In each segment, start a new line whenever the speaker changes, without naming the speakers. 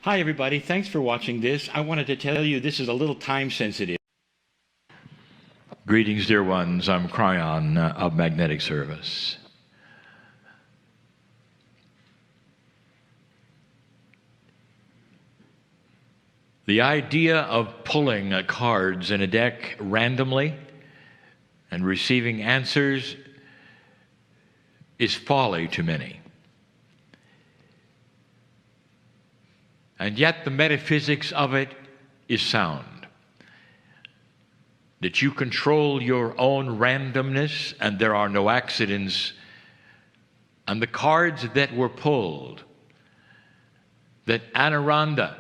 Hi everybody, thanks for watching this. I wanted to tell you this is a little time sensitive. Greetings, dear ones. I'm Kryon of Magnetic Service. The idea of pulling cards in a deck randomly and receiving answers is folly to many. And yet the metaphysics of it is sound. That you control your own randomness and there are no accidents. And the cards that were pulled, that Anaranda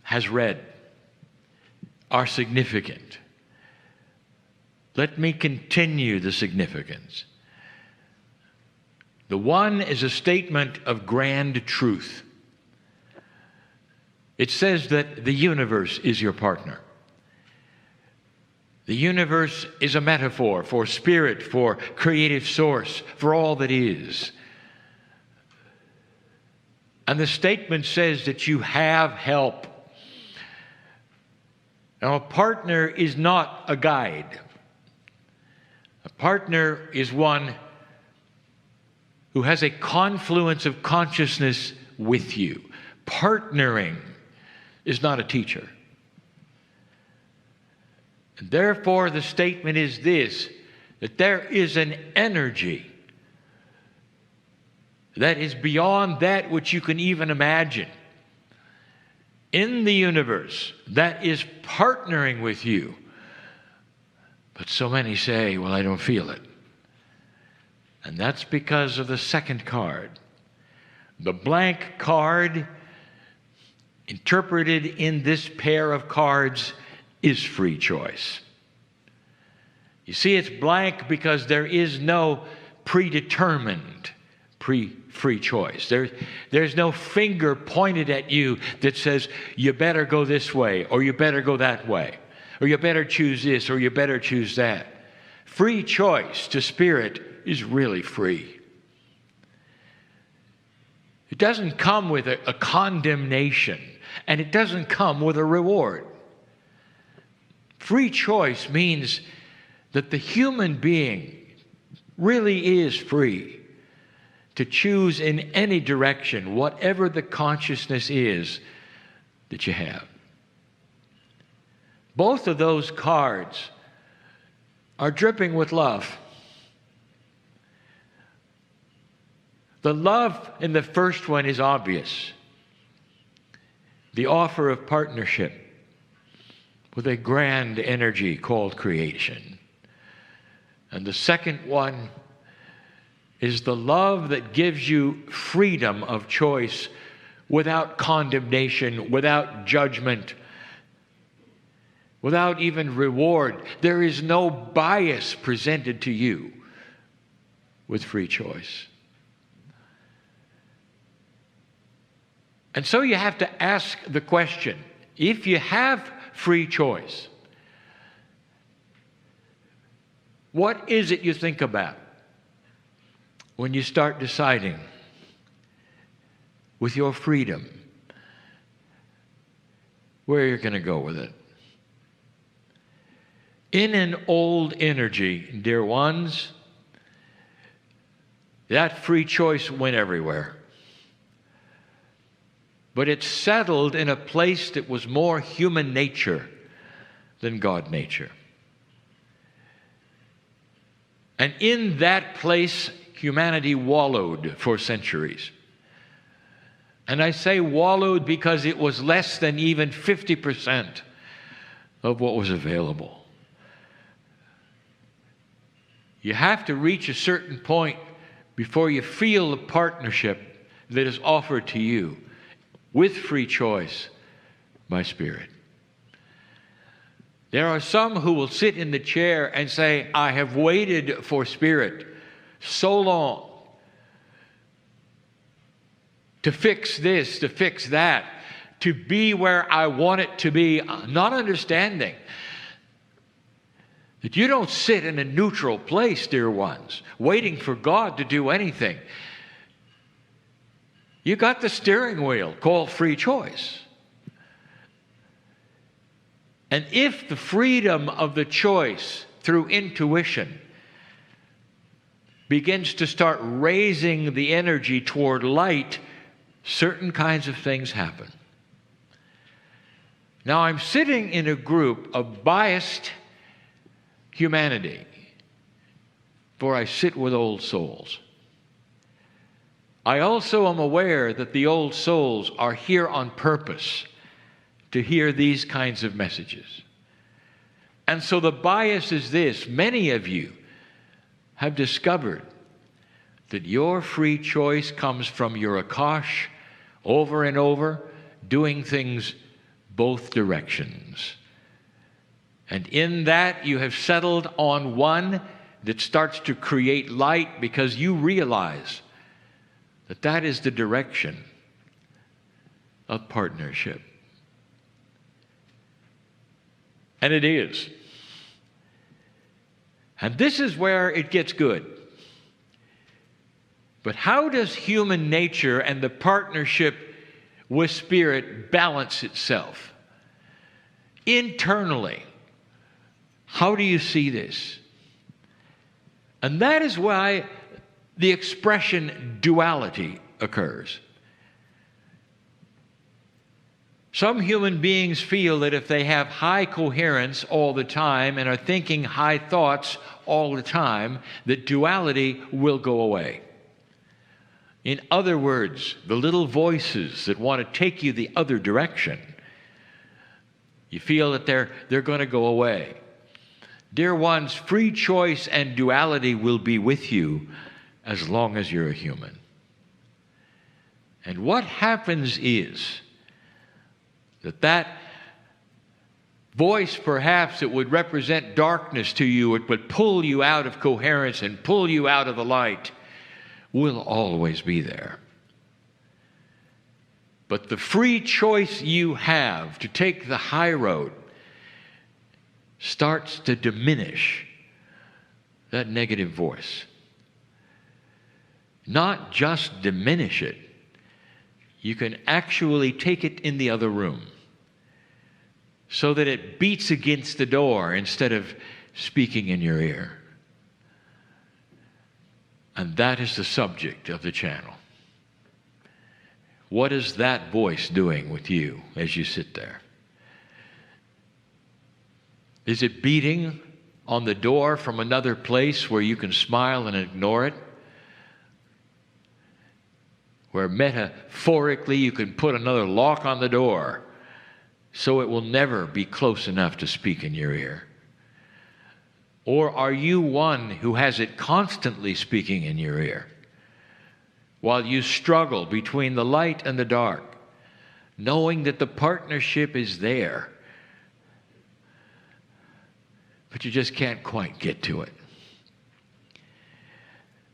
has read, are significant. Let me continue the significance. The one is a statement of grand truth. It says that the universe is your partner. The universe is a metaphor for spirit, for creative source, for all that is. And the statement says that you have help. Now, a partner is not a guide. A partner is one who has a confluence of consciousness with you. Partnering is not a teacher. And therefore, the statement is this, that there is an energy that is beyond that which you can even imagine in the universe that is partnering with you. But so many say, well, I don't feel it. And that's because of the second card. The blank card, interpreted in this pair of cards, is free choice. You see, it's blank because there is no predetermined free choice. There's no finger pointed at you that says, you better go this way, or you better go that way, or you better choose this, or you better choose that. Free choice to spirit is really free. It doesn't come with a condemnation, and it doesn't come with a reward. Free choice means that the human being really is free to choose in any direction, whatever the consciousness is that you have. Both of those cards are dripping with love. The love in the first one is obvious. The offer of partnership with a grand energy called creation. And the second one is the love that gives you freedom of choice without condemnation, without judgment, without even reward. There is no bias presented to you with free choice. And so you have to ask the question, if you have free choice, what is it you think about when you start deciding with your freedom where you're going to go with it? In an old energy, dear ones, that free choice went everywhere. But it settled in a place that was more human nature than God nature. And in that place, humanity wallowed for centuries. And I say wallowed because it was less than even 50% of what was available. You have to reach a certain point before you feel the partnership that is offered to you with free choice by Spirit. There are some who will sit in the chair and say, I have waited for Spirit so long to fix this, to fix that, to be where I want it to be, not understanding that you don't sit in a neutral place, dear ones, waiting for God to do anything. You got the steering wheel called free choice. And if the freedom of the choice through intuition begins to start raising the energy toward light, certain kinds of things happen. Now, I'm sitting in a group of biased humanity, for I sit with old souls. I also am aware that the old souls are here on purpose to hear these kinds of messages. And so the bias is this: many of you have discovered that your free choice comes from your Akash over and over, doing things both directions. And in that you have settled on one that starts to create light, because you realize that that is the direction of partnership. And it is. And this is where it gets good. But how does human nature and the partnership with spirit balance itself? Internally, how do you see this? And that is why the expression duality occurs. Some human beings feel that if they have high coherence all the time and are thinking high thoughts all the time, that duality will go away. In other words, the little voices that want to take you the other direction, you feel that they're going to go away. Dear ones, free choice and duality will be with you as long as you're a human. And what happens is that voice, perhaps it would represent darkness to you, it would pull you out of coherence and pull you out of the light, will always be there. But the free choice you have to take the high road starts to diminish that negative voice. Not just diminish it, you can actually take it in the other room so that it beats against the door instead of speaking in your ear. And that is the subject of the channel. What is that voice doing with you as you sit there? Is it beating on the door from another place where you can smile and ignore it? Where metaphorically you can put another lock on the door so it will never be close enough to speak in your ear? Or are you one who has it constantly speaking in your ear while you struggle between the light and the dark, knowing that the partnership is there, but you just can't quite get to it?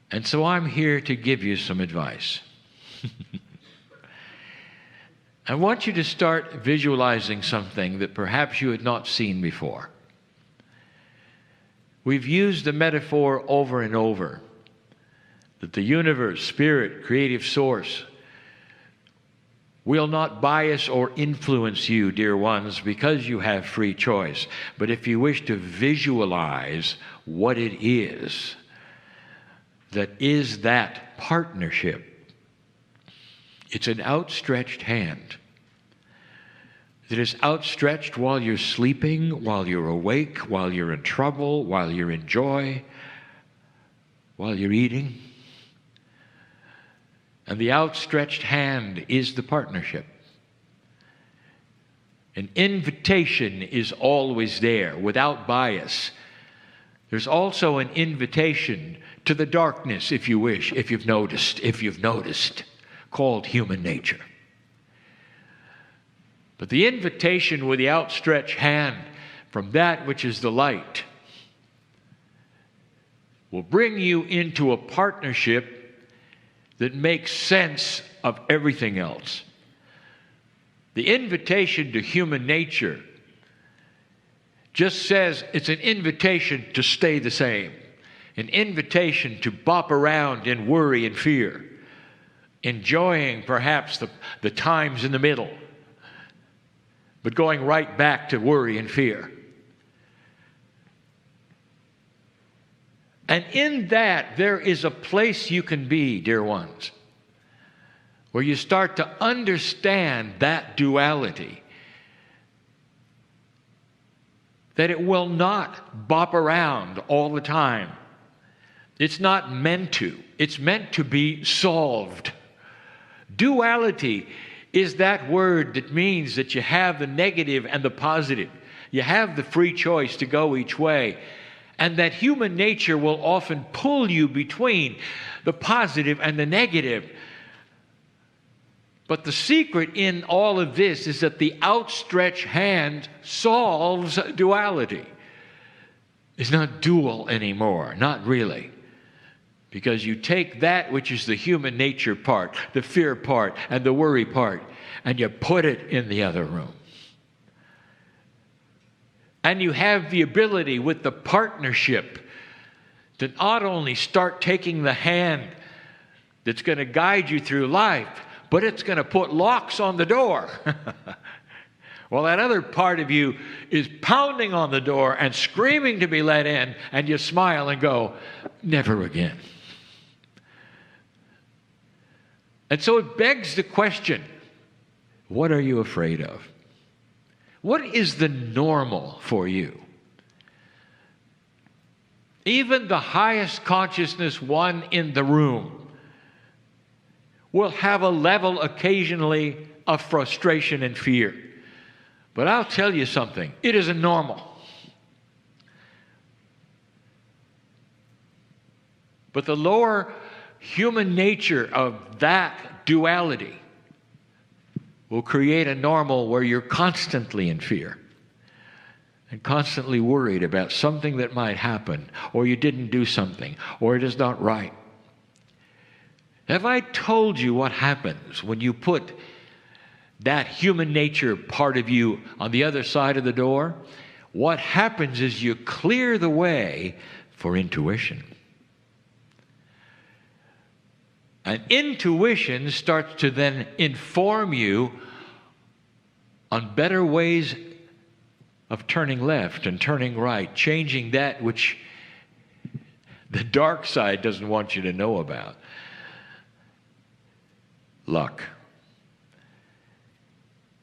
And so I'm here to give you some advice. I want you to start visualizing something that perhaps you had not seen before. We've used the metaphor over and over that the universe, spirit, creative source will not bias or influence you, dear ones, because you have free choice. But if you wish to visualize what it is that partnership, it's an outstretched hand that is outstretched while you're sleeping, while you're awake, while you're in trouble, while you're in joy, while you're eating. And the outstretched hand is the partnership. An invitation is always there, without bias. There's also an invitation to the darkness, if you wish, if you've noticed, called human nature. But the invitation with the outstretched hand from that which is the light will bring you into a partnership that makes sense of everything else. The invitation to human nature just says it's an invitation to stay the same, an invitation to bop around in worry and fear, enjoying perhaps the times in the middle, but going right back to worry and fear. And in that, there is a place you can be, dear ones, where you start to understand that duality, that it will not bop around all the time. It's not meant to. It's meant to be solved. Duality is that word that means that you have the negative and the positive. You have the free choice to go each way. And that human nature will often pull you between the positive and the negative. But the secret in all of this is that the outstretched hand solves duality. It's not dual anymore, not really. Because you take that which is the human nature part, the fear part, and the worry part, and you put it in the other room. And you have the ability with the partnership to not only start taking the hand that's going to guide you through life, but it's going to put locks on the door. Well, that other part of you is pounding on the door and screaming to be let in, and you smile and go, never again. And so it begs the question, what are you afraid of? What is the normal for you? Even the highest consciousness one in the room will have a level occasionally of frustration and fear. But I'll tell you something, it isn't normal. But the lower human nature of that duality will create a normal where you're constantly in fear and constantly worried about something that might happen, or you didn't do something, or it is not right. Have I told you what happens when you put that human nature part of you on the other side of the door? What happens is you clear the way for intuition. And intuition starts to then inform you on better ways of turning left and turning right, changing that which the dark side doesn't want you to know about. Luck.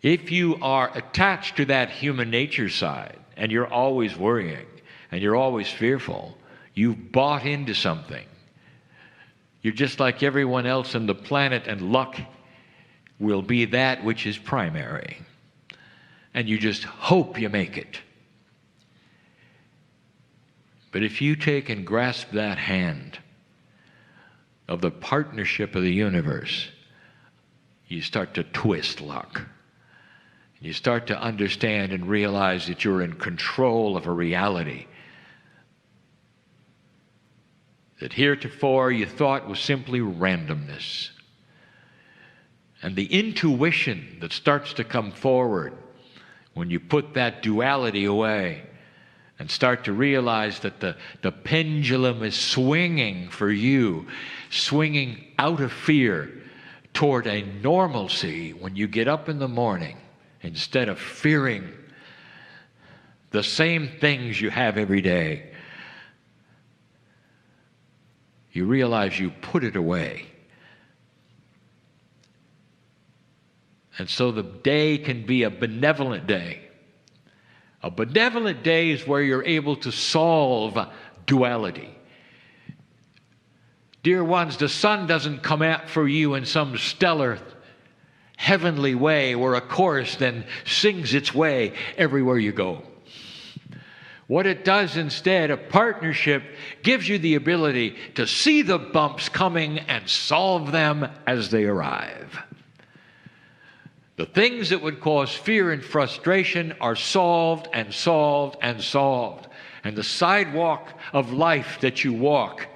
If you are attached to that human nature side and you're always worrying and you're always fearful, you've bought into something. You're just like everyone else on the planet, and luck will be that which is primary. And you just hope you make it. But if you take and grasp that hand of the partnership of the universe, you start to twist luck. You start to understand and realize that you're in control of a reality that heretofore you thought was simply randomness. And the intuition that starts to come forward when you put that duality away and start to realize that the pendulum is swinging for you, swinging out of fear toward a normalcy when you get up in the morning, instead of fearing the same things you have every day. You realize you put it away. And so the day can be a benevolent day. A benevolent day is where you're able to solve duality. Dear ones, the sun doesn't come out for you in some stellar, heavenly way where a chorus then sings its way everywhere you go. What it does instead, a partnership gives you the ability to see the bumps coming and solve them as they arrive. The things that would cause fear and frustration are solved and solved and solved. And the sidewalk of life that you walk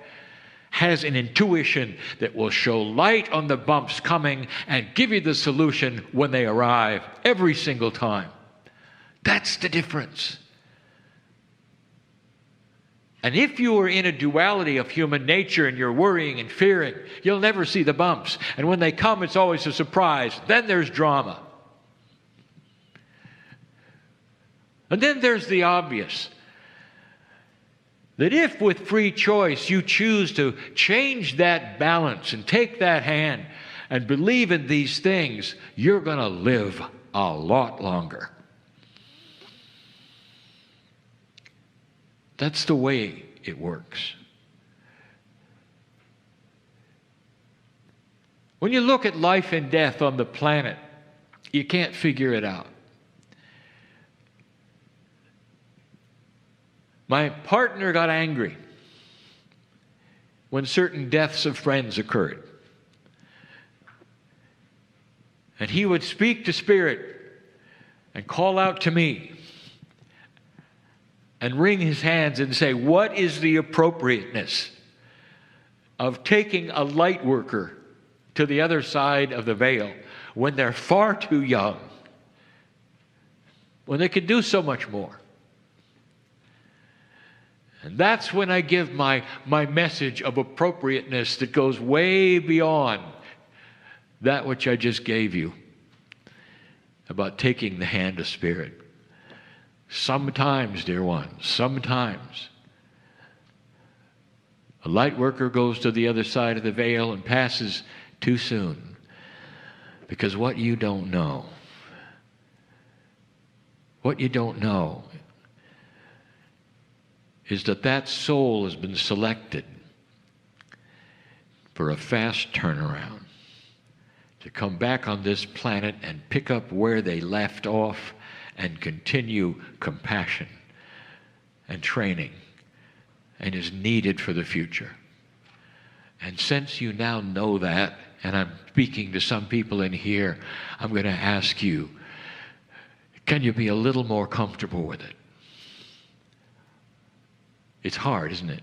has an intuition that will show light on the bumps coming and give you the solution when they arrive every single time. That's the difference. And if you are in a duality of human nature and you're worrying and fearing, you'll never see the bumps. And when they come, it's always a surprise. Then there's drama. And then there's the obvious. That if with free choice you choose to change that balance and take that hand and believe in these things, you're going to live a lot longer. That's the way it works. When you look at life and death on the planet, you can't figure it out. My partner got angry when certain deaths of friends occurred. And he would speak to spirit and call out to me and wring his hands and say, what is the appropriateness of taking a light worker to the other side of the veil when they're far too young, when they could do so much more? And that's when I give my message of appropriateness that goes way beyond that which I just gave you about taking the hand of spirit. Sometimes, dear ones, sometimes a light worker goes to the other side of the veil and passes too soon, because what you don't know is that soul has been selected for a fast turnaround, to come back on this planet and pick up where they left off and continue compassion and training, and is needed for the future. And since you now know that, and I'm speaking to some people in here, I'm going to ask you, can you be a little more comfortable with it? It's hard, isn't it?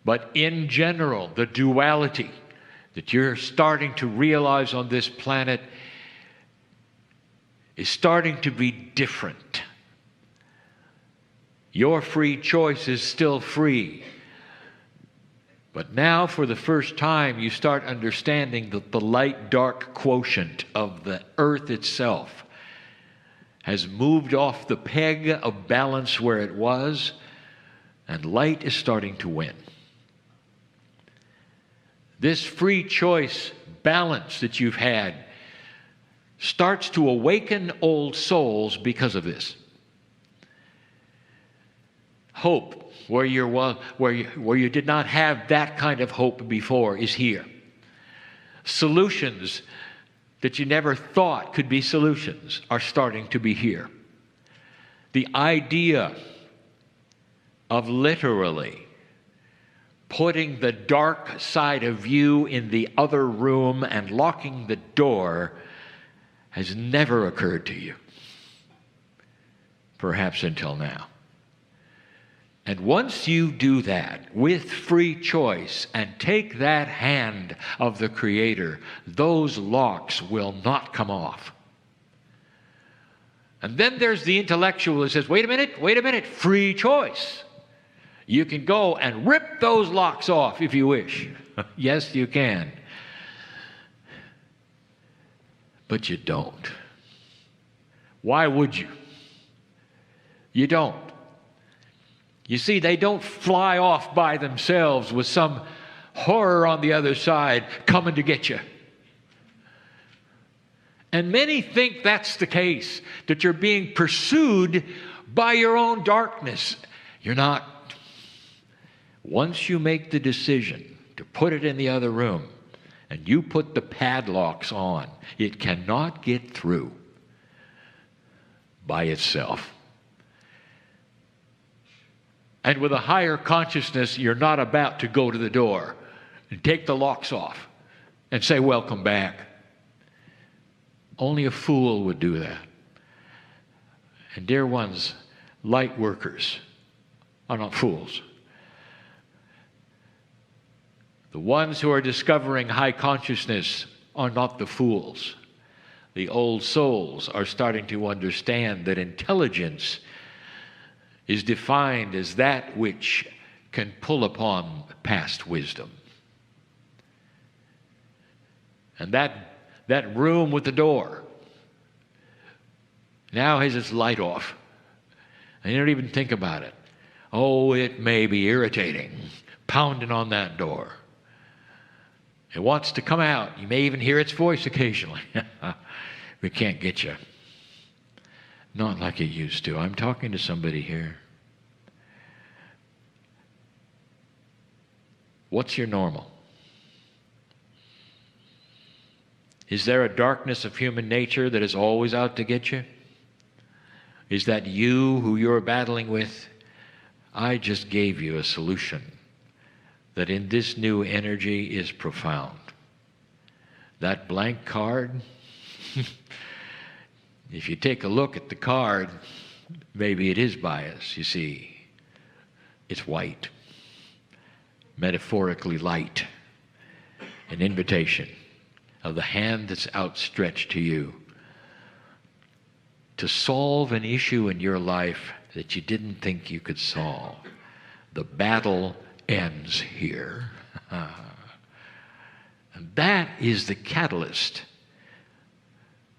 But in general, the duality that you're starting to realize on this planet is starting to be different. Your free choice is still free. But now, for the first time, you start understanding that the light-dark quotient of the earth itself has moved off the peg of balance where it was, and light is starting to win. This free choice balance that you've had starts to awaken old souls because of this. Hope, where you did not have that kind of hope before, is here. Solutions that you never thought could be solutions are starting to be here. The idea of literally putting the dark side of you in the other room and locking the door has never occurred to you, perhaps until now. And once you do that with free choice and take that hand of the Creator, those locks will not come off. And then there's the intellectual who says, wait a minute, free choice. You can go and rip those locks off if you wish. Yes, you can. But you don't. Why would you? You don't. You see, they don't fly off by themselves with some horror on the other side coming to get you. And many think that's the case, that you're being pursued by your own darkness. You're not. Once you make the decision to put it in the other room and you put the padlocks on, it cannot get through by itself. And with a higher consciousness, you're not about to go to the door and take the locks off and say, welcome back. Only a fool would do that. And dear ones, light workers are not fools. The ones who are discovering high consciousness are not the fools. The old souls are starting to understand that intelligence is defined as that which can pull upon past wisdom. And that room with the door Now has its light off. And you don't even think about it. Oh, it may be irritating, pounding on that door. It wants to come out. You may even hear its voice occasionally. We can't get you. Not like it used to. I'm talking to somebody here. What's your normal? Is there a darkness of human nature that is always out to get you? Is that you who you're battling with? I just gave you a solution that in this new energy is profound. That blank card, if you take a look at the card, maybe it is bias, you see. It's white, metaphorically light, an invitation of the hand that's outstretched to you to solve an issue in your life that you didn't think you could solve. The battle ends here. And that is the catalyst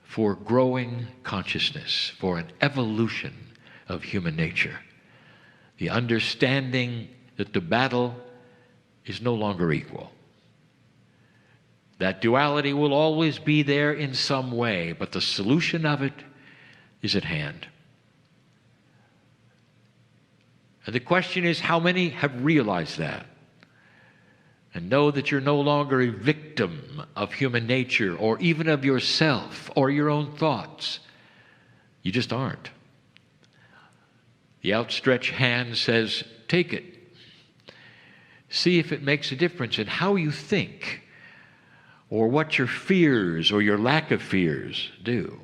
for growing consciousness, for an evolution of human nature. The understanding that the battle is no longer equal. That duality will always be there in some way, but the solution of it is at hand. And the question is, how many have realized that and know that you're no longer a victim of human nature or even of yourself or your own thoughts? You just aren't. The outstretched hand says, take it. See if it makes a difference in how you think or what your fears or your lack of fears do.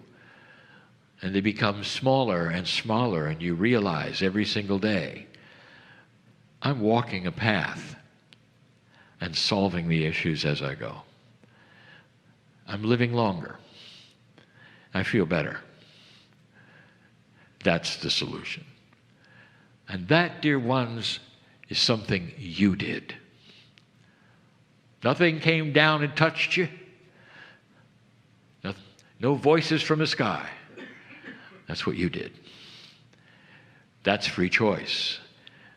And they become smaller and smaller, and you realize every single day, I'm walking a path and solving the issues as I go. I'm living longer. I feel better. That's the solution. And that, dear ones, is something you did. Nothing came down and touched you. No voices from the sky. That's what you did. That's free choice.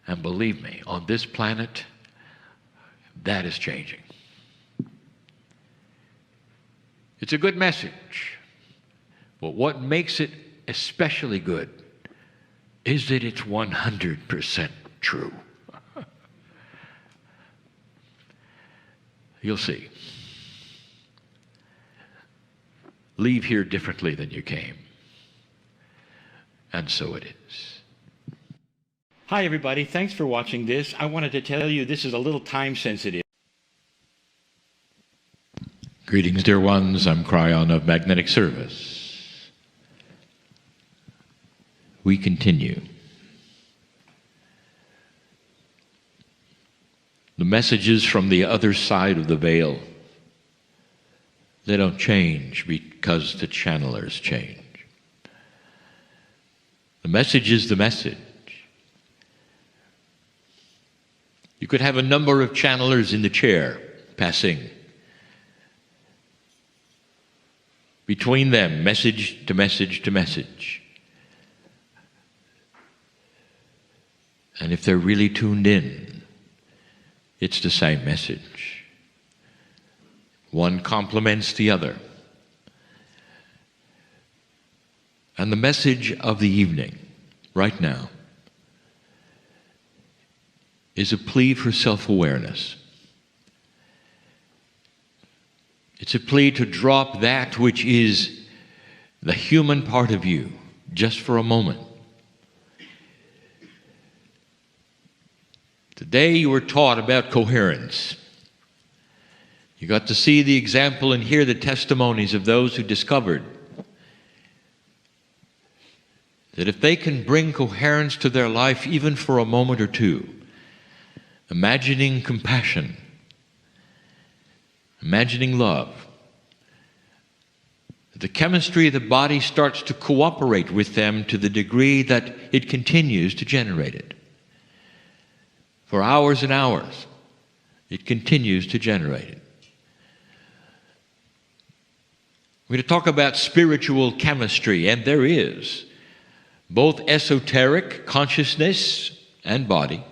And believe me, on this planet, that is changing. It's a good message. But what makes it especially good is that it's 100% true. You'll see. Leave here differently than you came. And so it is.
Hi, everybody. Thanks for watching this. I wanted to tell you this is a little time sensitive.
Greetings, dear ones. I'm Kryon of Magnetic Service. We continue. The messages from the other side of the veil, they don't change because the channelers change. The message is the message. You could have a number of channelers in the chair passing. Between them, message to message to message. And if they're really tuned in, it's the same message. One complements the other. And the message of the evening, right now, is a plea for self-awareness. It's a plea to drop that which is the human part of you, just for a moment. Today you were taught about coherence. You got to see the example and hear the testimonies of those who discovered that if they can bring coherence to their life even for a moment or two, imagining compassion, imagining love, the chemistry of the body starts to cooperate with them to the degree that it continues to generate it. For hours and hours, it continues to generate it. We're going to talk about spiritual chemistry, and there is both esoteric consciousness and body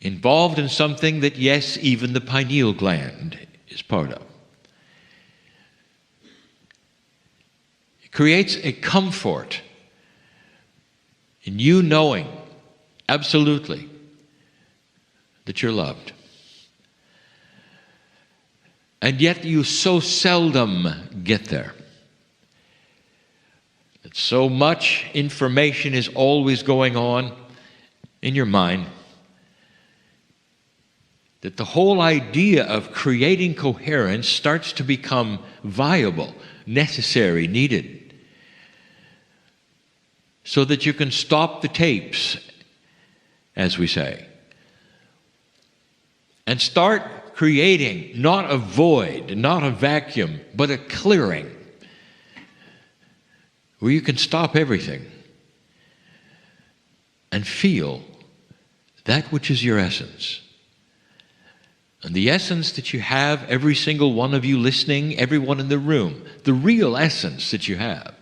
involved in something that, yes, even the pineal gland is part of. It creates a comfort in you knowing absolutely that you're loved. And yet you so seldom get there. That so much information is always going on in your mind that the whole idea of creating coherence starts to become viable, necessary, needed, so that you can stop the tapes, as we say, and start creating not a void, not a vacuum, but a clearing where you can stop everything and feel that which is your essence. And the essence that you have, every single one of you listening, everyone in the room, the real essence that you have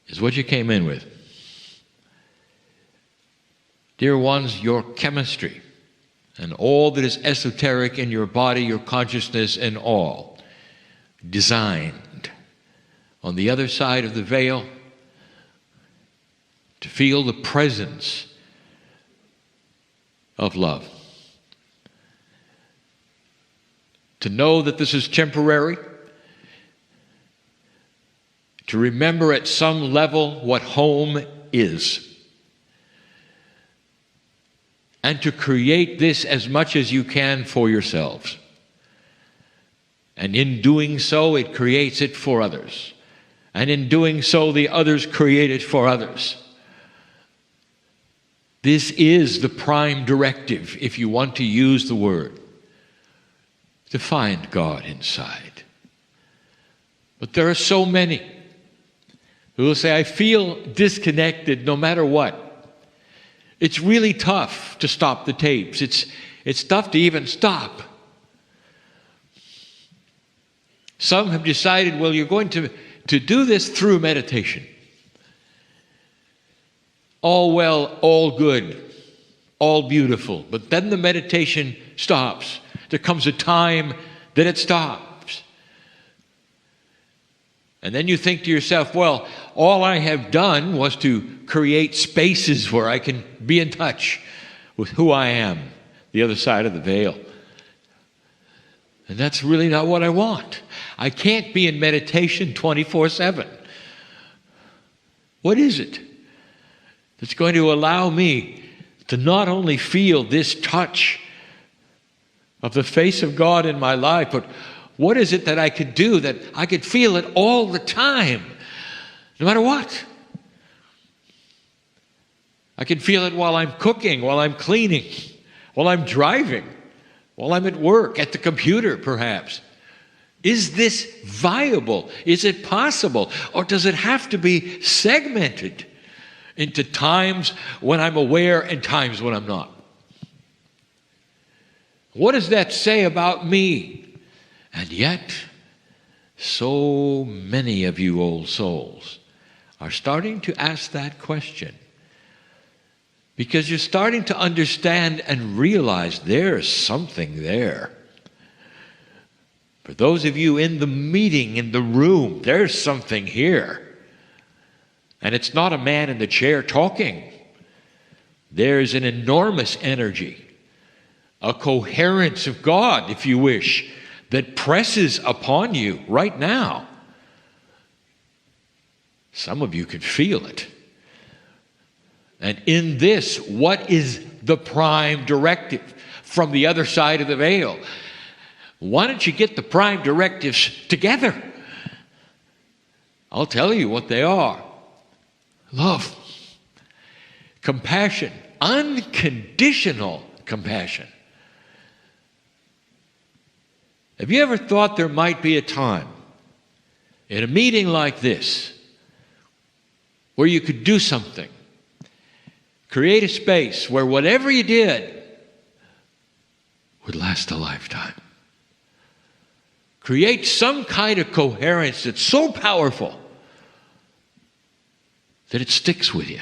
is what you came in with. Dear ones, your chemistry and all that is esoteric in your body, your consciousness, and all designed on the other side of the veil to feel the presence of love. To know that this is temporary, to remember at some level what home is, and to create this as much as you can for yourselves. And in doing so, it creates it for others. And in doing so, the others create it for others. This is the prime directive, if you want to use the word, to find God inside. But there are so many who will say, I feel disconnected no matter what. It's really tough to stop the tapes. It's tough to even stop. Some have decided, well, you're going to do this through meditation. All well, all good, all beautiful. But then the meditation stops. There comes a time that it stops. And then you think to yourself, well, all I have done was to create spaces where I can be in touch with who I am, the other side of the veil. And that's really not what I want. I can't be in meditation 24/7. What is it that's going to allow me to not only feel this touch of the face of God in my life, but what is it that I could do that I could feel it all the time, no matter what? I can feel it while I'm cooking, while I'm cleaning, while I'm driving, while I'm at work, at the computer perhaps. Is this viable? Is it possible? Or does it have to be segmented into times when I'm aware and times when I'm not? What does that say about me? And yet, so many of you old souls are starting to ask that question, because you're starting to understand and realize there's something there. For those of you in the meeting, in the room, there's something here. And it's not a man in the chair talking. There's an enormous energy, a coherence of God, if you wish, that presses upon you right now. Some of you can feel it. And in this, what is the prime directive from the other side of the veil? Why don't you get the prime directives together? I'll tell you what they are. Love, compassion, unconditional compassion. Have you ever thought there might be a time in a meeting like this where you could do something, create a space where whatever you did would last a lifetime? Create some kind of coherence that's so powerful that it sticks with you.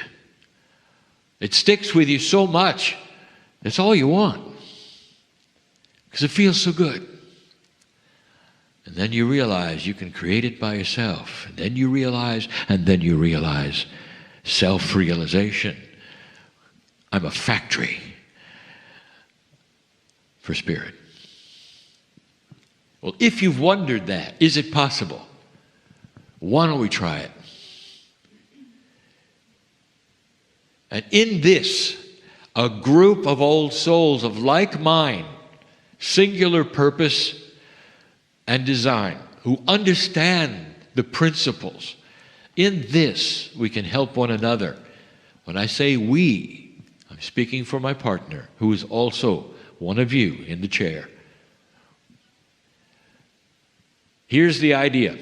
It sticks with you so much, that's all you want. Because it feels so good. And then you realize you can create it by yourself. And then you realize self-realization. I'm a factory for spirit. Well, if you've wondered that, is it possible? Why don't we try it? And in this, a group of old souls of like mind, singular purpose and design, who understand the principles, in this we can help one another. When I say we, I'm speaking for my partner, who is also one of you in the chair. Here's the idea.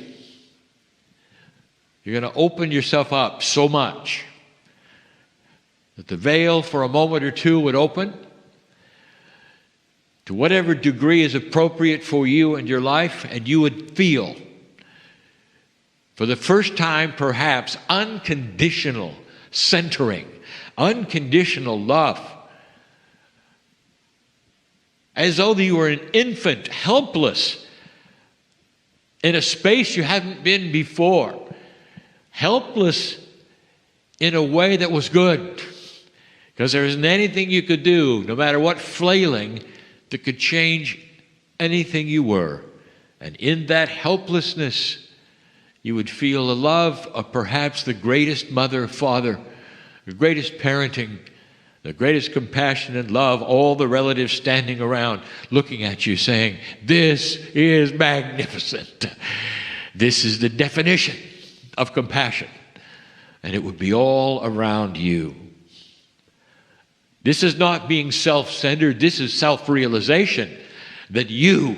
You're going to open yourself up so much that the veil for a moment or two would open to whatever degree is appropriate for you and your life, and you would feel, for the first time perhaps, unconditional centering, unconditional love, as though you were an infant, helpless, in a space you hadn't been before, helpless in a way that was good, because there isn't anything you could do, no matter what flailing, that could change anything you were. And in that helplessness, you would feel the love of perhaps the greatest mother, father, the greatest parenting, the greatest compassion and love, all the relatives standing around looking at you saying, this is magnificent. This is the definition of compassion. And it would be all around you. This is not being self-centered. This is self-realization that you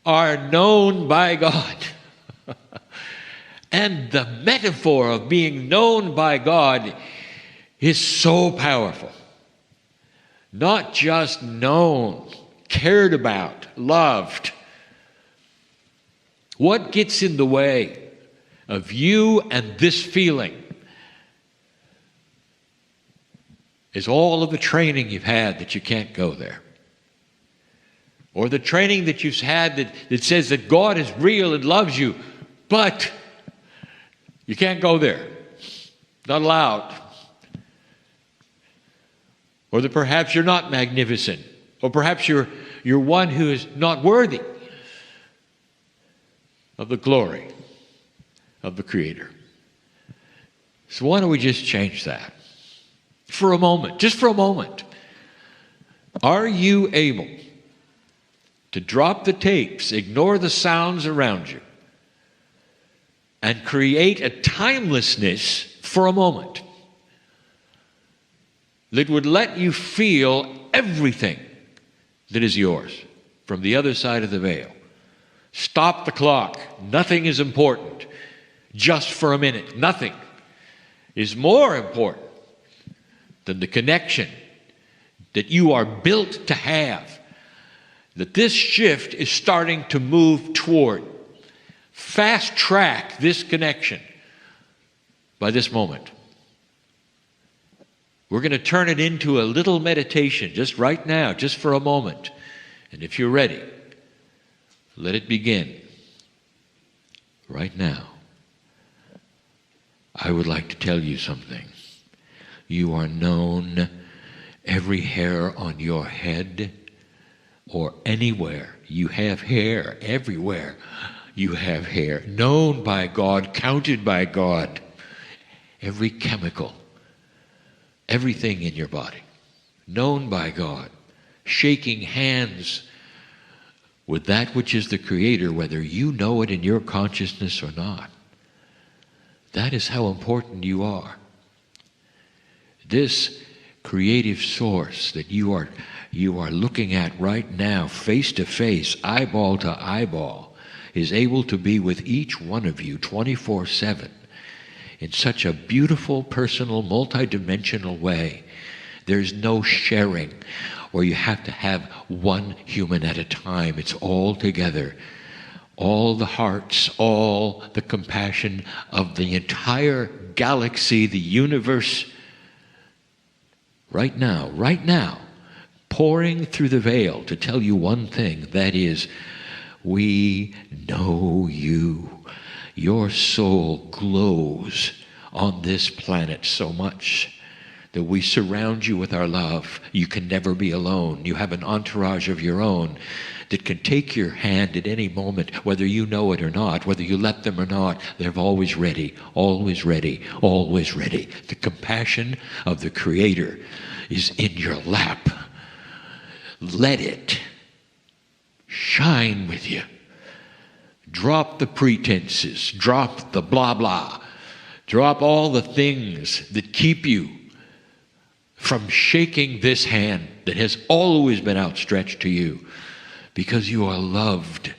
are known by God. And the metaphor of being known by God is so powerful. Not just known, cared about, loved. What gets in the way of you and this feeling is all of the training you've had that you can't go there. Or the training that you've had that says that God is real and loves you, but you can't go there. Not allowed. Or that perhaps you're not magnificent. Or perhaps you're one who is not worthy of the glory of the Creator. So why don't we just change that? For a moment, just for a moment. Are you able to drop the tapes, ignore the sounds around you, and create a timelessness for a moment that would let you feel everything that is yours from the other side of the veil? Stop the clock. Nothing is important. Just for a minute. Nothing is more important than the connection that you are built to have, that this shift is starting to move toward. Fast track this connection by this moment. We're going to turn it into a little meditation just right now, just for a moment. And if you're ready, let it begin right now. I would like to tell you something. You are known, every hair on your head or anywhere. You have hair everywhere. You have hair. Known by God, counted by God. Every chemical, everything in your body. Known by God. Shaking hands with that which is the Creator, whether you know it in your consciousness or not. That is how important you are. This creative source that you are looking at right now, face to face, eyeball to eyeball, is able to be with each one of you 24/7 in such a beautiful, personal, multidimensional way There's no sharing where you have to have one human at a time. It's all together. All the hearts, all the compassion of the entire galaxy, the universe, right now, pouring through the veil to tell you one thing, that is, we know you. Your soul glows on this planet so much that we surround you with our love. You can never be alone. You have an entourage of your own that can take your hand at any moment, whether you know it or not, whether you let them or not. They're always ready, always ready, always ready. The compassion of the Creator is in your lap. Let it shine with you. Drop the pretenses, drop the blah blah, drop all the things that keep you from shaking this hand that has always been outstretched to you, because you are loved.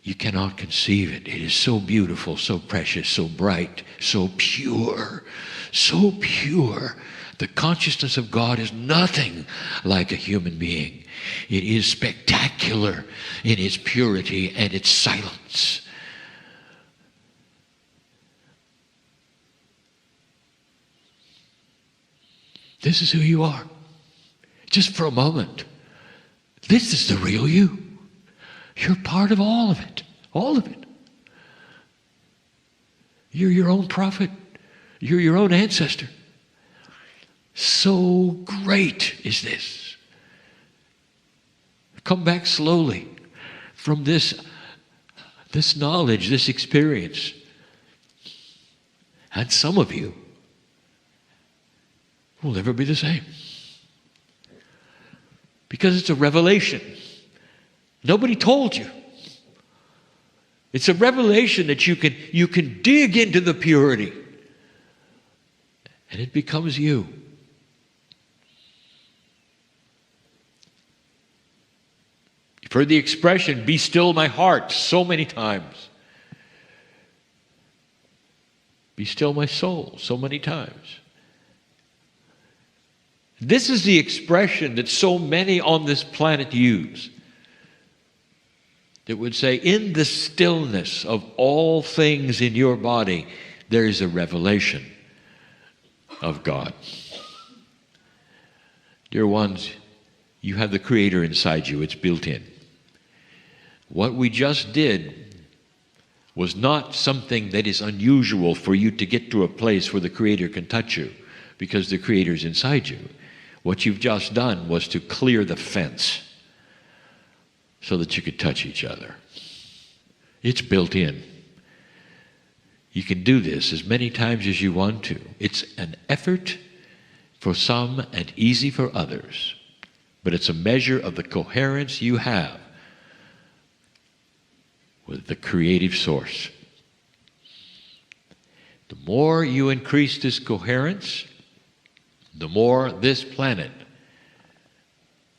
You cannot conceive it. It is so beautiful, so precious, so bright, so pure, so pure. The consciousness of God is nothing like a human being. It is spectacular in its purity and its silence. This is who you are. Just for a moment. This is the real you. You're part of all of it. All of it. You're your own prophet. You're your own ancestor. So great is this. Come back slowly from this knowledge, this experience. And some of you will never be the same. Because it's a revelation. Nobody told you. It's a revelation that you can dig into the purity. And it becomes you. You've heard the expression, "Be still my heart," so many times. "Be still my soul," so many times. This is the expression that so many on this planet use. That would say, in the stillness of all things in your body, there is a revelation of God. Dear ones, you have the Creator inside you. It's built in. What we just did was not something that is unusual for you to get to a place where the Creator can touch you, because the Creator is inside you. What you've just done was to clear the fence so that you could touch each other. It's built in. You can do this as many times as you want to. It's an effort for some and easy for others, but it's a measure of the coherence you have with the creative source. The more you increase this coherence, the more this planet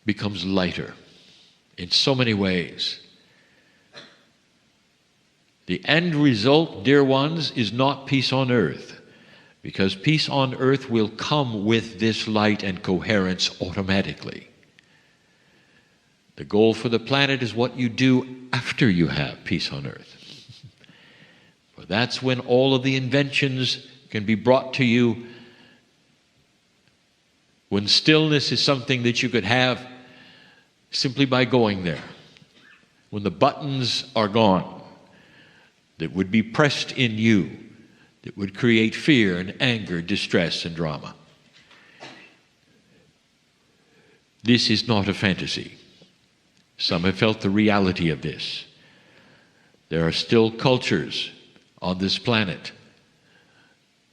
becomes lighter in so many ways. The end result, dear ones, is not peace on earth, because peace on earth will come with this light and coherence automatically. The goal for the planet is what you do after you have peace on earth. For that's when all of the inventions can be brought to you. When stillness is something that you could have simply by going there. When the buttons are gone that would be pressed in you, that would create fear and anger, distress and drama. This is not a fantasy. Some have felt the reality of this. There are still cultures on this planet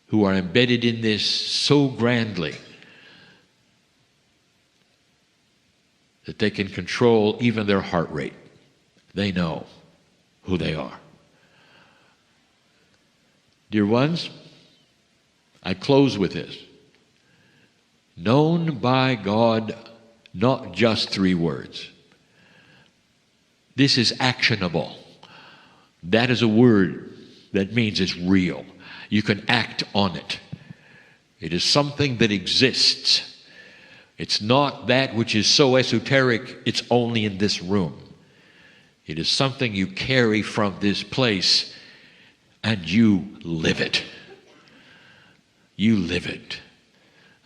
who are embedded in this so grandly that they can control even their heart rate. They know who they are. Dear ones, I close with this. Known by God, not just 3 words. This is actionable. That is a word that means it's real. You can act on it. It is something that exists. It's not that which is so esoteric, it's only in this room. It is something you carry from this place, and you live it. You live it.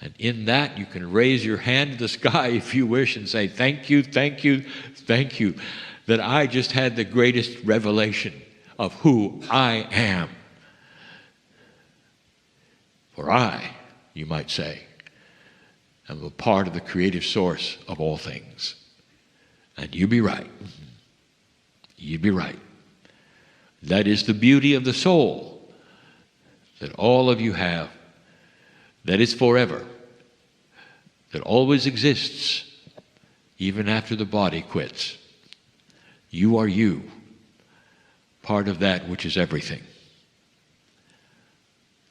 And in that, you can raise your hand to the sky if you wish and say, thank you, thank you, thank you, that I just had the greatest revelation of who I am. For I, you might say, am a part of the creative source of all things. And you'd be right. You'd be right. That is the beauty of the soul that all of you have, that is forever, that always exists, even after the body quits. You are you, part of that which is everything.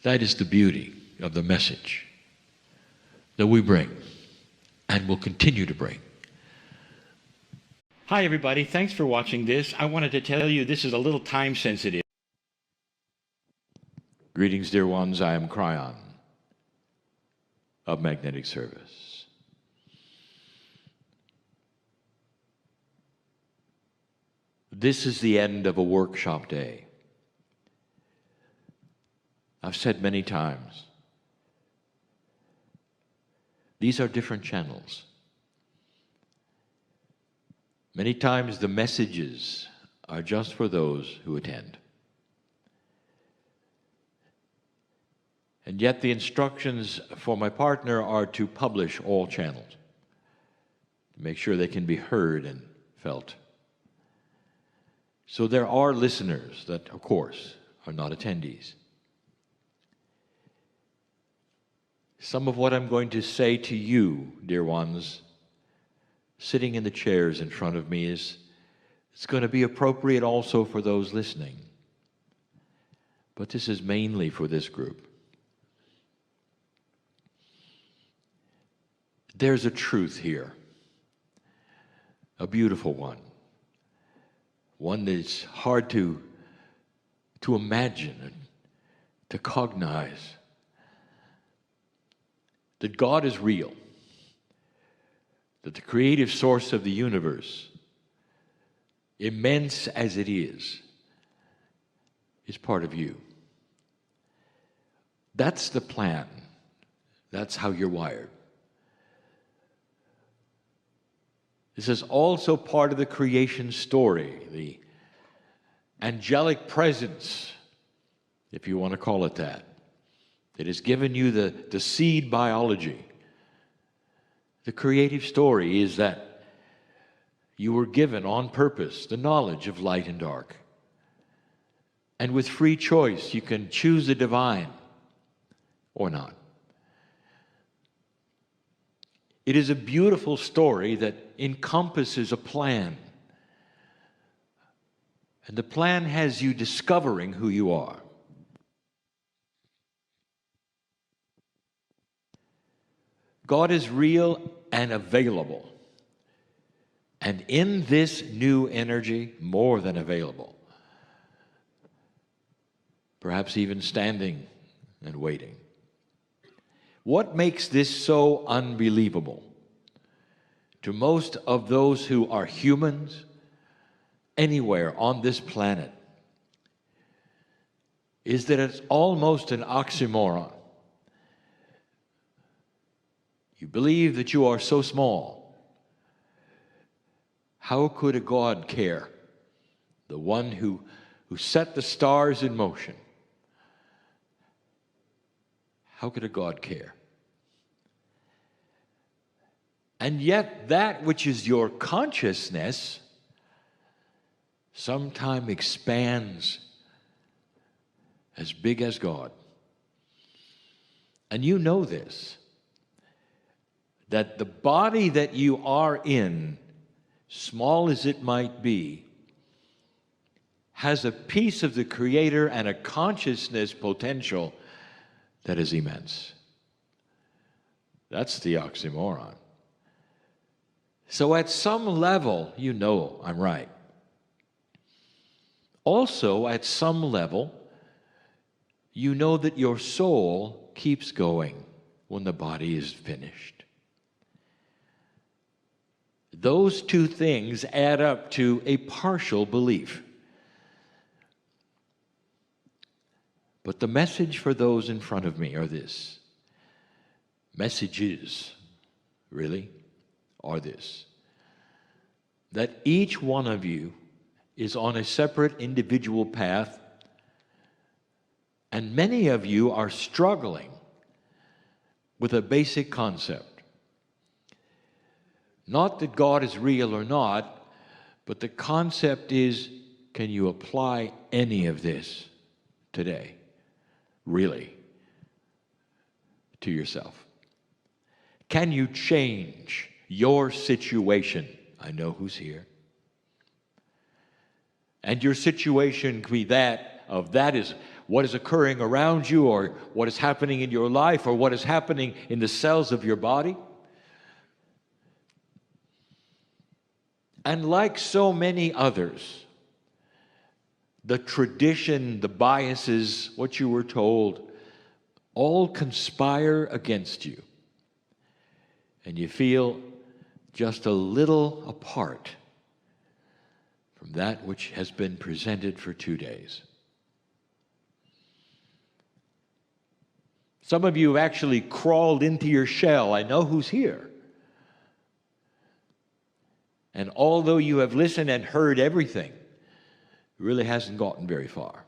That is the beauty of the message that we bring and will continue to bring.
Hi, everybody. Thanks for watching this. I wanted to tell you this is a little time sensitive.
Greetings, dear ones. I am Kryon of Magnetic Service. This is the end of a workshop day. I've said many times, these are different channels. Many times the messages are just for those who attend. And yet the instructions for my partner are to publish all channels, to make sure they can be heard and felt. So there are listeners that, of course, are not attendees. Some of what I'm going to say to you, dear ones, sitting in the chairs in front of me, it's going to be appropriate also for those listening. But this is mainly for this group. There's a truth here, a beautiful one that's hard to imagine and to cognize, that God is real, that the creative source of the universe, immense as it is part of you. That's the plan. That's how you're wired. This is also part of the creation story, the angelic presence, if you want to call it that. It has given you the seed biology. The creative story is that you were given on purpose the knowledge of light and dark. And with free choice, you can choose the divine or not. It is a beautiful story that encompasses a plan. And the plan has you discovering who you are. God is real and available. And in this new energy, more than available. Perhaps even standing and waiting. What makes this so unbelievable to most of those who are humans anywhere on this planet is that it's almost an oxymoron. You believe that you are so small. How could a God care? The one who set the stars in motion. How could a God care? And yet that which is your consciousness sometimes expands as big as God. And you know this, that the body that you are in, small as it might be, has a piece of the Creator and a consciousness potential that is immense. That's the oxymoron. So at some level, you know I'm right. Also, at some level, you know that your soul keeps going when the body is finished. Those two things add up to a partial belief. But the message for those in front of me are this. Messages, really, are this. That each one of you is on a separate individual path, and many of you are struggling with a basic concept. Not that God is real or not, but the concept is, can you apply any of this today, really, to yourself? Can you change your situation? I know who's here. And your situation can be that is what is occurring around you, or what is happening in your life, or what is happening in the cells of your body. And like so many others, the tradition, the biases, what you were told, all conspire against you. And you feel just a little apart from that which has been presented for 2 days. Some of you have actually crawled into your shell. I know who's here. And although you have listened and heard everything, it really hasn't gotten very far.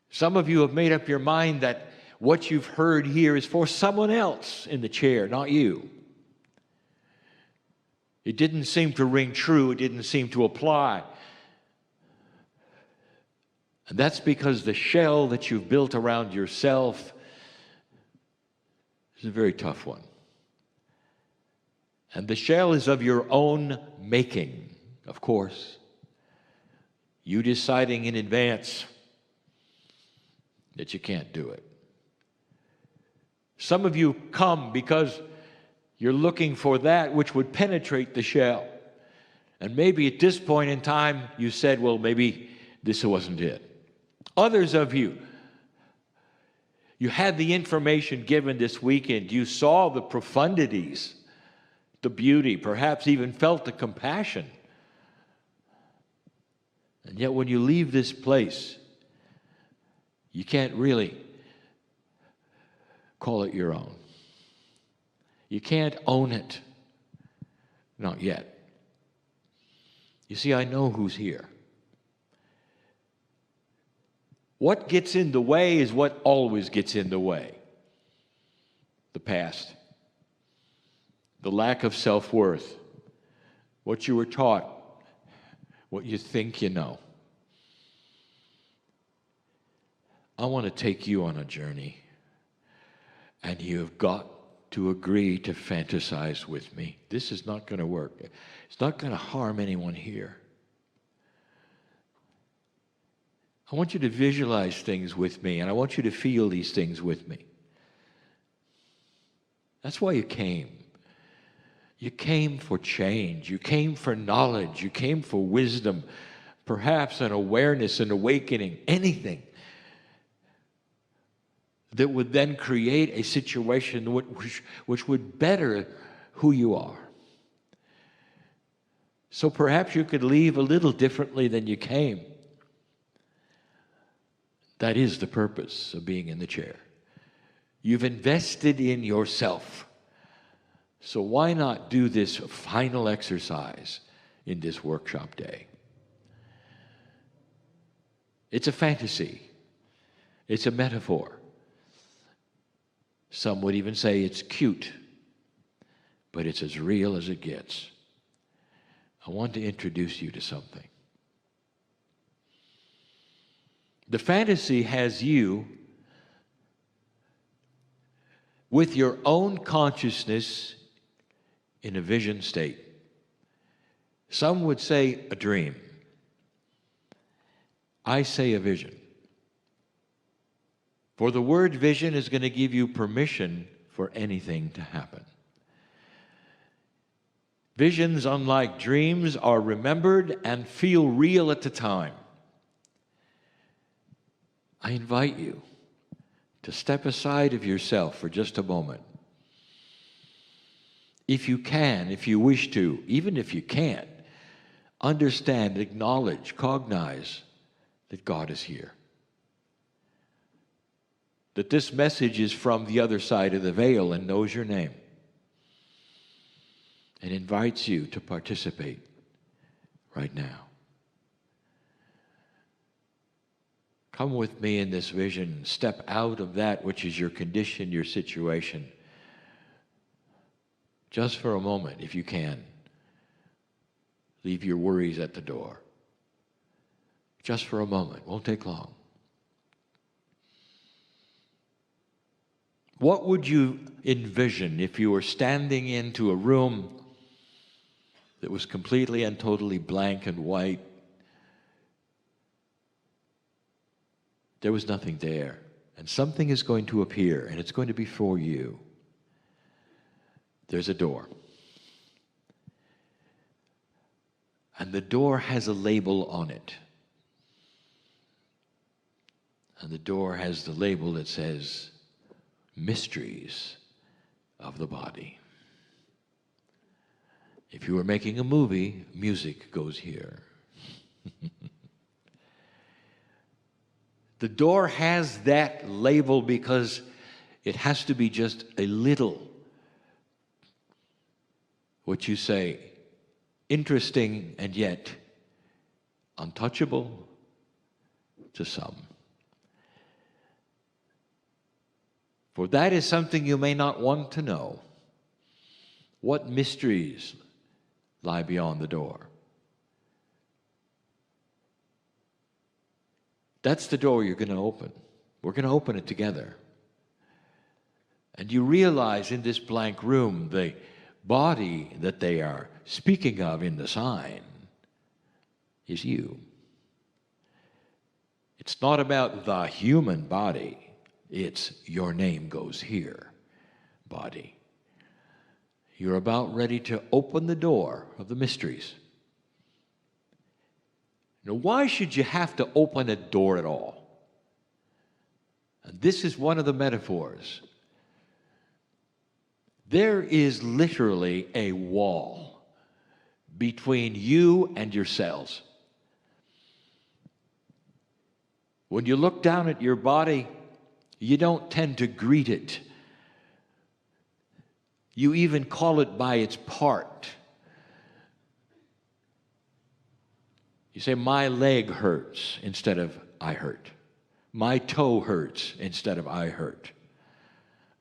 Some of you have made up your mind that what you've heard here is for someone else in the chair, not you. It didn't seem to ring true. It didn't seem to apply. And that's because the shell that you've built around yourself is a very tough one. And the shell is of your own making, of course. You deciding in advance that you can't do it. Some of you come because you're looking for that which would penetrate the shell. And maybe at this point in time, you said, well, maybe this wasn't it. Others of you, you had the information given this weekend. You saw the profundities, the beauty, perhaps even felt the compassion. And yet when you leave this place, you can't really call it your own. You can't own it. Not yet. You see, I know who's here. What gets in the way is what always gets in the way. The past. The lack of self-worth. What you were taught. What you think you know. I want to take you on a journey. And you've got to agree to fantasize with me. This is not going to work. It's not going to harm anyone here. I want you to visualize things with me, and I want you to feel these things with me. That's why you came. You came for change. You came for knowledge. You came for wisdom, perhaps an awareness, an awakening, anything that would then create a situation which would better who you are. So perhaps you could leave a little differently than you came. That is the purpose of being in the chair. You've invested in yourself. So why not do this final exercise in this workshop day? It's a fantasy. It's a metaphor. Some would even say it's cute, but it's as real as it gets. I want to introduce you to something. The fantasy has you with your own consciousness in a vision state. Some would say a dream. I say a vision. For the word vision is going to give you permission for anything to happen. Visions, unlike dreams, are remembered and feel real at the time. I invite you to step aside of yourself for just a moment If you can, if you wish to, even if you can't, understand, acknowledge, cognize that God is here. That this message is from the other side of the veil and knows your name and invites you to participate right now. Come with me in this vision. Step out of that which is your condition, your situation. Just for a moment, if you can. Leave your worries at the door. Just for a moment. Won't take long. What would you envision if you were standing into a room that was completely and totally blank and white? There was nothing there. And something is going to appear, and it's going to be for you. There's a door. And the door has a label on it. And the door has the label that says, Mysteries of the Body. If you were making a movie, music goes here. The door has that label because it has to be just a little, what you say, interesting and yet untouchable to some. For that is something you may not want to know. What mysteries lie beyond the door? That's the door you're going to open. We're going to open it together. And you realize in this blank room, the body that they are speaking of in the sign is you. It's not about the human body. It's your name goes here, body. You're about ready to open the door of the mysteries. Now, why should you have to open a door at all? And this is one of the metaphors. There is literally a wall between you and your cells. When you look down at your body, you don't tend to greet it. You even call it by its part. You say, my leg hurts instead of I hurt. My toe hurts instead of I hurt.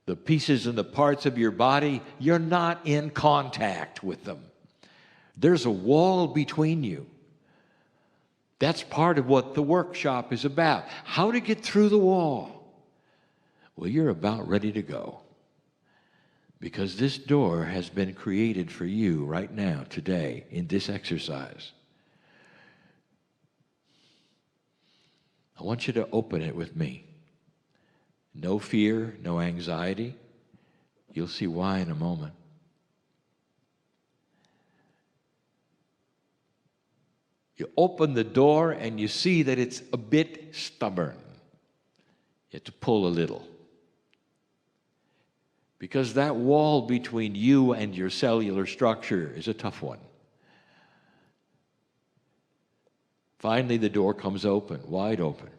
The pieces and the parts of your body, you're not in contact with them. There's a wall between you. That's part of what the workshop is about. How to get through the wall. Well, you're about ready to go. Because this door has been created for you right now, today, in this exercise. I want you to open it with me. No fear, no anxiety. You'll see why in a moment. You open the door and you see that it's a bit stubborn. You have to pull a little. Because that wall between you and your cellular structure is a tough one. Finally, the door comes open, wide open.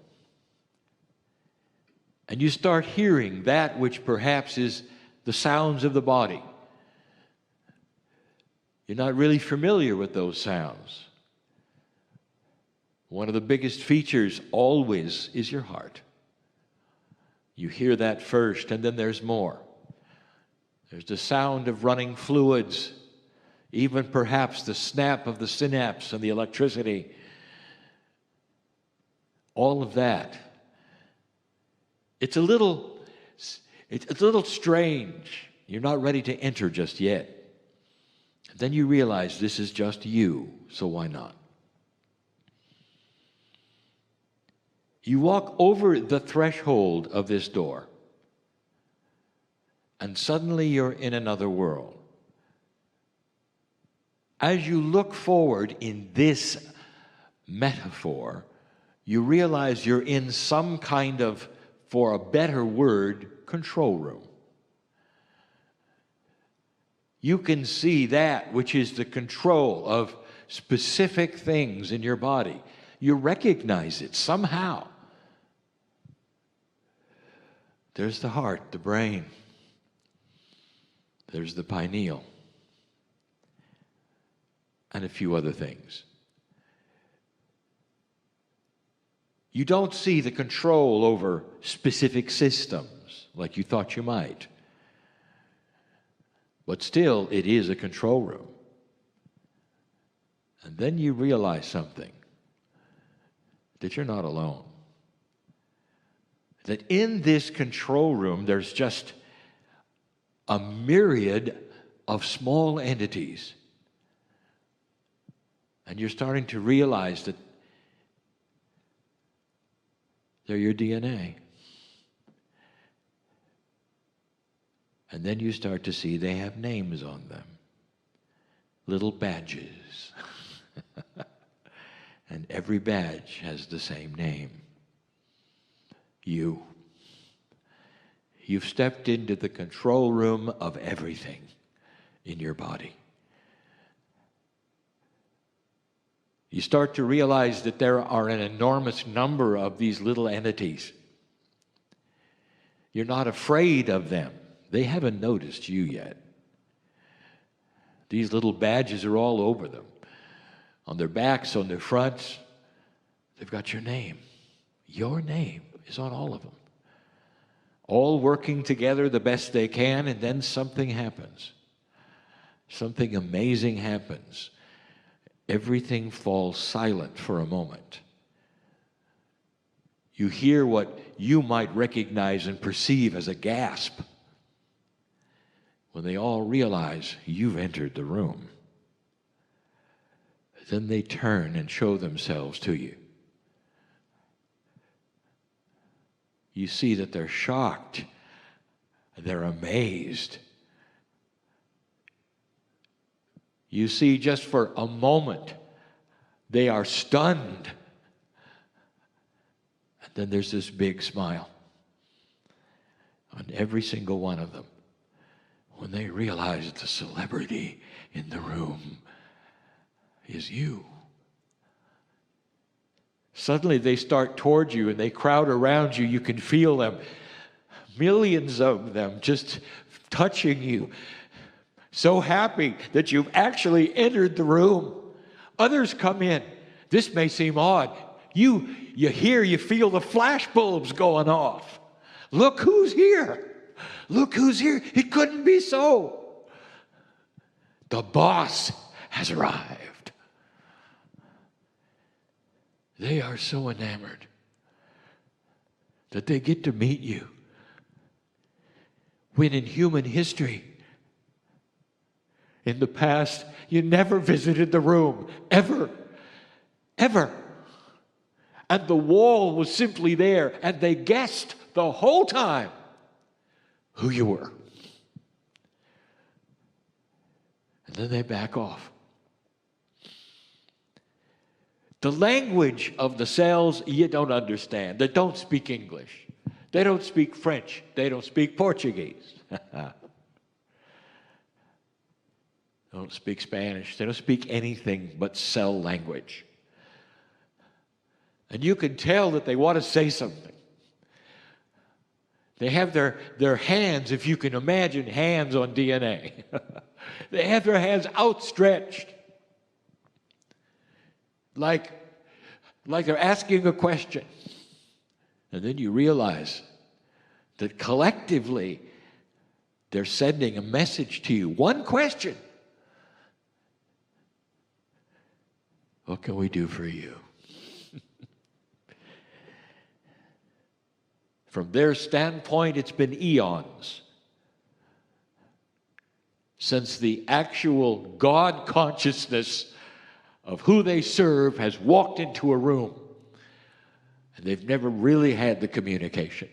And you start hearing that which perhaps is the sounds of the body. You're not really familiar with those sounds. One of the biggest features always is your heart. You hear that first, and then there's more. There's the sound of running fluids, even perhaps the snap of the synapse and the electricity. All of that. It's a little strange. You're not ready to enter just yet. Then you realize this is just you, so why not? You walk over the threshold of this door, and suddenly you're in another world. As you look forward in this metaphor, you realize you're in some kind of, for a better word, control room. You can see that which is the control of specific things in your body. You recognize it somehow. There's the heart, the brain. There's the pineal. And a few other things. You don't see the control over specific systems like you thought you might. But still, it is a control room. And then you realize something, that you're not alone. That in this control room, there's just a myriad of small entities. And you're starting to realize that they're your DNA. And then you start to see they have names on them. Little badges. And every badge has the same name. You. You've stepped into the control room of everything in your body. You start to realize that there are an enormous number of these little entities. You're not afraid of them. They haven't noticed you yet. These little badges are all over them. On their backs, on their fronts, they've got your name. Your name is on all of them. All working together the best they can, and then something happens. Something amazing happens. Everything falls silent for a moment. You hear what you might recognize and perceive as a gasp when they all realize you've entered the room. Then they turn and show themselves to you. You see that they're shocked, they're amazed. You see, just for a moment, they are stunned. And then there's this big smile on every single one of them when they realize the celebrity in the room is you. Suddenly they start towards you and they crowd around you. You can feel them, millions of them just touching you. So happy that you've actually entered the room. Others come in. This may seem odd. You hear, you feel the flash bulbs going off. Look who's here. Look who's here. It couldn't be so. The boss has arrived. They are so enamored that they get to meet you. When in human history, in the past, you never visited the room, ever, ever. And the wall was simply there, and they guessed the whole time who you were. And then they back off. The language of the cells you don't understand. They don't speak English. They don't speak French. They don't speak Portuguese. They don't speak Spanish. They don't speak anything but cell language. And you can tell that they want to say something. They have their hands, if you can imagine hands on DNA. They have their hands outstretched. Like they're asking a question. And then you realize that collectively they're sending a message to you. One question. What can we do for you? From their standpoint, it's been eons since the actual God consciousness of who they serve has walked into a room. And they've never really had the communication.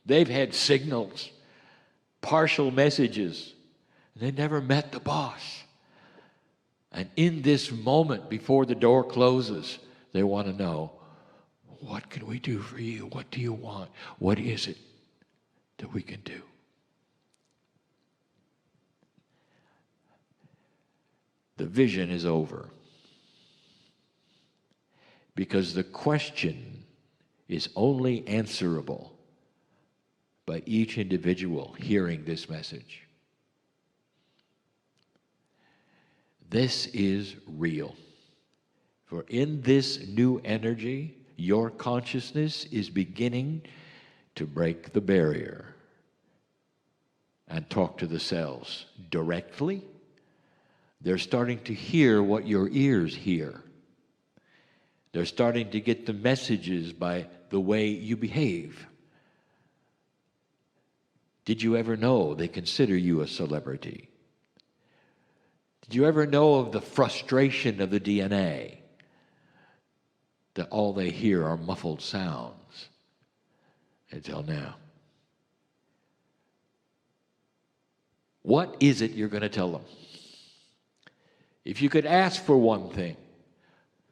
They've had signals, partial messages, and they never met the boss. And in this moment before the door closes, they want to know, what can we do for you? What do you want? What is it that we can do? the vision is over. Because the question is only answerable by each individual hearing this message. This is real. For in this new energy, your consciousness is beginning to break the barrier and talk to the cells directly. They're starting to hear what your ears hear. They're starting to get the messages by the way you behave. Did you ever know they consider you a celebrity? Did you ever know of the frustration of the DNA? That all they hear are muffled sounds until now. What is it you're going to tell them? If you could ask for one thing,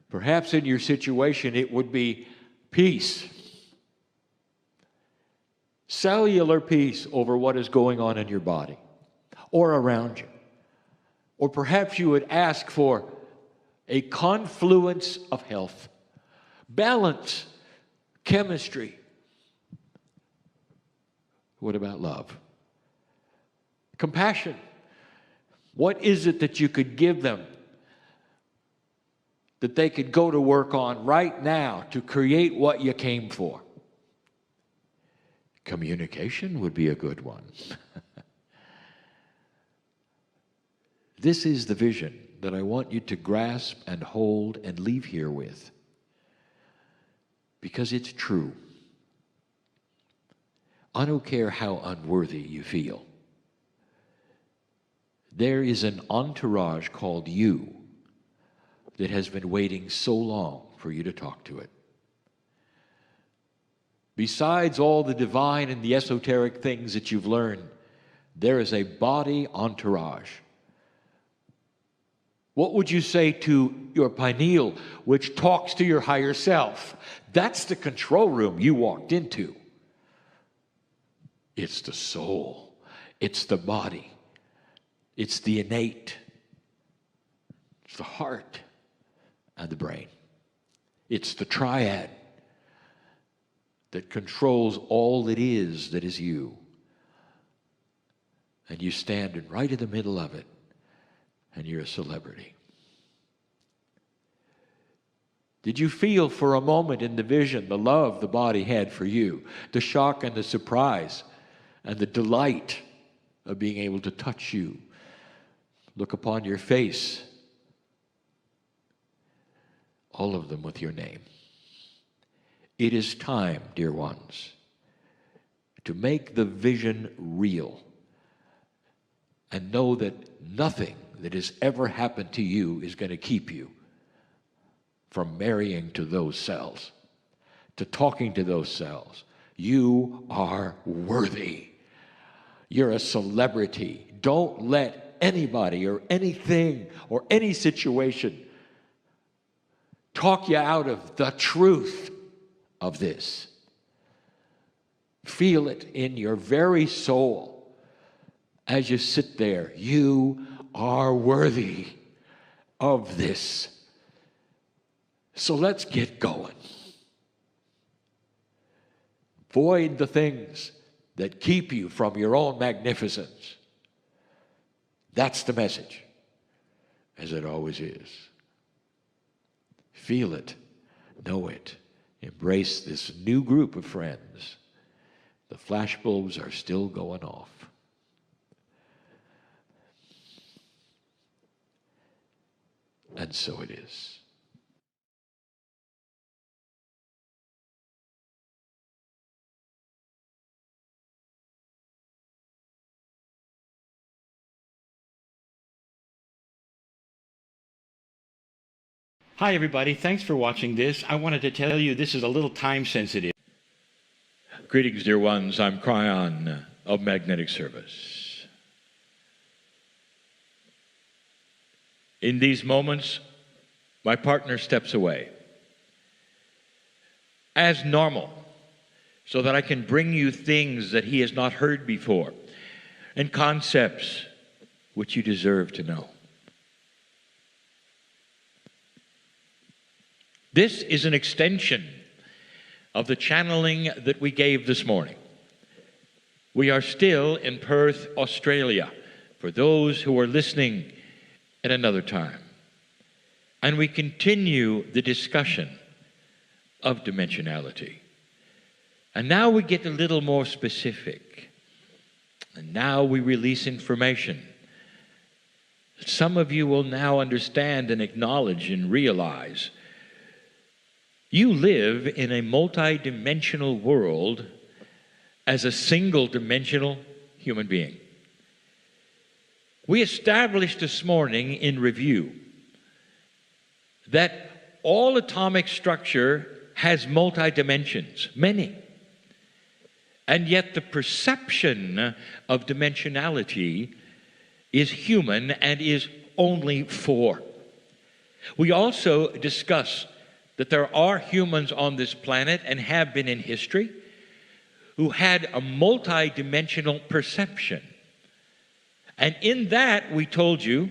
perhaps in your situation it would be peace. Cellular peace over what is going on in your body or around you. Or perhaps you would ask for a confluence of health, balance, chemistry. What about love? Compassion. What is it that you could give them that they could go to work on right now to create what you came for? Communication would be a good one. This is the vision that I want you to grasp and hold and leave here with. Because it's true. I don't care how unworthy you feel. There is an entourage called you that has been waiting so long for you to talk to it. Besides all the divine and the esoteric things that you've learned, there is a body entourage. What would you say to your pineal, which talks to your higher self? That's the control room you walked into. It's the soul. It's the body. It's the innate. It's the heart and the brain. It's the triad that controls all that is you. And you stand right in the middle of it, and you're a celebrity. Did you feel for a moment in the vision the love the body had for you, the shock and the surprise and the delight of being able to touch you, look upon your face, all of them with your name? It is time, dear ones, to make the vision real and know that nothing that has ever happened to you is going to keep you from marrying to those cells, to talking to those cells. You are worthy. You're a celebrity. Don't let anybody or anything or any situation talk you out of the truth of this. Feel it in your very soul as you sit there. You are worthy of this. So let's get going. Void the things that keep you from your own magnificence. That's the message, as it always is. Feel it, know it, embrace this new group of friends. The flashbulbs are still going off. And so it is.
Hi, everybody. Thanks for watching this. I wanted to tell you this is a little time sensitive.
Greetings, dear ones. I'm Kryon of Magnetic Service. In these moments, my partner steps away as normal so that I can bring you things that he has not heard before and concepts which you deserve to know. This is an extension of the channeling that we gave this morning. We are still in Perth, Australia, for those who are listening at another time. And we continue the discussion of dimensionality. And now we get a little more specific. And now we release information. Some of you will now understand and acknowledge and realize you live in a multi-dimensional world as a single-dimensional human being. We established this morning in review that all atomic structure has multi-dimensions, many. And yet the perception of dimensionality is human and is only 4. We also discussed that there are humans on this planet, and have been in history, who had a multi-dimensional perception. And in that, we told you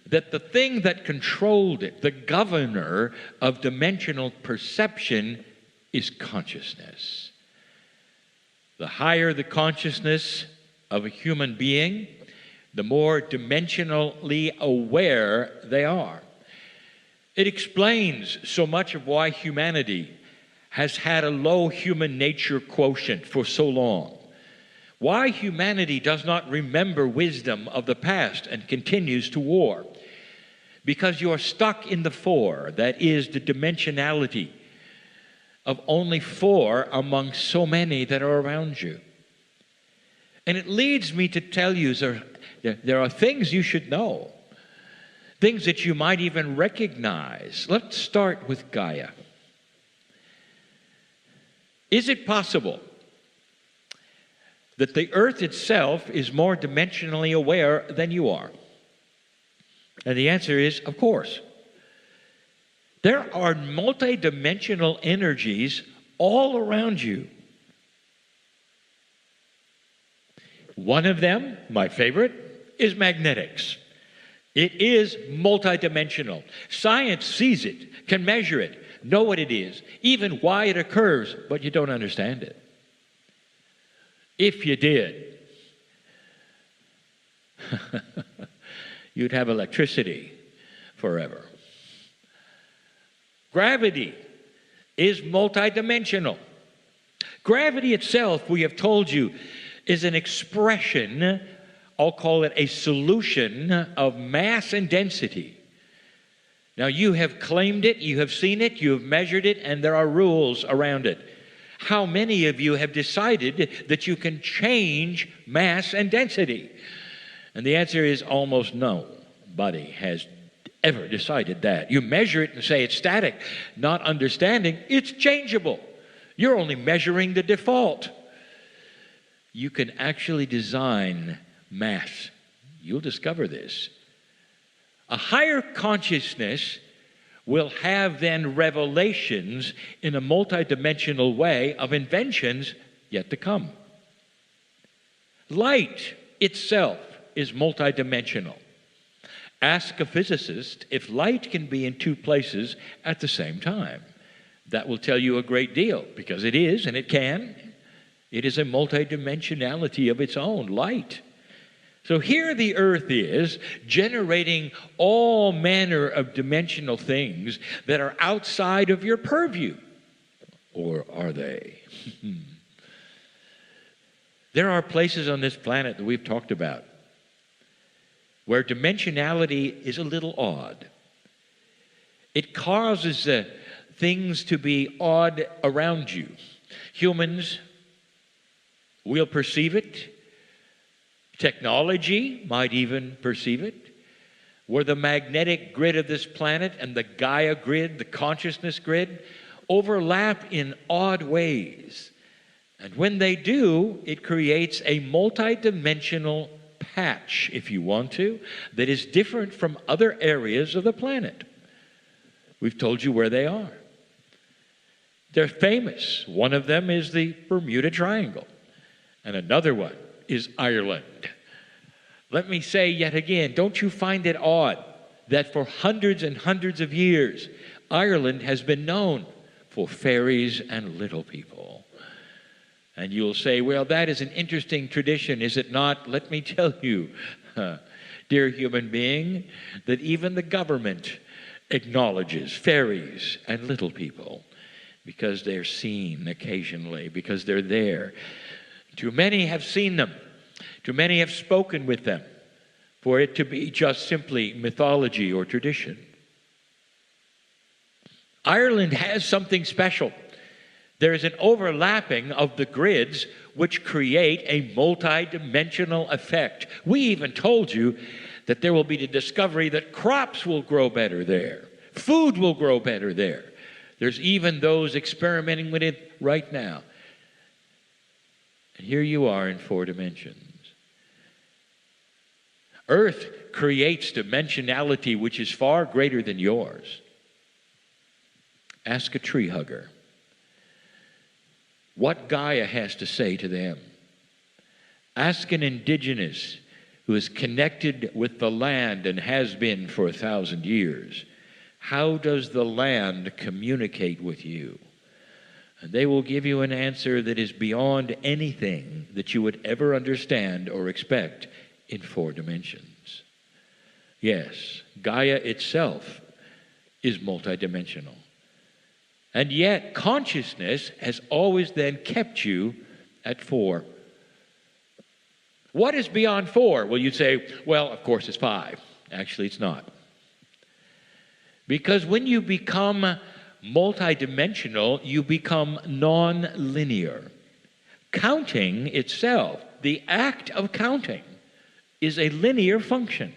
that the thing that controlled it, the governor of dimensional perception, is consciousness. The higher the consciousness of a human being, the more dimensionally aware they are. It explains so much of why humanity has had a low human nature quotient for so long. Why humanity does not remember wisdom of the past and continues to war. Because you are stuck in the 4, that is the dimensionality of only 4 among so many that are around you. And it leads me to tell you there are things you should know, things that you might even recognize. Let's start with Gaia. Is it possible that the earth itself is more dimensionally aware than you are? And the answer is, of course. There are multidimensional energies all around you. One of them, my favorite, is magnetics. It is multidimensional. Science sees it, can measure it, know what it is, even why it occurs, but you don't understand it. If you did, you'd have electricity forever. Gravity is multidimensional. Gravity itself, we have told you, is an expression, I'll call it a solution of mass and density. Now, you have claimed it, you have seen it, you have measured it, and there are rules around it. How many of you have decided that you can change mass and density? And the answer is almost nobody has ever decided that. You measure it and say it's static, not understanding it's changeable. You're only measuring the default. You can actually design mass. You'll discover this. A higher consciousness will have then revelations in a multidimensional way of inventions yet to come. Light itself is multidimensional. Ask a physicist if light can be in 2 places at the same time. That will tell you a great deal, because it is, and it can. It is a multidimensionality of its own, light. So here the earth is generating all manner of dimensional things that are outside of your purview. Or are they? There are places on this planet that we've talked about where dimensionality is a little odd. It causes things to be odd around you. Humans will perceive it. Technology might even perceive it. Where the magnetic grid of this planet and the Gaia grid, the consciousness grid, overlap in odd ways. And when they do, it creates a multidimensional patch, if you want to, that is different from other areas of the planet. We've told you where they are. They're famous. One of them is the Bermuda Triangle, and another one is Ireland. Let me say yet again, don't you find it odd that for hundreds and hundreds of years, Ireland has been known for fairies and little people. And you'll say, well, that is an interesting tradition, is it not? Let me tell you, dear human being, that even the government acknowledges fairies and little people because they're seen occasionally, because they're there. Too many have seen them. Too many have spoken with them for it to be just simply mythology or tradition. Ireland has something special. There is an overlapping of the grids which create a multi-dimensional effect. We even told you that there will be the discovery that crops will grow better there. Food will grow better there. There's even those experimenting with it right now. And here you are in 4 dimensions. Earth creates dimensionality which is far greater than yours. Ask a tree hugger what Gaia has to say to them. Ask an indigenous who is connected with the land and has been for 1,000 years. How does the land communicate with you? And they will give you an answer that is beyond anything that you would ever understand or expect in 4 dimensions. Yes, Gaia itself is multidimensional. And yet, consciousness has always then kept you at 4. What is beyond 4? Well, you'd say, well, of course it's 5. Actually, it's not. Because when you become multidimensional, you become non-linear. Counting itself, the act of counting, is a linear function.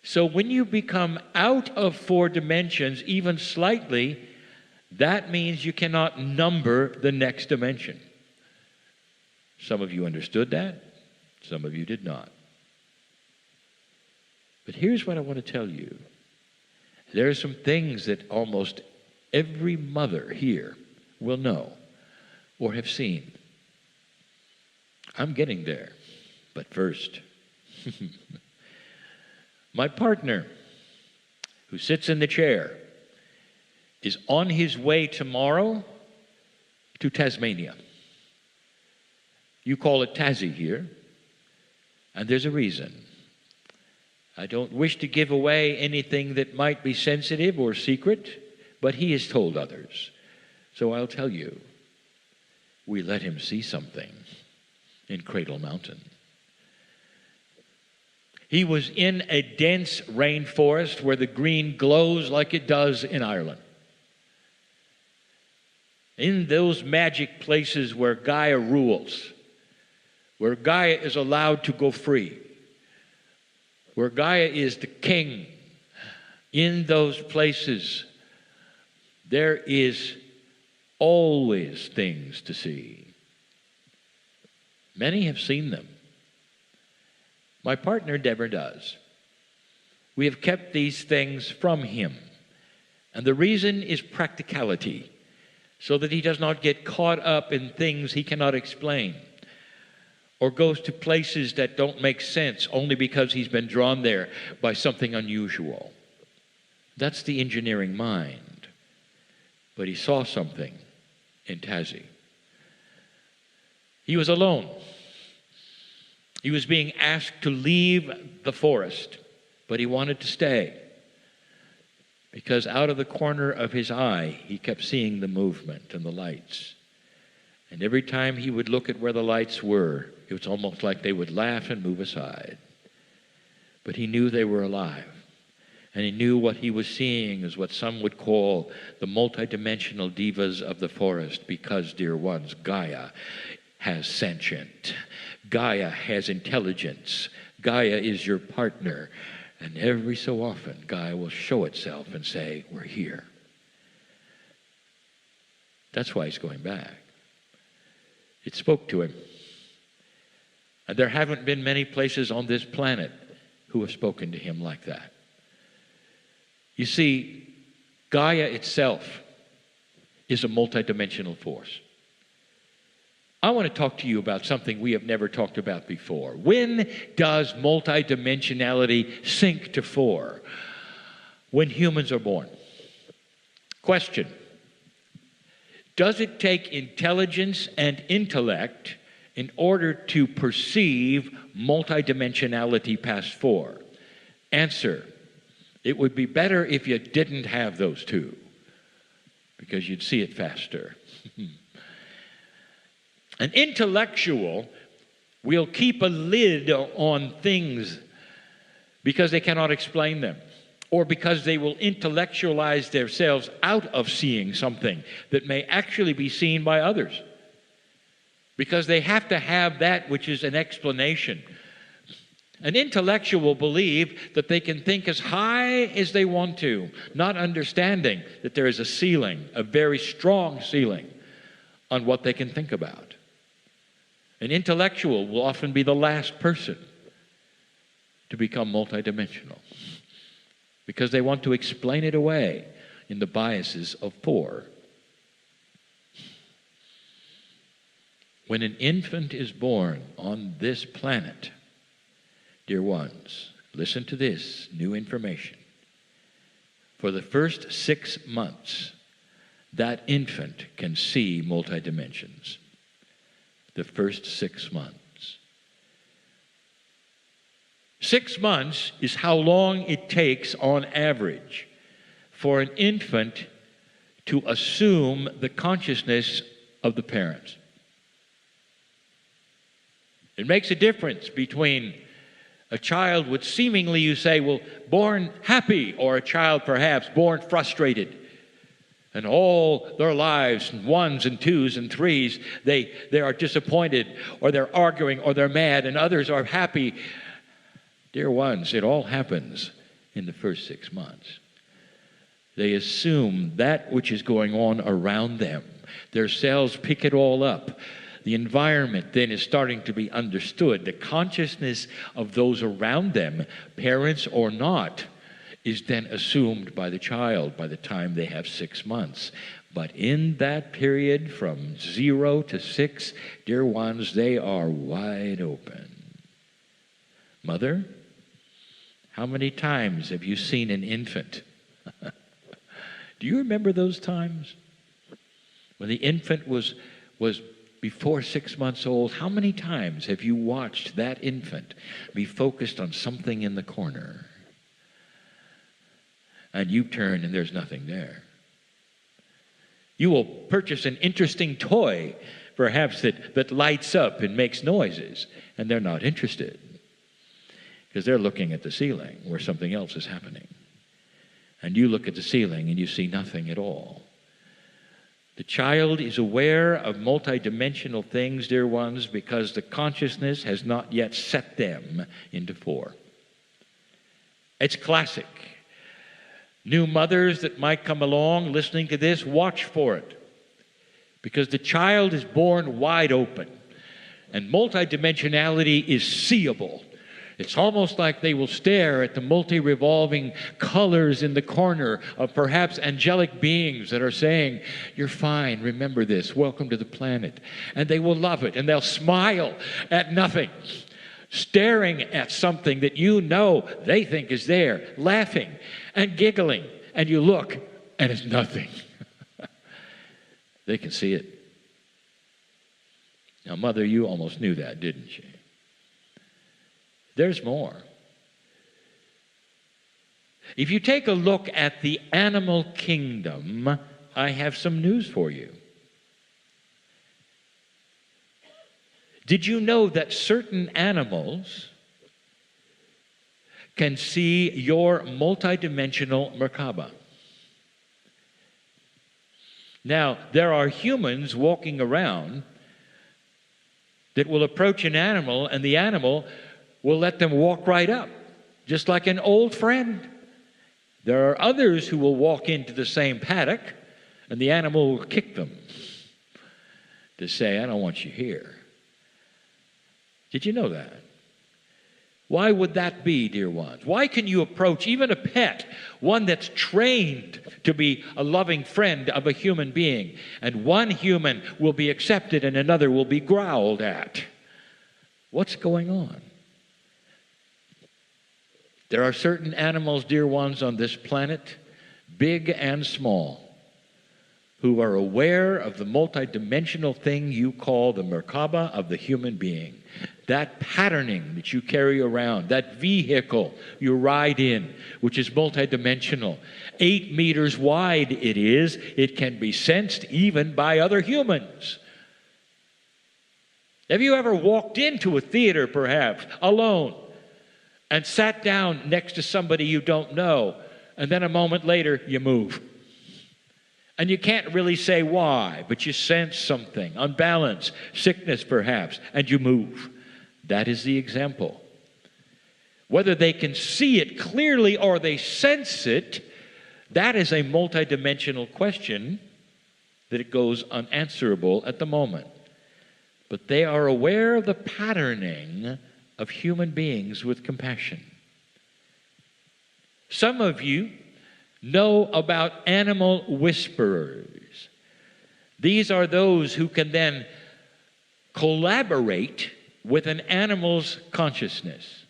So when you become out of 4 dimensions, even slightly, that means you cannot number the next dimension. Some of you understood that. Some of you did not. But here's what I want to tell you. There are some things that almost every mother here will know or have seen. I'm getting there. But first, my partner, who sits in the chair, is on his way tomorrow to Tasmania. You call it Tassie here, and there's a reason. I don't wish to give away anything that might be sensitive or secret, but he has told others. So I'll tell you, we let him see something in Cradle Mountain. He was in a dense rainforest where the green glows like it does in Ireland. In those magic places where Gaia rules, where Gaia is allowed to go free, where Gaia is the king, in those places, there is always things to see. Many have seen them. My partner, Deborah, does. We have kept these things from him. And the reason is practicality, so that he does not get caught up in things he cannot explain, or goes to places that don't make sense only because he's been drawn there by something unusual. That's the engineering mind. But he saw something in Tassie. He was alone. He was being asked to leave the forest, but he wanted to stay, because out of the corner of his eye, he kept seeing the movement and the lights. And every time he would look at where the lights were, it was almost like they would laugh and move aside. But he knew they were alive. And he knew what he was seeing is what some would call the multidimensional divas of the forest, because, dear ones, Gaia has sentient. Gaia has intelligence. Gaia is your partner. And every so often, Gaia will show itself and say, we're here. That's why he's going back. It spoke to him. And there haven't been many places on this planet who have spoken to him like that. You see, Gaia itself is a multidimensional force. I want to talk to you about something we have never talked about before. When does multidimensionality sink to 4? When humans are born. Question: does it take intelligence and intellect in order to perceive multidimensionality past 4? Answer: it would be better if you didn't have those two, because you'd see it faster. An intellectual will keep a lid on things because they cannot explain them, or because they will intellectualize themselves out of seeing something that may actually be seen by others, because they have to have that which is an explanation. An intellectual will believe that they can think as high as they want to, not understanding that there is a ceiling, a very strong ceiling, on what they can think about. An intellectual will often be the last person to become multidimensional, because they want to explain it away in the biases of 4. When an infant is born on this planet, dear ones, listen to this new information. For the first 6 months, that infant can see multidimensions. The first 6 months. 6 months is how long it takes on average for an infant to assume the consciousness of the parents. It makes a difference between a child with seemingly, you say, well, born happy, or a child perhaps born frustrated. And all their lives, 1s and 2s and 3s, they are disappointed, or they're arguing, or they're mad, and others are happy. Dear ones, it all happens in the first 6 months. They assume that which is going on around them. Their cells pick it all up. The environment then is starting to be understood. The consciousness of those around them, parents or not, is then assumed by the child by the time they have 6 months. But in that period from 0 to 6, dear ones, they are wide open. Mother, how many times have you seen an infant? Do you remember those times? When the infant was before 6 months old, how many times have you watched that infant be focused on something in the corner? And you turn and there's nothing there. You will purchase an interesting toy, perhaps that lights up and makes noises, and they're not interested because they're looking at the ceiling where something else is happening. And you look at the ceiling and you see nothing at all. The child is aware of multidimensional things, dear ones, because the consciousness has not yet set them into 4. It's classic. New mothers that might come along listening to this, watch for it. Because the child is born wide open. And multidimensionality is seeable. It's almost like they will stare at the multi-revolving colors in the corner of perhaps angelic beings that are saying, you're fine, remember this, welcome to the planet. And they will love it, and they'll smile at nothing, staring at something that you know they think is there, laughing and giggling, and you look, and it's nothing. They can see it. Now, Mother, you almost knew that, didn't you? There's more. If you take a look at the animal kingdom, I have some news for you. Did you know that certain animals can see your multidimensional Merkaba? Now, there are humans walking around that will approach an animal, and the animal will let them walk right up, just like an old friend. There are others who will walk into the same paddock, and the animal will kick them to say, I don't want you here. Did you know that? Why would that be, dear ones? Why can you approach even a pet, one that's trained to be a loving friend of a human being, and one human will be accepted and another will be growled at? What's going on? There are certain animals, dear ones, on this planet, big and small, who are aware of the multidimensional thing you call the Merkaba of the human being. That patterning that you carry around, that vehicle you ride in, which is multidimensional. 8 meters wide it is. It can be sensed even by other humans. Have you ever walked into a theater, perhaps, alone, and sat down next to somebody you don't know, and then a moment later you move? And you can't really say why, but you sense something, unbalance, sickness perhaps, and you move. That is the example. Whether they can see it clearly or they sense it, that is a multidimensional question that it goes unanswerable at the moment. But they are aware of the patterning of human beings with compassion. Some of you know about animal whisperers. These are those who can then collaborate with an animal's consciousness.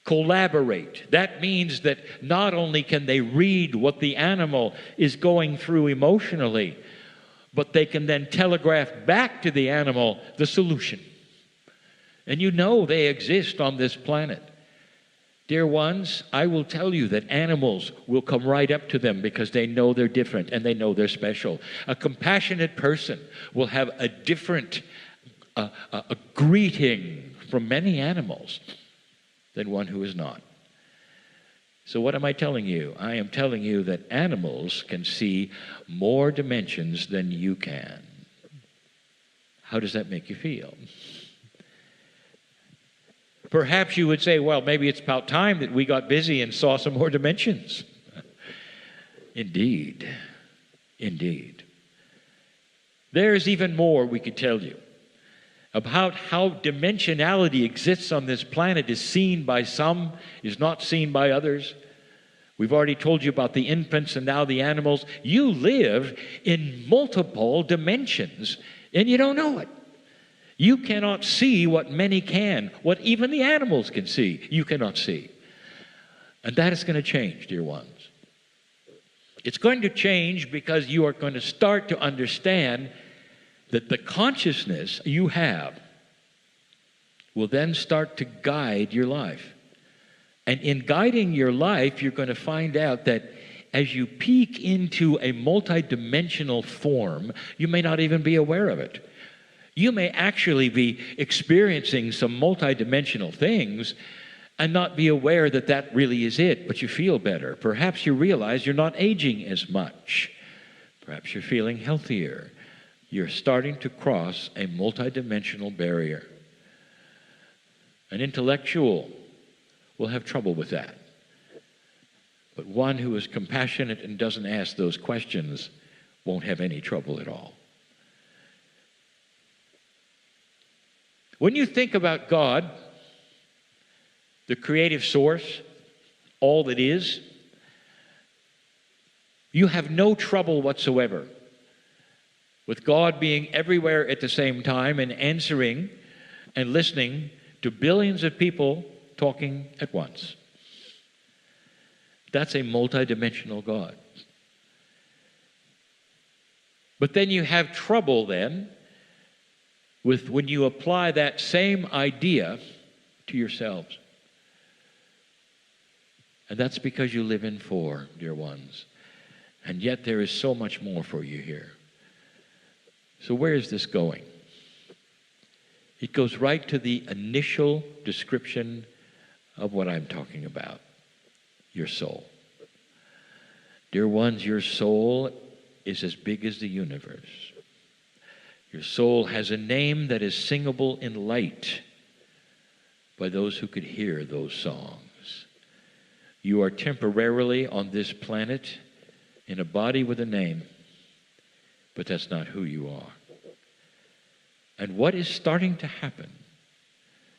Collaborate. That means that not only can they read what the animal is going through emotionally, but they can then telegraph back to the animal the solution. And you know they exist on this planet. Dear ones, I will tell you that animals will come right up to them because they know they're different and they know they're special. A compassionate person will have a different a greeting from many animals than one who is not. So what am I telling you? I am telling you that animals can see more dimensions than you can. How does that make you feel? Perhaps you would say, well, maybe it's about time that we got busy and saw some more dimensions. Indeed. Indeed. There's even more we could tell you about how dimensionality exists on this planet, is seen by some, is not seen by others. We've already told you about the infants and now the animals. You live in multiple dimensions and you don't know it. You cannot see what many can, what even the animals can see, you cannot see. And that is going to change, dear ones. It's going to change because you are going to start to understand that the consciousness you have will then start to guide your life. And in guiding your life, you're going to find out that as you peek into a multidimensional form, you may not even be aware of it. You may actually be experiencing some multidimensional things and not be aware that that really is it, but you feel better. Perhaps you realize you're not aging as much. Perhaps you're feeling healthier. You're starting to cross a multidimensional barrier. An intellectual will have trouble with that. But one who is compassionate and doesn't ask those questions won't have any trouble at all. When you think about God, the creative source, all that is, you have no trouble whatsoever with God being everywhere at the same time and answering and listening to billions of people talking at once. That's a multidimensional God. But then you have trouble then with when you apply that same idea to yourselves. And that's because you live in 4, dear ones. And yet there is so much more for you here. So where is this going? It goes right to the initial description of what I'm talking about. Your soul. Dear ones, your soul is as big as the universe. Your soul has a name that is singable in light by those who could hear those songs. You are temporarily on this planet in a body with a name, but that's not who you are. And what is starting to happen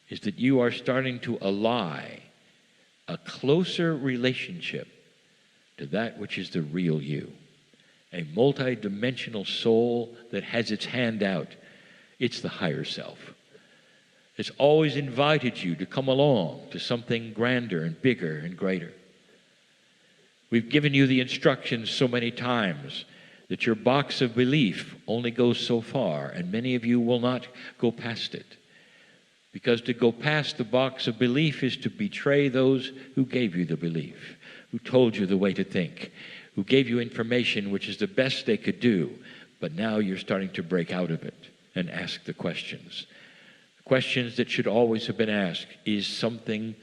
is that you are starting to ally a closer relationship to that which is the real you. A multidimensional soul that has its hand out. It's the higher self. It's always invited you to come along to something grander and bigger and greater. We've given you the instructions so many times that your box of belief only goes so far, and many of you will not go past it. Because to go past the box of belief is to betray those who gave you the belief, who told you the way to think, who gave you information which is the best they could do, but now you're starting to break out of it and ask the questions. Questions that should always have been asked: is something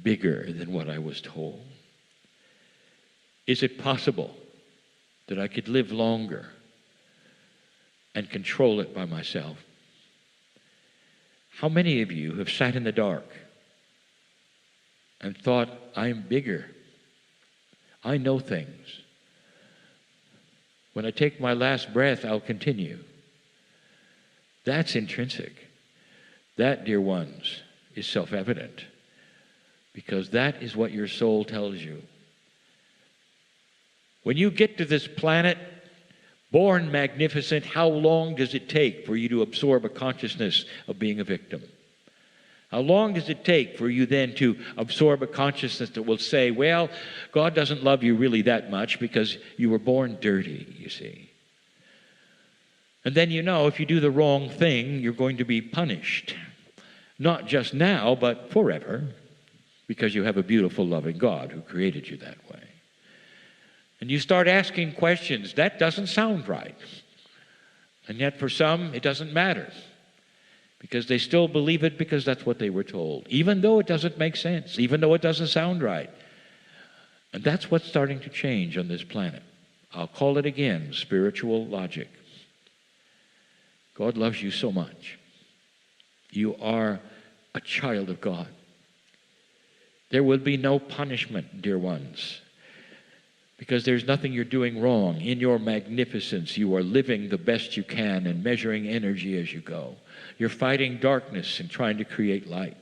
bigger than what I was told? Is it possible that I could live longer and control it by myself? How many of you have sat in the dark and thought, I'm bigger, I know things, when I take my last breath, I'll continue? That's intrinsic. That, dear ones, is self-evident, because that is what your soul tells you. When you get to this planet, born magnificent, how long does it take for you to absorb a consciousness of being a victim? How long does it take for you then to absorb a consciousness that will say, well, God doesn't love you really that much because you were born dirty, you see. And then you know if you do the wrong thing, you're going to be punished. Not just now, but forever, because you have a beautiful, loving God who created you that way. And you start asking questions. That doesn't sound right. And yet for some, it doesn't matter, because they still believe it because that's what they were told, even though it doesn't make sense, even though it doesn't sound right. And that's what's starting to change on this planet. I'll call it again spiritual logic. God loves you so much. You are a child of God. There will be no punishment, dear ones, because there's nothing you're doing wrong. In your magnificence, you are living the best you can and measuring energy as you go. You're fighting darkness and trying to create light.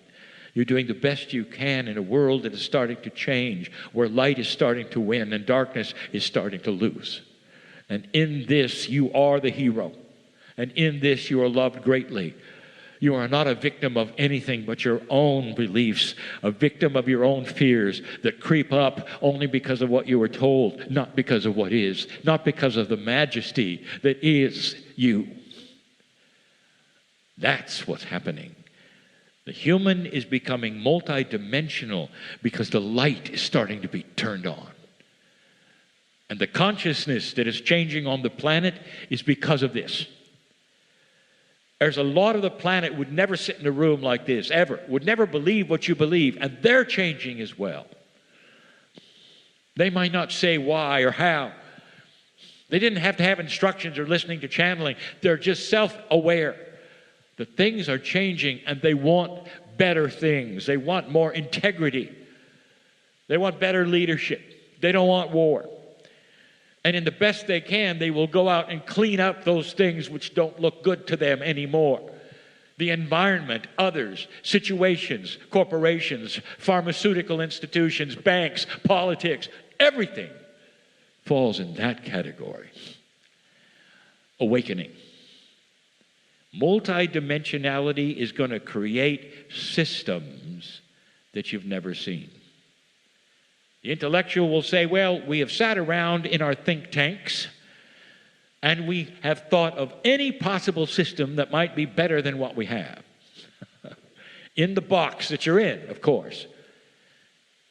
You're doing the best you can in a world that is starting to change, where light is starting to win and darkness is starting to lose. And in this, you are the hero. And in this, you are loved greatly. You are not a victim of anything but your own beliefs, a victim of your own fears that creep up only because of what you were told, not because of what is, not because of the majesty that is you. That's what's happening. The human is becoming multidimensional because the light is starting to be turned on. And the consciousness that is changing on the planet is because of this. There's a lot of the planet would never sit in a room like this, ever. Would never believe what you believe, and they're changing as well. They might not say why or how. They didn't have to have instructions or listening to channeling. They're just self-aware. The things are changing, and they want better things. They want more integrity. They want better leadership. They don't want war. And in the best they can, they will go out and clean up those things which don't look good to them anymore. The environment, others, situations, corporations, pharmaceutical institutions, banks, politics, everything falls in that category. Awakening. Multidimensionality is going to create systems that you've never seen. The intellectual will say, well, we have sat around in our think tanks and we have thought of any possible system that might be better than what we have. In the box that you're in, of course.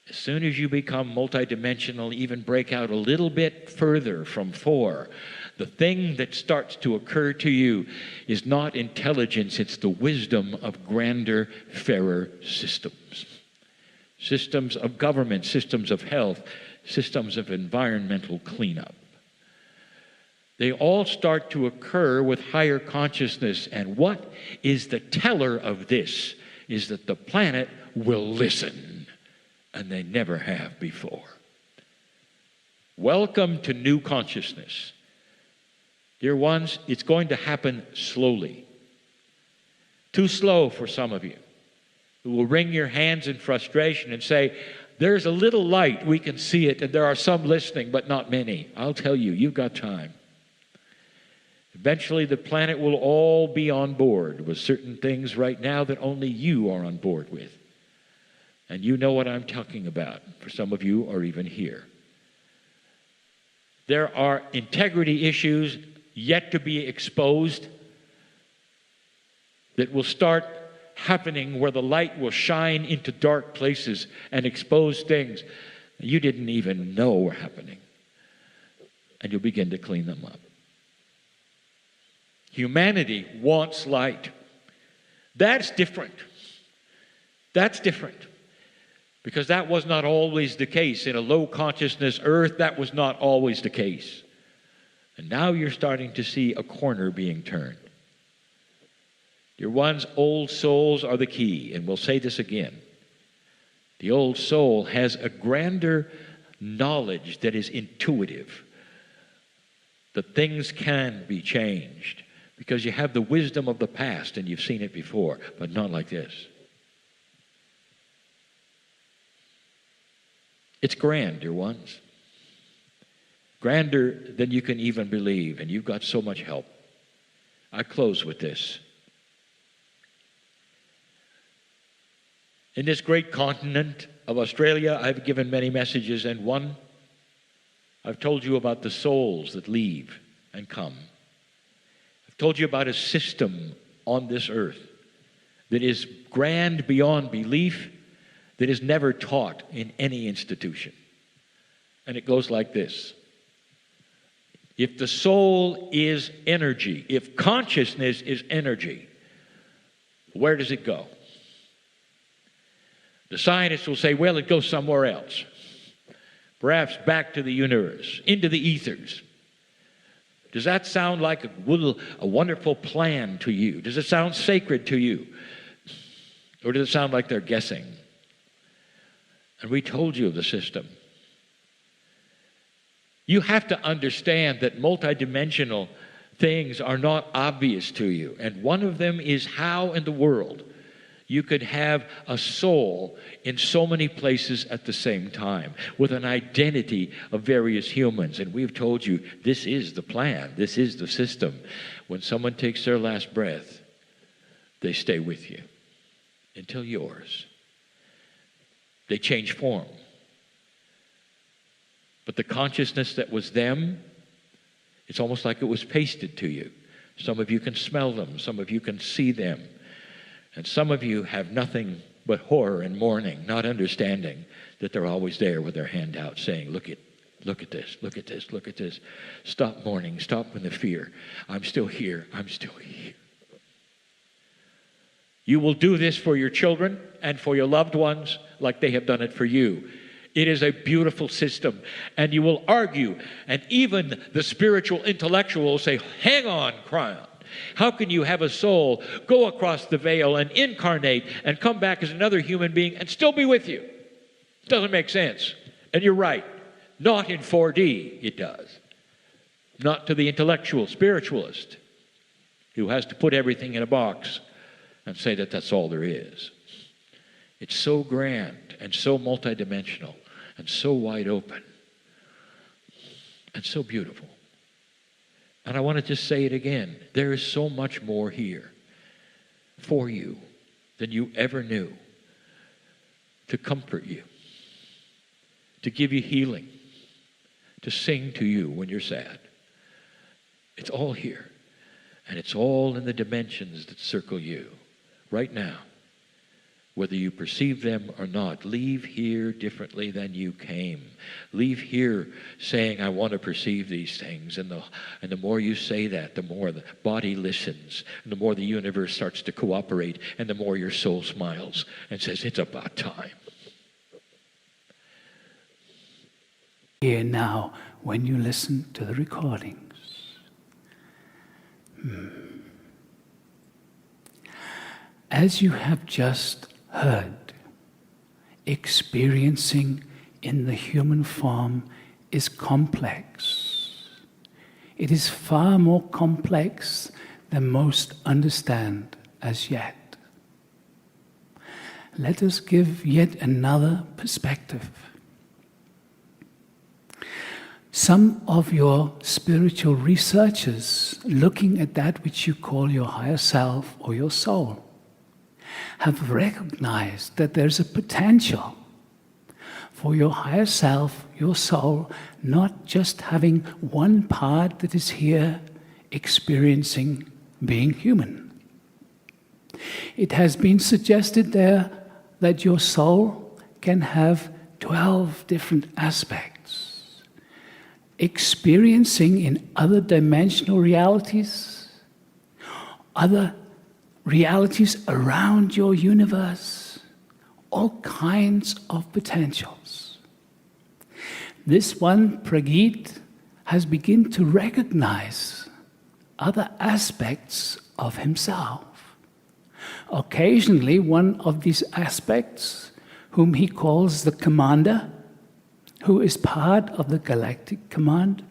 As soon as you become multidimensional, even break out a little bit further from 4, the thing that starts to occur to you is not intelligence, it's the wisdom of grander, fairer systems. Systems of government, systems of health, systems of environmental cleanup. They all start to occur with higher consciousness. And what is the teller of this is that the planet will listen, and they never have before. Welcome to new consciousness. Dear ones, it's going to happen slowly. Too slow for some of you, who will wring your hands in frustration and say, there's a little light, we can see it, and there are some listening, but not many. I'll tell you, you've got time. Eventually, the planet will all be on board with certain things right now that only you are on board with. And you know what I'm talking about, for some of you are even here. There are integrity issues yet to be exposed that will start happening where the light will shine into dark places and expose things you didn't even know were happening. And you'll begin to clean them up. Humanity wants light. That's different. That's different. Because that was not always the case. In a low consciousness earth, that was not always the case. And now you're starting to see a corner being turned. Your one's old souls are the key, and we'll say this again. The old soul has a grander knowledge that is intuitive, that things can be changed, because you have the wisdom of the past and you've seen it before, but not like this. It's grand, dear ones. Grander than you can even believe, and you've got so much help. I close with this. In this great continent of Australia, I've given many messages, and one, I've told you about the souls that leave and come. I've told you about a system on this earth that is grand beyond belief, that is never taught in any institution. And it goes like this. If the soul is energy, if consciousness is energy, where does it go? The scientists will say, well, it goes somewhere else. Perhaps back to the universe, into the ethers. Does that sound like a wonderful plan to you? Does it sound sacred to you? Or does it sound like they're guessing? And we told you the system. You have to understand that multidimensional things are not obvious to you. And one of them is how in the world you could have a soul in so many places at the same time with an identity of various humans. And we've told you this is the plan. This is the system. When someone takes their last breath, they stay with you until yours. They change form. But the consciousness that was them, it's almost like it was pasted to you. Some of you can smell them. Some of you can see them. And some of you have nothing but horror and mourning, not understanding that they're always there with their hand out saying, look at this, look at this, look at this. Stop mourning, stop with the fear. I'm still here, I'm still here. You will do this for your children and for your loved ones like they have done it for you. It is a beautiful system. And you will argue, and even the spiritual intellectual will say, hang on, Kryon. How can you have a soul go across the veil and incarnate and come back as another human being and still be with you? It doesn't make sense. And you're right. Not in 4D, it does. Not to the intellectual spiritualist who has to put everything in a box and say that that's all there is. It's so grand and so multidimensional and so wide open and so beautiful. And I want to just say it again. There is so much more here for you than you ever knew, to comfort you, to give you healing, to sing to you when you're sad. It's all here. And it's all in the dimensions that circle you right now. Whether you perceive them or not, leave here differently than you came. Leave here saying, I want to perceive these things. And the more you say that, the more the body listens. And the more the universe starts to cooperate. And the more your soul smiles and says, it's about time.
Here now, when you listen to the recordings. As you have just heard, experiencing in the human form is complex. It is far more complex than most understand as yet. Let us give yet another perspective. Some of your spiritual researchers, looking at that which you call your higher self or your soul, have recognized that there's a potential for your higher self, your soul, not just having one part that is here experiencing being human. It has been suggested there that your soul can have 12 different aspects, experiencing in other dimensional realities, other realities around your universe, all kinds of potentials. This one, Pragit, has begun to recognize other aspects of himself. Occasionally, one of these aspects, whom he calls the commander, who is part of the galactic command,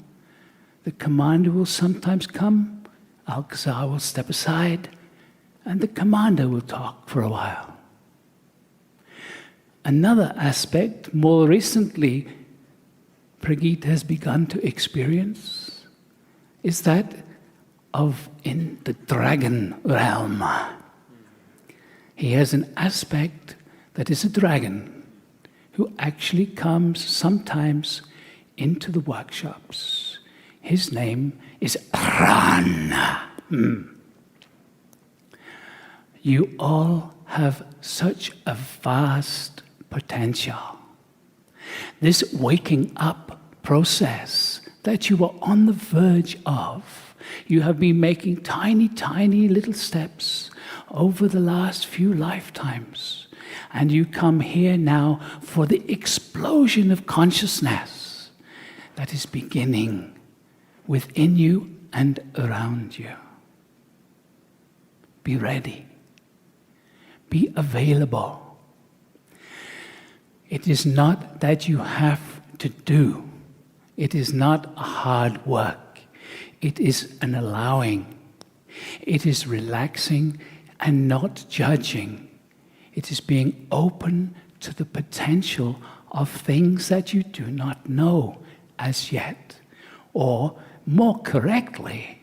the commander will sometimes come, Alcazar will step aside, and the commander will talk for a while. Another aspect, more recently, Pragit has begun to experience, is that of in the dragon realm. He has an aspect that is a dragon who actually comes sometimes into the workshops. His name is Ran. You all have such a vast potential. This waking up process that you are on the verge of, you have been making tiny, tiny little steps over the last few lifetimes. And you come here now for the explosion of consciousness that is beginning within you and around you. Be ready. Be available. It is not that you have to do. It is not a hard work. It is an allowing. It is relaxing and not judging. It is being open to the potential of things that you do not know as yet. Or, more correctly,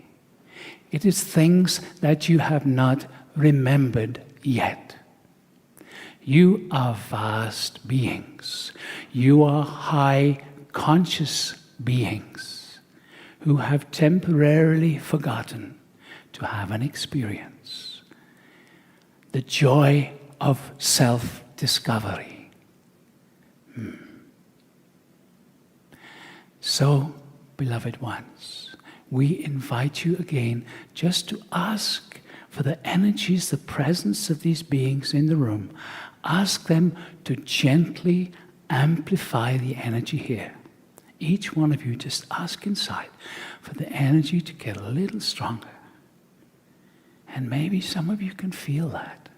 it is things that you have not remembered yet. You are vast beings. You are high conscious beings who have temporarily forgotten to have an experience. The joy of self-discovery. So, beloved ones, we invite you again just to ask for the energies, the presence of these beings in the room. Ask them to gently amplify the energy here. Each one of you just ask inside for the energy to get a little stronger. And maybe some of you can feel that.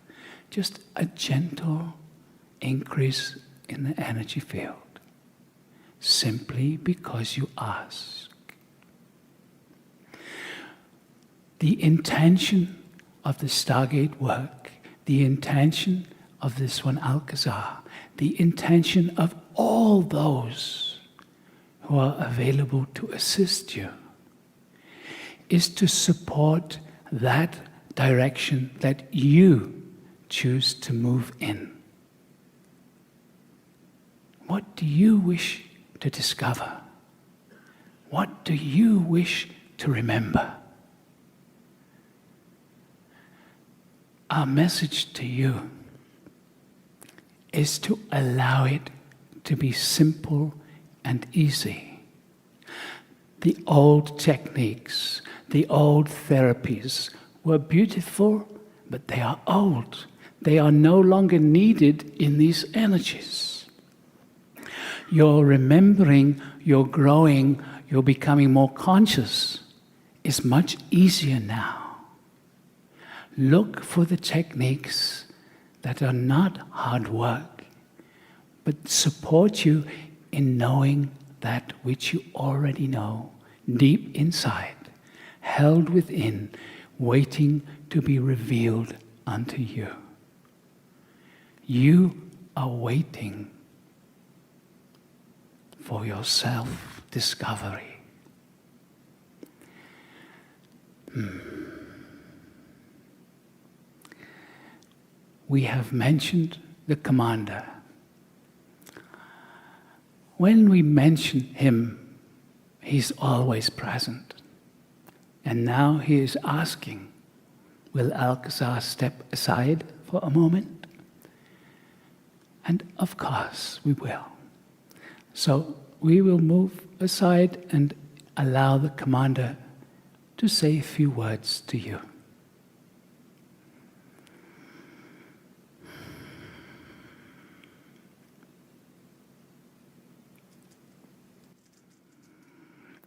Just a gentle increase in the energy field, simply because you ask. The intention of the Stargate work, the intention of this one Alcazar, the intention of all those who are available to assist you, is to support that direction that you choose to move in. What do you wish to discover? What do you wish to remember? Our message to you is to allow it to be simple and easy. The old techniques, the old therapies were beautiful, but they are old. They are no longer needed in these energies. You're remembering, you're growing, you're becoming more conscious is much easier now. Look for the techniques that are not hard work, but support you in knowing that which you already know, deep inside, held within, waiting to be revealed unto you. You are waiting for your self-discovery. We have mentioned the commander. when we mention him, he's always present. And now he is asking, will Alcazar step aside for a moment? And of course we will. So we will move aside and allow the commander to say a few words to you.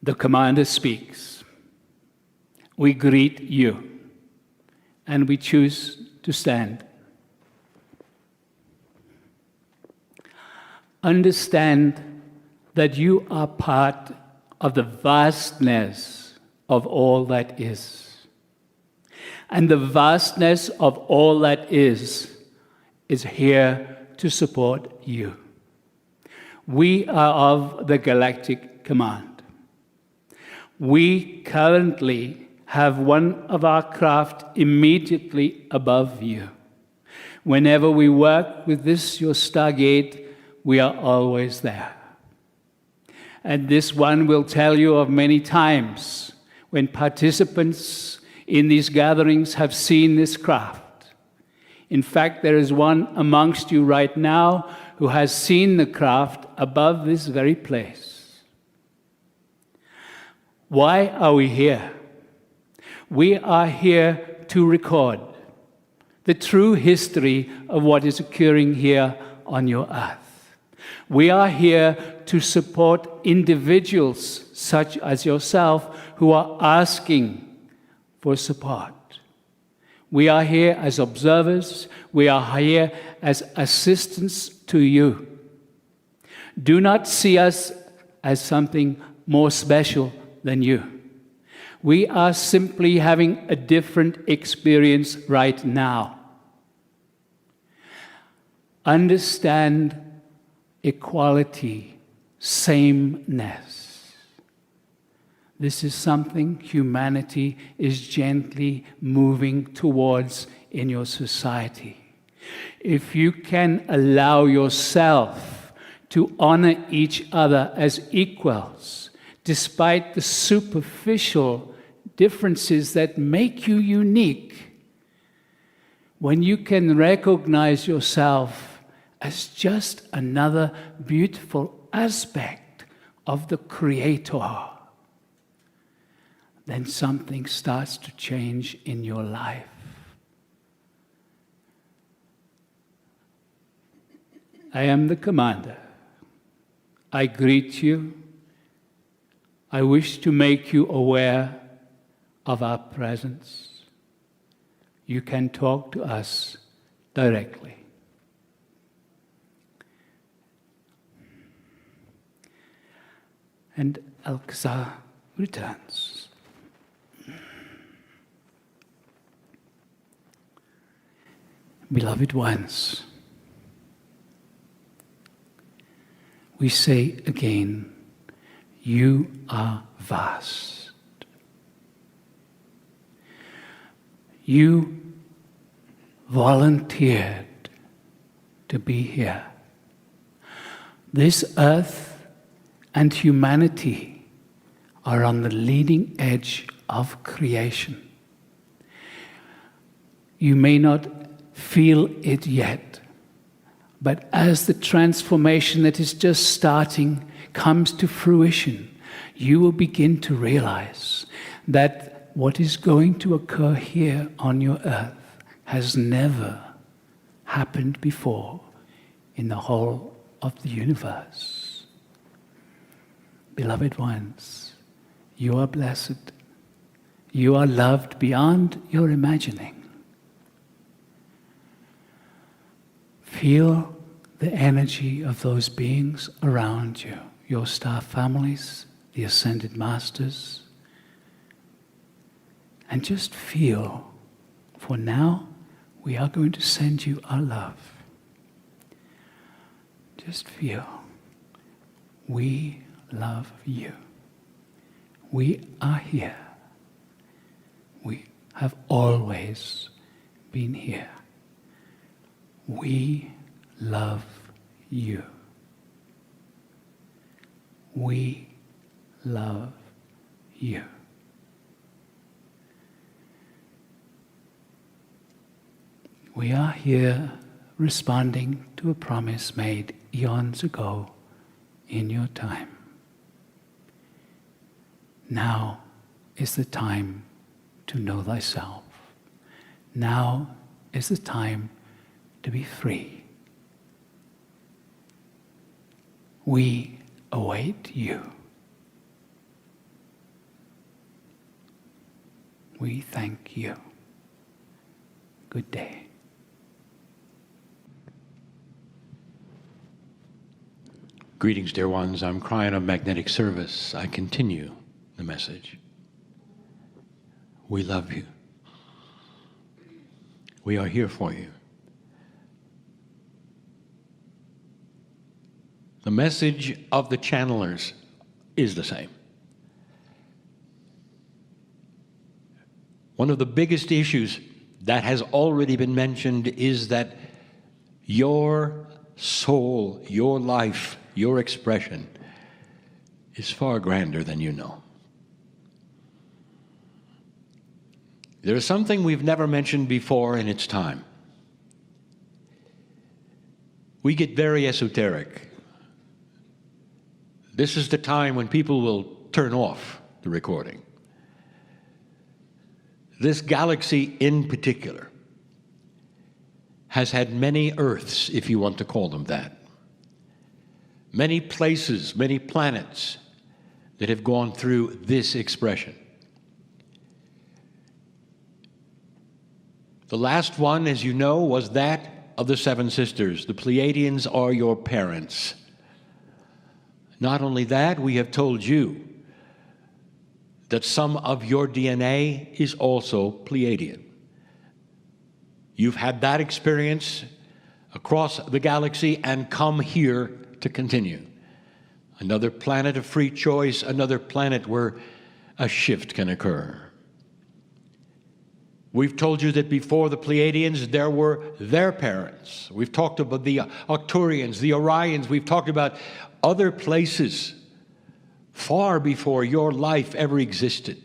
The commander speaks. We greet you, and we choose to stand. Understand that you are part of the vastness of all that is. And the vastness of all that is here to support you. We are of the Galactic Command. We currently have one of our craft immediately above you. Whenever we work with this, your Stargate, we are always there. And this one will tell you of many times when participants in these gatherings have seen this craft. In fact, there is one amongst you right now who has seen the craft above this very place. Why are we here? We are here to record the true history of what is occurring here on your earth. We are here to support individuals such as yourself who are asking for support. We are here as observers. We are here as assistants to you. Do not see us as something more special than you. We are simply having a different experience right now. Understand equality, sameness. This is something humanity is gently moving towards in your society. If you can allow yourself to honor each other as equals, despite the superficial differences that make you unique, when you can recognize yourself as just another beautiful aspect of the Creator, then something starts to change in your life. I am the commander. I greet you. I wish to make you aware of our presence. You can talk to us directly. And Alcazar returns. Beloved ones, we say again, you are vast. You volunteered to be here. This earth and humanity are on the leading edge of creation. You may not feel it yet, but as the transformation that is just starting comes to fruition, you will begin to realize that what is going to occur here on your earth has never happened before in the whole of the universe. Beloved ones, you are blessed. You are loved beyond your imagining. Feel the energy of those beings around you, your star families, the ascended masters, and just feel, for now, we are going to send you our love. Just feel, we love you. We are here. We have always been here. We love you. We love you. We are here responding to a promise made eons ago in your time. Now is the time to know thyself. Now is the time to be free. We await you. We thank you. Good day.
Greetings, dear ones. I'm Kryon of Magnetic Service. I continue the message. We love you. We are here for you. The message of the channelers is the same. One of the biggest issues that has already been mentioned is that your soul, your life, your expression is far grander than you know. There is something we've never mentioned before in its time. We get very esoteric. This is the time when people will turn off the recording. This galaxy in particular has had many Earths, if you want to call them that. Many places, many planets that have gone through this expression. The last one, as you know, was that of the Seven Sisters. The Pleiadians are your parents. Not only that, we have told you that some of your DNA is also Pleiadian. You've had that experience across the galaxy and come here to continue. Another planet of free choice, another planet where a shift can occur. We've told you that before the Pleiadians, there were their parents. We've talked about the Arcturians, the Orions. We've talked about other places far before your life ever existed.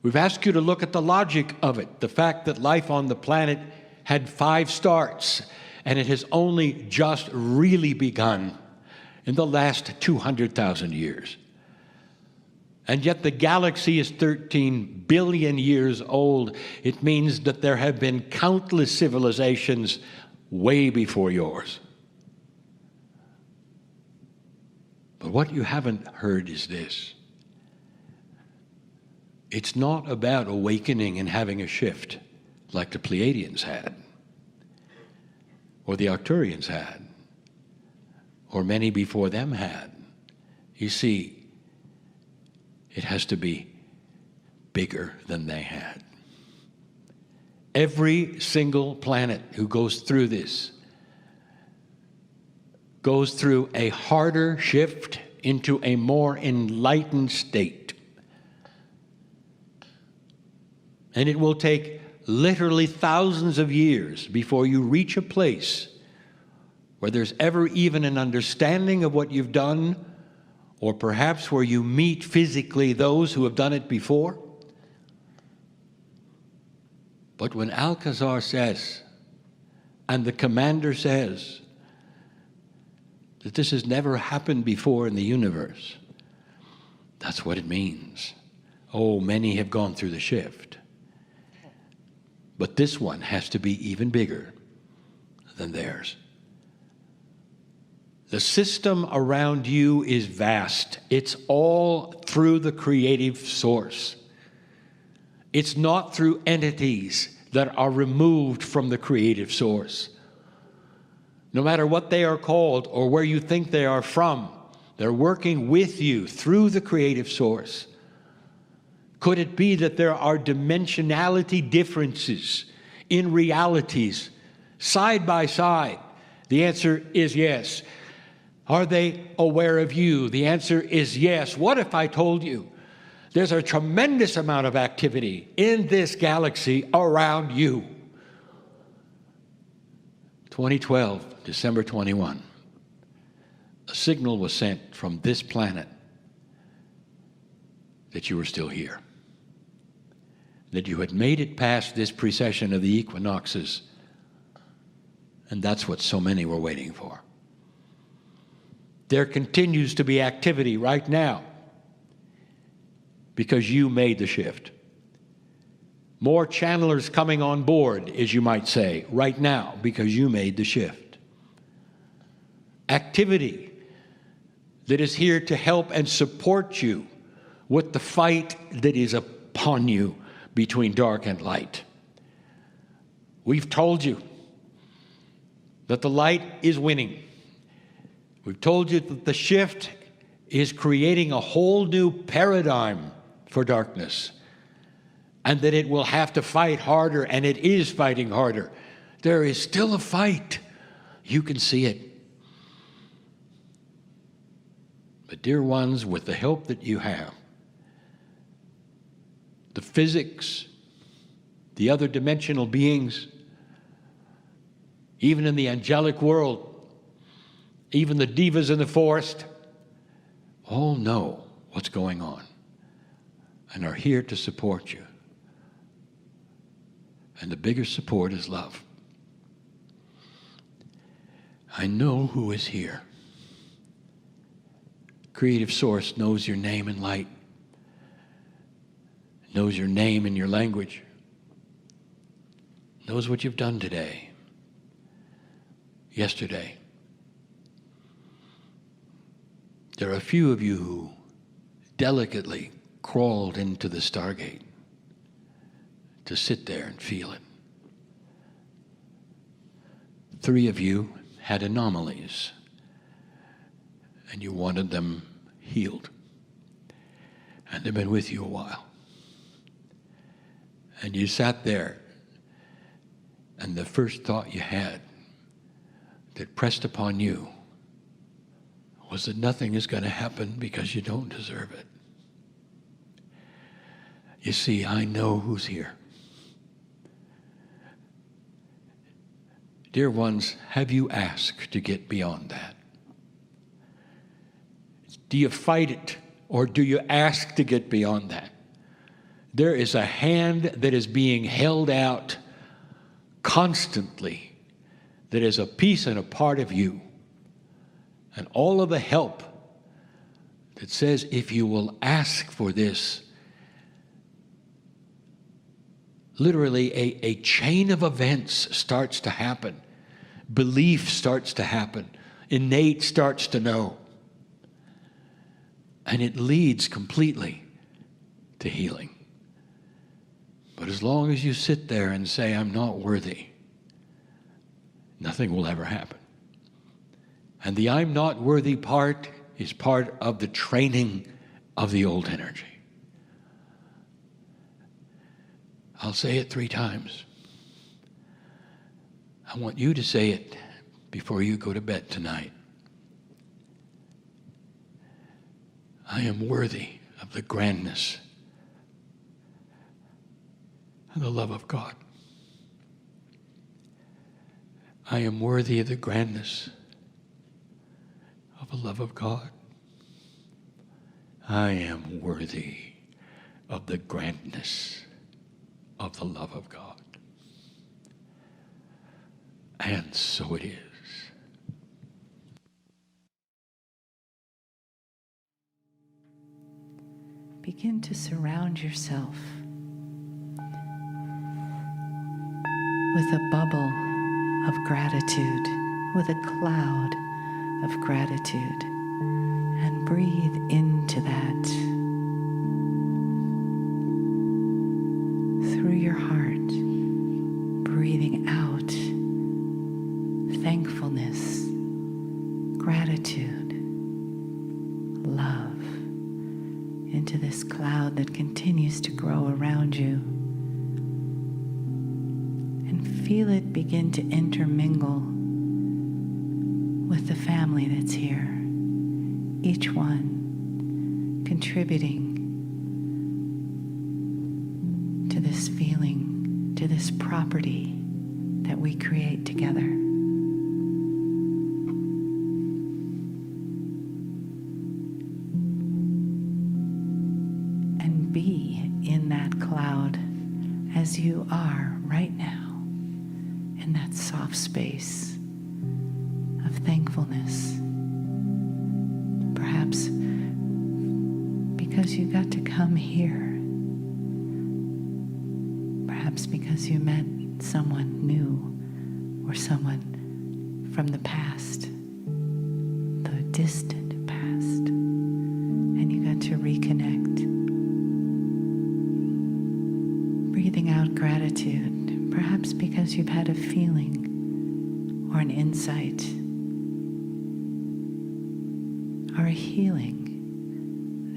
We've asked you to look at the logic of it, the fact that life on the planet had 5 starts, and it has only just really begun in the last 200,000 years. And yet the galaxy is 13 billion years old. It means that there have been countless civilizations way before yours. But what you haven't heard is this. It's not about awakening and having a shift like the Pleiadians had, or the Arcturians had, or many before them had. You see, it has to be bigger than they had. Every single planet who goes through this goes through a harder shift into a more enlightened state. And it will take literally thousands of years before you reach a place where there's ever even an understanding of what you've done, or perhaps where you meet physically those who have done it before. But when Alcazar says, and the commander says, that this has never happened before in the universe, that's what it means. Oh, many have gone through the shift. But this one has to be even bigger than theirs. The system around you is vast. It's all through the creative source. It's not through entities that are removed from the creative source. No matter what they are called or where you think they are from, they're working with you through the creative source. Could it be that there are dimensionality differences in realities side by side? The answer is yes. Are they aware of you? The answer is yes. What if I told you there's a tremendous amount of activity in this galaxy around you? 2012, December 21. a signal was sent from this planet that you were still here, that you had made it past this precession of the equinoxes, and that's what so many were waiting for. There continues to be activity right now because you made the shift. More channelers coming on board, as you might say, right now because you made the shift. Activity that is here to help and support you with the fight that is upon you between dark and light. We've told you that the light is winning. We've told you that the shift is creating a whole new paradigm for darkness, and that it will have to fight harder, and it is fighting harder. There is still a fight. You can see it. But dear ones, with the help that you have, the physics, the other dimensional beings, even in the angelic world, even the divas in the forest, all know what's going on and are here to support you. And the bigger support is love. I know who is here. Creative Source knows your name in light, knows your name in your language, knows what you've done today, yesterday. There are a few of you who delicately crawled into the Stargate to sit there and feel it. 3 of you had anomalies, and you wanted them healed. And they've been with you a while. And you sat there, and the first thought you had that pressed upon you was that nothing is going to happen because you don't deserve it. You see, I know who's here. Dear ones, have you asked to get beyond that? Do you fight it, or do you ask to get beyond that? There is a hand that is being held out constantly that is a piece and a part of you. And all of the help that says, if you will ask for this, literally a chain of events starts to happen. Belief starts to happen. Innate starts to know. And it leads completely to healing. But as long as you sit there and say, I'm not worthy, nothing will ever happen. And the I'm not worthy part is part of the training of the old energy. I'll say it 3 times. I want you to say it before you go to bed tonight. I am worthy of the grandness and the love of God. I am worthy of the grandness of the love of God. I am worthy of the grandness of the love of God. And so it is.
Begin to surround yourself with a bubble of gratitude, with a cloud of gratitude, and breathe into that through your heart, breathing out thankfulness, gratitude, love into this cloud that continues to grow around you. And feel it begin to intermingle with the family that's here, each one contributing to this feeling, to this property that we create together. as you are right now in that soft space of thankfulness. Perhaps because you got to come here. Perhaps because you met someone new or someone from the past, the distant past, and you got to reconnect. Breathing out gratitude, perhaps because you've had a feeling or an insight or a healing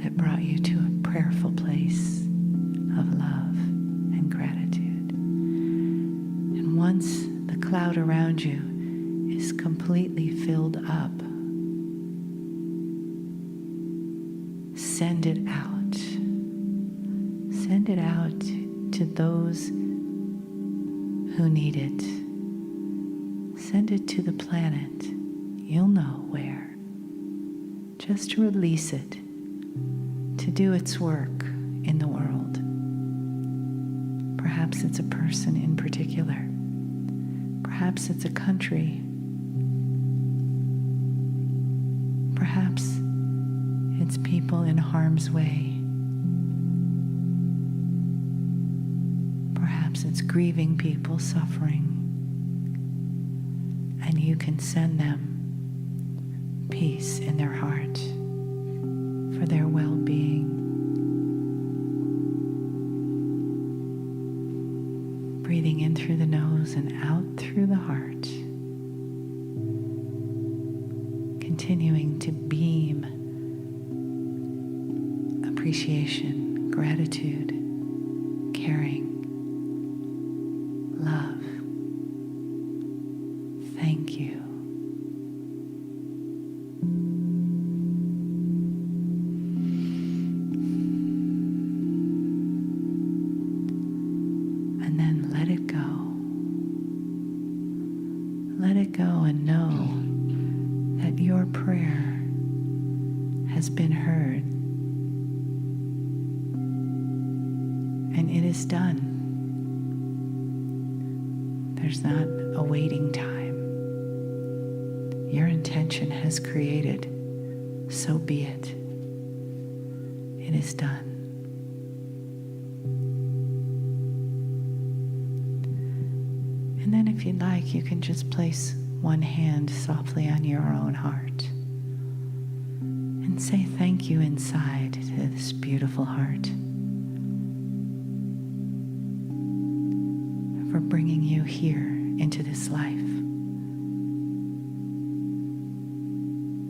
that brought you to a prayerful place of love and gratitude. And once the cloud around you is completely filled up, send it out. Send it out to those who need it. Send it to the planet. You'll know where. Just release it to do its work in the world. Perhaps it's a person in particular. Perhaps it's a country. Perhaps it's people in harm's way. Perhaps it's grieving people suffering. And you can send them peace in their heart for their well-being. Breathing in through the nose and out through the heart. Continuing to beam appreciation, gratitude, caring, love. Thank you. And then let it go. Let it go and know that your prayer has been heard. And it is done. There's not a waiting time. Your intention has created, so be it. It is done. And then if you'd like, you can just place one hand softly on your own heart and say thank you inside to this beautiful heart for bringing you here into this life.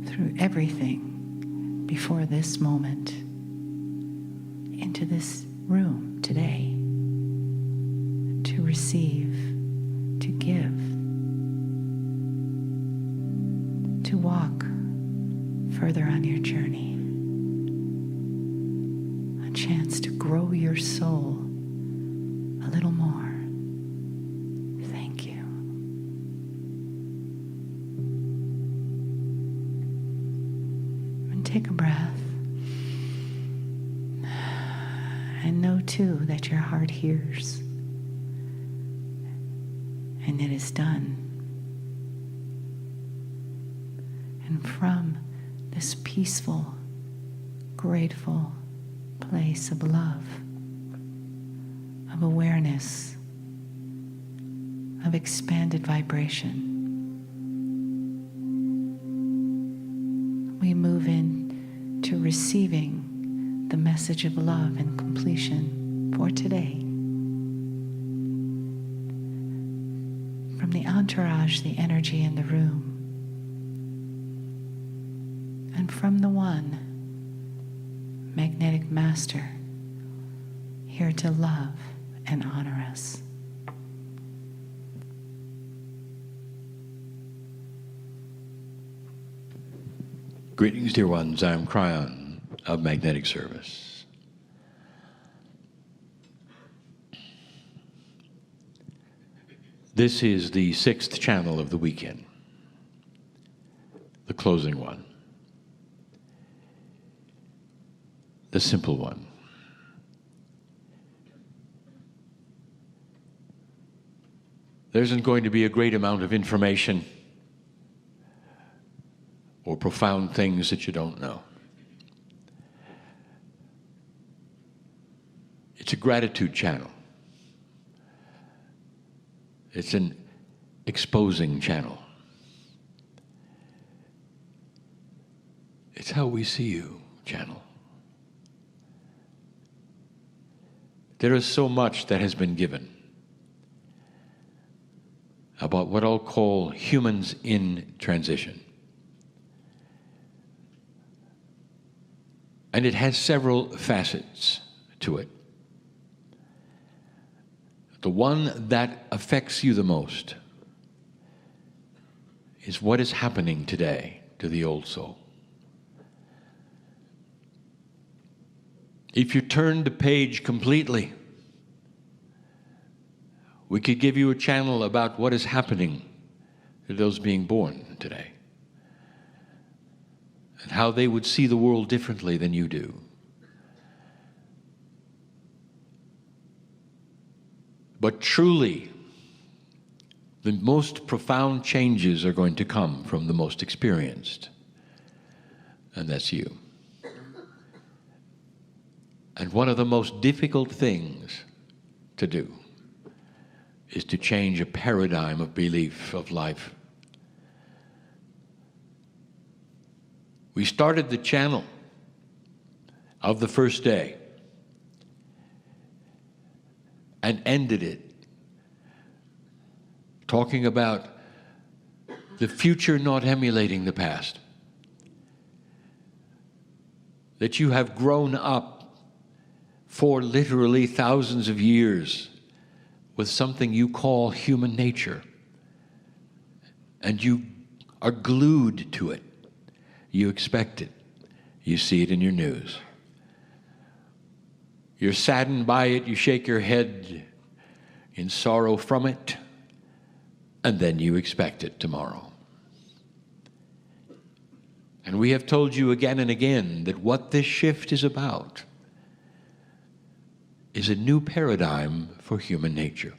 Through everything before this moment, into this room today, to receive, to give, to walk further on your journey, a chance to grow your soul a little more. Thank you. And take a breath. And know too that your heart hears. And it is done. And from this peaceful, grateful place of love, of awareness, of expanded vibration, we move into receiving the message of love and completion for today. From the entourage, the energy in the room, and from the one, magnetic master, here to love and honor us.
Greetings, dear ones. I'm Kryon of Magnetic Service. This is the 6th channel of the weekend, the closing one, the simple one. there isn't going to be a great amount of information or profound things that you don't know. It's a gratitude channel. It's an exposing channel. It's how we see you channel. There is so much that has been given about what I'll call humans in transition. And it has several facets to it. The one that affects you the most is what is happening today to the old soul. If you turn the page completely, we could give you a channel about what is happening to those being born today and how they would see the world differently than you do. But truly, the most profound changes are going to come from the most experienced, and that's you. And one of the most difficult things to do is to change a paradigm of belief of life. We started the channel of the first day and ended it talking about the future not emulating the past. That you have grown up for literally thousands of years with something you call human nature. And you are glued to it. You expect it. You see it in your news. You're saddened by it. You shake your head in sorrow from it. And then you expect it tomorrow. And we have told you again and again that what this shift is about is a new paradigm for human nature.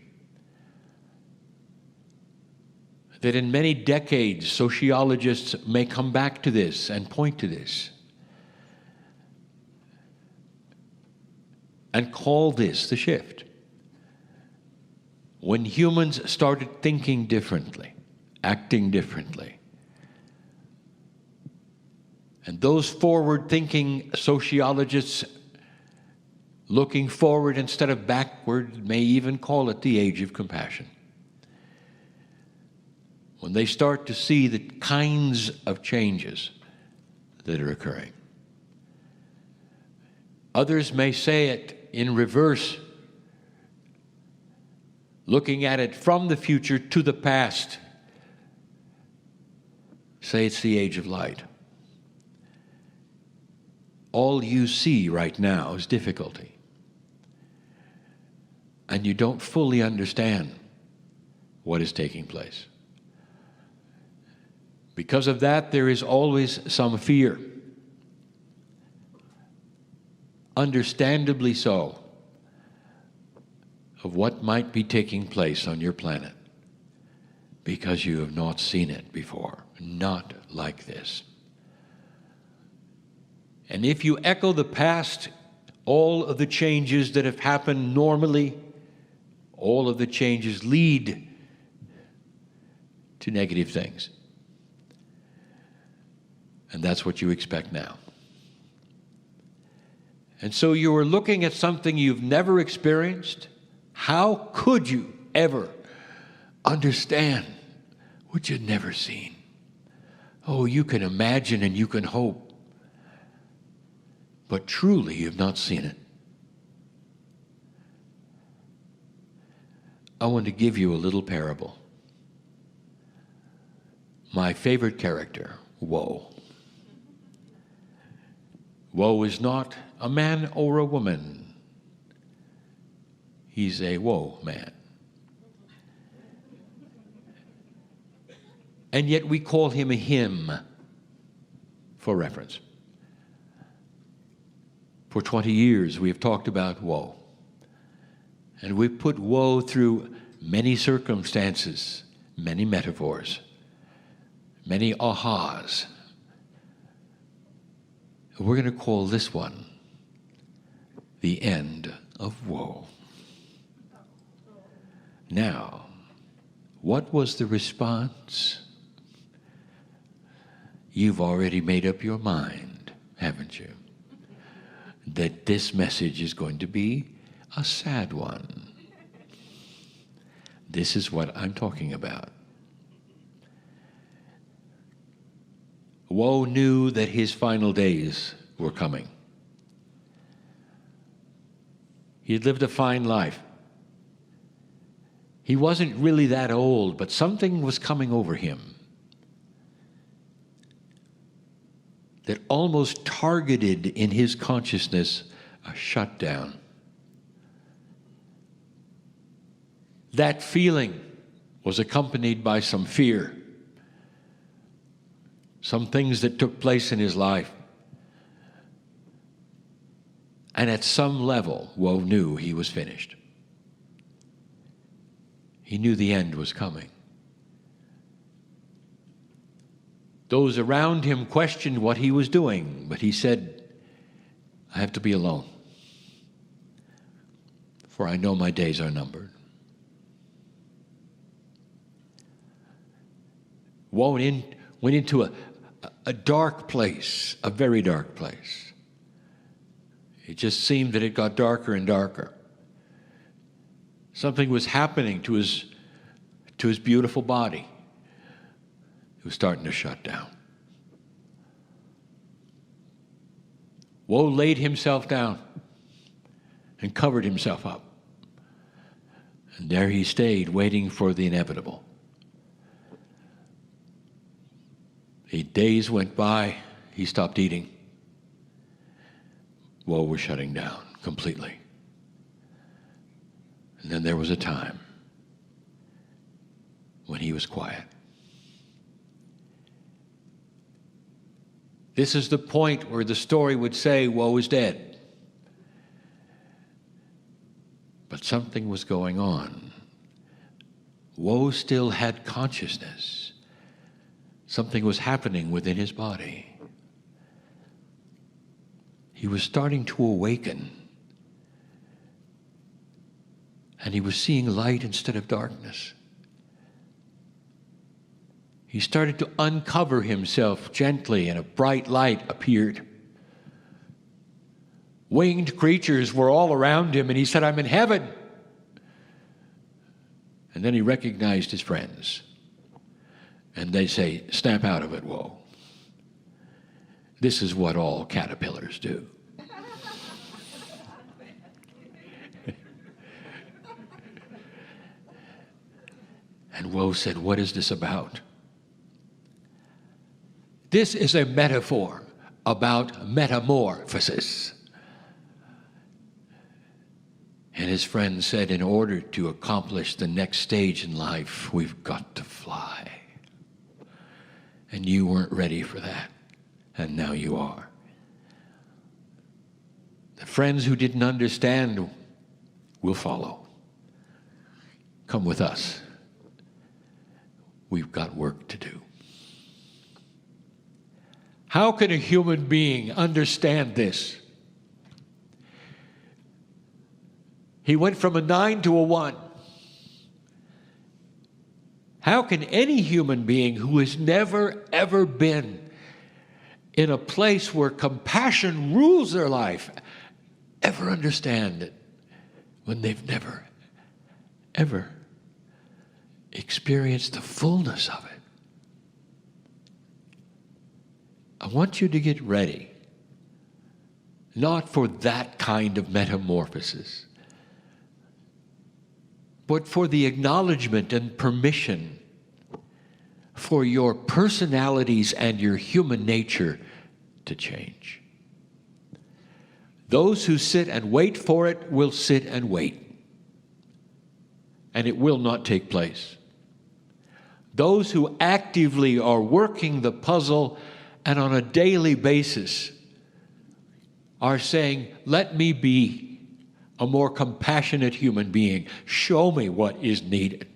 That in many decades, sociologists may come back to this and point to this and call this the shift. When humans started thinking differently, acting differently, and those forward-thinking sociologists looking forward instead of backward may even call it the age of compassion. When they start to see the kinds of changes that are occurring. Others may say it in reverse, looking at it from the future to the past. Say it's the age of light. All you see right now is difficulty. And you don't fully understand what is taking place. Because of that, there is always some fear. Understandably so, of what might be taking place on your planet. Because you have not seen it before. Not like this. And if you echo the past, all of the changes that have happened normally, all of the changes lead to negative things. And that's what you expect now. And so you are looking at something you've never experienced. How could you ever understand what you'd never seen? Oh, you can imagine and you can hope. But truly, you've not seen it. I want to give you a little parable. My favorite character, Woe. Woe is not a man or a woman. He's a woe man. And yet we call him a hymn for reference. For 20 years we have talked about woe. And we've put woe through many circumstances, many metaphors, many ahas. We're going to call this one the end of woe. Now, what was the response? You've already made up your mind, haven't you? That this message is going to be a sad one. This is what I'm talking about. Woe knew that his final days were coming. He had lived a fine life. He wasn't really that old, but something was coming over him that almost targeted in his consciousness a shutdown. That feeling was accompanied by some fear, some things that took place in his life. And at some level, Woe knew he was finished. He knew the end was coming. Those around him questioned what he was doing, but he said, I have to be alone, for I know my days are numbered. Woe went into a dark place, a very dark place. It just seemed that it got darker and darker. Something was happening to his beautiful body. It was starting to shut down. Woe laid himself down and covered himself up. And there he stayed, waiting for the inevitable. The days went by, he stopped eating. Woe was shutting down completely. And then there was a time when he was quiet. This is the point where the story would say, Woe is dead. But something was going on. Woe still had consciousness. Something was happening within his body. He was starting to awaken. And he was seeing light instead of darkness. He started to uncover himself gently, and a bright light appeared. Winged creatures were all around him, and he said, I'm in heaven. And then he recognized his friends. And they say, snap out of it, Woe. This is what all caterpillars do. And Woe said, what is this about? This is a metaphor about metamorphosis. And his friend said, in order to accomplish the next stage in life, we've got to fly. And you weren't ready for that. And now you are. The friends who didn't understand will follow. Come with us. We've got work to do. How can a human being understand this? He went from a 9 to a 1. How can any human being who has never, ever been in a place where compassion rules their life ever understand it when they've never, ever experienced the fullness of it? I want you to get ready, not for that kind of metamorphosis, but for the acknowledgement and permission for your personalities and your human nature to change. Those who sit and wait for it will sit and wait, and it will not take place. Those who actively are working the puzzle and on a daily basis are saying, let me be a more compassionate human being. Show me what is needed.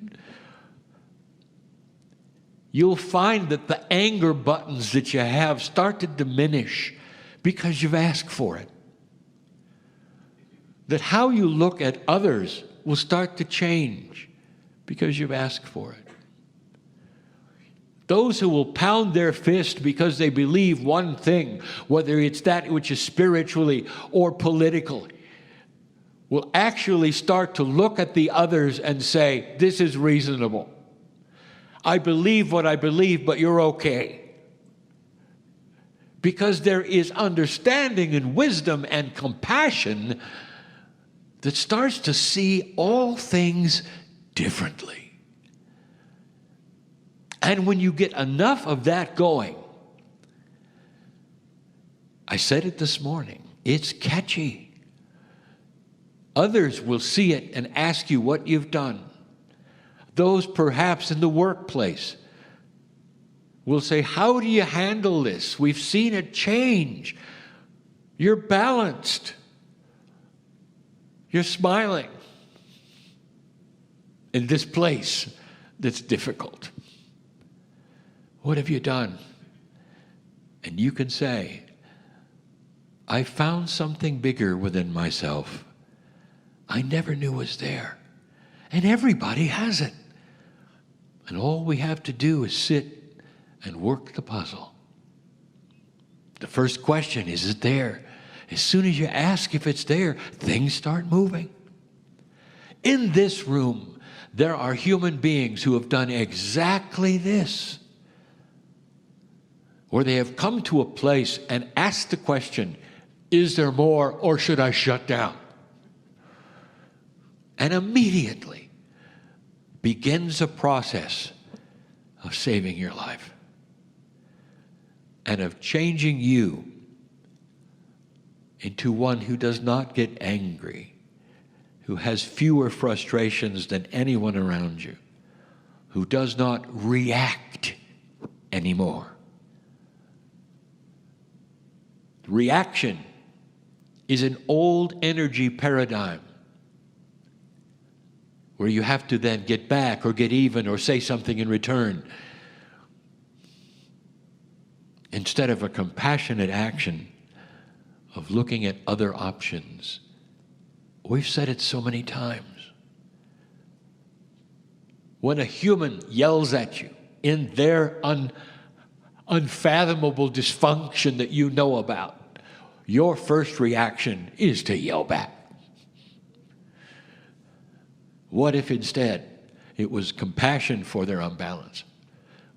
You'll find that the anger buttons that you have start to diminish because you've asked for it. That how you look at others will start to change because you've asked for it. Those who will pound their fist because they believe one thing, whether it's that which is spiritually or politically, will actually start to look at the others and say, this is reasonable. I believe what I believe, but you're okay. Because there is understanding and wisdom and compassion that starts to see all things differently. And when you get enough of that going, I said it this morning, it's catchy. Others will see it and ask you what you've done. Those perhaps in the workplace will say, how do you handle this? We've seen it change. You're balanced. You're smiling in this place that's difficult. What have you done? And you can say, I found something bigger within myself I never knew was there. And everybody has it. And all we have to do is sit and work the puzzle. The first question is it there? As soon as you ask if it's there, things start moving. In this room, there are human beings who have done exactly this. Or they have come to a place and asked the question, is there more or should I shut down? And immediately begins a process of saving your life and of changing you into one who does not get angry, who has fewer frustrations than anyone around you, who does not react anymore. Reaction is an old energy paradigm where you have to then get back or get even or say something in return, instead of a compassionate action of looking at other options. We've said it so many times. When a human yells at you in their unfathomable dysfunction that you know about, your first reaction is to yell back. What if instead it was compassion for their unbalance?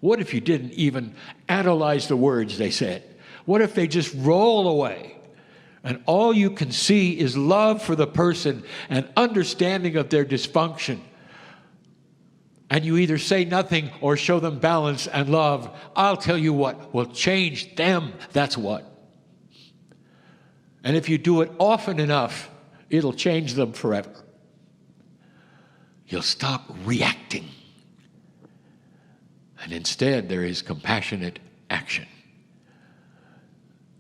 What if you didn't even analyze the words they said? What if they just roll away and all you can see is love for the person and understanding of their dysfunction? And you either say nothing or show them balance and love. I'll tell you what will change them, that's what. And if you do it often enough, it'll change them forever. You'll stop reacting. And instead, there is compassionate action.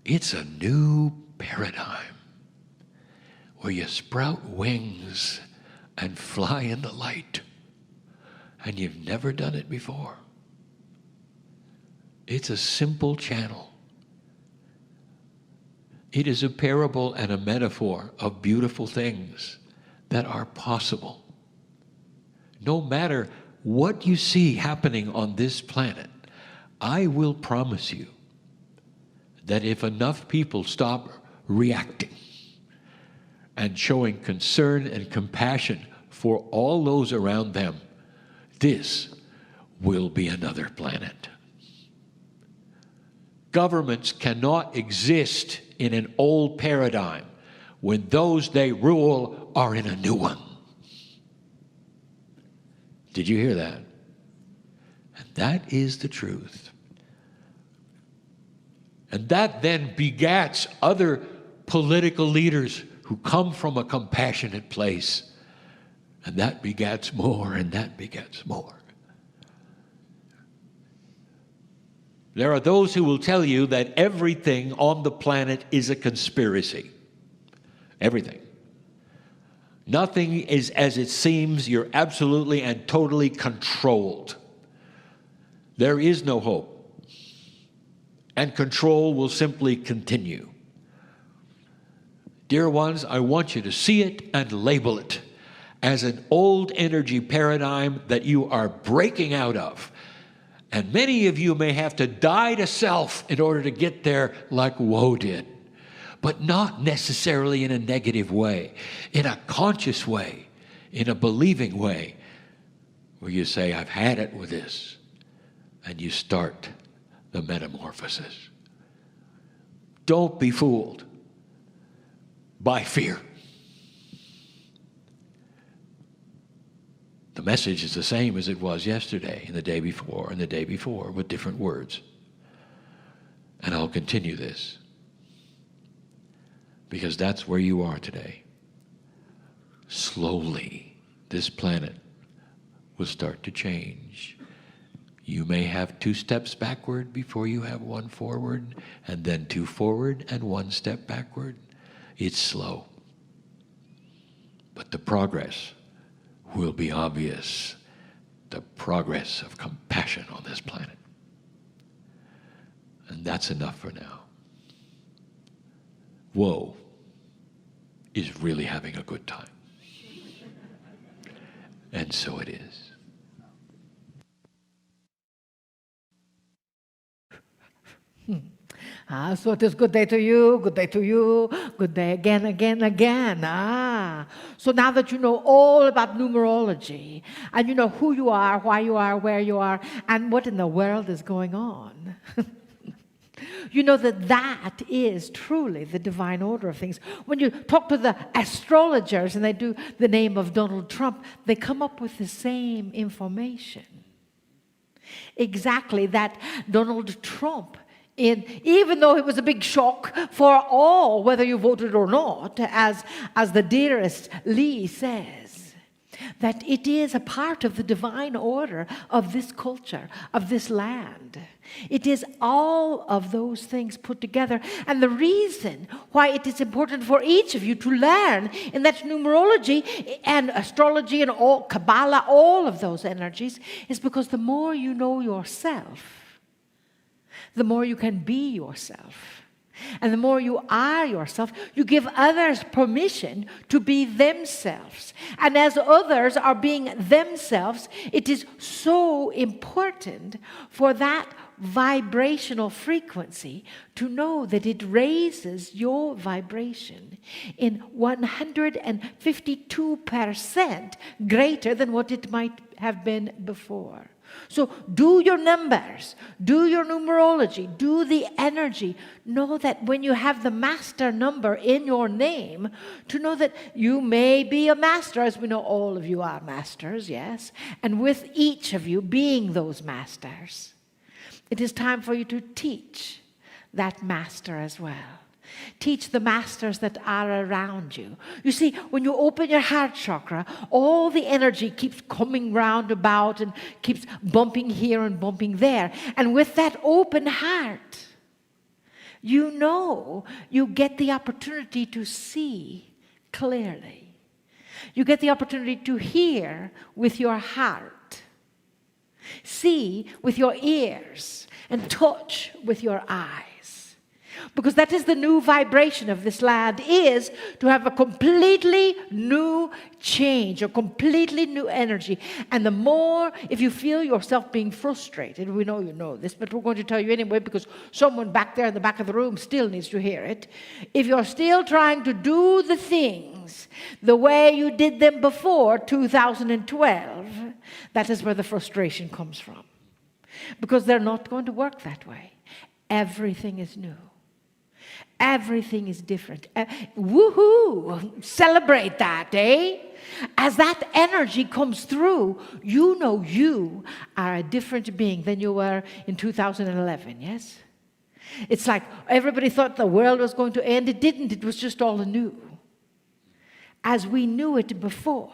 It's a new paradigm where you sprout wings and fly in the light. And you've never done it before. It's a simple channel. It is a parable and a metaphor of beautiful things that are possible. No matter what you see happening on this planet, I will promise you that if enough people stop reacting and showing concern and compassion for all those around them, this will be another planet. Governments cannot exist in an old paradigm when those they rule are in a new one. Did you hear that? And that is the truth. And that then begats other political leaders who come from a compassionate place. And that begats more, and that begats more. There are those who will tell you that everything on the planet is a conspiracy. Everything. Nothing is as it seems. You're absolutely and totally controlled. There is no hope. And control will simply continue. Dear ones, I want you to see it and label it as an old energy paradigm that you are breaking out of. And many of you may have to die to self in order to get there like Woe did. But not necessarily in a negative way, in a conscious way, in a believing way, where you say, I've had it with this, and you start the metamorphosis. Don't be fooled by fear. The message is the same as it was yesterday and the day before and the day before with different words. And I'll continue this because that's where you are today. Slowly, this planet will start to change. You may have 2 steps backward before you have 1 forward, and then 2 forward and 1 step backward. It's slow. But the progress will be obvious. The progress of compassion on this planet. And that's enough for now. Woe is really having a good time. And so it is.
So it is good day to you, good day to you, good day again, again, again. So now that you know all about numerology, and you know who you are, why you are, where you are, and what in the world is going on, you know that that is truly the divine order of things. When you talk to the astrologers and they do the name of Donald Trump, they come up with the same information. Exactly, that Donald Trump, even though it was a big shock for all, whether you voted or not, as the dearest Lee says, that it is a part of the divine order of this culture, of this land. It is all of those things put together. And the reason why it is important for each of you to learn in that numerology and astrology and all Kabbalah, all of those energies, is because the more you know yourself, the more you can be yourself. And the more you are yourself, you give others permission to be themselves. And as others are being themselves, it is so important for that vibrational frequency to know that it raises your vibration in 152% greater than what it might have been before. So do your numbers, do your numerology, do the energy. Know that when you have the master number in your name, to know that you may be a master, as we know all of you are masters, yes, and with each of you being those masters, it is time for you to teach that master as well. Teach the masters that are around you. You see, when you open your heart chakra, all the energy keeps coming round about and keeps bumping here and bumping there. And with that open heart, you know you get the opportunity to see clearly. You get the opportunity to hear with your heart, see with your ears, and touch with your eyes. Because that is the new vibration of this land, is to have a completely new change, a completely new energy. And the more, if you feel yourself being frustrated, we know you know this, but we're going to tell you anyway because someone back there in the back of the room still needs to hear it. If you're still trying to do the things the way you did them before 2012, that is where the frustration comes from. Because they're not going to work that way. Everything is new. Everything is different. Woohoo! Celebrate that, eh? As that energy comes through, you know you are a different being than you were in 2011, yes? It's like everybody thought the world was going to end. It didn't. It was just all anew. As we knew it before,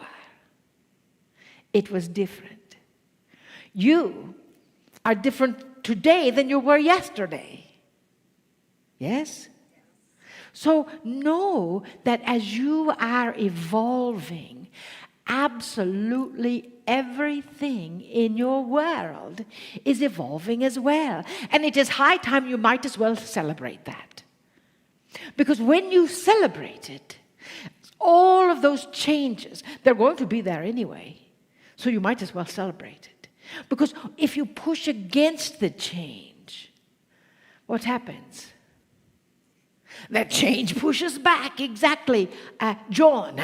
it was different. You are different today than you were yesterday. Yes? So know that as you are evolving, absolutely everything in your world is evolving as well. And it is high time you might as well celebrate that. Because when you celebrate it, all of those changes, they're going to be there anyway. So you might as well celebrate it. Because if you push against the change, what happens? That change pushes back, exactly. John,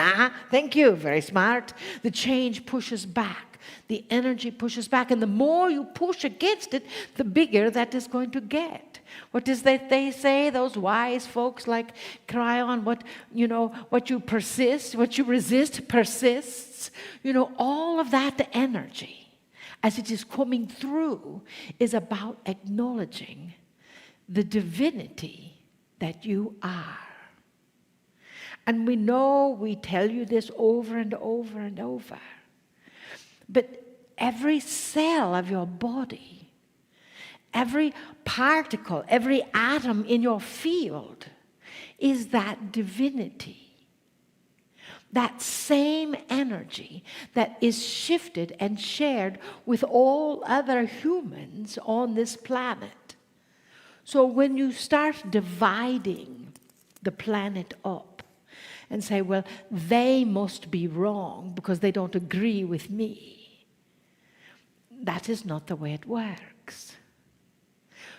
thank you, very smart. The change pushes back. The energy pushes back. And the more you push against it, the bigger that is going to get. What does they say, those wise folks like Kryon? What you persist, what you resist persists. All of that energy, as it is coming through, is about acknowledging the divinity that you are. And we tell you this over and over and over. But every cell of your body, every particle, every atom in your field is that divinity. That same energy that is shifted and shared with all other humans on this planet. So when you start dividing the planet up and say, well, they must be wrong because they don't agree with me, that is not the way it works.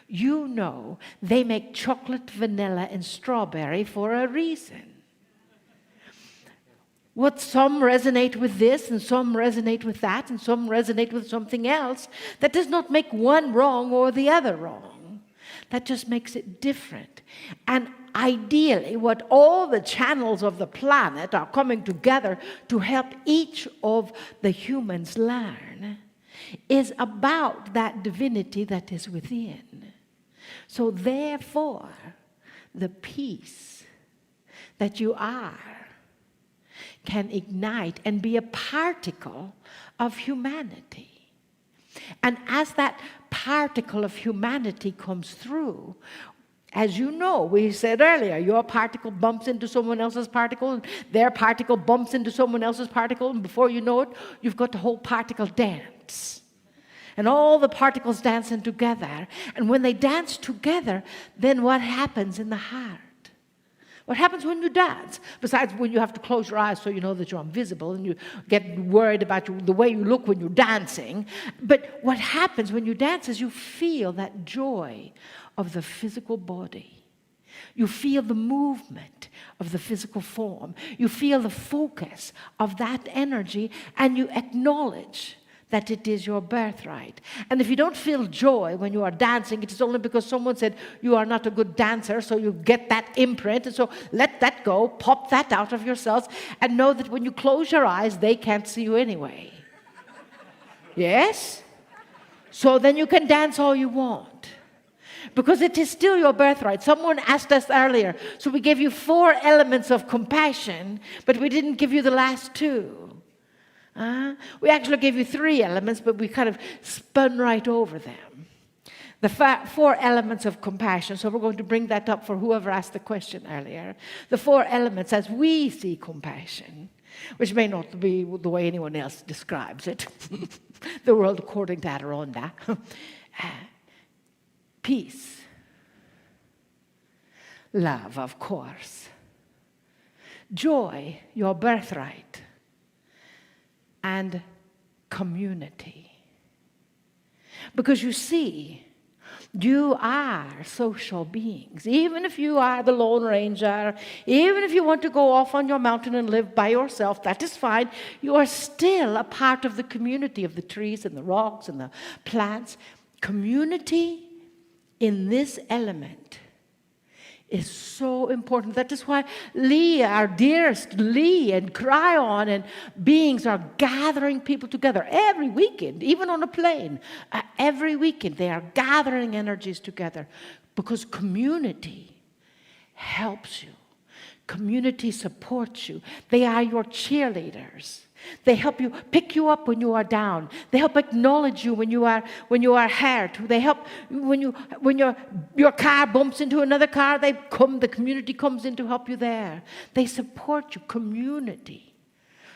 They make chocolate, vanilla, and strawberry for a reason. Some resonate with this, and some resonate with that, and some resonate with something else. That does not make one wrong or the other wrong. That just makes it different. And ideally, what all the channels of the planet are coming together to help each of the humans learn is about that divinity that is within. So therefore, the peace that you are can ignite and be a particle of humanity. And as that particle of humanity comes through, as you know, we said earlier, your particle bumps into someone else's particle, and their particle bumps into someone else's particle, and before you know it, you've got the whole particle dance. And all the particles dancing together. And when they dance together, then what happens in the heart? What happens when you dance? Besides when you have to close your eyes so you know that you're invisible and you get worried about the way you look when you're dancing. But what happens when you dance is you feel that joy of the physical body. You feel the movement of the physical form. You feel the focus of that energy, and you acknowledge that it is your birthright. And if you don't feel joy when you are dancing, it is only because someone said you are not a good dancer, so you get that imprint. And so let that go, pop that out of yourselves, and know that when you close your eyes, they can't see you anyway. Yes? So then you can dance all you want. Because it is still your birthright. Someone asked us earlier, so we gave you 4 elements of compassion, but we didn't give you the last 2. We actually gave you 3 elements, but we kind of spun right over them. The 4 elements of compassion. So we're going to bring that up for whoever asked the question earlier. The 4 elements as we see compassion, which may not be the way anyone else describes it. The world according to Adirondack. Peace. Love, of course. Joy, your birthright. And community. Because you see, you are social beings. Even if you are the Lone Ranger, even if you want to go off on your mountain and live by yourself, that is fine. You are still a part of the community of the trees and the rocks and the plants. Community in this element is so important. That is why Lee, our dearest Lee and Kryon and beings are gathering people together every weekend, even on a plane. Every weekend they are gathering energies together because community helps you. Community supports you. They are your cheerleaders. They help you pick you up when you are down. They help acknowledge you when you are hurt. They help when your car bumps into another car. The community comes in to help you there. They support you. Community.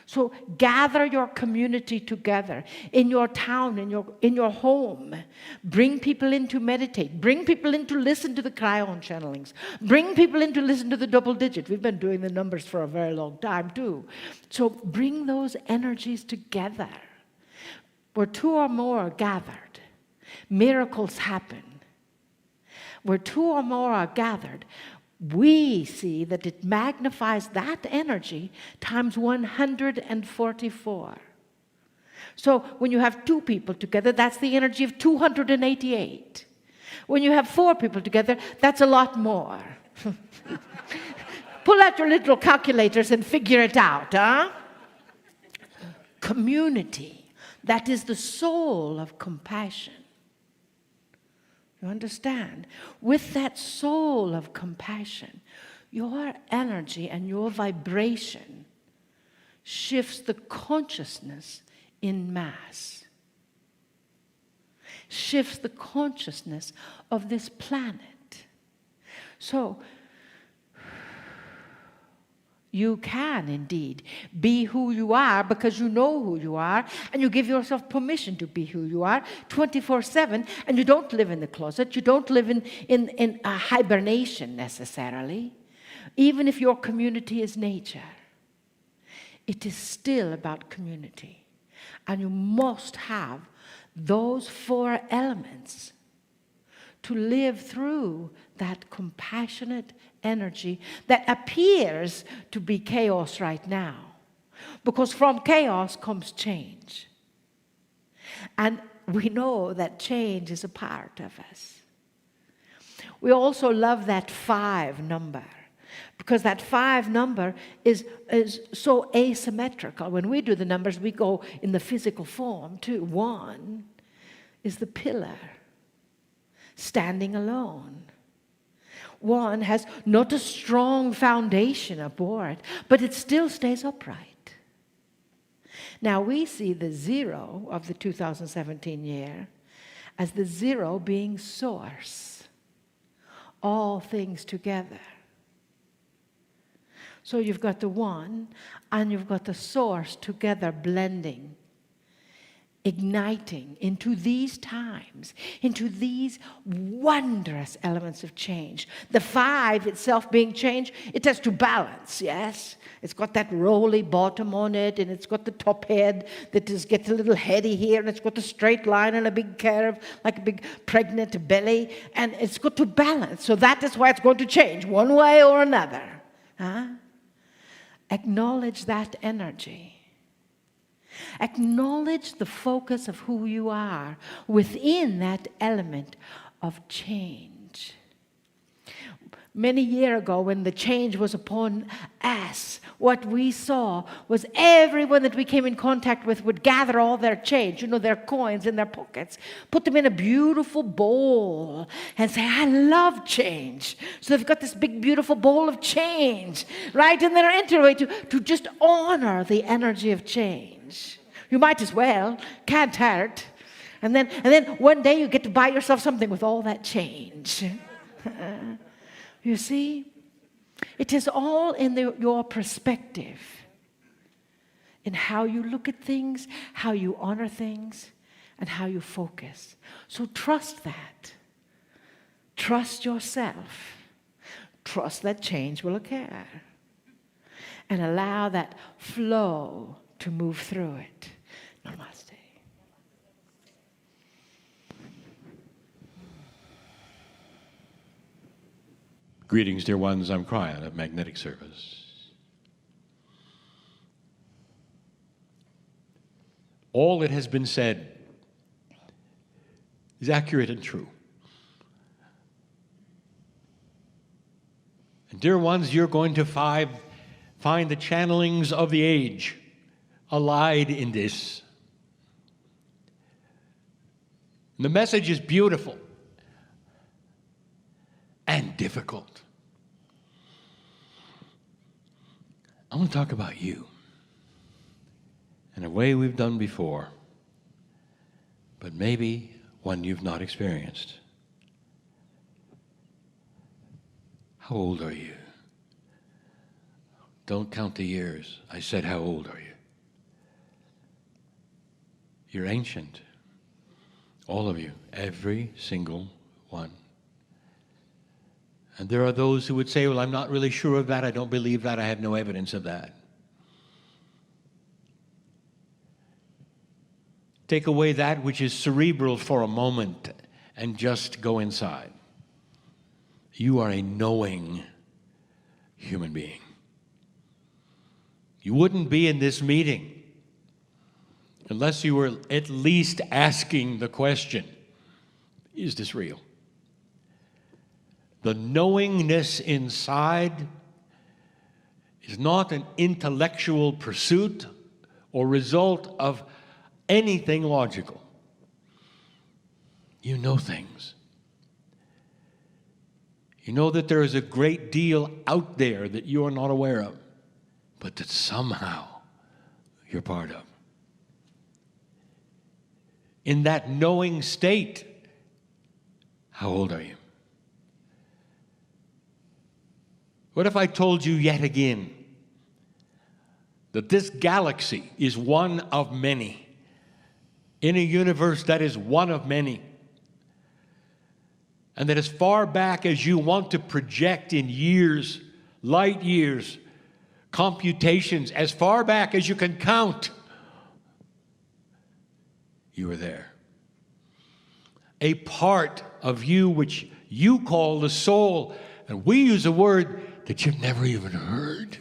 So gather your community together in your town, in your home. Bring people in to meditate. Bring people in to listen to the Kryon channelings. Bring people in to listen to the double digit. We've been doing the numbers for a very long time too. So bring those energies together. Where two or more are gathered, miracles happen. Where two or more are gathered, we see that it magnifies that energy times 144. So when you have two people together, that's the energy of 288. When you have four people together, that's a lot more. Pull out your little calculators and figure it out, huh? Community, that is the soul of compassion. You understand? With that soul of compassion, your energy and your vibration shifts the consciousness in mass. Shifts the consciousness of this planet. So, you can indeed be who you are because you know who you are and you give yourself permission to be who you are 24/7, and you don't live in the closet. You don't live in a hibernation necessarily. Even if your community is nature, it is still about community. And you must have those four elements to live through that compassionate energy that appears to be chaos right now. Because from chaos comes change. And we know that change is a part of us. We also love that 5 number. Because that 5 number is so asymmetrical. When we do the numbers, we go in the physical form too. 1 is the pillar, standing alone. 1 has not a strong foundation aboard, but it still stays upright. Now we see the 0 of the 2017 year as the 0 being source. All things together. So you've got the 1 and you've got the source together blending, igniting into these times, into these wondrous elements of change. The 5 itself being change, it has to balance, yes? It's got that rolly bottom on it, and it's got the top head that gets a little heady here, and it's got a straight line and a big curve, like a big pregnant belly, and it's got to balance. So that is why it's going to change one way or another. Huh? Acknowledge that energy. Acknowledge the focus of who you are within that element of change. Many years ago, when the change was upon us, what we saw was everyone that we came in contact with would gather all their change, their coins in their pockets, put them in a beautiful bowl, and say, I love change. So they've got this big, beautiful bowl of change, right? And they're entering away to just honor the energy of change. You might as well, can't hurt. And then one day you get to buy yourself something with all that change. You see, it is all in your perspective, in how you look at things, how you honor things, and how you focus. So trust that. Trust yourself. Trust that change will occur. And allow that flow to move through it. Namaste.
Greetings, dear ones. I'm Kryon of Magnetic Service. All that has been said is accurate and true. And dear ones, you're going to find the channelings of the age allied in this. And the message is beautiful and difficult. I want to talk about you. in a way we've done before, but maybe one you've not experienced. How old are you? Don't count the years. I said, how old are you? You're ancient. All of you. Every single one. And there are those who would say, well, I'm not really sure of that. I don't believe that. I have no evidence of that. Take away that which is cerebral for a moment and just go inside. You are a knowing human being. You wouldn't be in this meeting unless you were at least asking the question, is this real? The knowingness inside is not an intellectual pursuit or result of anything logical. You know things. You know that there is a great deal out there that you are not aware of, but that somehow you're part of. In that knowing state, how old are you? What if I told you yet again that this galaxy is one of many, in a universe that is one of many, and that as far back as you want to project in years, light years, computations, as far back as you can count, you are there. A part of you which you call the soul, and we use a word that you've never even heard.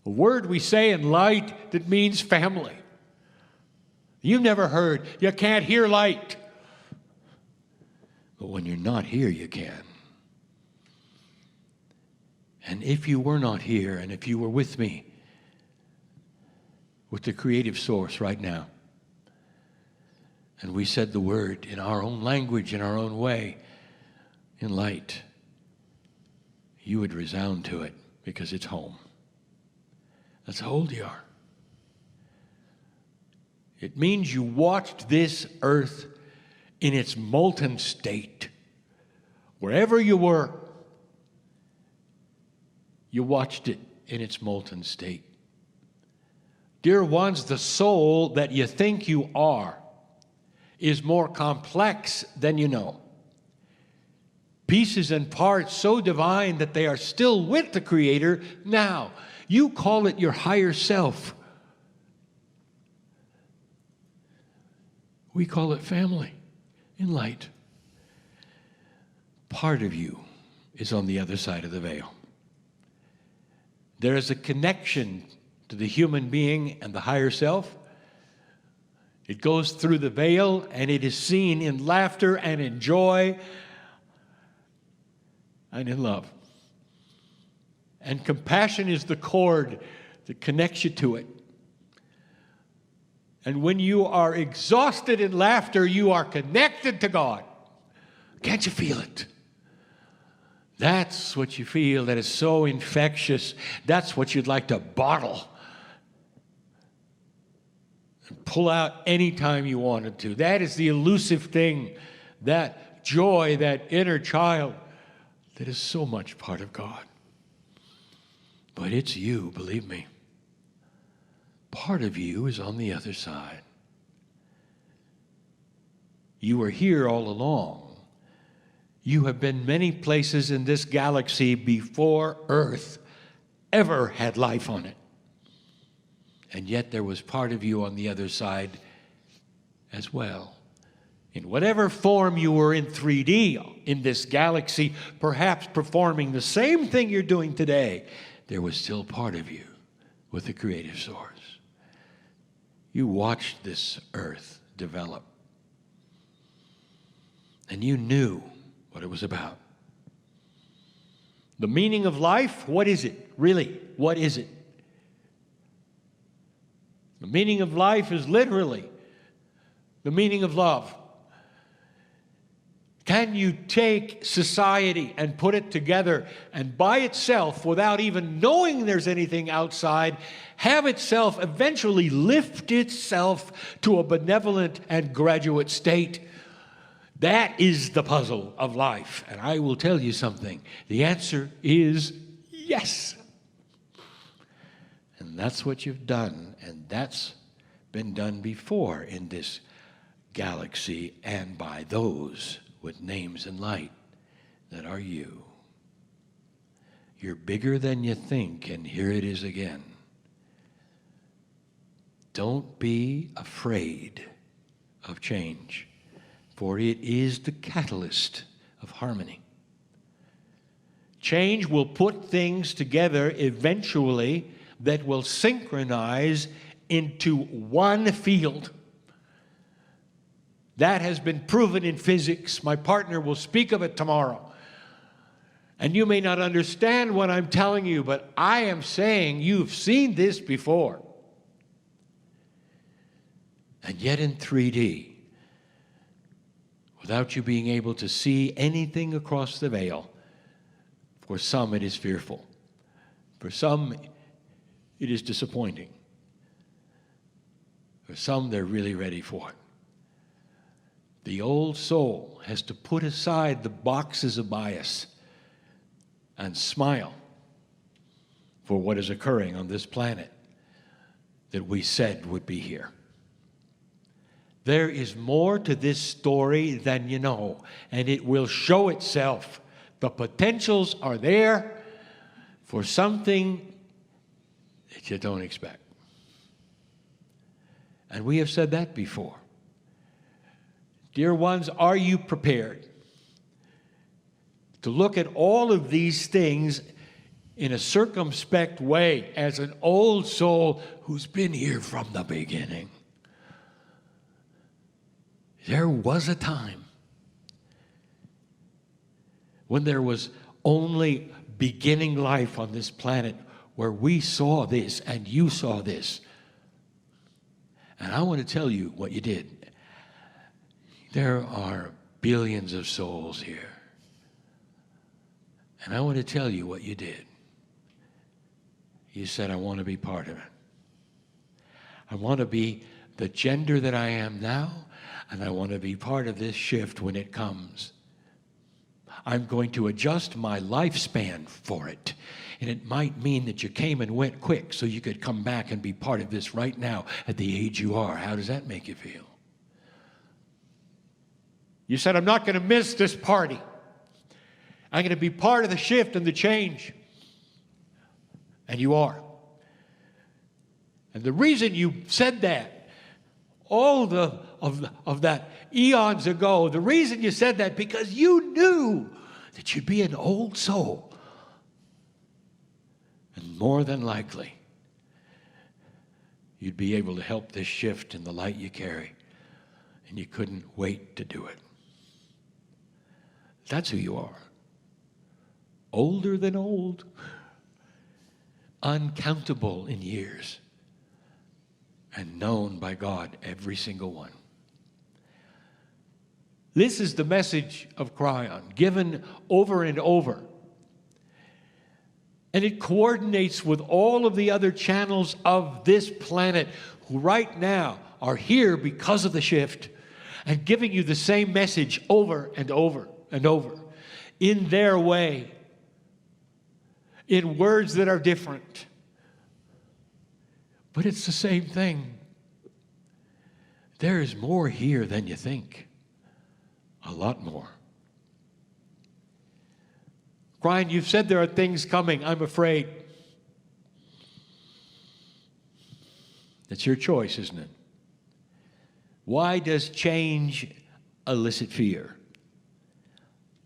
A word we say in light that means family. You've never heard. You can't hear light. But when you're not here, you can. And if you were not here, and if you were with me, with the creative source right now, and we said the word in our own language, in our own way, in light, you would resound to it because it's home. That's how old you are. It means you watched this earth in its molten state. Wherever you were, you watched it in its molten state. Dear ones, the soul that you think you are is more complex than you know. Pieces and parts so divine that they are still with the Creator now. You call it your higher self. We call it family in light. Part of you is on the other side of the veil. There is a connection to the human being and the higher self. It goes through the veil, and it is seen in laughter and in joy and in love. And compassion is the cord that connects you to it. And when you are exhausted in laughter, you are connected to God. Can't you feel it? That's what you feel that is so infectious. That's what you'd like to bottle and pull out anytime you wanted to. That is the elusive thing, that joy, that inner child that is so much part of God. But it's you, believe me. Part of you is on the other side. You were here all along. You have been many places in this galaxy before Earth ever had life on it. And yet there was part of you on the other side as well. In whatever form you were in 3D in this galaxy, perhaps performing the same thing you're doing today, there was still part of you with the creative source. You watched this earth develop. And you knew what it was about. The meaning of life, what is it? Really, what is it? The meaning of life is literally the meaning of love. Can you take society and put it together and by itself, without even knowing there's anything outside, have itself eventually lift itself to a benevolent and graduate state? That is the puzzle of life. And I will tell you something. The answer is yes. And that's what you've done. And that's been done before in this galaxy and by those with names and light that are you. You're bigger than you think, and here it is again. Don't be afraid of change, for it is the catalyst of harmony. Change will put things together eventually that will synchronize into one field. That has been proven in physics. My partner will speak of it tomorrow. And you may not understand what I'm telling you, but I am saying you've seen this before. And yet in 3D, without you being able to see anything across the veil, for some it is fearful. For some it is disappointing. For some they're really ready for it. The old soul has to put aside the boxes of bias and smile for what is occurring on this planet that we said would be here. There is more to this story than you know, and it will show itself. The potentials are there for something that you don't expect. And we have said that before. Dear ones, are you prepared to look at all of these things in a circumspect way as an old soul who's been here from the beginning? There was a time when there was only beginning life on this planet where we saw this and you saw this. And I want to tell you what you did. There are billions of souls here. And I want to tell you what you did. You said, I want to be part of it. I want to be the gender that I am now, and I want to be part of this shift when it comes. I'm going to adjust my lifespan for it. And it might mean that you came and went quick so you could come back and be part of this right now at the age you are. How does that make you feel? You said, I'm not going to miss this party. I'm going to be part of the shift and the change. And you are. And the reason you said that, all of that eons ago, the reason you said that, because you knew that you'd be an old soul. And more than likely, you'd be able to help this shift in the light you carry. And you couldn't wait to do it. That's who you are. Older than old. Uncountable in years. And known by God, every single one. This is the message of Kryon, given over and over. And it coordinates with all of the other channels of this planet who right now are here because of the shift and giving you the same message over and over and over in their way, in words that are different. But it's the same thing. There is more here than you think. A lot more. Kryon, you've said there are things coming. I'm afraid. That's your choice, isn't it? Why does change elicit fear?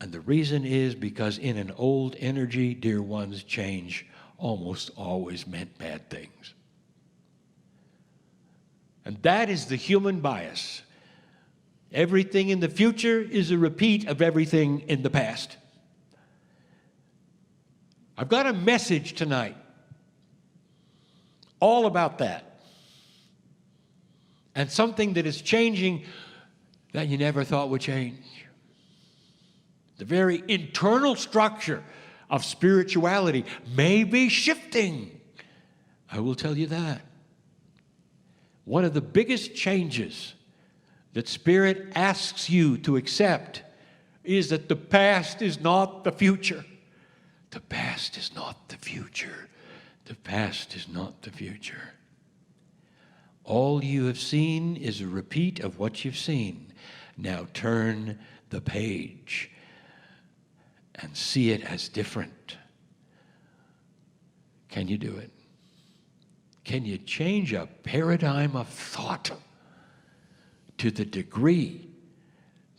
And the reason is because in an old energy, dear ones, change almost always meant bad things. And that is the human bias. Everything in the future is a repeat of everything in the past. I've got a message tonight all about that. And something that is changing that you never thought would change. The very internal structure of spirituality may be shifting. I will tell you that. One of the biggest changes that Spirit asks you to accept is that the past is not the future. The past is not the future. The past is not the future. All you have seen is a repeat of what you've seen. Now turn the page and see it as different. Can you do it? Can you change a paradigm of thought to the degree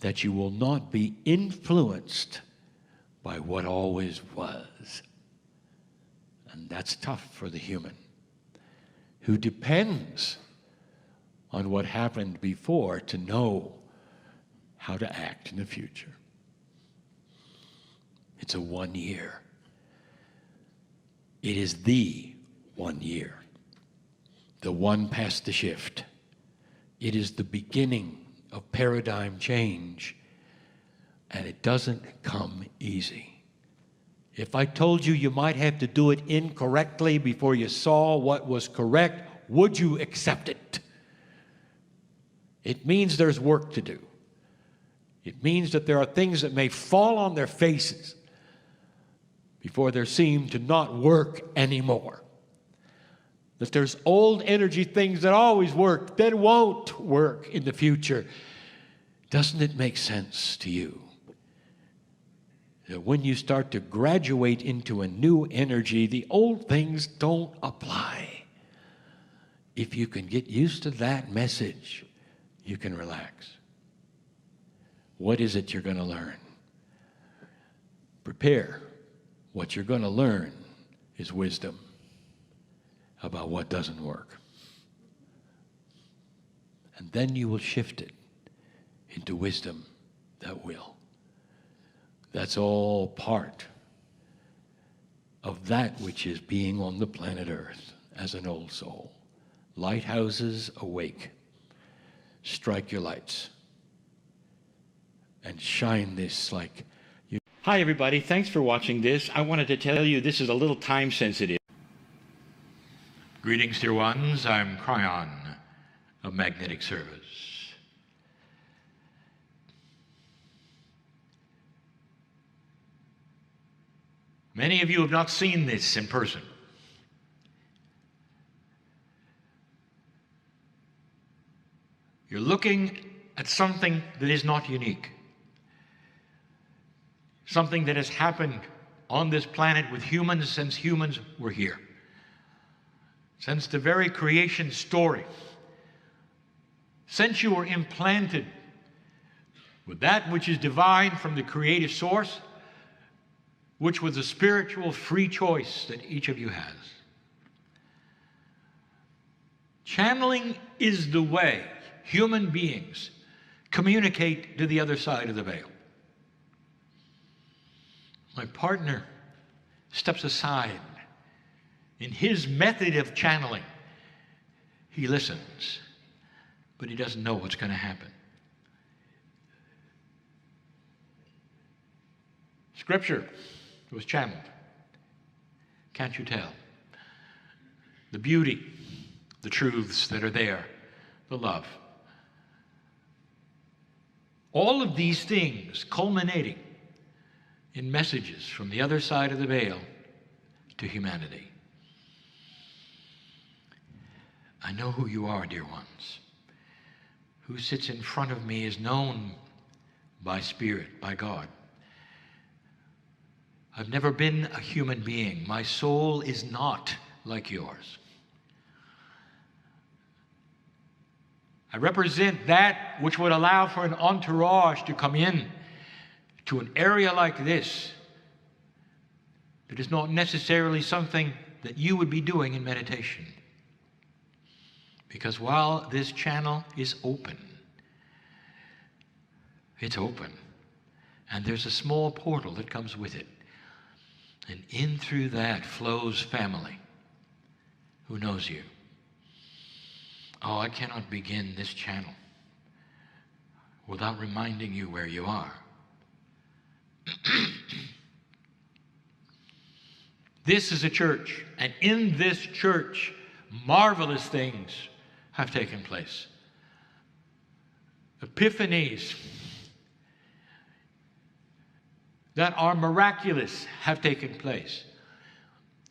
that you will not be influenced by what always was? And that's tough for the human who depends on what happened before to know how to act in the future. It's a 1 year. It is the 1 year. The one past the shift. It is the beginning of paradigm change, and it doesn't come easy. If I told you you might have to do it incorrectly before you saw what was correct, would you accept it? It means there's work to do. It means that there are things that may fall on their faces before they seem to not work anymore. That there's old energy things that always worked that won't work in the future. Doesn't it make sense to you that when you start to graduate into a new energy, the old things don't apply? If you can get used to that message, you can relax. What is it you're going to learn? Prepare. What you're going to learn is wisdom about what doesn't work. And then you will shift it into wisdom that will. That's all part of that which is being on the planet Earth as an old soul. Lighthouses awake. Strike your lights and shine this like you.
Hi, everybody. Thanks for watching this. I wanted to tell you this is a little time sensitive.
Greetings, dear ones. I'm Kryon of Magnetic Service. Many of you have not seen this in person. You're looking at something that is not unique. Something that has happened on this planet with humans since humans were here. Since the very creation story. Since you were implanted with that which is divine from the creative source, which was a spiritual free choice that each of you has. Channeling is the way human beings communicate to the other side of the veil. My partner steps aside. In his method of channeling, he listens, but he doesn't know what's going to happen. Scripture was channeled. Can't you tell? The beauty, the truths that are there, the love. All of these things culminating in messages from the other side of the veil to humanity. I know who you are, dear ones. Who sits in front of me is known by Spirit, by God. I've never been a human being. My soul is not like yours. I represent that which would allow for an entourage to come in to an area like this that is not necessarily something that you would be doing in meditation. Because while this channel is open, it's open, and there's a small portal that comes with it. And in through that flows family who knows you. Oh, I cannot begin this channel without reminding you where you are. This is a church, and in this church, marvelous things have taken place. Epiphanies that are miraculous have taken place.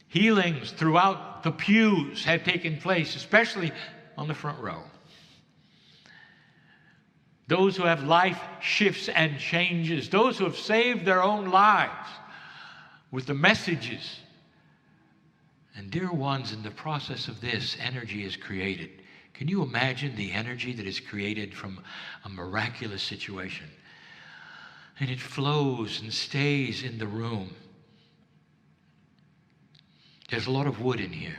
Healings throughout the pews have taken place, especially on the front row. Those who have life shifts and changes, those who have saved their own lives with the messages. And dear ones, in the process of this, energy is created. Can you imagine the energy that is created from a miraculous situation? And it flows and stays in the room. There's a lot of wood in here.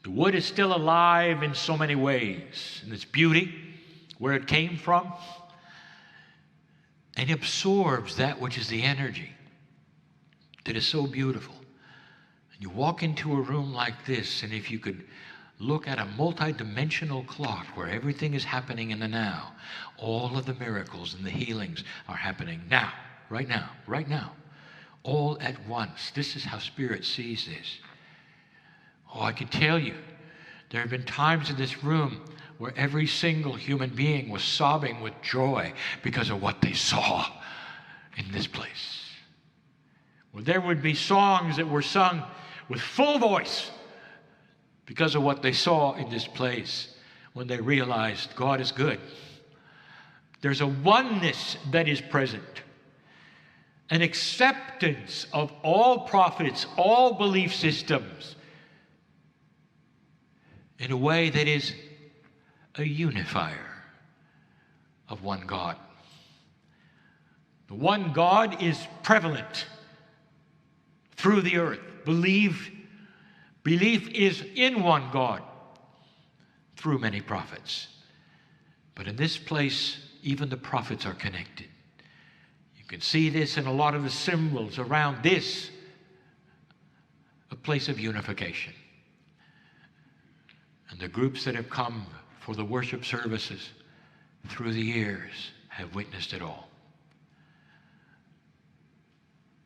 The wood is still alive in so many ways, in its beauty, where it came from, and absorbs that which is the energy that is so beautiful. And you walk into a room like this, and if you could look at a multi-dimensional clock where everything is happening in the now, all of the miracles and the healings are happening now, right now, all at once. This is how Spirit sees this. Oh, I can tell you, there have been times in this room where every single human being was sobbing with joy because of what they saw in this place. Well, there would be songs that were sung with full voice because of what they saw in this place when they realized God is good. There's a oneness that is present, an acceptance of all prophets, all belief systems, in a way that is a unifier of one God. The one God is prevalent through the earth. Belief is in one God through many prophets. But in this place, even the prophets are connected. You can see this in a lot of the symbols around this, a place of unification. And the groups that have come for the worship services through the years have witnessed it all.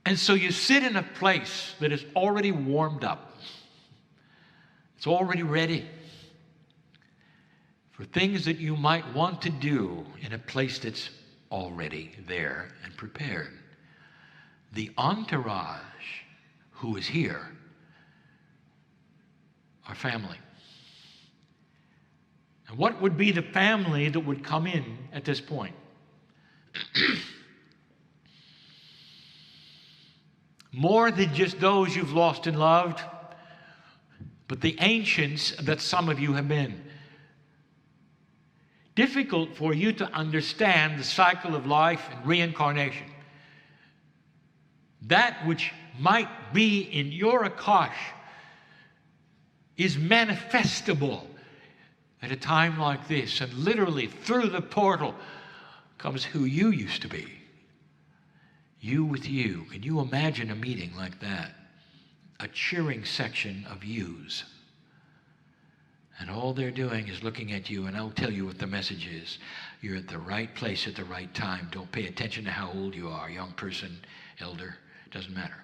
And so you sit in a place that is already warmed up. It's already ready for things that you might want to do in a place that's already there and prepared. The entourage who is here are family. And what would be the family that would come in at this point? More than just those you've lost and loved, but the ancients that some of you have been. Difficult for you to understand the cycle of life and reincarnation. That which might be in your Akash is manifestable at a time like this, and literally through the portal comes who you used to be. You with you. Can you imagine a meeting like that? A cheering section of yous. And all they're doing is looking at you, and I'll tell you what the message is. You're at the right place at the right time. Don't pay attention to how old you are, young person, elder, doesn't matter.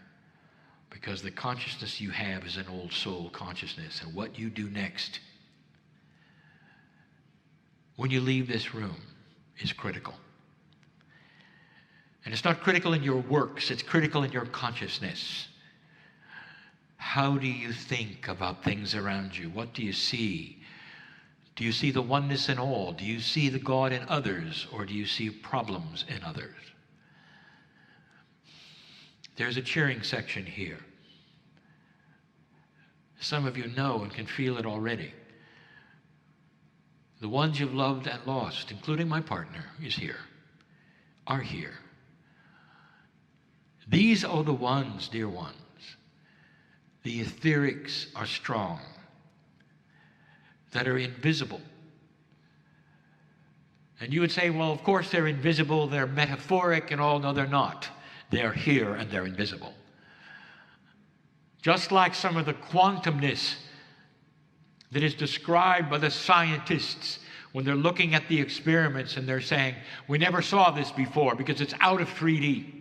Because the consciousness you have is an old soul consciousness, and what you do next when you leave this room is critical. And it's not critical in your works, it's critical in your consciousness. How do you think about things around you? What do you see? Do you see the oneness in all? Do you see the God in others, or do you see problems in others? There's a cheering section here. Some of you know and can feel it already. The ones you've loved and lost, including my partner, is here, are here. These are the ones, dear ones. The etherics are strong, that are invisible. And you would say, well, of course they're invisible, they're metaphoric and all. No, they're not. They're here and they're invisible. Just like some of the quantumness that is described by the scientists when they're looking at the experiments and they're saying, we never saw this before because it's out of 3D.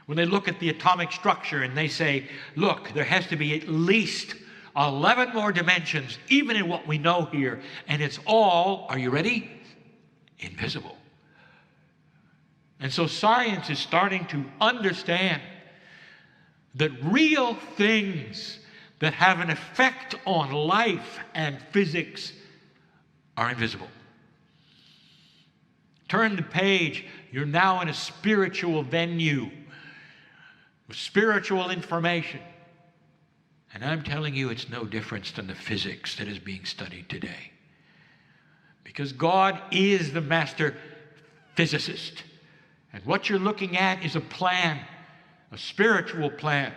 When they look at the atomic structure and they say, look, there has to be at least 11 more dimensions, even in what we know here, and it's all, are you ready? Invisible. And so science is starting to understand that real things that have an effect on life and physics are invisible. Turn the page. You're now in a spiritual venue with spiritual information. And I'm telling you, it's no different than the physics that is being studied today. Because God is the master physicist. And what you're looking at is a plan, a spiritual plan,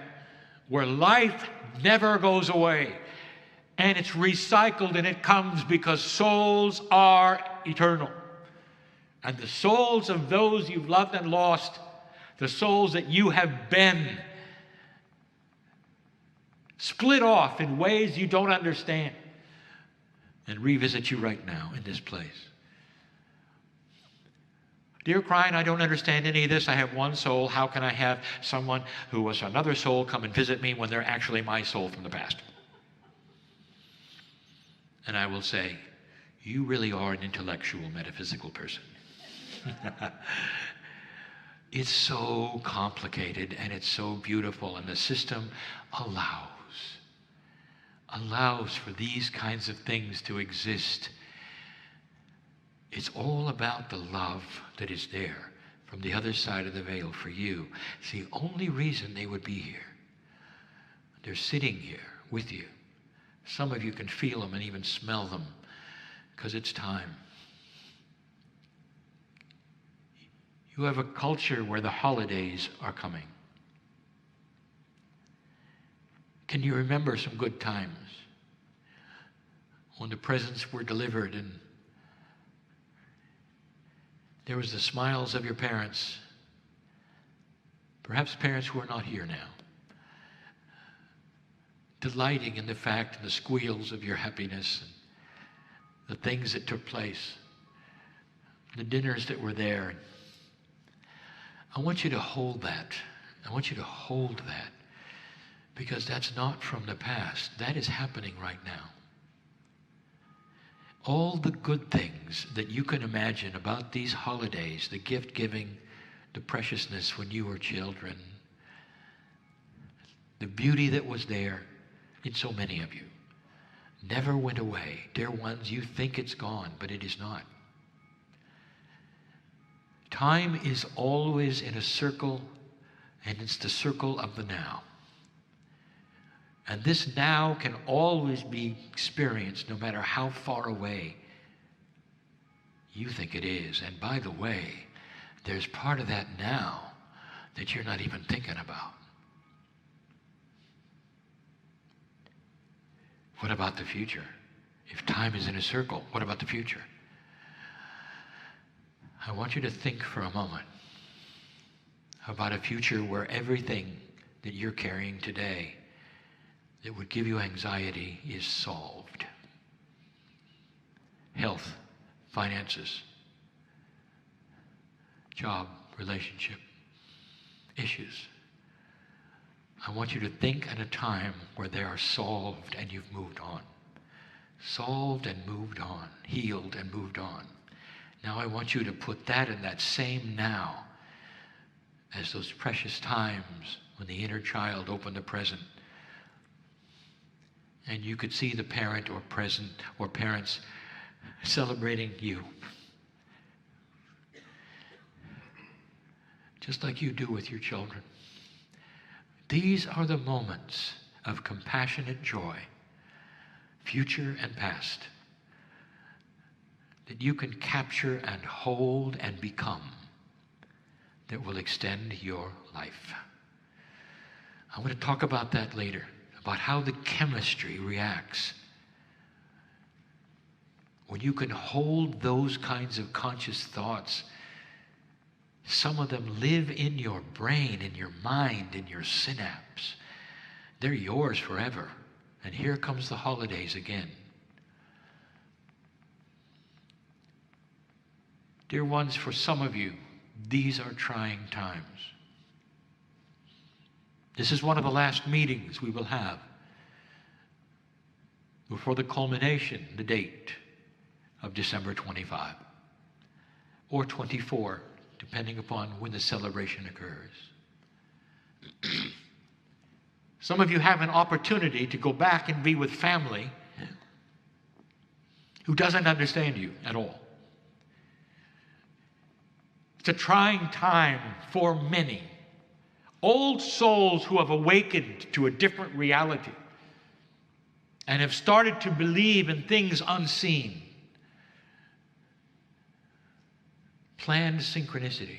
where life never goes away. And it's recycled and it comes because souls are eternal. And the souls of those you've loved and lost, the souls that you have been, split off in ways you don't understand, and revisit you right now in this place. Dear Kryon, I don't understand any of this. I have one soul. How can I have someone who was another soul come and visit me when they're actually my soul from the past? And I will say, you really are an intellectual, metaphysical person. It's so complicated and it's so beautiful, and the system allows for these kinds of things to exist. It's all about the love that is there from the other side of the veil for you. It's the only reason they would be here. They're sitting here with you. Some of you can feel them and even smell them because it's time. You have a culture where the holidays are coming. Can you remember some good times when the presents were delivered and there was the smiles of your parents, perhaps parents who are not here now, delighting in the fact and the squeals of your happiness and the things that took place, the dinners that were there. I want you to hold that. I want you to hold that, because that's not from the past. That is happening right now. All the good things that you can imagine about these holidays, the gift giving, the preciousness when you were children, the beauty that was there in so many of you, never went away. Dear ones, you think it's gone, but it is not. Time is always in a circle, and it's the circle of the now. And this now can always be experienced no matter how far away you think it is. And by the way, there's part of that now that you're not even thinking about. What about the future? If time is in a circle, what about the future? I want you to think for a moment about a future where everything that you're carrying today that would give you anxiety is solved. Health, finances, job, relationship, issues. I want you to think at a time where they are solved and you've moved on. Solved and moved on, healed and moved on. Now I want you to put that in that same now as those precious times when the inner child opened the present and you could see the parent or present or parents celebrating you. Just like you do with your children. These are the moments of compassionate joy, future and past, that you can capture and hold and become, that will extend your life. I'm going to talk about that later, about how the chemistry reacts when you can hold those kinds of conscious thoughts. Some of them live in your brain, in your mind, in your synapse. They're yours forever. And here comes the holidays again. Dear ones, for some of you, these are trying times. This is one of the last meetings we will have before the culmination, the date of December 25 or 24, depending upon when the celebration occurs. Some of you have an opportunity to go back and be with family who doesn't understand you at all. It's a trying time for many. Old souls who have awakened to a different reality and have started to believe in things unseen. Planned synchronicity.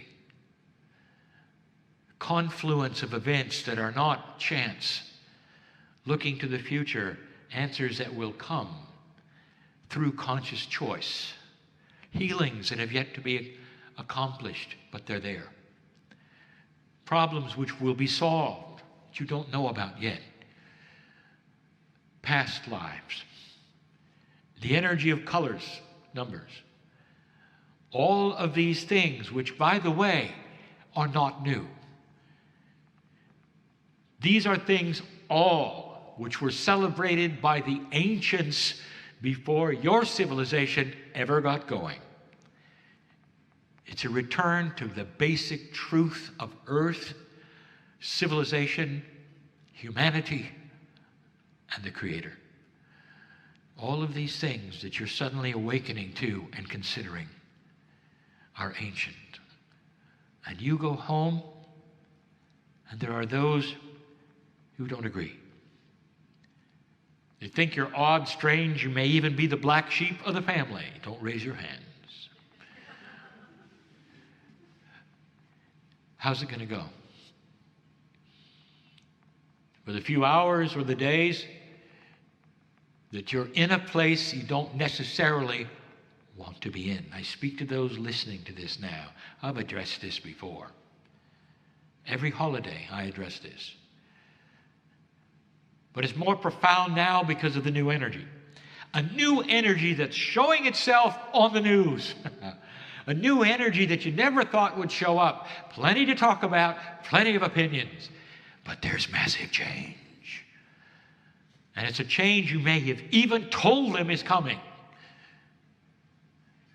Confluence of events that are not chance. Looking to the future, answers that will come through conscious choice. Healings that have yet to be accomplished, but they're there. Problems which will be solved that you don't know about yet. Past lives. The energy of colors, numbers. All of these things, which, by the way, are not new. These are things all which were celebrated by the ancients before your civilization ever got going. It's a return to the basic truth of earth, civilization, humanity, and the Creator. All of these things that you're suddenly awakening to and considering are ancient. And you go home, and there are those who don't agree. They think you're odd, strange. You may even be the black sheep of the family. Don't raise your hands. How's it going to go? For the few hours or the days that you're in a place you don't necessarily want to be in. I speak to those listening to this now. I've addressed this before. Every holiday I address this. But it's more profound now because of the new energy. A new energy that's showing itself on the news. A new energy that you never thought would show up. Plenty to talk about, plenty of opinions. But there's massive change. And it's a change you may have even told them is coming.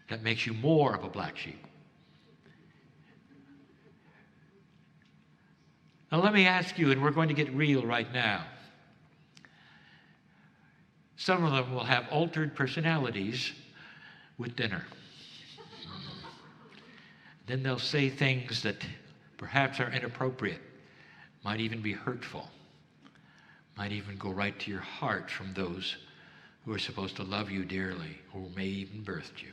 That makes you more of a black sheep. Now let me ask you, and we're going to get real right now. Some of them will have altered personalities with dinner. Then they'll say things that perhaps are inappropriate, might even be hurtful, might even go right to your heart from those who are supposed to love you dearly, who may even birthed you.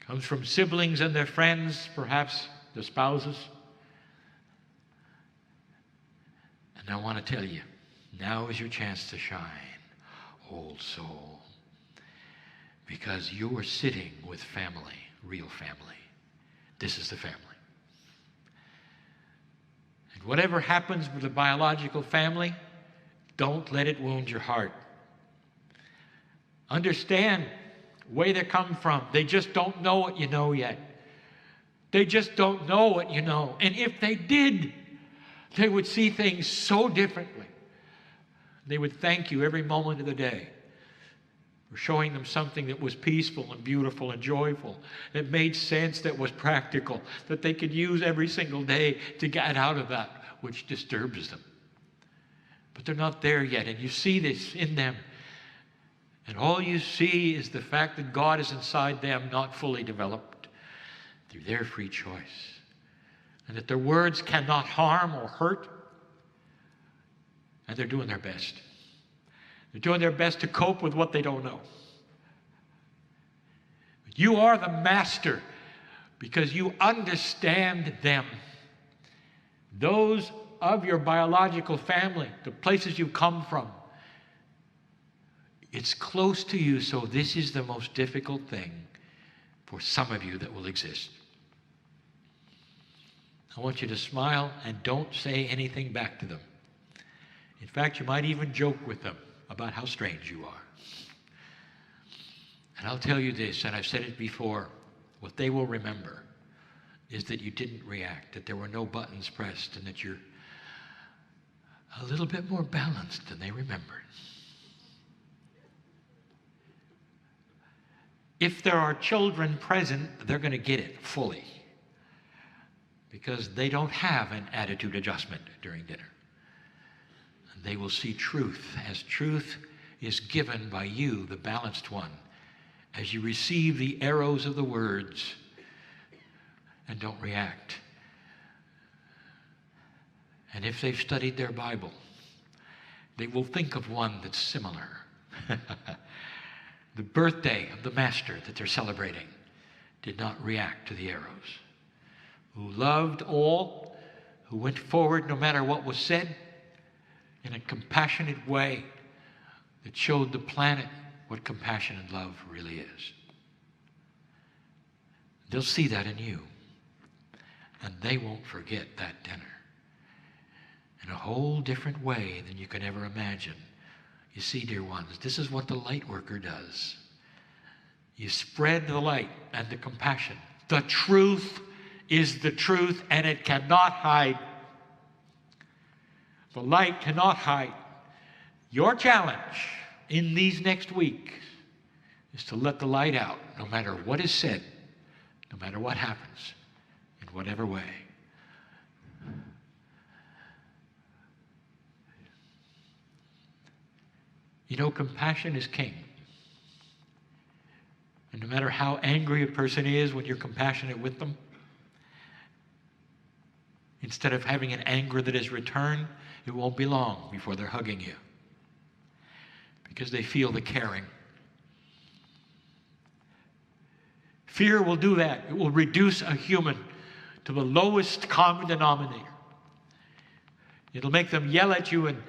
Comes from siblings and their friends, perhaps their spouses. And I want to tell you, now is your chance to shine, old soul, because you are sitting with family, real family. This is the family. And whatever happens with the biological family, don't let it wound your heart. Understand where they come from. They just don't know what you know yet. They just don't know what you know. And if they did, they would see things so differently. They would thank you every moment of the day for showing them something that was peaceful and beautiful and joyful, that made sense, that was practical, that they could use every single day to get out of that which disturbs them. But they're not there yet, and you see this in them. And all you see is the fact that God is inside them, not fully developed, through their free choice. And that their words cannot harm or hurt. And they're doing their best. They're doing their best to cope with what they don't know. But you are the master because you understand them. Those of your biological family, the places you've come from, it's close to you, so this is the most difficult thing for some of you that will exist. I want you to smile and don't say anything back to them. In fact, you might even joke with them about how strange you are. And I'll tell you this, and I've said it before, what they will remember is that you didn't react, that there were no buttons pressed, and that your a little bit more balanced than they remembered. If there are children present, they're going to get it fully because they don't have an attitude adjustment during dinner. And they will see truth as truth is given by you, the balanced one, as you receive the arrows of the words and don't react. And if they've studied their Bible, they will think of one that's similar. The birthday of the Master that they're celebrating did not react to the arrows. Who loved all, who went forward no matter what was said, in a compassionate way that showed the planet what compassion and love really is. They'll see that in you, and they won't forget that dinner in a whole different way than you can ever imagine. You see, dear ones, this is what the light worker does. You spread the light and the compassion. The truth is the truth, and it cannot hide. The light cannot hide. Your challenge in these next weeks is to let the light out, no matter what is said, no matter what happens, in whatever way. You know, compassion is king. And no matter how angry a person is when you're compassionate with them, instead of having an anger that is returned, it won't be long before they're hugging you because they feel the caring. Fear will do that. It will reduce a human to the lowest common denominator. It'll make them yell at you and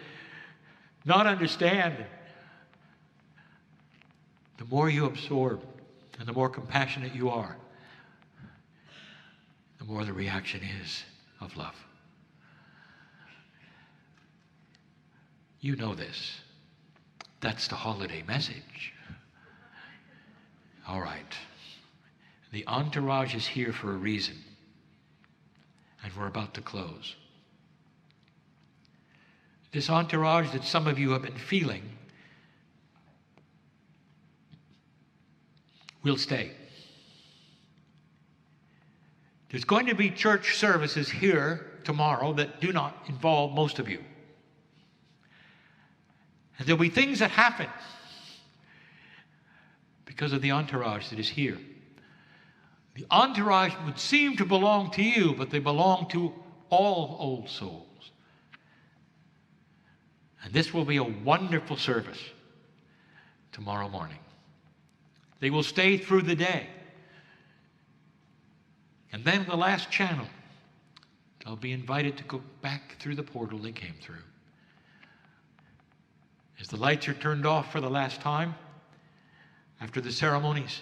not understand. The more you absorb and the more compassionate you are, the more the reaction is of love. You know this. That's the holiday message. All right. The entourage is here for a reason. And we're about to close. This entourage that some of you have been feeling will stay. There's going to be church services here tomorrow that do not involve most of you. And there'll be things that happen because of the entourage that is here. The entourage would seem to belong to you, but they belong to all old souls. And this will be a wonderful service tomorrow morning. They will stay through the day. And then the last channel, they'll be invited to go back through the portal they came through. As the lights are turned off for the last time, after the ceremonies.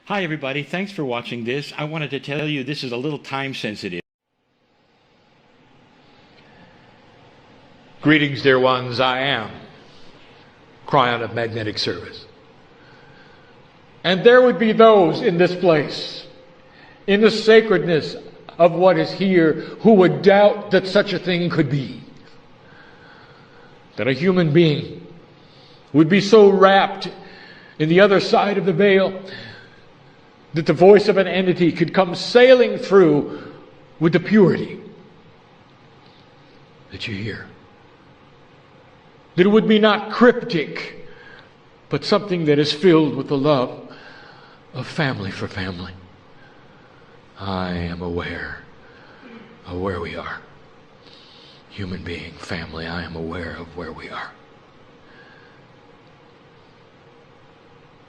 Hi, everybody. Thanks for watching this. I wanted to tell you this is a little time sensitive.
Greetings, dear ones. I am Kryon of Magnetic Service. And there would be those in this place, in the sacredness of what is here, who would doubt that such a thing could be. That a human being would be so wrapped in the other side of the veil that the voice of an entity could come sailing through with the purity that you hear. That it would be not cryptic, but something that is filled with the love of family for family. I am aware of where we are. Human being, family, I am aware of where we are.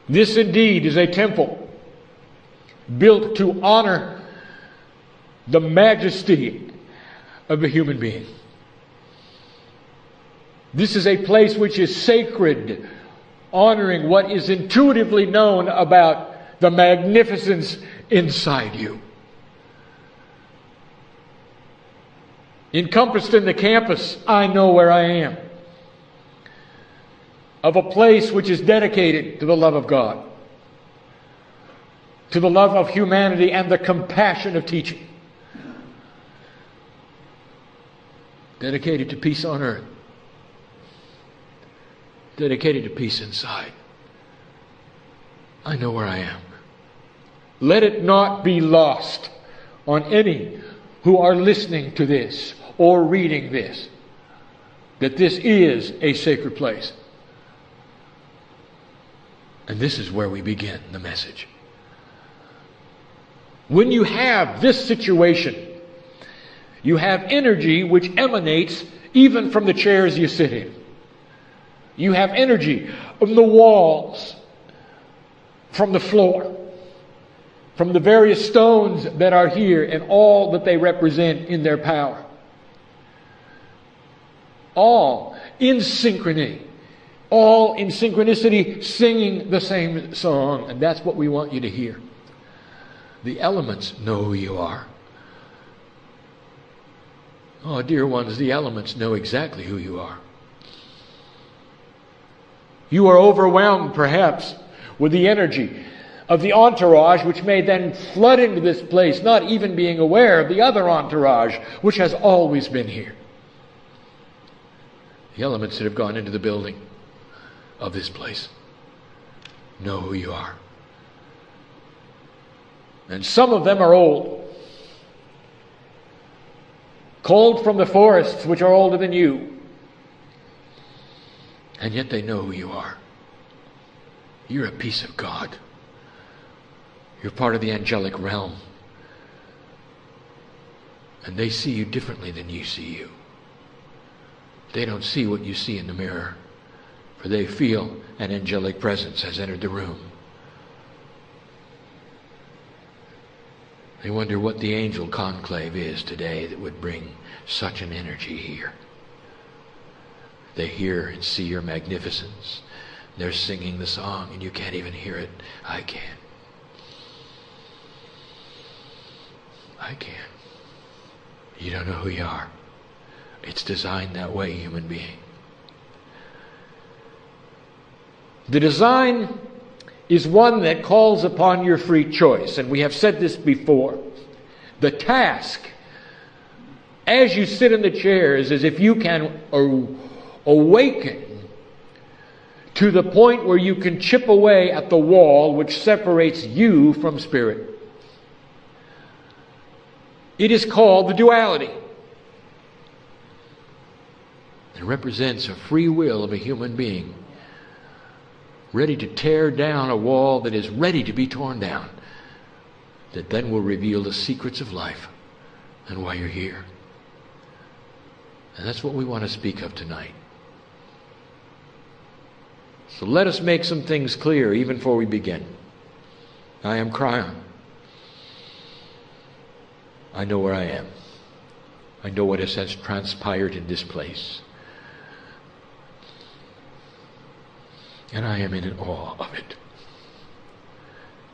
This indeed is a temple built to honor the majesty of a human being. This is a place which is sacred, honoring what is intuitively known about the magnificence inside you. Encompassed in the campus, I know where I am, of a place which is dedicated to the love of God, to the love of humanity and the compassion of teaching. dedicated to peace on earth, dedicated to peace inside. I know where I am. Let it not be lost on any who are listening to this or reading this, that this is a sacred place. And this is where we begin the message. When you have this situation, you have energy which emanates even from the chairs you sit in. You have energy from the walls, from the floor, from the various stones that are here and all that they represent in their power. All in synchrony. All in synchronicity, singing the same song. And that's what we want you to hear. The elements know who you are. Oh, dear ones, the elements know exactly who you are. You are overwhelmed, perhaps, with the energy of the entourage, which may then flood into this place, not even being aware of the other entourage, which has always been here. The elements that have gone into the building of this place know who you are. And some of them are old, called from the forests which are older than you, and yet they know who you are. You're a piece of God. You're part of the angelic realm. And they see you differently than you see you. They don't see what you see in the mirror, for they feel an angelic presence has entered the room. They wonder what the angel conclave is today that would bring such an energy here. They hear and see your magnificence. They're singing the song and you can't even hear it. I can. I can. You don't know who you are. It's designed that way, human being. The design is one that calls upon your free choice. And we have said this before. The task, as you sit in the chairs, is if you can awaken to the point where you can chip away at the wall which separates you from spirit. It is called the duality. It represents a free will of a human being ready to tear down a wall that is ready to be torn down, that then will reveal the secrets of life and why you're here. And that's what we want to speak of tonight. So let us make some things clear even before we begin. I am Kryon. I know where I am. I know what has transpired in this place. And I am in awe of it.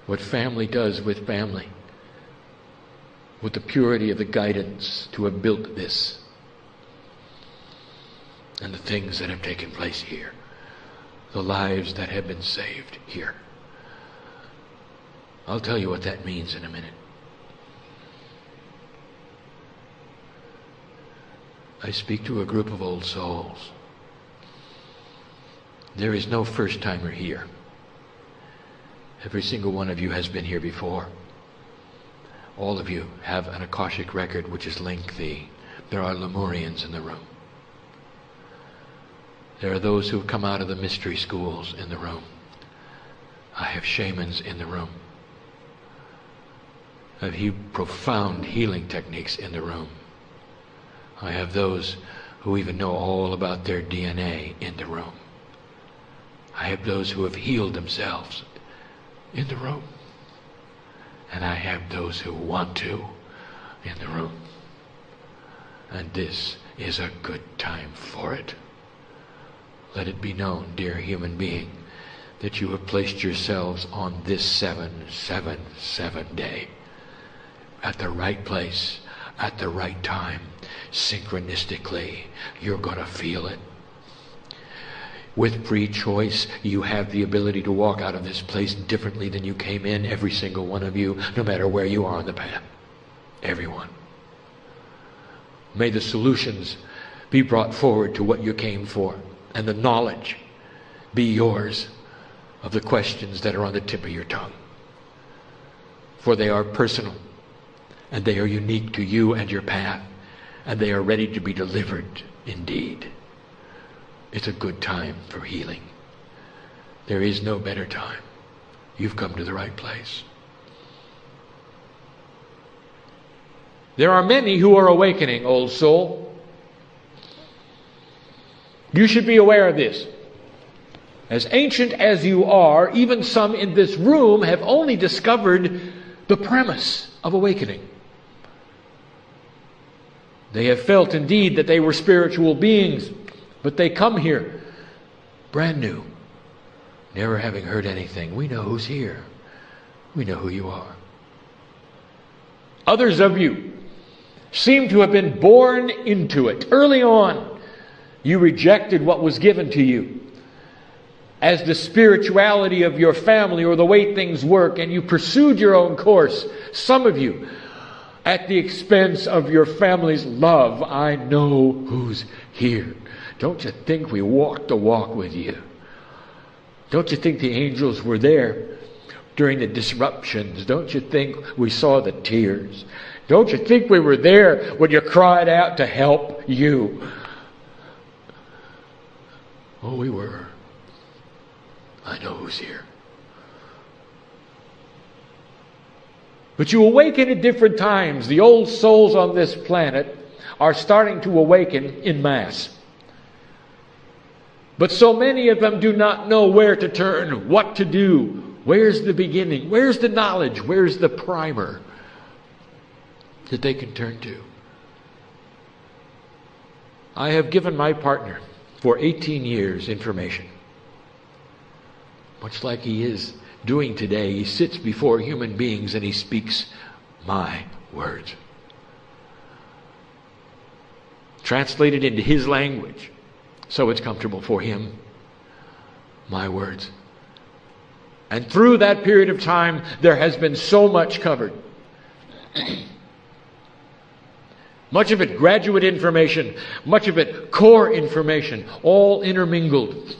What family does with family, with the purity of the guidance to have built this, and the things that have taken place here, the lives that have been saved here. I'll tell you what that means in a minute. I speak to a group of old souls. There is no first-timer here. Every single one of you has been here before. All of you have an Akashic record which is lengthy. There are Lemurians in the room. There are those who have come out of the mystery schools in the room. I have shamans in the room. I have profound healing techniques in the room. I have those who even know all about their DNA in the room. I have those who have healed themselves in the room. And I have those who want to in the room. And this is a good time for it. Let it be known, dear human being, that you have placed yourselves on this 777 day at the right place, at the right time, synchronistically. You're going to feel it. With free choice, you have the ability to walk out of this place differently than you came in, every single one of you, no matter where you are on the path. Everyone. May the solutions be brought forward to what you came for, and the knowledge be yours of the questions that are on the tip of your tongue. For they are personal, and they are unique to you and your path, and they are ready to be delivered indeed. It's a good time for healing. There is no better time. You've come to the right place. There are many who are awakening, old soul. You should be aware of this. As ancient as you are, even some in this room have only discovered the premise of awakening. They have felt indeed that they were spiritual beings, but they come here brand new, never having heard anything. We know who's here. We know who you are. Others of you seem to have been born into it. Early on, you rejected what was given to you as the spirituality of your family or the way things work, and you pursued your own course. Some of you, at the expense of your family's love. I know who's here. Don't you think we walked the walk with you? Don't you think the angels were there during the disruptions? Don't you think we saw the tears? Don't you think we were there when you cried out to help you? Oh, we were. I know who's here. But you awaken at different times. The old souls on this planet are starting to awaken in mass. But so many of them do not know where to turn, what to do. Where's the beginning? Where's the knowledge? Where's the primer that they can turn to? I have given my partner for 18 years information. Much like he is doing today, he sits before human beings and he speaks my words. Translated into his language, so it's comfortable for him. My words. And through that period of time, there has been so much covered. Much of it graduate information, much of it core information, all intermingled.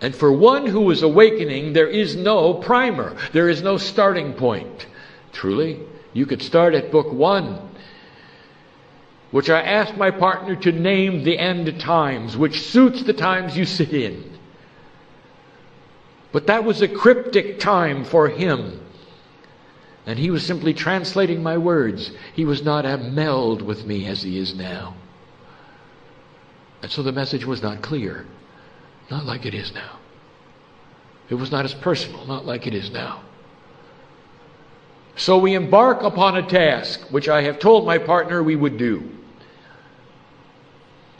And for one who is awakening, there is no primer. There is no starting point. Truly, you could start at book 1, which I asked my partner to name the end times, which suits the times you sit in. But that was a cryptic time for him. And he was simply translating my words. He was not a meld with me as he is now. And so the message was not clear. Not like it is now. It was not as personal, not like it is now. So we embark upon a task, which I have told my partner we would do.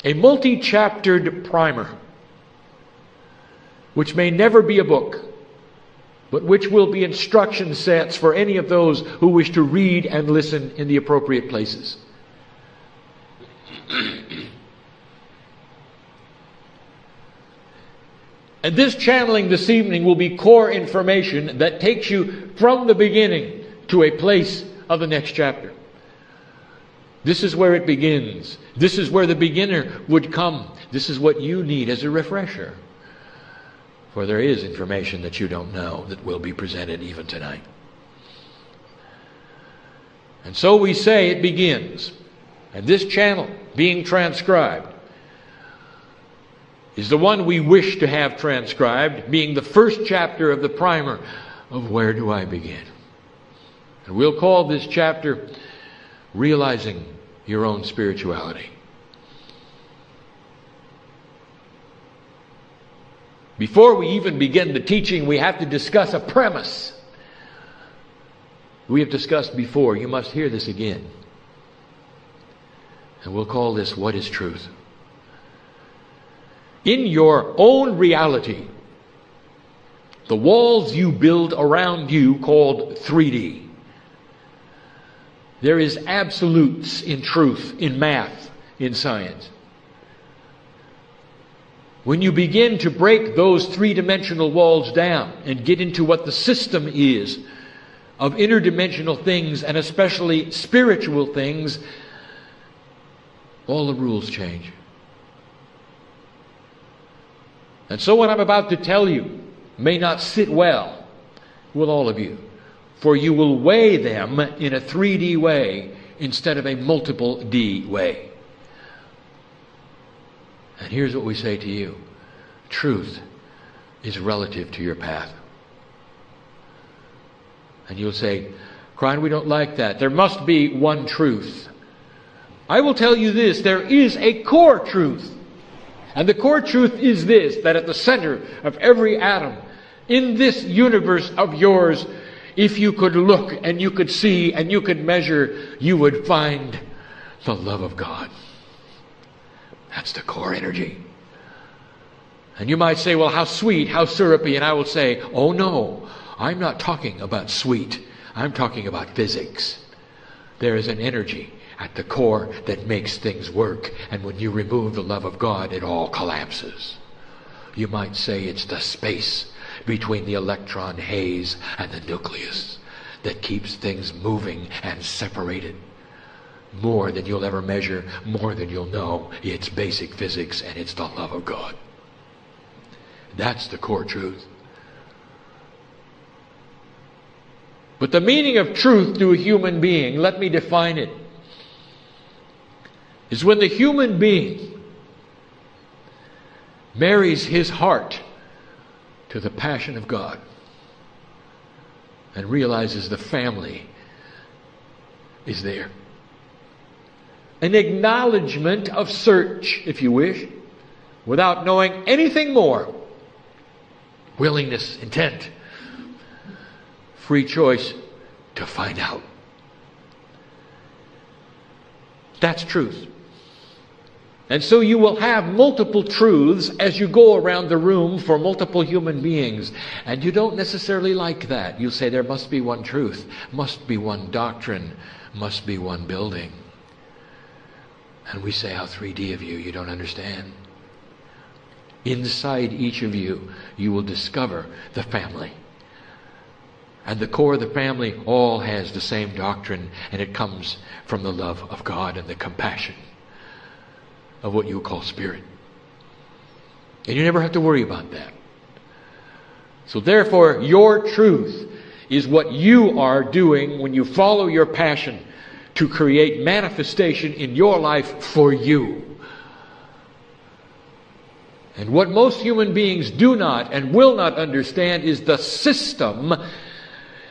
A multi-chaptered primer, which may never be a book, but which will be instruction sets for any of those who wish to read and listen in the appropriate places. And this channeling this evening will be core information that takes you from the beginning to a place of the next chapter. This is where it begins. This is where the beginner would come. This is what you need as a refresher. For there is information that you don't know that will be presented even tonight. And so we say it begins. And this channel being transcribed is the one we wish to have transcribed, being the first chapter of the primer of Where Do I Begin? And we'll call this chapter Realizing Your Own Spirituality. Before we even begin the teaching, we have to discuss a premise. We have discussed before. You must hear this again. And we'll call this What is Truth? In your own reality, the walls you build around you called 3D, there is absolutes in truth, in math, in science. When you begin to break those three-dimensional walls down and get into what the system is of interdimensional things and especially spiritual things, all the rules change. And so what I'm about to tell you may not sit well with all of you, for you will weigh them in a 3D way instead of a multiple D way. And here's what we say to you. Truth is relative to your path. And you'll say, Kryon, we don't like that. There must be one truth. I will tell you this, there is a core truth. And the core truth is this, that at the center of every atom in this universe of yours, if you could look and you could see and you could measure, you would find the love of God. That's the core energy. And you might say, well, how sweet, how syrupy. And I will say, oh no, I'm not talking about sweet. I'm talking about physics. There is an energy at the core that makes things work. And when you remove the love of God, it all collapses. You might say it's the space between the electron haze and the nucleus that keeps things moving and separated. More than you'll ever measure, more than you'll know. It's basic physics, and it's the love of God. That's the core truth. But the meaning of truth to a human being, let me define it, is when the human being marries his heart to the passion of God and realizes the family is there. An acknowledgement of search, if you wish, without knowing anything more. Willingness, intent, free choice to find out. That's truth. And so you will have multiple truths as you go around the room for multiple human beings. And you don't necessarily like that. You say there must be one truth, must be one doctrine, must be one building. And we say, how 3D of you, you don't understand. Inside each of you, you will discover the family. And the core of the family all has the same doctrine, and it comes from the love of God and the compassion of what you call spirit. And you never have to worry about that. So therefore, your truth is what you are doing when you follow your passion to create manifestation in your life for you. And what most human beings do not and will not understand is the system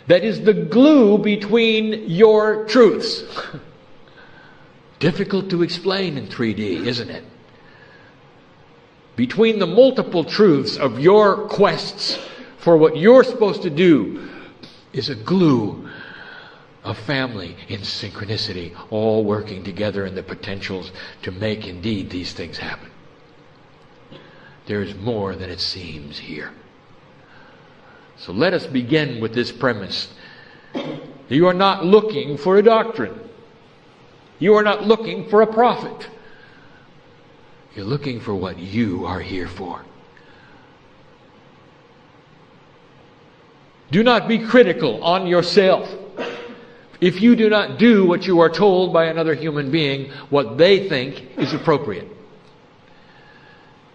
that is the glue between your truths. Difficult to explain in 3D, isn't it? Between the multiple truths of your quests for what you're supposed to do is a glue of family in synchronicity, all working together in the potentials to make indeed these things happen. There is more than it seems here. So let us begin with this premise. You are not looking for a doctrine. You are not looking for a prophet. You're looking for what you are here for. Do not be critical on yourself. If you do not do what you are told by another human being, what they think is appropriate.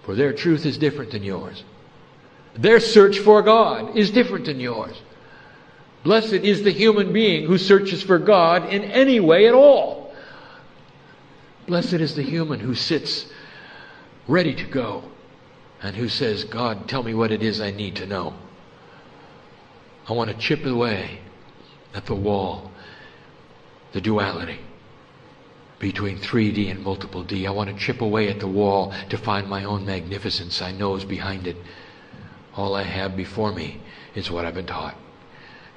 For their truth is different than yours. Their search for God is different than yours. Blessed is the human being who searches for God in any way at all. Blessed is the human who sits ready to go and who says, God, tell me what it is I need to know. I want to chip away at the wall, the duality between 3D and multiple D. I want to chip away at the wall to find my own magnificence I know is behind it. All I have before me is what I've been taught.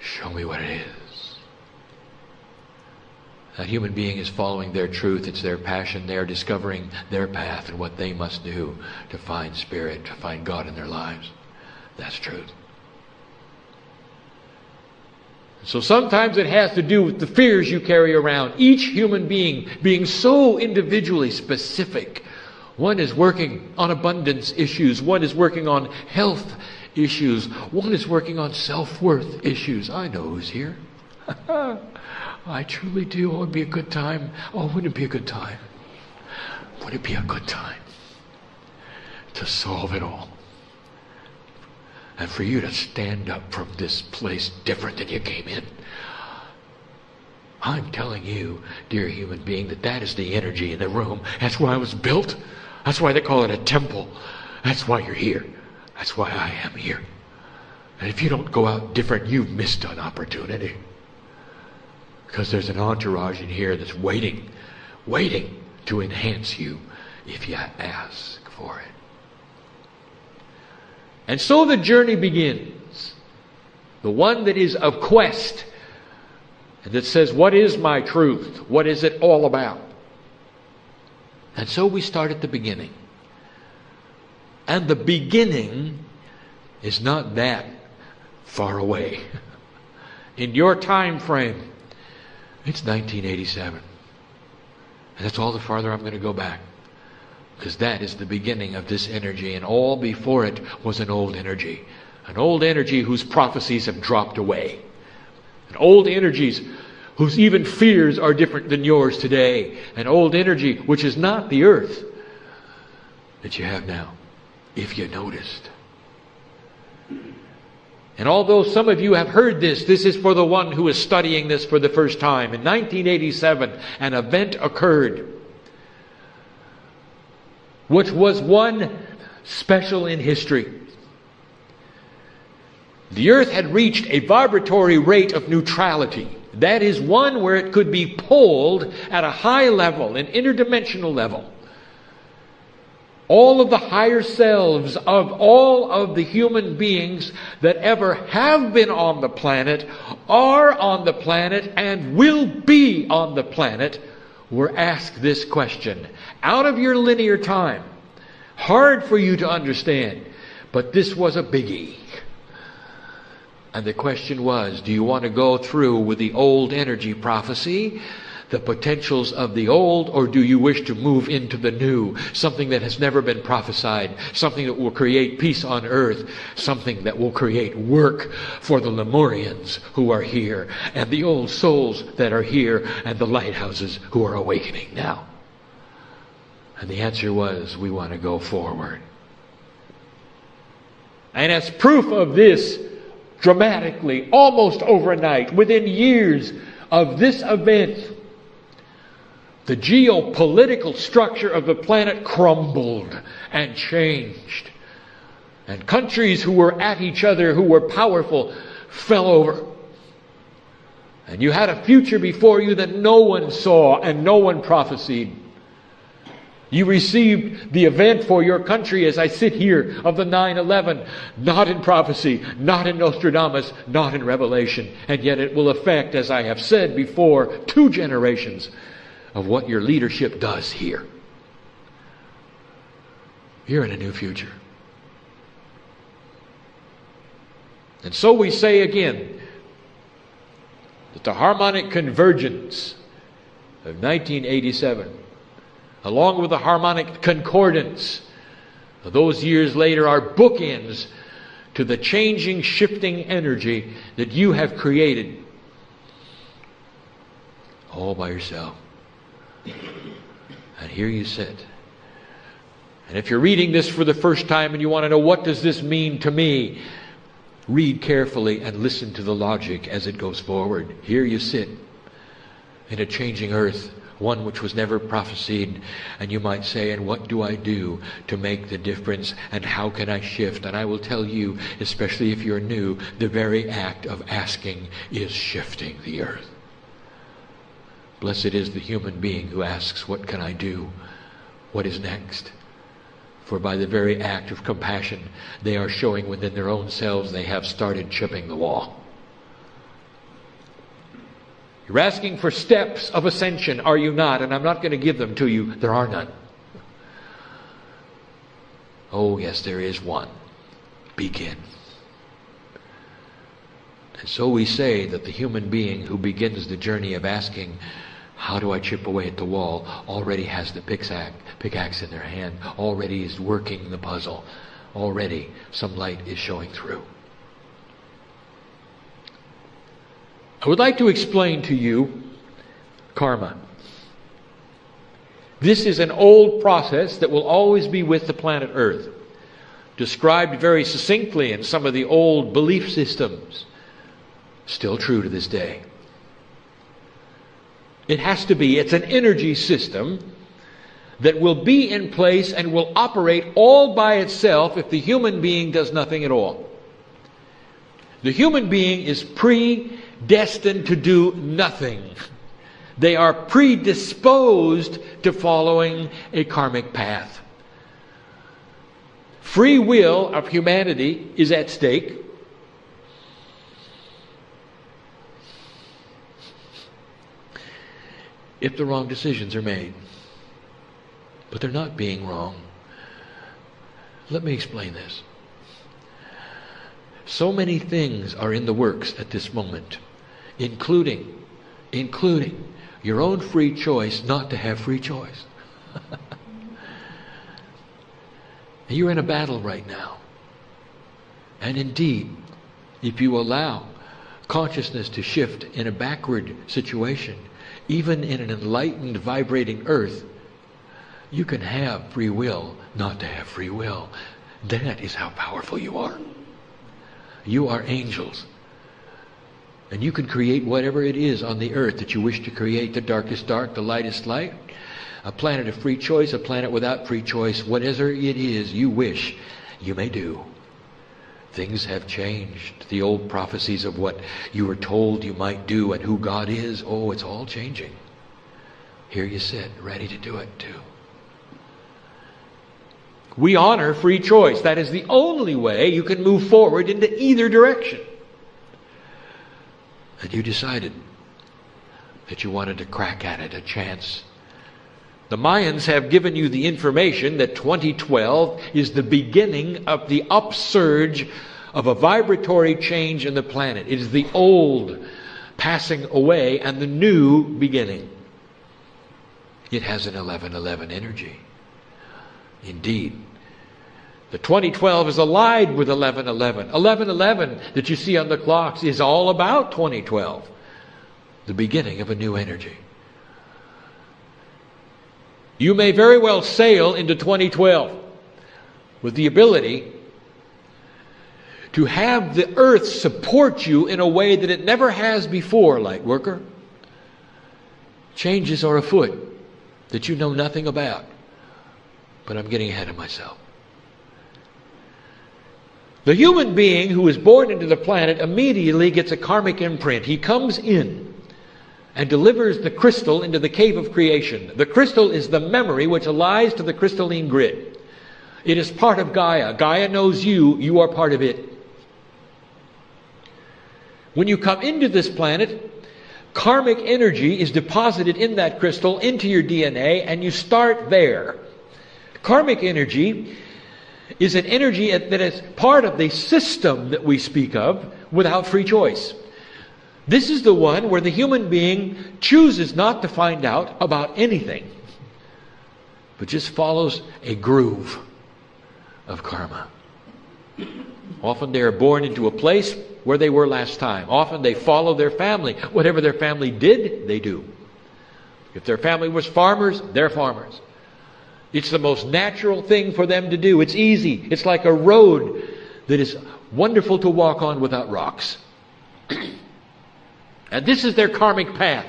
Show me what it is. That human being is following their truth. It's their passion. They are discovering their path and what they must do to find spirit, to find God in their lives. That's truth. So sometimes it has to do with the fears you carry around. Each human being so individually specific. One is working on abundance issues. One is working on health issues. One is working on self-worth issues. I know who's here. I truly do. Oh, it would be a good time. Oh, wouldn't it be a good time? would it be a good time to solve it all? And for you to stand up from this place different than you came in. I'm telling you, dear human being, that is the energy in the room. That's why I was built. That's why they call it a temple. That's why you're here. That's why I am here. And if you don't go out different, you've missed an opportunity. Because there's an entourage in here that's waiting to enhance you if you ask for it. And so the journey begins. The one that is of quest. And that says, what is my truth? What is it all about? And so we start at the beginning. And the beginning is not that far away. In your time frame, it's 1987. And that's all the farther I'm going to go back. Because that is the beginning of this energy, and all before it was an old energy. An old energy whose prophecies have dropped away. An old energies whose even fears are different than yours today. An old energy which is not the earth that you have now, if you noticed. And although some of you have heard this is for the one who is studying this for the first time. In 1987, an event occurred which was one special in history. The earth had reached a vibratory rate of neutrality. That is one where it could be pulled at a high level, an interdimensional level. All of the higher selves of all of the human beings that ever have been on the planet, are on the planet, and will be on the planet, were asked this question. Out of your linear time. Hard for you to understand, but this was a biggie. And the question was, do you want to go through with the old energy prophecy, the potentials of the old, or do you wish to move into the new, something that has never been prophesied, something that will create peace on earth, something that will create work for the Lemurians who are here, and the old souls that are here, and the lighthouses who are awakening now? And the answer was, we want to go forward. And as proof of this, dramatically, almost overnight, within years of this event, the geopolitical structure of the planet crumbled and changed. And countries who were at each other, who were powerful, fell over. And you had a future before you that no one saw and no one prophesied. You received the event for your country as I sit here of the 9/11, not in prophecy, not in Nostradamus, not in Revelation. And yet it will affect, as I have said before, 2 generations of what your leadership does here. You're in a new future. And so we say again that the harmonic convergence of 1987, along with the harmonic concordance of those years later, are bookends to the changing, shifting energy that you have created all by yourself. And here you sit. And if you're reading this for the first time and you want to know, what does this mean to me? Read carefully and listen to the logic as it goes forward. Here you sit in a changing earth, one which was never prophesied, and you might say, and what do I do to make the difference, and how can I shift? And I will tell you, especially if you're new, the very act of asking is shifting the earth. Blessed is the human being who asks, what can I do? What is next? For by the very act of compassion, they are showing within their own selves they have started chipping the wall. You're asking for steps of ascension, are you not? And I'm not going to give them to you. There are none. Oh, yes, there is one. Begin. And so we say that the human being who begins the journey of asking, how do I chip away at the wall, already has the pickaxe in their hand, already is working the puzzle, already some light is showing through. I would like to explain to you karma. This is an old process that will always be with the planet Earth, described very succinctly in some of the old belief systems, still true to this day. It has to be. It's an energy system that will be in place and will operate all by itself if the human being does nothing at all. The human being is predestined to do nothing. They are predisposed to following a karmic path. Free will of humanity is at stake. If the wrong decisions are made. But they're not being wrong. Let me explain this. So many things are in the works at this moment, including your own free choice not to have free choice. You're in a battle right now. And indeed, if you allow consciousness to shift in a backward situation, even in an enlightened, vibrating earth, you can have free will not to have free will. That is how powerful you are. You are angels. And you can create whatever it is on the earth that you wish to create. The darkest dark, the lightest light. A planet of free choice, a planet without free choice. Whatever it is you wish, you may do. Things have changed. The old prophecies of what you were told you might do and who God is, oh, it's all changing. Here you sit, ready to do it too. We honor free choice. That is the only way you can move forward into either direction. And you decided that you wanted to crack at it, a chance. The Mayans have given you the information that 2012 is the beginning of the upsurge of a vibratory change in the planet. It is the old passing away and the new beginning. It has an 1111 energy. Indeed. The 2012 is allied with 1111. 1111 that you see on the clocks is all about 2012. The beginning of a new energy. You may very well sail into 2012 with the ability to have the earth support you in a way that it never has before, light worker. Changes are afoot that you know nothing about. But I'm getting ahead of myself. The human being who is born into the planet immediately gets a karmic imprint. He comes in and delivers the crystal into the cave of creation. The crystal is the memory which allies to the crystalline grid. It is part of Gaia. Gaia knows you. You are part of it. When you come into this planet, karmic energy is deposited in that crystal into your DNA, and you start there. Karmic energy is an energy that is part of the system that we speak of without free choice. This is the one where the human being chooses not to find out about anything, but just follows a groove of karma. Often they are born into a place where they were last time. Often they follow their family. Whatever their family did, they do. If their family was farmers, they're farmers. It's the most natural thing for them to do. It's easy. It's like a road that is wonderful to walk on without rocks. And this is their karmic path.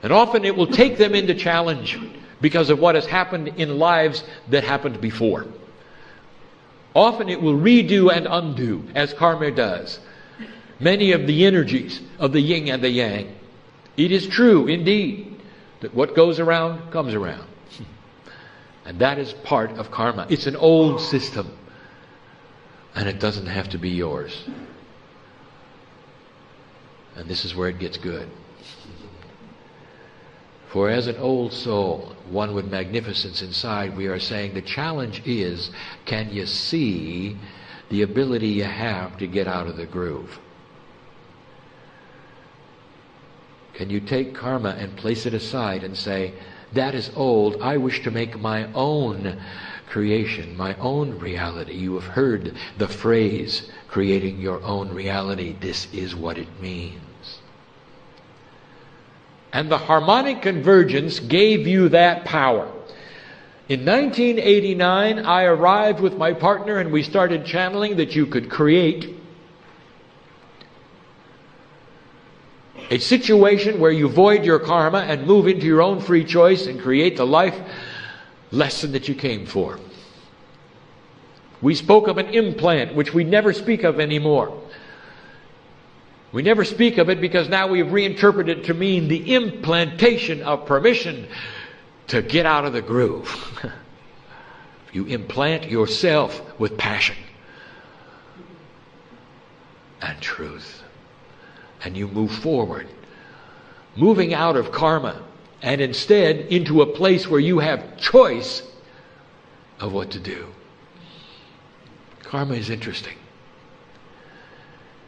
And often it will take them into challenge because of what has happened in lives that happened before. Often it will redo and undo, as karma does, many of the energies of the yin and the yang. It is true, indeed, that what goes around comes around. And that is part of karma. It's an old system. And it doesn't have to be yours. And this is where it gets good. For as an old soul, one with magnificence inside, we are saying the challenge is, can you see the ability you have to get out of the groove? Can you take karma and place it aside and say, that is old, I wish to make my own creation, my own reality. You have heard the phrase, creating your own reality. This is what it means. And the harmonic convergence gave you that power. In 1989, I arrived with my partner and we started channeling that you could create a situation where you void your karma and move into your own free choice and create the life lesson that you came for. We spoke of an implant, which we never speak of anymore. We never speak of it because now we've reinterpreted it to mean the implantation of permission to get out of the groove. You implant yourself with passion and truth. And you move forward, moving out of karma and instead into a place where you have choice of what to do. Karma is interesting.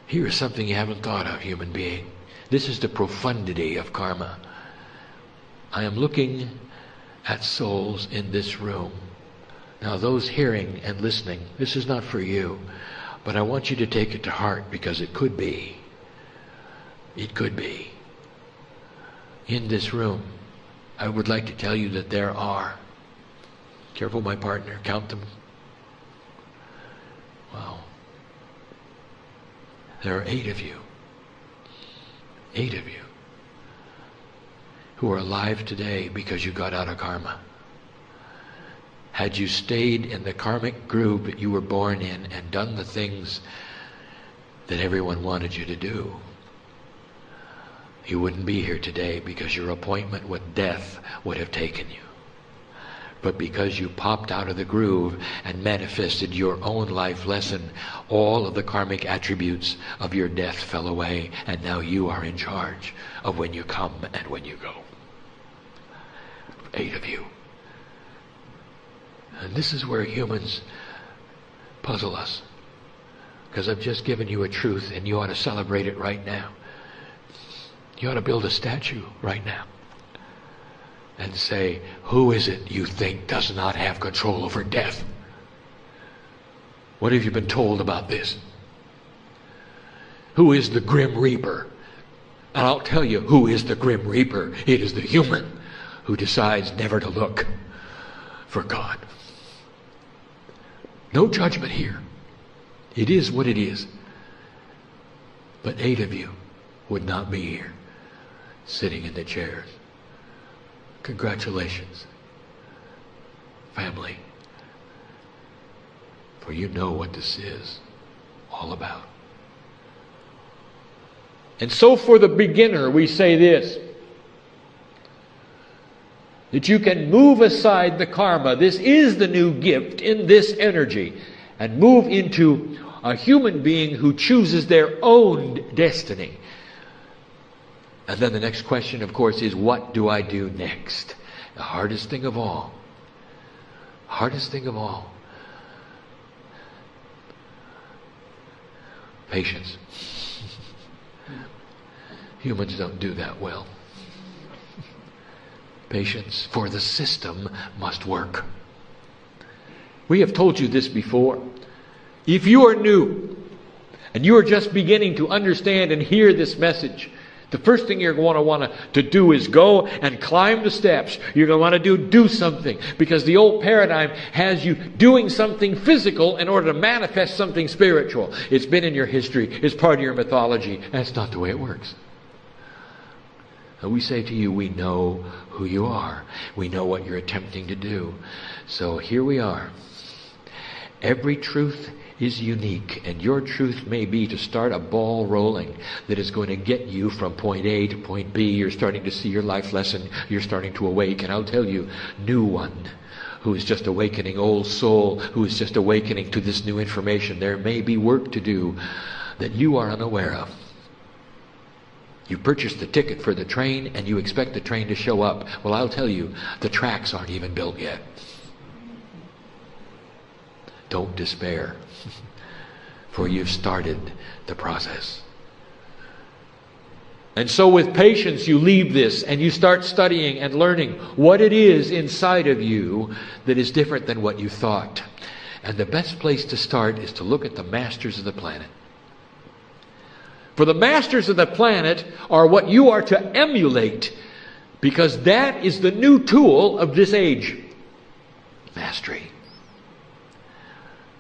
Here is something you haven't thought of, human being. This is the profundity of karma. I am looking at souls in this room. Now, those hearing and listening, this is not for you, but I want you to take it to heart because it could be. It could be. In this room, I would like to tell you that there are, careful my partner, count them. Wow. There are 8 of you. 8 of you who are alive today because you got out of karma. Had you stayed in the karmic groove that you were born in and done the things that everyone wanted you to do, you wouldn't be here today because your appointment with death would have taken you. But because you popped out of the groove and manifested your own life lesson, all of the karmic attributes of your death fell away, and now you are in charge of when you come and when you go. 8 of you. And this is where humans puzzle us. Because I've just given you a truth and you ought to celebrate it right now. You ought to build a statue right now and say, who is it you think does not have control over death? What have you been told about this? Who is the Grim Reaper? And I'll tell you who is the Grim Reaper. It is the human who decides never to look for God. No judgment here. It is what it is. But 8 of you would not be here, sitting in the chairs. Congratulations, family, for you know what this is all about. And so for the beginner, we say this, that you can move aside the karma. This is the new gift in this energy, and move into a human being who chooses their own destiny. And then the next question, of course, is what do I do next? The hardest thing of all. Hardest thing of all. Patience. Humans don't do that well. Patience, for the system must work. We have told you this before. If you are new and you are just beginning to understand and hear this message, the first thing you're going to want to do is go and climb the steps. You're going to want to do something, because the old paradigm has you doing something physical in order to manifest something spiritual. It's been in your history. It's part of your mythology. That's not the way it works. And we say to you, we know who you are. We know what you're attempting to do. So here we are. Every truth is unique, and your truth may be to start a ball rolling that is going to get you from point A to point B. You're starting to see your life lesson. You're starting to awake, and I'll tell you, new one who is just awakening, old soul who is just awakening to this new information. There may be work to do that you are unaware of. You purchased the ticket for the train and you expect the train to show up. Well, I'll tell you, the tracks aren't even built yet. Don't despair, for you've started the process. And so with patience you leave this and you start studying and learning what it is inside of you that is different than what you thought. And the best place to start is to look at the masters of the planet. For the masters of the planet are what you are to emulate Because that is the new tool of this age. Mastery.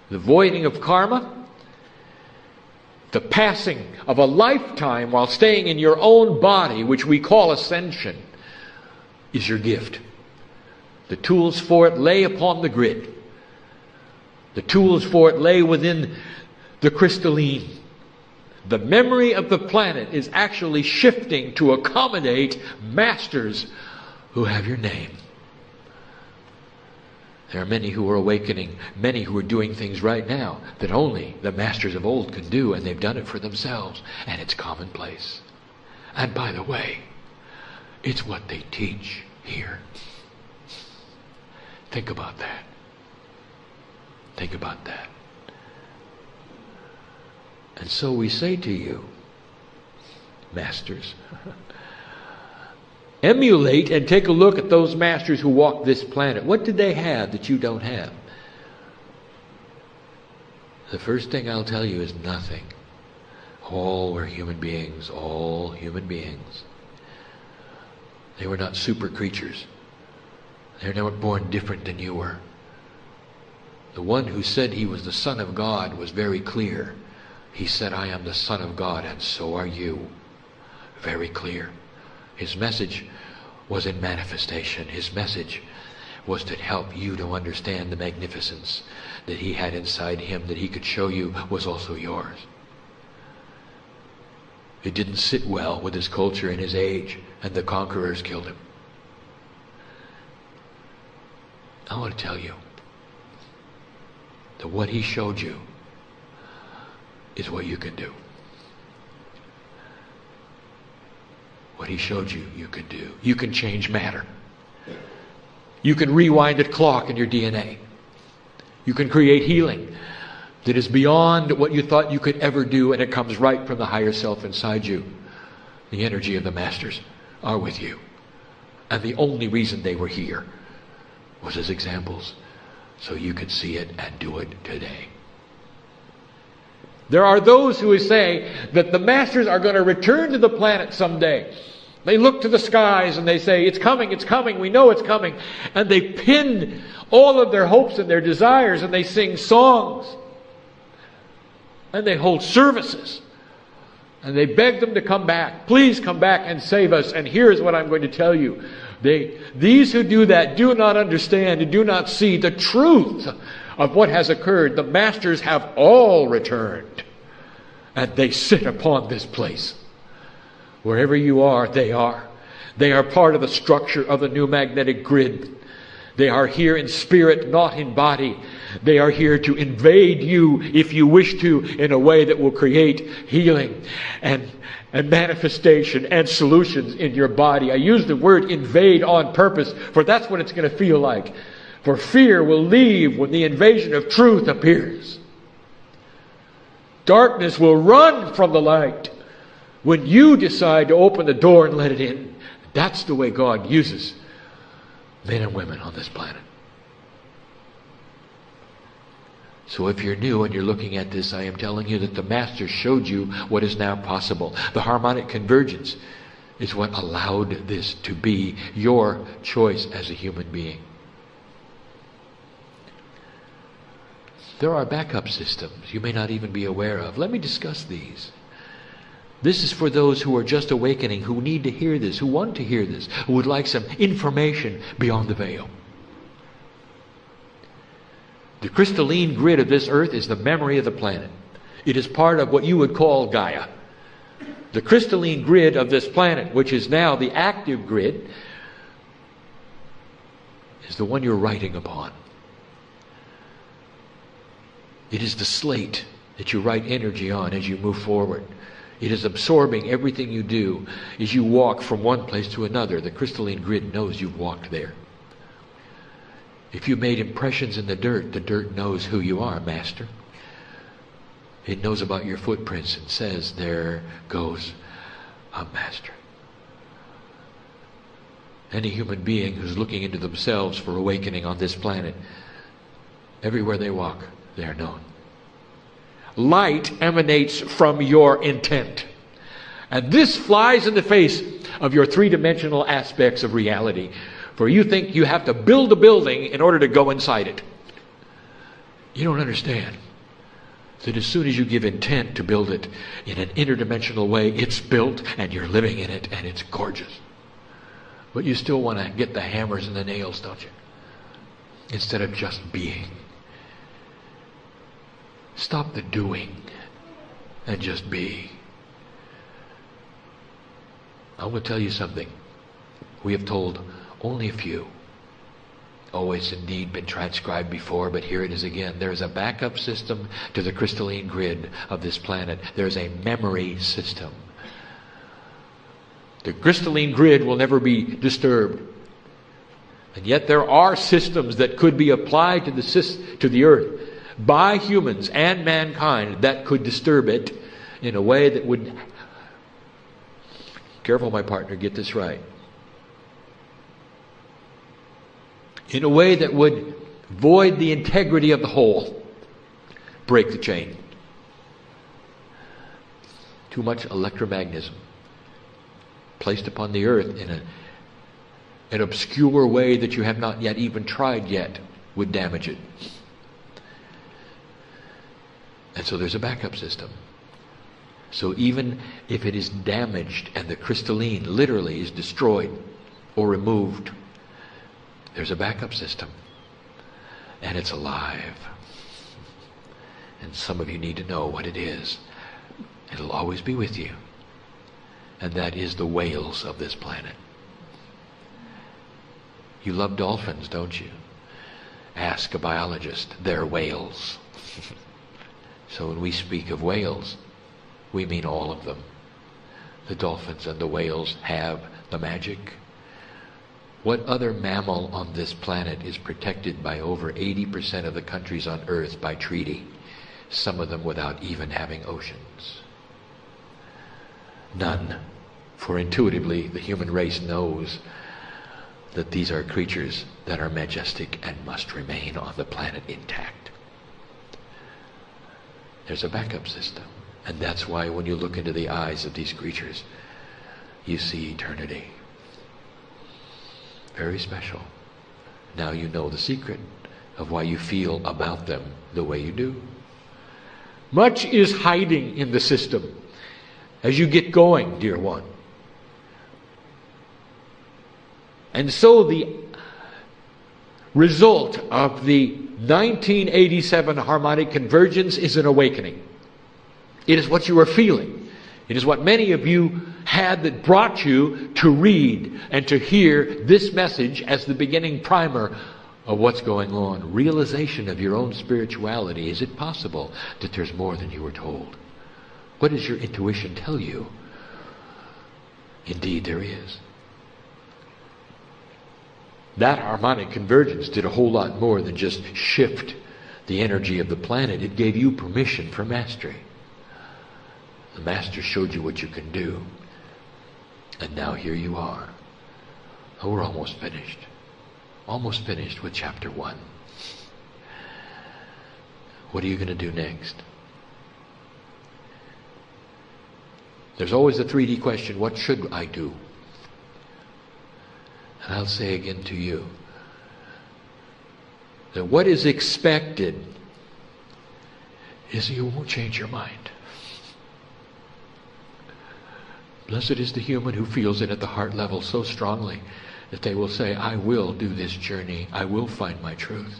The voiding of karma, the passing of a lifetime while staying in your own body, which we call ascension, is your gift. The tools for it lay upon the grid. The tools for it lay within the crystalline. The memory of the planet is actually shifting to accommodate masters who have your name. There are many who are awakening, many who are doing things right now that only the masters of old can do, and they've done it for themselves, and it's commonplace. And by the way, it's what they teach here. Think about that. Think about that. And so we say to you, masters, emulate and take a look at those masters who walked this planet. What did they have that you don't have? The first thing I'll tell you is nothing. All were human beings, all human beings. They were not super creatures. They were not born different than you were. The one who said he was the Son of God was very clear. He said, I am the Son of God, and so are you. Very clear. His message was in manifestation. His message was to help you to understand the magnificence that he had inside him, that he could show you was also yours. It didn't sit well with his culture and his age, and the conquerors killed him. I want to tell you that what he showed you is what you can do. What he showed you, you can do. You can change matter. You can rewind the clock in your DNA. You can create healing that is beyond what you thought you could ever do, and it comes right from the higher self inside you. The energy of the masters are with you. And the only reason they were here was as examples, so you could see it and do it today. There are those who say that the masters are going to return to the planet someday. They look to the skies and they say, it's coming, we know it's coming. And they pin all of their hopes and their desires, and they sing songs. And they hold services. And they beg them to come back. Please come back and save us. And here's what I'm going to tell you. These who do that do not understand and do not see the truth of what has occurred. The masters have all returned, and they sit upon this place. Wherever you are, they are. They are part of the structure of the new magnetic grid. They are here in spirit, not in body. They are here to invade you, if you wish to, in a way that will create healing and manifestation and solutions in your body. I use the word invade on purpose, for that's what it's going to feel like. For fear will leave when the invasion of truth appears. Darkness will run from the light when you decide to open the door and let it in. That's the way God uses men and women on this planet. So if you're new and you're looking at this, I am telling you that the Master showed you what is now possible. The harmonic convergence is what allowed this to be your choice as a human being. There are backup systems you may not even be aware of. Let me discuss these. This is for those who are just awakening, who need to hear this, who want to hear this, who would like some information beyond the veil. The crystalline grid of this earth is the memory of the planet. It is part of what you would call Gaia. The crystalline grid of this planet, which is now the active grid, is the one you're writing upon. It is the slate that you write energy on as you move forward. It is absorbing everything you do as you walk from one place to another. The crystalline grid knows you've walked there. If you made impressions in the dirt knows who you are, Master. It knows about your footprints and says, there goes a Master. Any human being who's looking into themselves for awakening on this planet, everywhere they walk, they are known. Light emanates from your intent. And this flies in the face of your three-dimensional aspects of reality. For you think you have to build a building in order to go inside it. You don't understand that as soon as you give intent to build it in an interdimensional way, it's built and you're living in it and it's gorgeous. But you still want to get the hammers and the nails, don't you? Instead of just being. Stop the doing and just be. I want to tell you something. We have told only a few. Oh, it's indeed been transcribed before, but here it is again. There is a backup system to the crystalline grid of this planet. There is a memory system. The crystalline grid will never be disturbed. And yet there are systems that could be applied to the earth by humans and mankind that could disturb it in a way that would... Careful, my partner, get this right. In a way that would void the integrity of the whole. Break the chain. Too much electromagnetism placed upon the earth in an obscure way that you have not yet even tried yet would damage it. And so there's a backup system. So even if it is damaged and the crystalline literally is destroyed or removed, there's a backup system. And it's alive. And some of you need to know what it is. It'll always be with you. And that is the whales of this planet. You love dolphins, don't you? Ask a biologist. They're whales. So when we speak of whales, we mean all of them. The dolphins and the whales have the magic. What other mammal on this planet is protected by over 80% of the countries on Earth by treaty? Some of them without even having oceans. None. For intuitively, the human race knows that these are creatures that are majestic and must remain on the planet intact. There's a backup system. And that's why when you look into the eyes of these creatures, you see eternity. Very special. Now you know the secret of why you feel about them the way you do. Much is hiding in the system as you get going, dear one. And so the result of the 1987 harmonic convergence is an awakening. It is what you are feeling. It is what many of you had that brought you to read and to hear this message as the beginning primer of what's going on. Realization of your own spirituality. Is it possible that there's more than you were told? What does your intuition tell you? Indeed, there is. That harmonic convergence did a whole lot more than just shift the energy of the planet. It gave you permission for mastery. The Master showed you what you can do. And now here you are. Oh, we're almost finished. Almost finished with chapter 1. What are you going to do next? There's always a 3D question. What should I do? And I'll say again to you that what is expected is you won't change your mind. Blessed is the human who feels it at the heart level so strongly that they will say, I will do this journey. I will find my truth.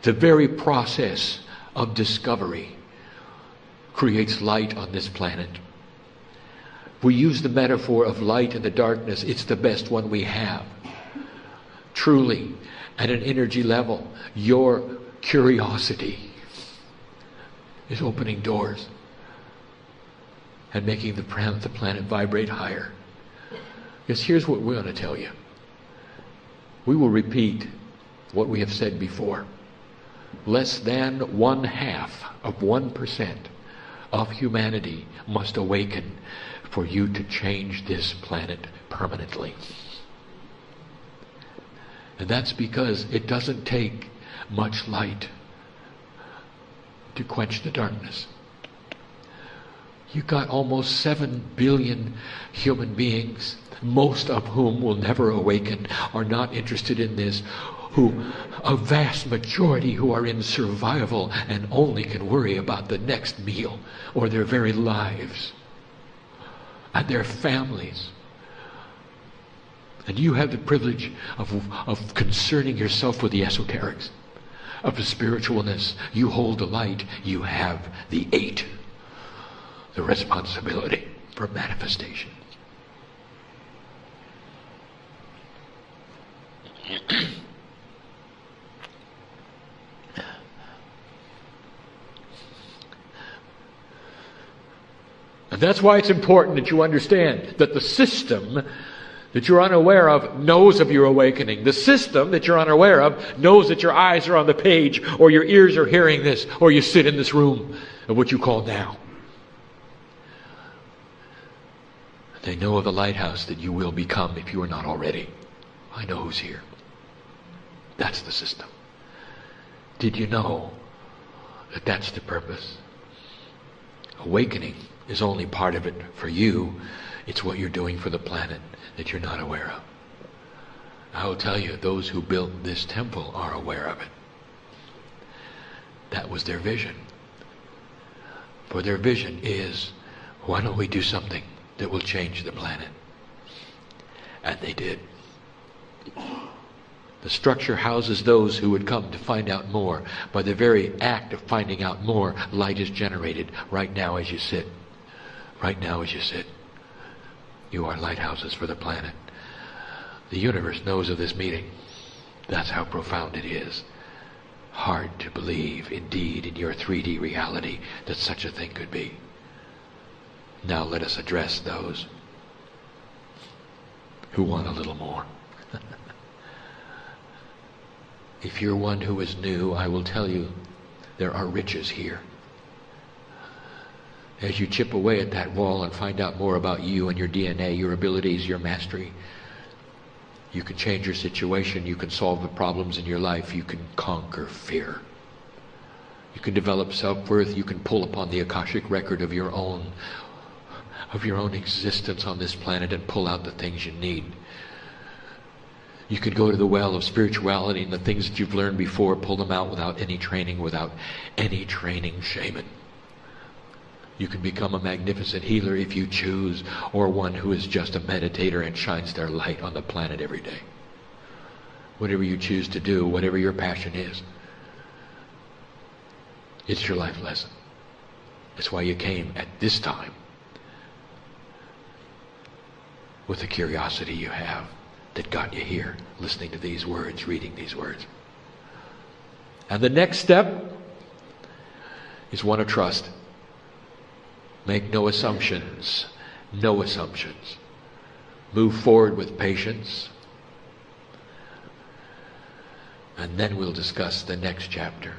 The very process of discovery creates light on this planet. We use the metaphor of light and the darkness. It's the best one we have. Truly, at an energy level, your curiosity is opening doors and making the planet vibrate higher. Because here's what we're going to tell you. We will repeat what we have said before. Less than 0.5% of humanity must awaken for you to change this planet permanently. And that's because it doesn't take much light to quench the darkness. You got almost 7 billion human beings, most of whom will never awaken, are not interested in this, who, a vast majority who are in survival and only can worry about the next meal or their very lives and their families. And you have the privilege of concerning yourself with the esoterics, of the spiritualness. You hold the light. You have the 8, the responsibility for manifestation. And that's why it's important that you understand that the system that you're unaware of knows of your awakening. The system that you're unaware of knows that your eyes are on the page, or your ears are hearing this, or you sit in this room of what you call now. They know of the lighthouse that you will become if you are not already. I know who's here. That's the system. Did you know that that's the purpose? Awakening is only part of it for you. It's what you're doing for the planet that you're not aware of. I will tell you, those who built this temple are aware of it. That was their vision. For their vision is, why don't we do something that will change the planet? And they did. The structure houses those who would come to find out more. By the very act of finding out more, light is generated right now as you sit. Right now as you sit. You are lighthouses for the planet. The universe knows of this meeting. That's how profound it is. Hard to believe, indeed, in your 3D reality that such a thing could be. Now let us address those who want a little more. If you're one who is new, I will tell you there are riches here. As you chip away at that wall and find out more about you and your DNA, your abilities, your mastery, you can change your situation. You can solve the problems in your life. You can conquer fear. You can develop self-worth. You can pull upon the Akashic record of your own existence on this planet and pull out the things you need. You could go to the well of spirituality and the things that you've learned before, pull them out without any training shaman. You can become a magnificent healer if you choose, or one who is just a meditator and shines their light on the planet every day. Whatever you choose to do, whatever your passion is, it's your life lesson. That's why you came at this time with the curiosity you have that got you here, listening to these words, reading these words. And the next step is one of trust. Make no assumptions. No assumptions. Move forward with patience. And then we'll discuss the next chapter.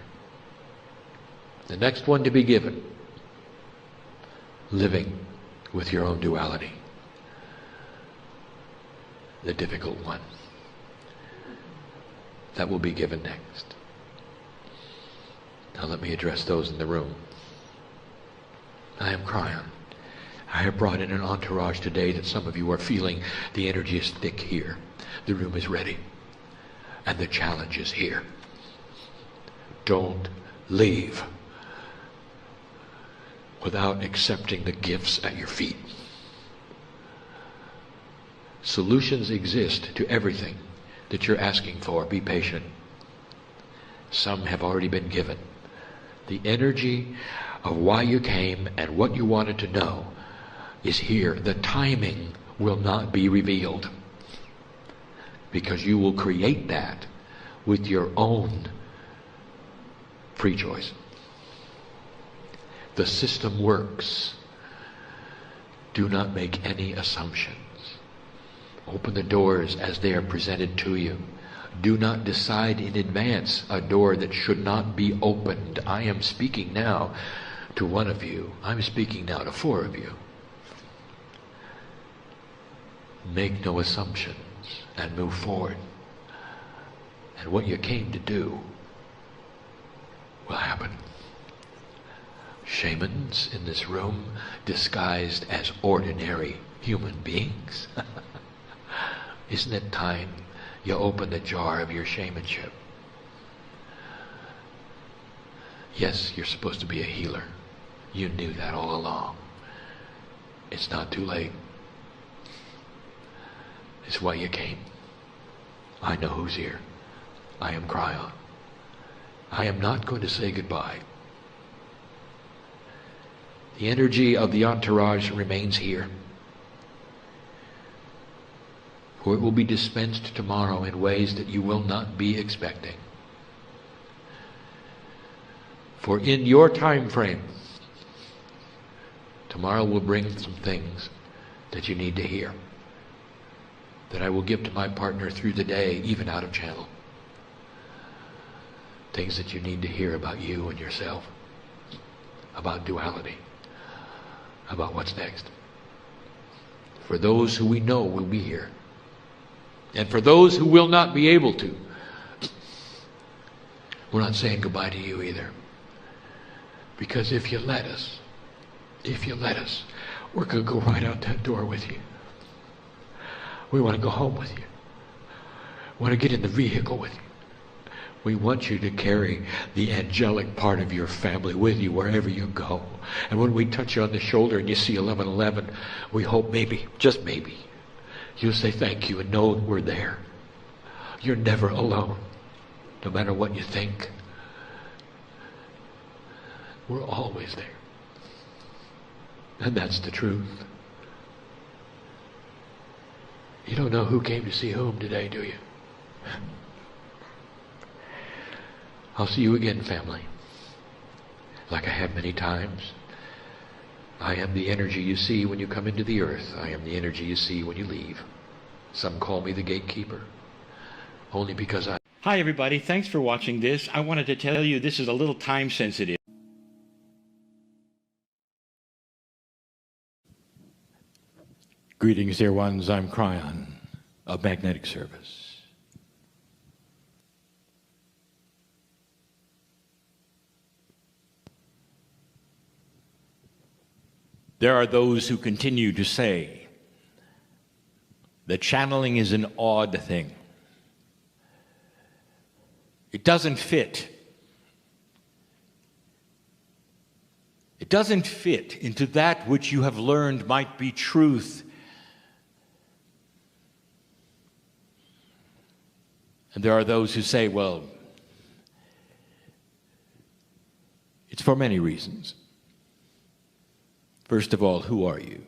The next one to be given. Living with your own duality. The difficult one. That will be given next. Now let me address those in the room. I am Kryon. I have brought in an entourage today that some of you are feeling. The energy is thick here. The room is ready. And the challenge is here. Don't leave without accepting the gifts at your feet. Solutions exist to everything that you're asking for. Be patient. Some have already been given. The energy of why you came and what you wanted to know is here. The timing will not be revealed, because you will create that with your own free choice. The system works. Do not make any assumptions. Open the doors as they are presented to you. Do not decide in advance a door that should not be opened. I am speaking now to one of you. I'm speaking now to 4 of you. Make no assumptions and move forward. And what you came to do will happen. shamans in this room disguised as ordinary human beings. Isn't it time you open the jar of your shamanship? Yes, you're supposed to be a healer. You knew that all along. It's not too late. It's why you came. I know who's here. I am Kryon. I am not going to say goodbye. The energy of the entourage remains here, for it will be dispensed tomorrow in ways that you will not be expecting. For in your time frame, tomorrow will bring some things that you need to hear, that I will give to my partner through the day, even out of channel. Things that you need to hear about you and yourself, about duality, about what's next. For those who we know will be here, and for those who will not be able to, we're not saying goodbye to you either. Because if you let us, we're going to go right out that door with you. We want to go home with you. We want to get in the vehicle with you. We want you to carry the angelic part of your family with you wherever you go. And when we touch you on the shoulder and you see 1111, we hope maybe, just maybe, you'll say thank you and know we're there. You're never alone, no matter what you think. We're always there. And that's the truth. You don't know who came to see whom today, do you? I'll see you again, family. Like I have many times. I am the energy you see when you come into the earth. I am the energy you see when you leave. Some call me the gatekeeper, only because I...
Hi, everybody. Thanks for watching this. I wanted to tell you this is a little time sensitive. Greetings, dear ones. I'm Kryon of Magnetic Service. There are those who continue to say that channeling is an odd thing. It doesn't fit. It doesn't fit into that which you have learned might be truth. And there are those who say, well, it's for many reasons. First of all, who are you?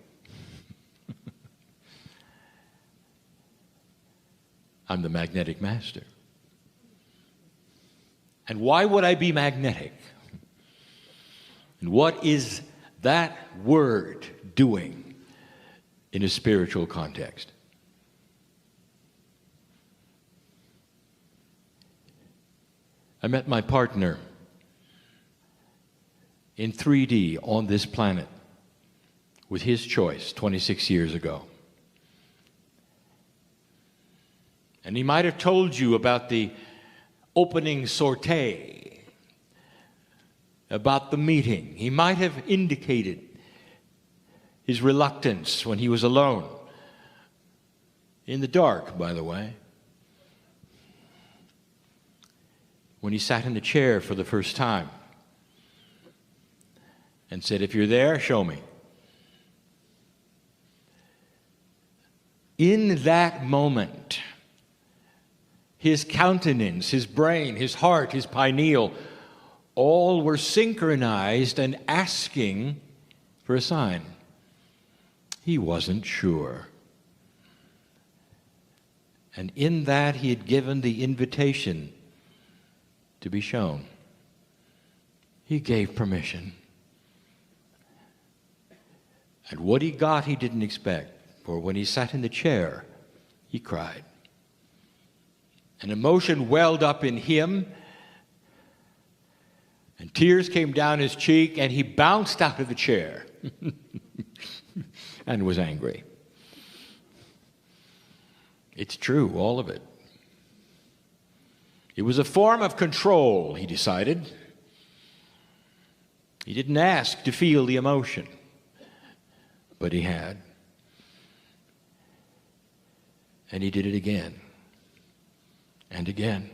I'm the magnetic master. And why would I be magnetic? And what is that word doing in a spiritual context? I met my partner in 3D on this planet with his choice 26 years ago. And he might have told you about the opening sortie, about the meeting. He might have indicated his reluctance when he was alone, in the dark, by the way, when he sat in the chair for the first time and said, if you're there, show me. In that moment, his countenance, his brain, his heart, his pineal, all were synchronized and asking for a sign. He wasn't sure. And in that, he had given the invitation to be shown. He gave permission. And what he got, he didn't expect. For when he sat in the chair, he cried. An emotion welled up in him, and tears came down his cheek, and he bounced out of the chair and was angry. It's true, all of it. It was a form of control, he decided. He didn't ask to feel the emotion, but he had. And he did it again and again.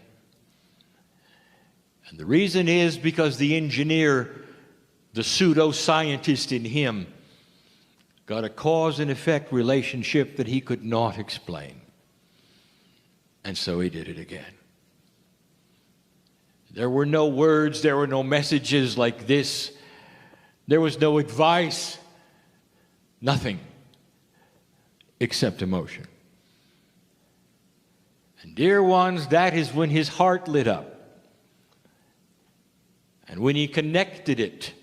And the reason is because the engineer, the pseudo-scientist in him, got a cause and effect relationship that he could not explain. And so he did it again. There were no words, there were no messages like this. There was no advice, nothing except emotion. And dear ones, that is when his heart lit up. And when he connected it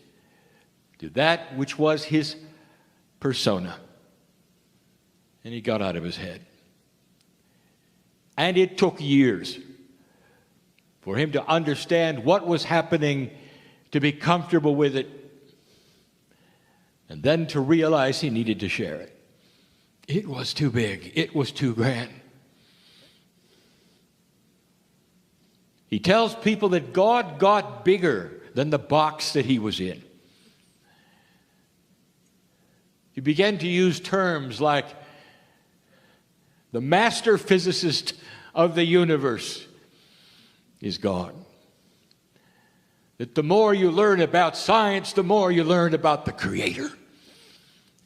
to that which was his persona. And he got out of his head. And it took years for him to understand what was happening, to be comfortable with it, and then to realize he needed to share it. It was too big. It was too grand. He tells people that God got bigger than the box that he was in. He began to use terms like the master physicist of the universe is God. That the more you learn about science, the more you learn about the Creator.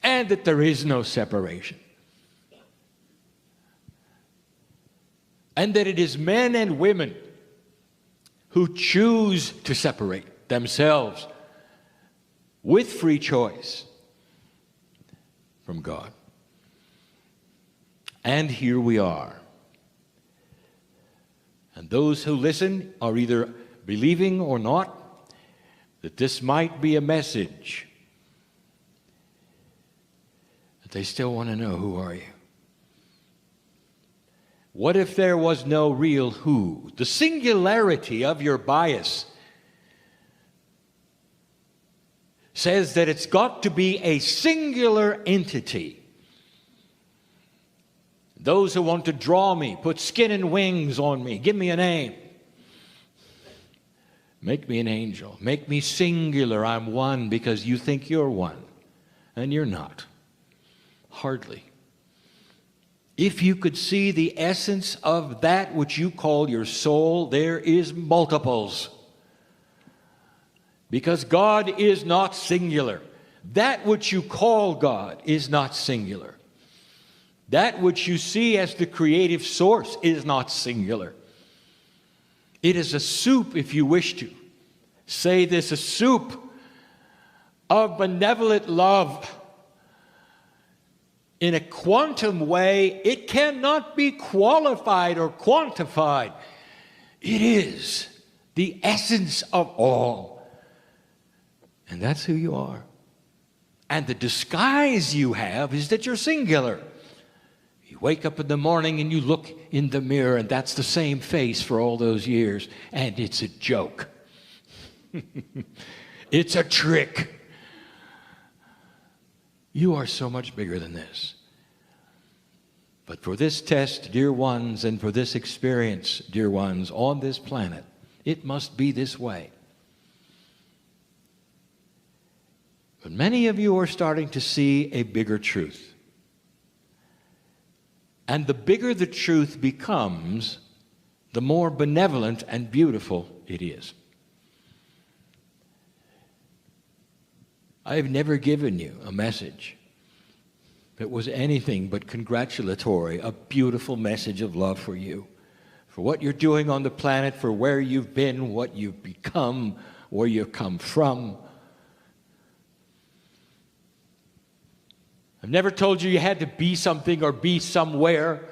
And that there is no separation. And that it is men and women who choose to separate themselves with free choice from God. And here we are. And those who listen are either believing or not that this might be a message. But they still want to know, who are you? What if there was no real who? The singularity of your bias says that it's got to be a singular entity. Those who want to draw me, put skin and wings on me, give me a name. Make me an angel. Make me singular. I'm one because you think you're one. And you're not. Hardly. If you could see the essence of that which you call your soul, there is multiples. Because God is not singular. That which you call God is not singular. That which you see as the creative source is not singular. It is a soup, if you wish to say this, a soup of benevolent love. In a quantum way, it cannot be qualified or quantified. It is the essence of all. And that's who you are. And the disguise you have is that you're singular. You wake up in the morning and you look in the mirror, and that's the same face for all those years. And it's a joke. It's a trick. You are so much bigger than this. But for this test, dear ones, and for this experience, dear ones, on this planet, it must be this way. But many of you are starting to see a bigger truth. And the bigger the truth becomes, the more benevolent and beautiful it is. I have never given you a message that was anything but congratulatory, a beautiful message of love for you, for what you're doing on the planet, for where you've been, what you've become, where you've come from. I've never told you you had to be something or be somewhere.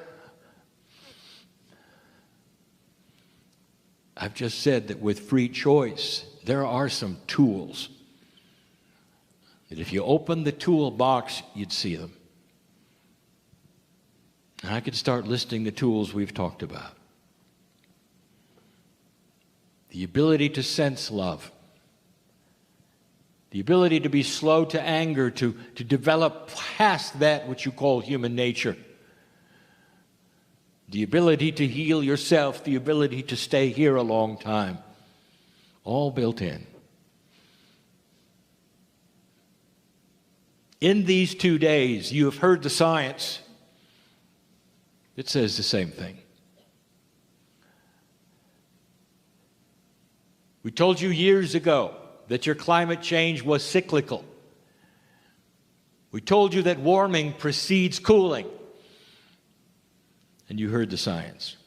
I've just said that with free choice, there are some tools that if you open the toolbox, you'd see them. And I could start listing the tools we've talked about. The ability to sense love. The ability to be slow to anger, to develop past that which you call human nature. The ability to heal yourself, the ability to stay here a long time. All built in. In these 2 days, you have heard the science. It says the same thing. We told you years ago that your climate change was cyclical. We told you that warming precedes cooling. And you heard the science.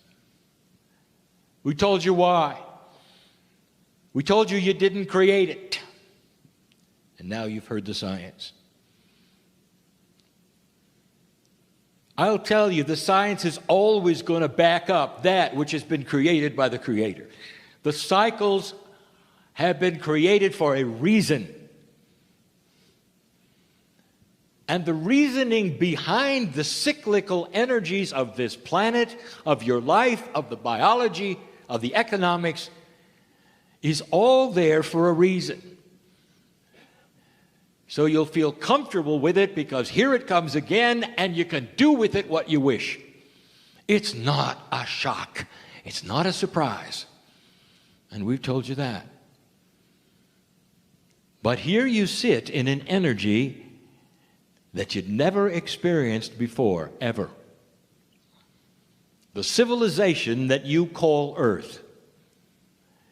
We told you why. We told you you didn't create it. And now you've heard the science. I'll tell you, the science is always going to back up that which has been created by the Creator. The cycles have been created for a reason. And the reasoning behind the cyclical energies of this planet, of your life, of the biology, of the economics, is all there for a reason. So you'll feel comfortable with it because here it comes again and you can do with it what you wish. It's not a shock. It's not a surprise. And we've told you that. But here you sit in an energy that you'd never experienced before, ever. The civilization that you call Earth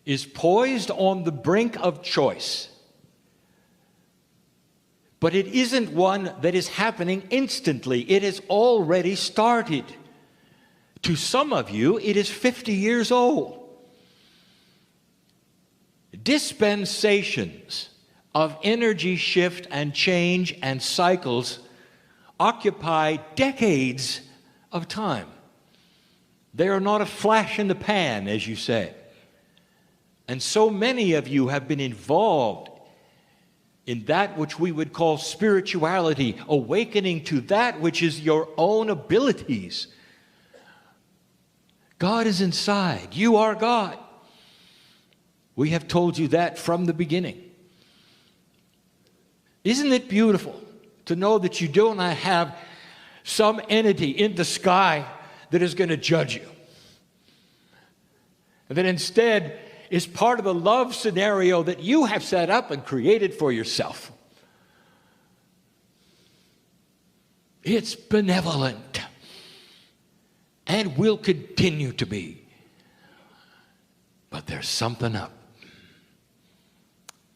is poised on the brink of choice. But it isn't one that is happening instantly. It has already started. To some of you, it is 50 years old. Dispensations of energy shift and change and cycles occupy decades of time. They are not a flash in the pan, as you say. And so many of you have been involved in that which we would call spirituality, awakening to that which is your own abilities. God is inside. You are God. We have told you that from the beginning. Isn't it beautiful to know that you do not have some entity in the sky that is going to judge you? And that instead is part of a love scenario that you have set up and created for yourself. It's benevolent and will continue to be. But there's something up.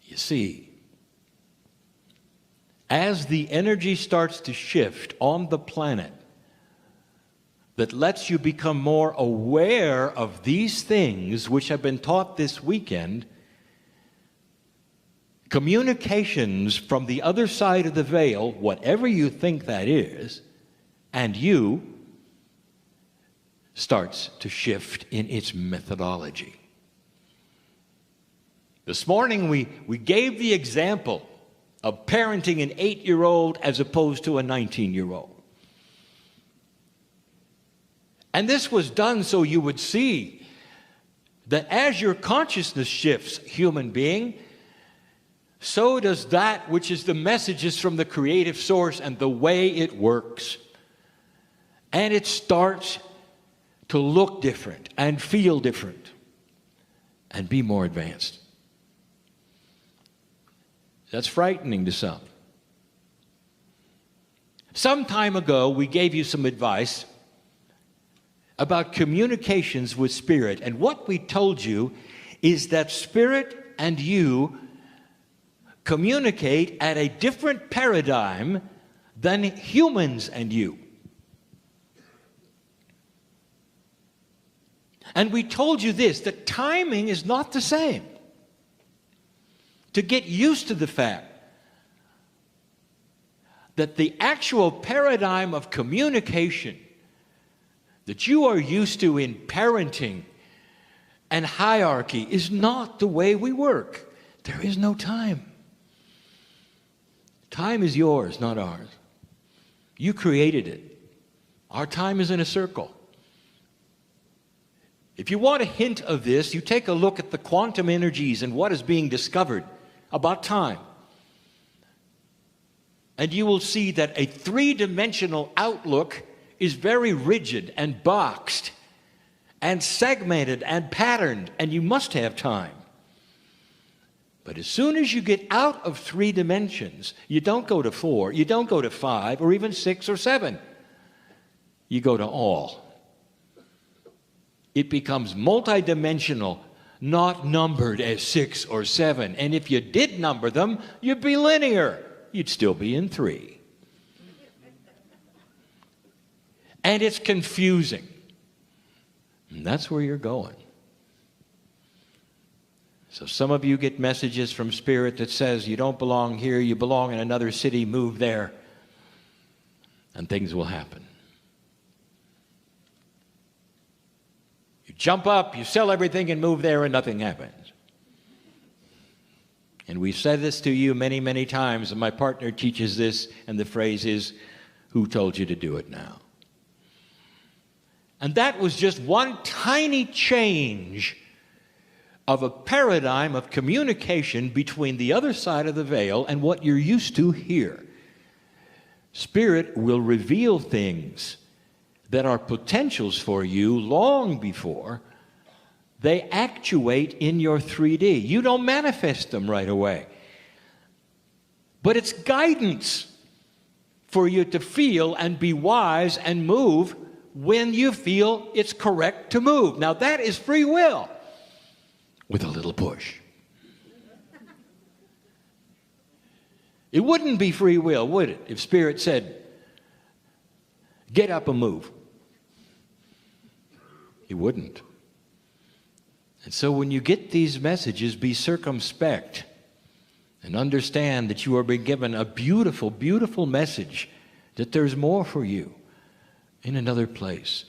You see, as the energy starts to shift on the planet that lets you become more aware of these things which have been taught this weekend, communications from the other side of the veil, whatever you think that is, and you, starts to shift in its methodology. This morning we gave the example of parenting an 8-year-old as opposed to a 19-year-old. And this was done so you would see that as your consciousness shifts, human being, so does that which is the messages from the creative source and the way it works. And it starts to look different and feel different and be more advanced. That's frightening to some. Some time ago, we gave you some advice about communications with Spirit. And what we told you is that Spirit and you communicate at a different paradigm than humans and you. And we told you this, that timing is not the same. To get used to the fact that the actual paradigm of communication that you are used to in parenting and hierarchy is not the way we work. There is no time. Time is yours, not ours. You created it. Our time is in a circle. If you want a hint of this, you take a look at the quantum energies and what is being discovered about time. And you will see that a three-dimensional outlook is very rigid and boxed and segmented and patterned, and you must have time. But as soon as you get out of 3 dimensions, you don't go to 4, you don't go to 5, or even 6 or 7. You go to all. It becomes multidimensional, not numbered as 6 or 7. And if you did number them, you'd be linear. You'd still be in 3. And it's confusing. And that's where you're going. So some of you get messages from Spirit that says you don't belong here, you belong in another city, move there, and things will happen. You jump up, you sell everything and move there, and nothing happens. And we've said this to you many, many times, and my partner teaches this, and the phrase is, who told you to do it now? And that was just one tiny change of a paradigm of communication between the other side of the veil and what you're used to here. Spirit will reveal things that are potentials for you long before they actuate in your 3D. You don't manifest them right away. But it's guidance for you to feel and be wise and move when you feel it's correct to move. Now that is free will with a little push. It wouldn't be free will, would it, if Spirit said, get up and move? It wouldn't. And so when you get these messages, be circumspect and understand that you are being given a beautiful, beautiful message, that there's more for you in another place.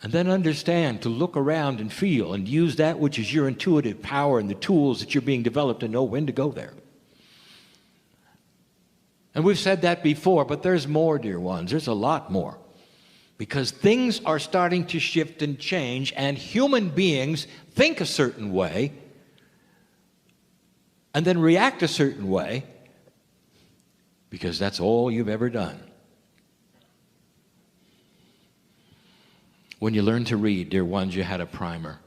And then understand to look around and feel and use that which is your intuitive power and the tools that you're being developed to know when to go there. And we've said that before, but there's more, dear ones. There's a lot more. Because things are starting to shift and change, and human beings think a certain way and then react a certain way because that's all you've ever done. When you learned to read, dear ones, you had a primer,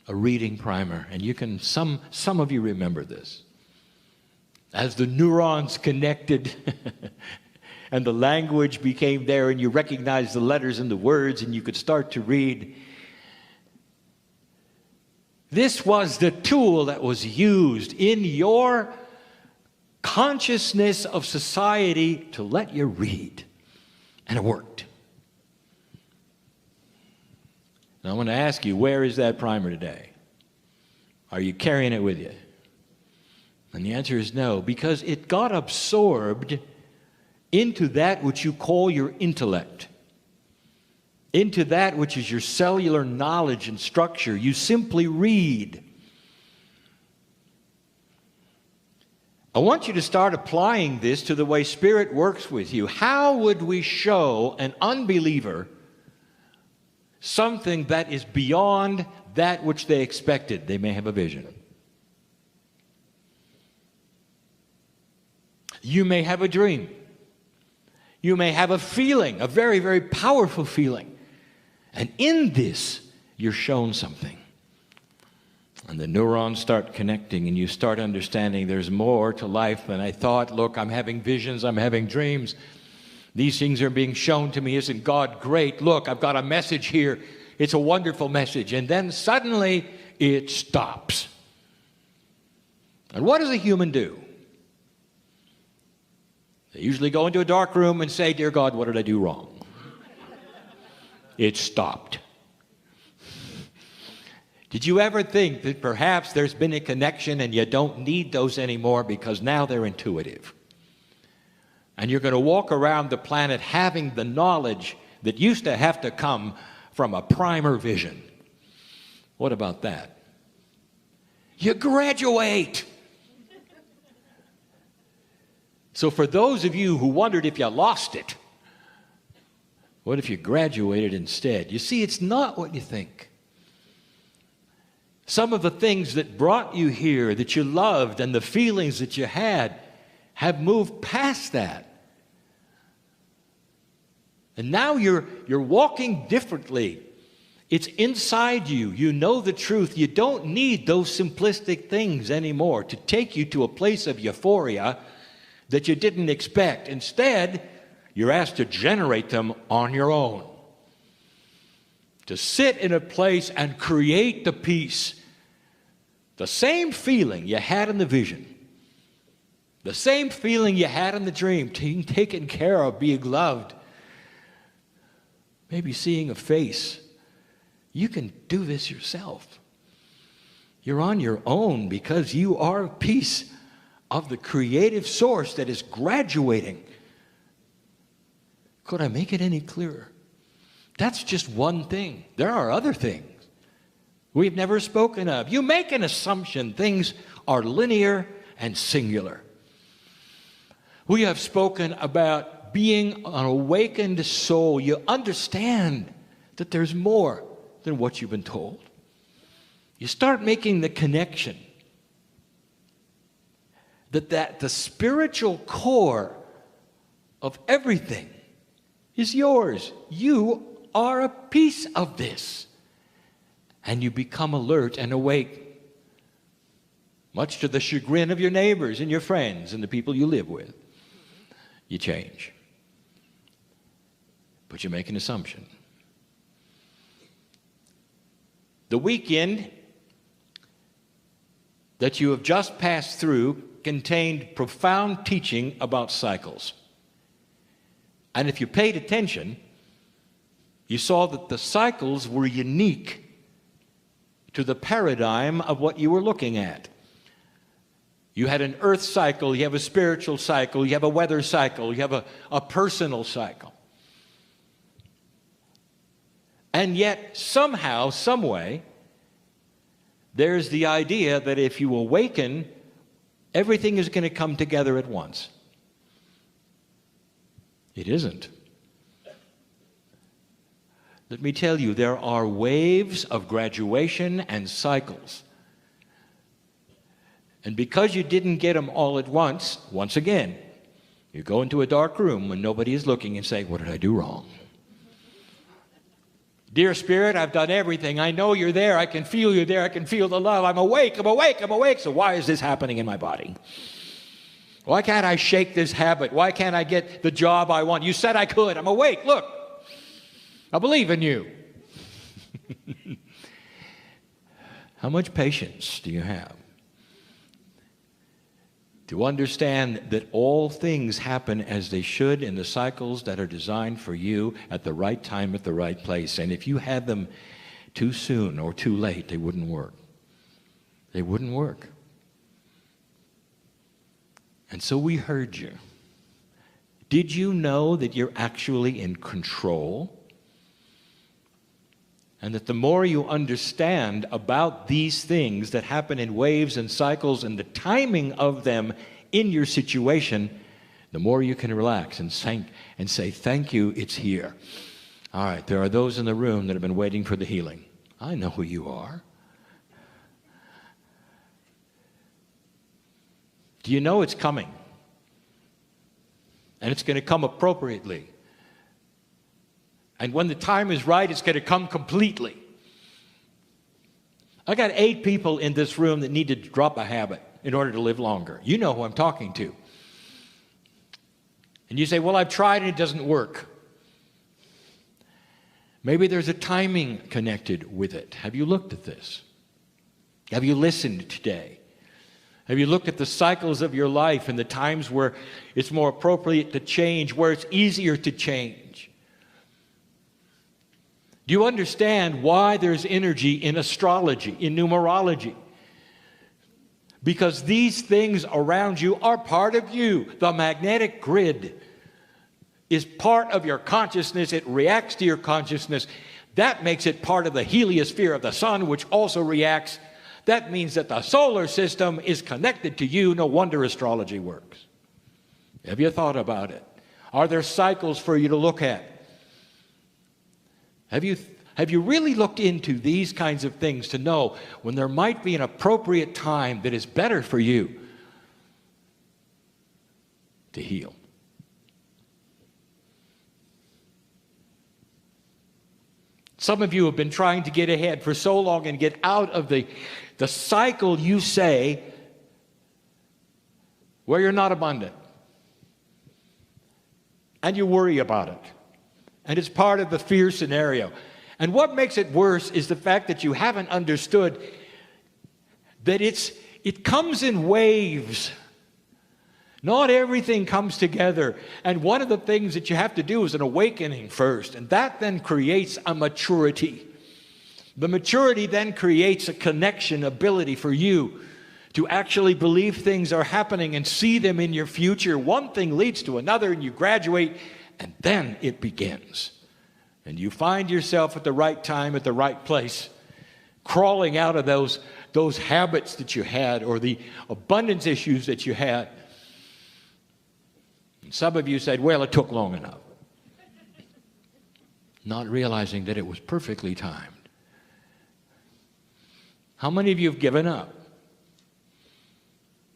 a reading primer, and you can, some of you remember this. As the neurons connected and the language became there and you recognized the letters and the words and you could start to read. This was the tool that was used in your consciousness of society to let you read. And it worked. Now I want to ask you, where is that primer today? Are you carrying it with you? And the answer is no, because it got absorbed into that which you call your intellect, into that which is your cellular knowledge and structure. You simply read. I want you to start applying this to the way Spirit works with you. How would we show an unbeliever something that is beyond that which they expected? They may have a vision. You may have a dream. You may have a feeling, a very, very powerful feeling. And in this, you're shown something. And the neurons start connecting and you start understanding there's more to life than I thought. Look, I'm having visions, I'm having dreams. These things are being shown to me. Isn't God great? Look, I've got a message here. It's a wonderful message. And then suddenly it stops. And what does a human do? They usually go into a dark room and say, dear God, what did I do wrong? It stopped. Did you ever think that perhaps there's been a connection and you don't need those anymore because now they're intuitive? And you're going to walk around the planet having the knowledge that used to have to come from a primer vision. What about that? You graduate. So for those of you who wondered if you lost it, what if you graduated instead? You see, it's not what you think. Some of the things that brought you here, that you loved, and the feelings that you had, have moved past that. And now you're walking differently. It's inside you. You know the truth. You don't need those simplistic things anymore to take you to a place of euphoria that you didn't expect. Instead, you're asked to generate them on your own. To sit in a place and create the peace. The same feeling you had in the vision. The same feeling you had in the dream. Being taken care of, being loved. Maybe seeing a face. You can do this yourself. You're on your own because you are a piece of the creative source that is graduating. Could I make it any clearer? That's just one thing. There are other things we've never spoken of. You make an assumption things are linear and singular. We have spoken about being an awakened soul. You understand that there's more than what you've been told. You start making the connection that the spiritual core of everything is yours. You are a piece of this. And you become alert and awake, much to the chagrin of your neighbors and your friends and the people you live with. You change. But you make an assumption. The weekend that you have just passed through contained profound teaching about cycles. And if you paid attention, you saw that the cycles were unique to the paradigm of what you were looking at. You had an earth cycle, you have a spiritual cycle, you have a weather cycle, you have a personal cycle. And yet, somehow, some way, there's the idea that if you awaken, everything is going to come together at once. It isn't. Let me tell you, there are waves of graduation and cycles. And because you didn't get them all at once again, you go into a dark room when nobody is looking and say, what did I do wrong? Dear Spirit, I've done everything. I know you're there. I can feel you there. I can feel the love. I'm awake. So why is this happening in my body? Why can't I shake this habit? Why can't I get the job I want? You said I could. I'm awake. Look. I believe in you. How much patience do you have to understand that all things happen as they should in the cycles that are designed for you at the right time, at the right place? And if you had them too soon or too late, they wouldn't work. They wouldn't work. And so we heard you. Did you know that you're actually in control? And that the more you understand about these things that happen in waves and cycles and the timing of them in your situation, the more you can relax and say, thank you, it's here. All right, there are those in the room that have been waiting for the healing. I know who you are. Do you know it's coming? And it's going to come appropriately. And when the time is right, it's going to come completely. I got 8 people in this room that need to drop a habit in order to live longer. You know who I'm talking to. And you say, well, I've tried and it doesn't work. Maybe there's a timing connected with it. Have you looked at this? Have you listened today? Have you looked at the cycles of your life and the times where it's more appropriate to change, where it's easier to change? Do you understand why there's energy in astrology, in numerology? Because these things around you are part of you. The magnetic grid is part of your consciousness. It reacts to your consciousness. That makes it part of the heliosphere of the sun, which also reacts. That means that the solar system is connected to you. No wonder astrology works. Have you thought about it? Are there cycles for you to look at? Have you really looked into these kinds of things to know when there might be an appropriate time that is better for you to heal? Some of you have been trying to get ahead for so long and get out of the cycle, you say, where you're not abundant. And you worry about it. And it's part of the fear scenario. And what makes it worse is the fact that you haven't understood that it comes in waves. Not everything comes together. And one of the things that you have to do is an awakening first. And that then creates a maturity. The maturity then creates a connection ability for you to actually believe things are happening and see them in your future. One thing leads to another, and you graduate, and then it begins. And you find yourself at the right time, at the right place, crawling out of those habits that you had or the abundance issues that you had. And some of you said, well, it took long enough. Not realizing that it was perfectly timed. How many of you have given up?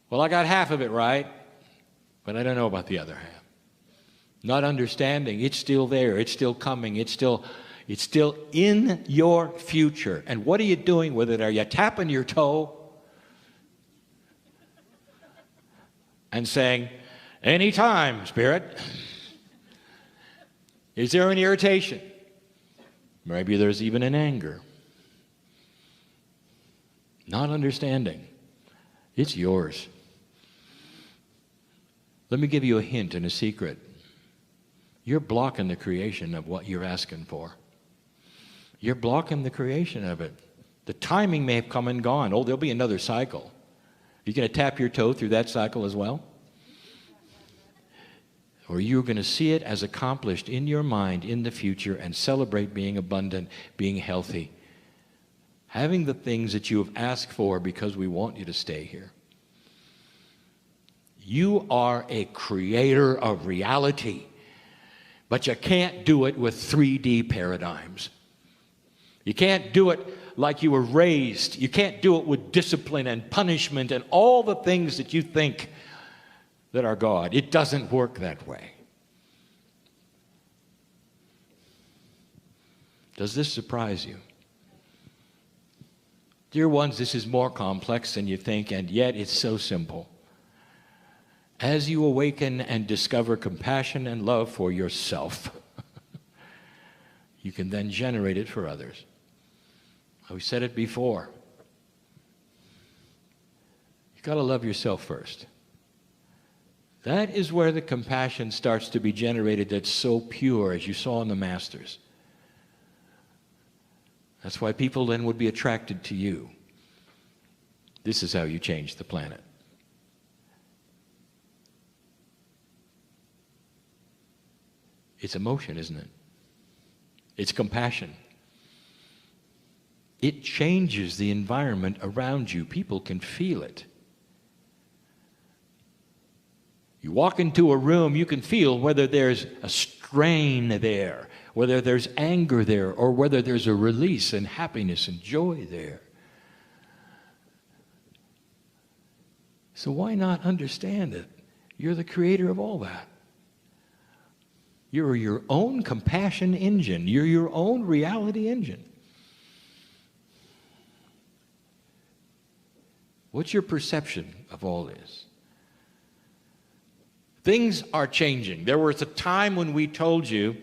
Well, I got half of it right, but I don't know about the other half. Not understanding, it's still there, it's still coming, it's still in your future. And what are you doing with it? Are you tapping your toe and saying, anytime, Spirit? Is there an irritation? Maybe there's even an anger. Not understanding. It's yours. Let me give you a hint and a secret. You're blocking the creation of what you're asking for. You're blocking the creation of it. The timing may have come and gone. Oh, there'll be another cycle. You're going to tap your toe through that cycle as well? Or you're going to see it as accomplished in your mind in the future and celebrate being abundant, being healthy, having the things that you have asked for because we want you to stay here. You are a creator of reality, but you can't do it with 3D paradigms. You can't do it like you were raised. You can't do it with discipline and punishment and all the things that you think that are God. It doesn't work that way. Does this surprise you? Dear ones, this is more complex than you think, and yet it's so simple. As you awaken and discover compassion and love for yourself, you can then generate it for others. We said it before. You've got to love yourself first. That is where the compassion starts to be generated that's so pure, as you saw in the Masters. That's why people then would be attracted to you. This is how you change the planet. It's emotion, isn't it? It's compassion. It changes the environment around you. People can feel it. You walk into a room, you can feel whether there's a strain there, whether there's anger there, or whether there's a release and happiness and joy there. So why not understand it? You're the creator of all that. You're your own compassion engine. You're your own reality engine. What's your perception of all this? Things are changing. There was a time when we told you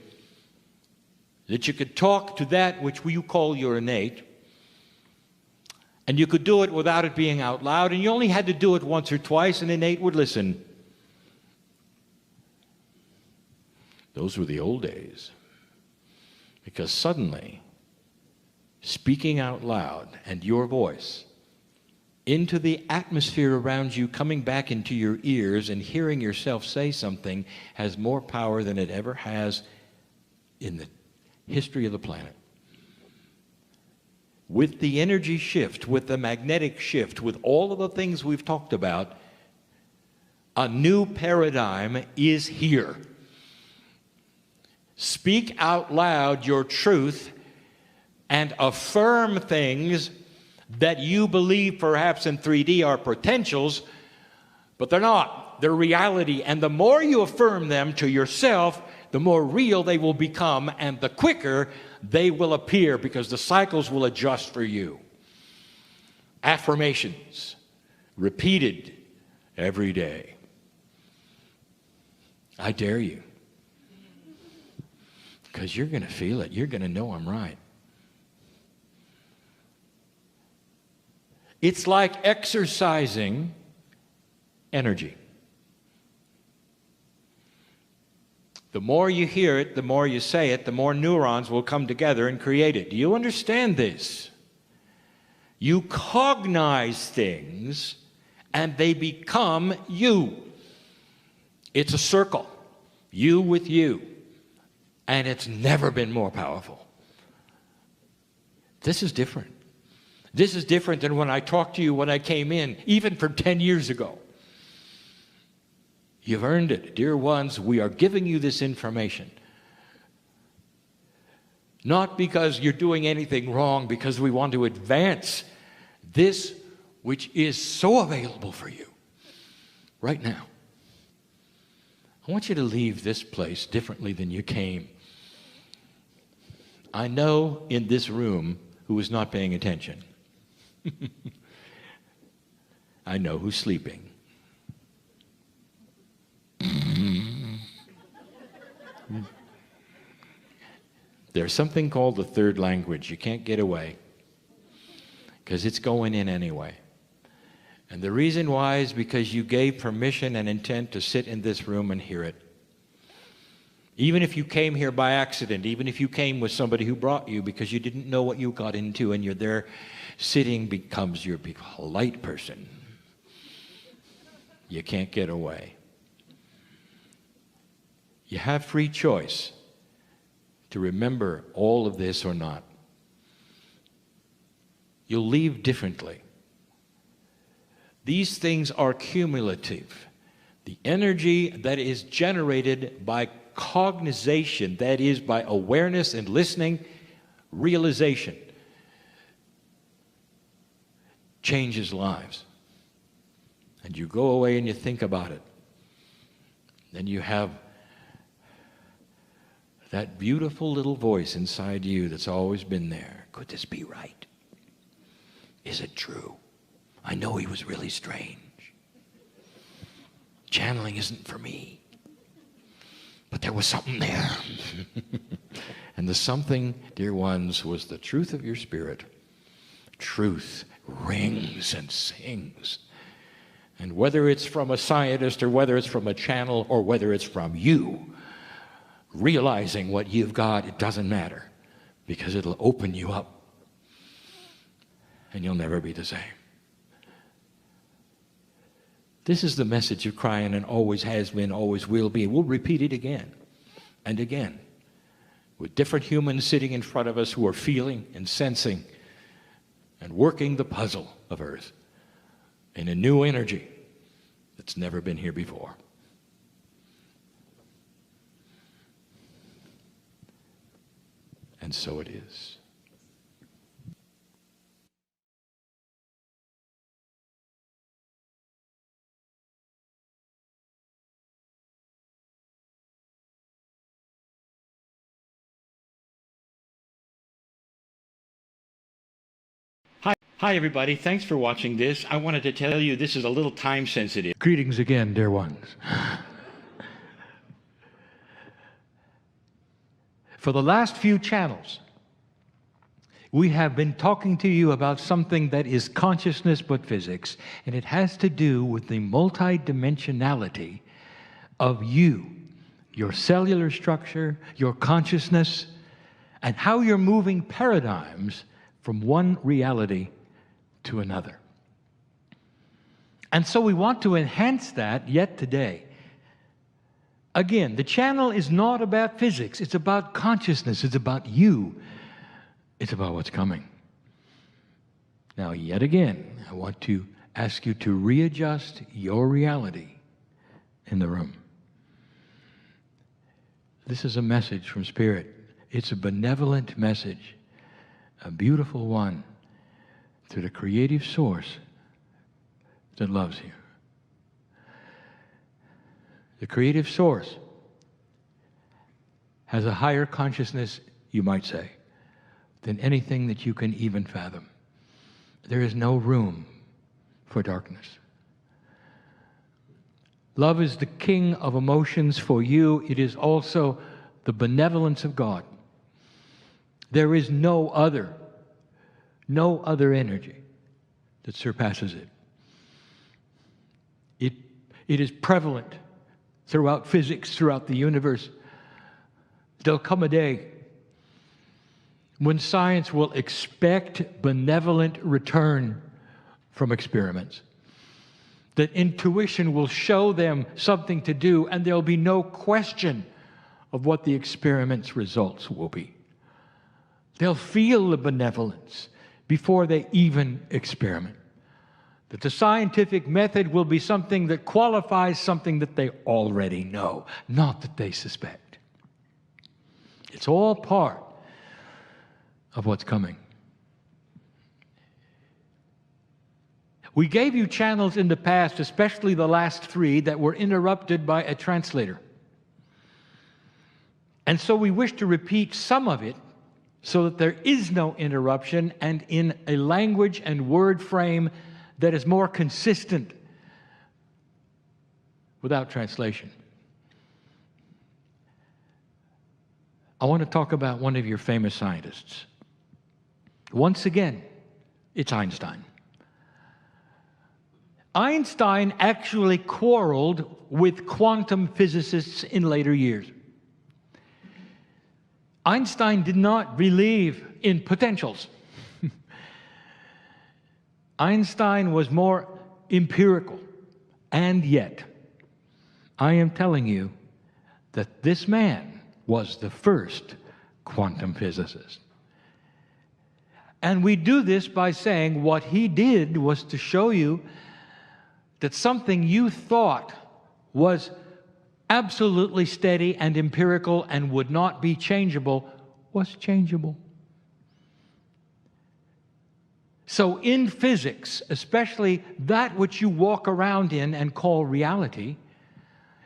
that you could talk to that which you call your innate, and you could do it without it being out loud, and you only had to do it once or twice, and innate would listen. Those were the old days. Because suddenly, speaking out loud and your voice into the atmosphere around you, coming back into your ears and hearing yourself say something, has more power than it ever has in the history of the planet. With the energy shift, with the magnetic shift, with all of the things we've talked about, a new paradigm is here. Speak out loud your truth and affirm things that you believe perhaps in 3D are potentials, but they're not. their reality. And the more you affirm them to yourself, the more real they will become, and the quicker they will appear, because the cycles will adjust for you. Affirmations, repeated every day. I dare you. Because you're going to feel it. You're going to know I'm right. It's like exercising energy. The more you hear it, the more you say it, the more neurons will come together and create it. Do you understand this? You cognize things and they become you. It's a circle. You with you. And it's never been more powerful. This is different. This is different than when I talked to you when I came in, even from 10 years ago. You've earned it. Dear ones, we are giving you this information. Not because you're doing anything wrong, because we want to advance this which is so available for you right now. I want you to leave this place differently than you came. I know in this room who is not paying attention. I know who's sleeping. There's something called the third language. You can't get away because it's going in anyway. And the reason why is because you gave permission and intent to sit in this room and hear it. Even if you came here by accident, even if you came with somebody who brought you because you didn't know what you got into, and you're there sitting becomes your polite person. You can't get away. You have free choice to remember all of this or not. You'll leave differently. These things are cumulative. The energy that is generated by cognization, that is by awareness and listening, realization, changes lives. And you go away and you think about it. Then you have that beautiful little voice inside you that's always been there. Could this be right? Is it true? I know he was really strange. Channeling isn't for me. But there was something there. And the something, dear ones, was the truth of your spirit. Truth rings and sings. And whether it's from a scientist or whether it's from a channel or whether it's from you, realizing what you've got, it doesn't matter, because it'll open you up and you'll never be the same. This is the message of Kryon, and always has been, always will be. We'll repeat it again and again with different humans sitting in front of us who are feeling and sensing and working the puzzle of Earth in a new energy that's never been here before. And so it is. Hi, everybody. Thanks for watching this. I wanted to tell you this is a little time sensitive. Greetings again, dear ones. For the last few channels, we have been talking to you about something that is consciousness but physics, and it has to do with the multidimensionality of you, your cellular structure, your consciousness, and how you're moving paradigms from one reality to another. And so we want to enhance that yet today. Again, the channel is not about physics. It's about consciousness. It's about you. It's about what's coming. Now, yet again, I want to ask you to readjust your reality in the room. This is a message from Spirit. It's a benevolent message, a beautiful one, through the creative source that loves you.
The creative source has a higher consciousness, you might say, than anything that you can even fathom. There is no room for darkness. Love is the king of emotions for you. It is also the benevolence of God. There is no other energy that surpasses it. It is prevalent throughout physics, throughout the universe. There'll come a day when science will expect benevolent return from experiments. That intuition will show them something to do, and there'll be no question of what the experiment's results will be. They'll feel the benevolence before they even experiment. That the scientific method will be something that qualifies something that they already know, not that they suspect. It's all part of what's coming. We gave you channels in the past, especially the last 3, that were interrupted by a translator. And so we wish to repeat some of it so that there is no interruption and in a language and word frame that is more consistent without translation. I want to talk about one of your famous scientists. Once again, it's Einstein. Einstein actually quarreled with quantum physicists in later years. Einstein did not believe in potentials. Einstein was more empirical. And yet, I am telling you that this man was the first quantum physicist. And we do this by saying what he did was to show you that something you thought was absolutely steady and empirical and would not be changeable was changeable. So in physics, especially that which you walk around in and call reality,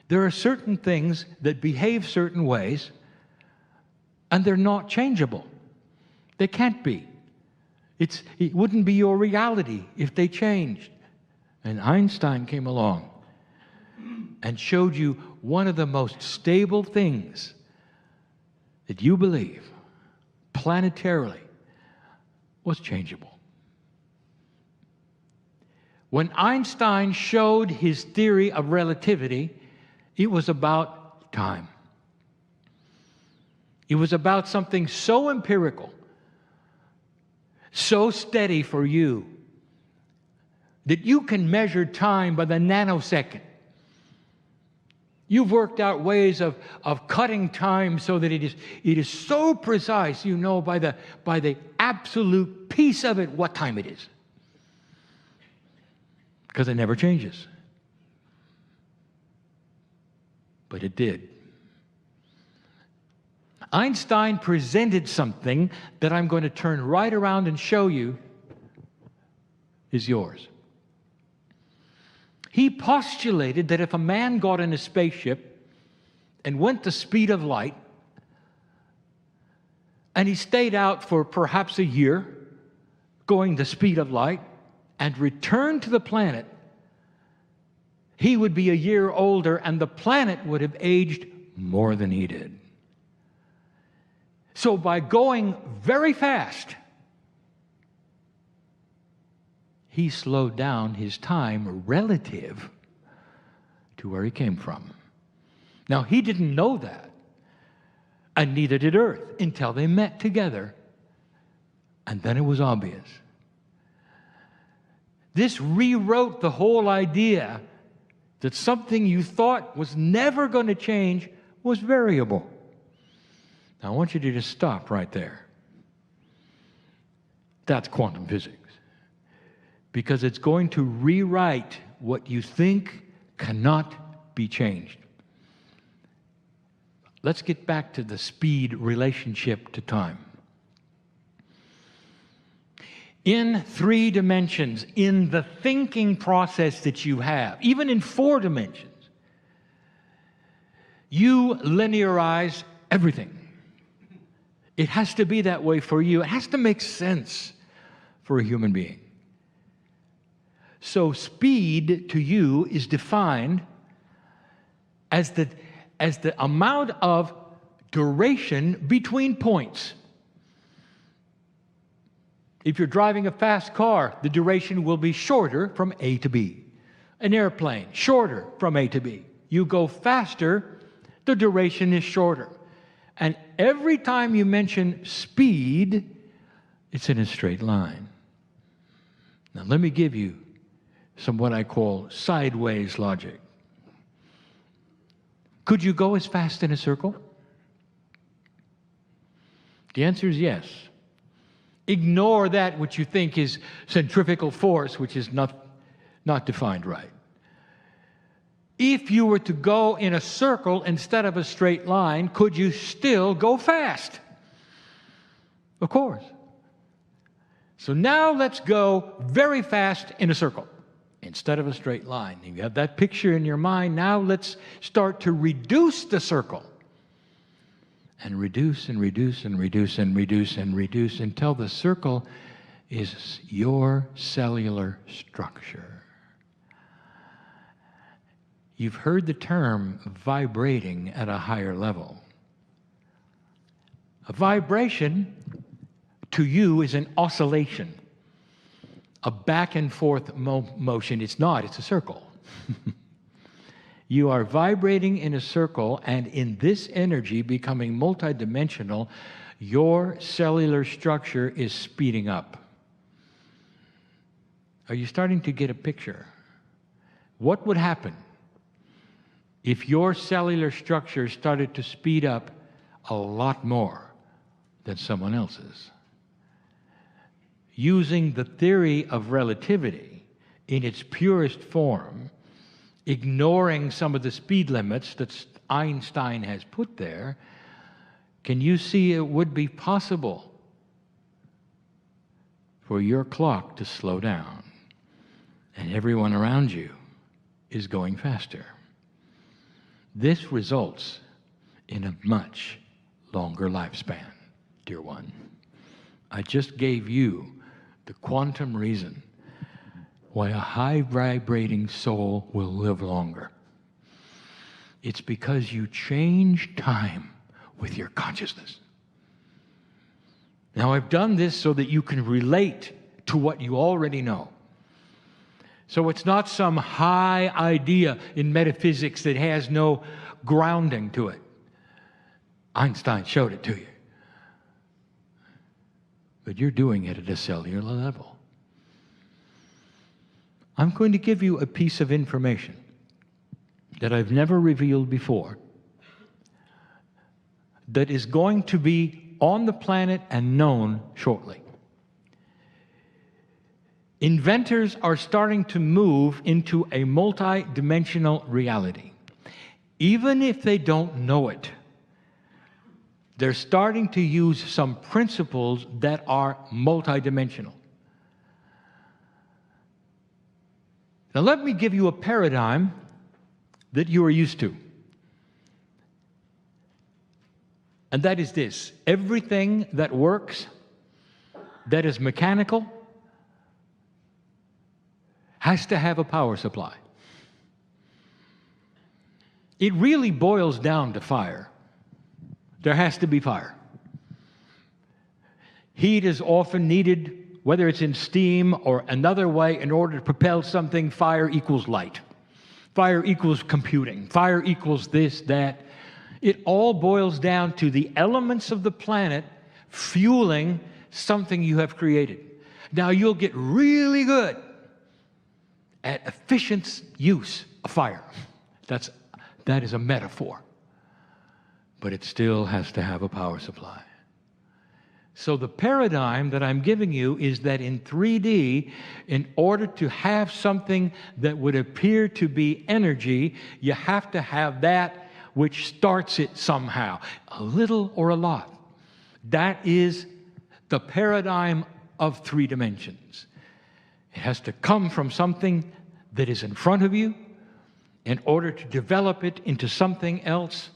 there are certain things that behave certain ways, and they're not changeable. They can't be. It wouldn't be your reality if they changed. And Einstein came along and showed you one of the most stable things that you believe planetarily was changeable. When Einstein showed his theory of relativity, it was about time. It was about something so empirical, so steady for you, that you can measure time by the nanosecond. You've worked out ways of cutting time so that it is so precise, you know by the absolute piece of it what time it is. Because it never changes. But it did. Einstein presented something that I'm going to turn right around and show you is yours. He postulated that if a man got in a spaceship and went the speed of light, and he stayed out for perhaps a year, going the speed of light, and returned to the planet, he would be a year older, and the planet would have aged more than he did. So by going very fast, he slowed down his time relative to where he came from. Now, he didn't know that, and neither did Earth, until they met together, and then it was obvious. This rewrote the whole idea that something you thought was never going to change was variable. Now, I want you to just stop right there. That's quantum physics. Because it's going to rewrite what you think cannot be changed. Let's get back to the speed relationship to time. In 3 dimensions, in the thinking process that you have, even in 4 dimensions, You linearize everything. It has to be that way for you. It has to make sense for a human being. So speed to you is defined as the amount of duration between points. If you're driving a fast car, the duration will be shorter from A to B. An airplane, shorter from A to B. You go faster, the duration is shorter. And every time you mention speed, it's in a straight line. Now let me give you some what I call sideways logic. Could you go as fast in a circle? The answer is yes. Ignore that which you think is centrifugal force, which is not defined right. If you were to go in a circle instead of a straight line, could you still go fast? Of course. So now let's go very fast in a circle instead of a straight line. You have that picture in your mind. Now let's start to reduce the circle. And reduce and reduce and reduce and reduce and reduce until the circle is your cellular structure. You've heard the term vibrating at a higher level. A vibration to you is an oscillation, a back and forth motion. It's not, it's a circle. You are vibrating in a circle, and in this energy becoming multidimensional, your cellular structure is speeding up. Are you starting to get a picture? What would happen if your cellular structure started to speed up a lot more than someone else's? Using the theory of relativity in its purest form, ignoring some of the speed limits that Einstein has put there, can you see it would be possible for your clock to slow down and everyone around you is going faster? This results in a much longer lifespan, dear one. I just gave you the quantum reason why a high-vibrating soul will live longer. It's because you change time with your consciousness. Now, I've done this so that you can relate to what you already know. So it's not some high idea in metaphysics that has no grounding to it. Einstein showed it to you. But you're doing it at a cellular level. I'm going to give you a piece of information that I've never revealed before, that is going to be on the planet and known shortly. Inventors are starting to move into a multi-dimensional reality. Even if they don't know it, they're starting to use some principles that are multidimensional. Now let me give you a paradigm that you are used to. And that is this: everything that works, that is mechanical, has to have a power supply. It really boils down to fire. There has to be fire. Heat is often needed, whether it's in steam or another way, in order to propel something. Fire equals light. Fire equals computing. Fire equals this, that. It all boils down to the elements of the planet fueling something you have created. Now, you'll get really good at efficient use of fire. That is a metaphor. But it still has to have a power supply. So the paradigm that I'm giving you is that in 3D, in order to have something that would appear to be energy, you have to have that which starts it somehow, a little or a lot. That is the paradigm of 3 dimensions. It has to come from something that is in front of you in order to develop it into something else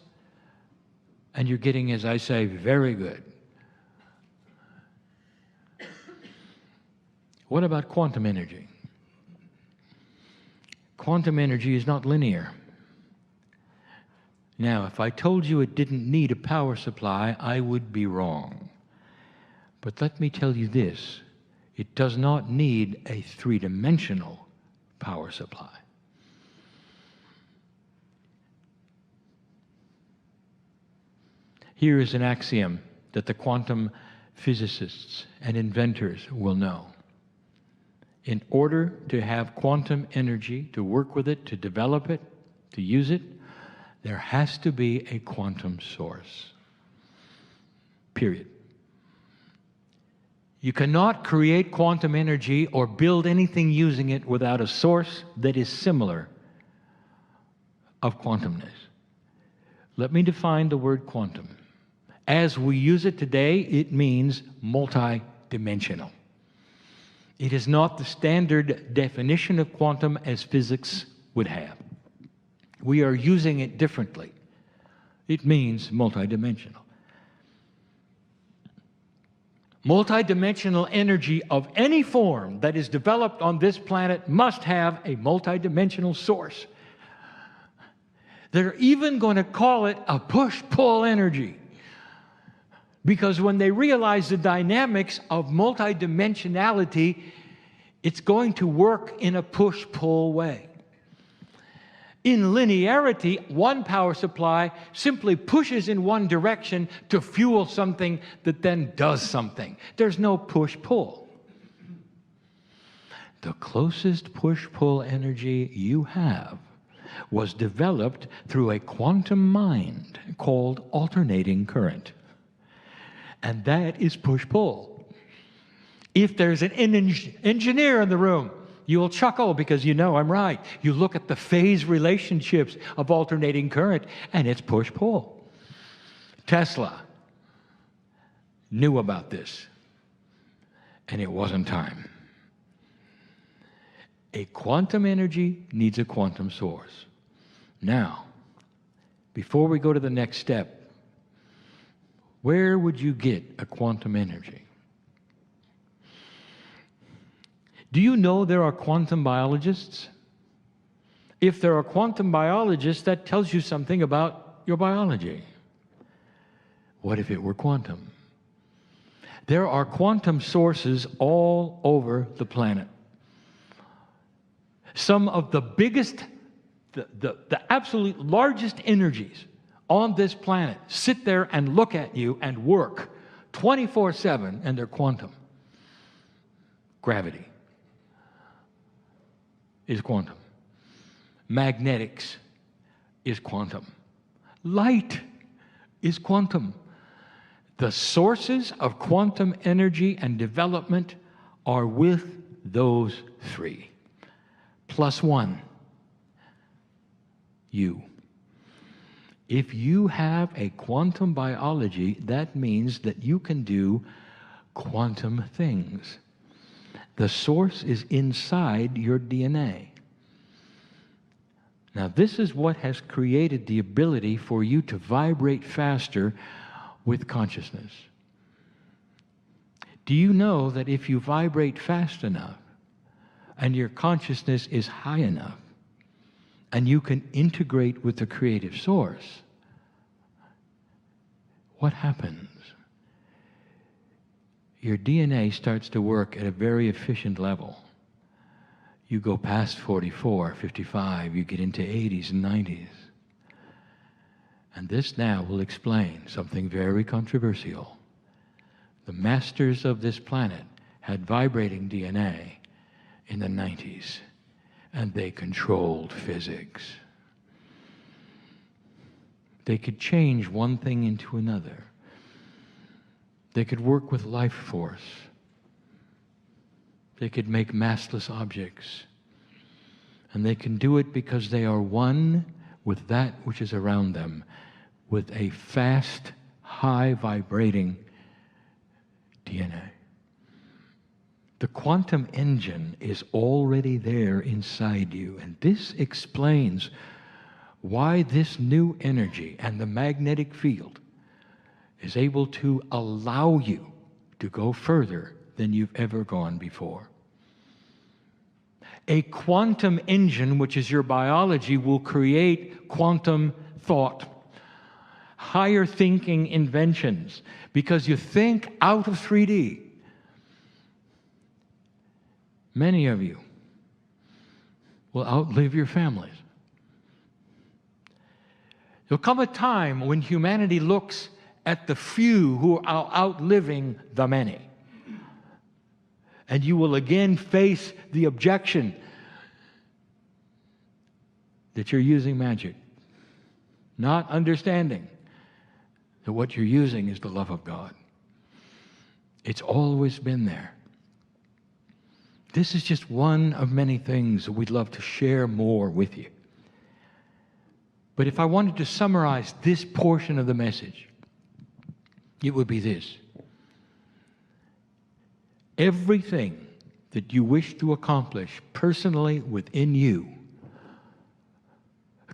And you're getting, as I say, very good. What about quantum energy? Quantum energy is not linear. Now, if I told you it didn't need a power supply, I would be wrong. But let me tell you this, it does not need a three-dimensional power supply. Here is an axiom that the quantum physicists and inventors will know. In order to have quantum energy, to work with it, to develop it, to use it, there has to be a quantum source. Period. You cannot create quantum energy or build anything using it without a source that is similar of quantumness. Let me define the word quantum. As we use it today, it means multidimensional. It is not the standard definition of quantum as physics would have. We are using it differently. It means multidimensional. Multidimensional energy of any form that is developed on this planet must have a multidimensional source. They're even going to call it a push-pull energy. Because when they realize the dynamics of multidimensionality, it's going to work in a push-pull way. In linearity, one power supply simply pushes in one direction to fuel something that then does something. There's no push-pull. The closest push-pull energy you have was developed through a quantum mind called alternating current. And that is push-pull. If there's an engineer in the room, you'll chuckle because you know I'm right. You look at the phase relationships of alternating current, and it's push-pull. Tesla knew about this, and it wasn't time. A quantum energy needs a quantum source. Now, before we go to the next step, where would you get a quantum energy? Do you know there are quantum biologists? If there are quantum biologists, that tells you something about your biology. What if it were quantum? There are quantum sources all over the planet. Some of the biggest, the absolute largest energies on this planet sit there and look at you and work 24/7, and they're quantum. Gravity is quantum. Magnetics is quantum. Light is quantum. The sources of quantum energy and development are with those three. Plus one, you. If you have a quantum biology, that means that you can do quantum things. The source is inside your DNA. Now, this is what has created the ability for you to vibrate faster with consciousness. Do you know that if you vibrate fast enough and your consciousness is high enough, and you can integrate with the creative source, what happens? Your DNA starts to work at a very efficient level. You go past 44, 55, you get into 80s and 90s. And this now will explain something very controversial. The masters of this planet had vibrating DNA in the 90s. And they controlled physics. They could change one thing into another. They could work with life force. They could make massless objects. And they can do it because they are one with that which is around them, with a fast, high vibrating DNA. The quantum engine is already there inside you, and this explains why this new energy and the magnetic field is able to allow you to go further than you've ever gone before. A quantum engine, which is your biology, will create quantum thought, higher thinking inventions, because you think out of 3D. Many of you will outlive your families. There'll come a time when humanity looks at the few who are outliving the many. And you will again face the objection that you're using magic, not understanding that what you're using is the love of God. It's always been there. This is just one of many things that we'd love to share more with you. But if I wanted to summarize this portion of the message, it would be this. Everything that you wish to accomplish personally within you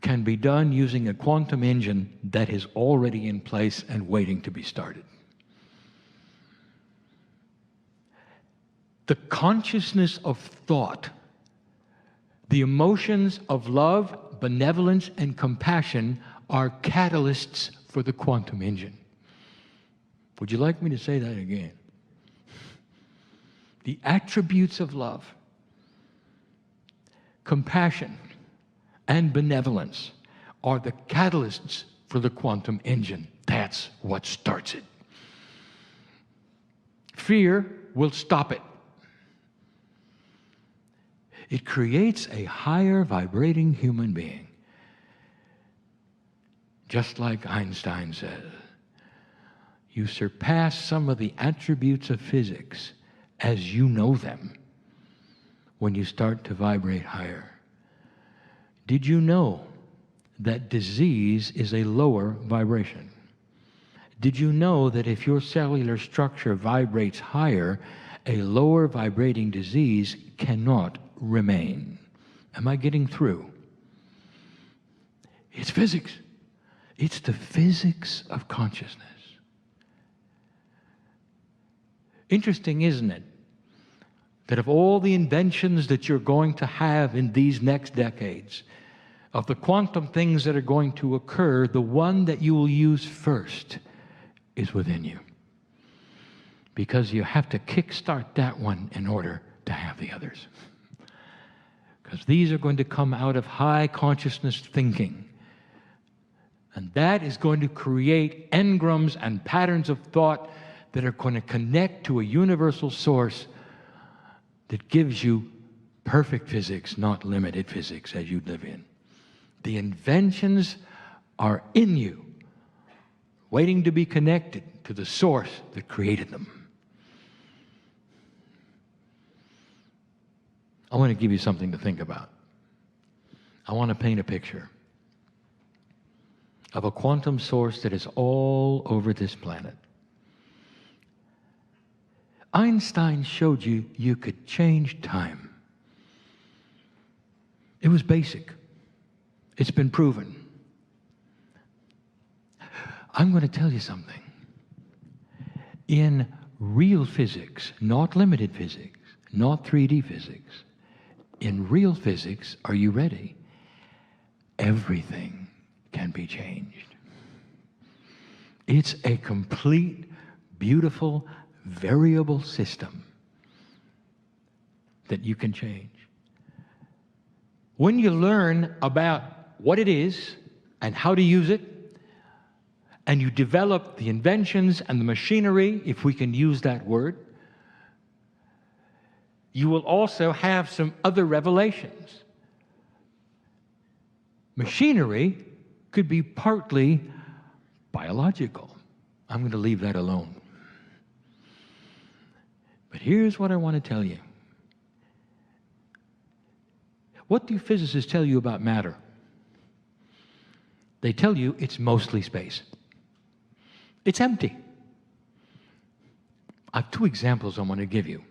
can be done using a quantum engine that is already in place and waiting to be started. The consciousness of thought, the emotions of love, benevolence, and compassion are catalysts for the quantum engine. Would you like me to say that again? The attributes of love, compassion, and benevolence are the catalysts for the quantum engine. That's what starts it. Fear will stop it. It creates a higher vibrating human being. Just like Einstein says, you surpass some of the attributes of physics as you know them when you start to vibrate higher. Did you know that disease is a lower vibration? Did you know that if your cellular structure vibrates higher, a lower vibrating disease cannot remain? Am I getting through? It's physics. It's the physics of consciousness. Interesting, isn't it, that of all the inventions that you're going to have in these next decades, of the quantum things that are going to occur, the one that you will use first is within you. Because you have to kickstart that one in order to have the others. Because these are going to come out of high consciousness thinking. And that is going to create engrams and patterns of thought that are going to connect to a universal source that gives you perfect physics, not limited physics as you live in. The inventions are in you, waiting to be connected to the source that created them. I want to give you something to think about. I want to paint a picture of a quantum source that is all over this planet. Einstein showed you you could change time. It was basic. It's been proven. I'm going to tell you something. In real physics, not limited physics, not 3D physics, in real physics, are you ready? Everything can be changed. It's a complete, beautiful, variable system that you can change. When you learn about what it is and how to use it, and you develop the inventions and the machinery, if we can use that word, you will also have some other revelations. Machinery could be partly biological. I'm going to leave that alone. But here's what I want to tell you. What do physicists tell you about matter? They tell you it's mostly space. It's empty. I have two examples I want to give you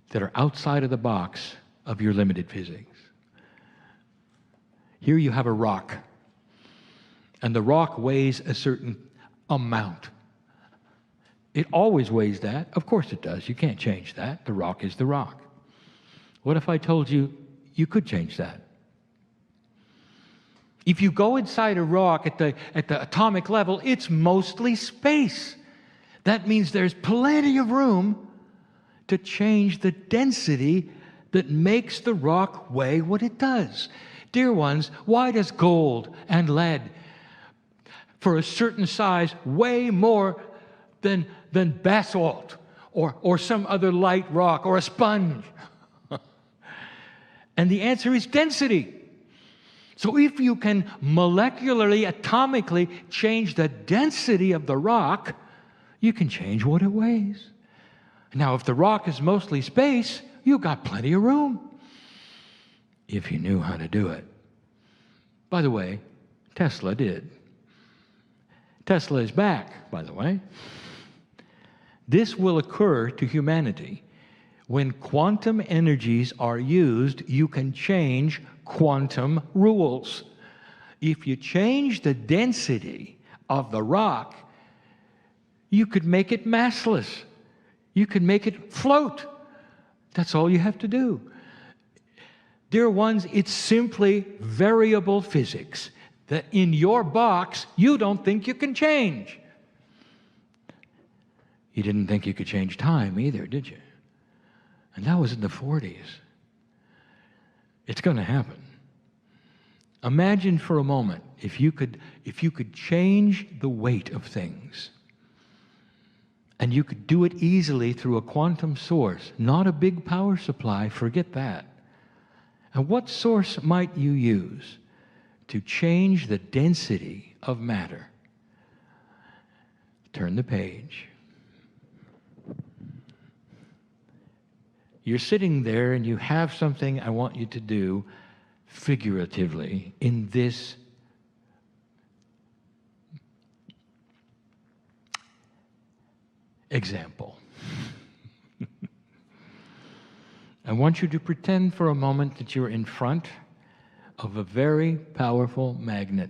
that are outside of the box of your limited physics. Here you have a rock, and the rock weighs a certain amount. It always weighs that. Of course it does. You can't change that. The rock is the rock. What if I told you you could change that? If you go inside a rock at the atomic level, it's mostly space. That means there's plenty of room to change the density that makes the rock weigh what it does. Dear ones, why does gold and lead for a certain size weigh more than basalt or some other light rock or a sponge? And the answer is density. So if you can molecularly, atomically change the density of the rock, you can change what it weighs. Now, if the rock is mostly space, you've got plenty of room. If you knew how to do it. By the way, Tesla did. Tesla is back, by the way. This will occur to humanity. When quantum energies are used, you can change quantum rules. If you change the density of the rock, you could make it massless. You could make it float. That's all you have to do. Dear ones, it's simply variable physics that in your box you don't think you can change. You didn't think you could change time either, did you? And that was in the 40s. It's going to happen. Imagine for a moment if you could change the weight of things. And you could do it easily through a quantum source, not a big power supply, forget that. And what source might you use to change the density of matter? Turn the page. You're sitting there and you have something I want you to do figuratively in this example. I want you to pretend for a moment that you're in front of a very powerful magnet.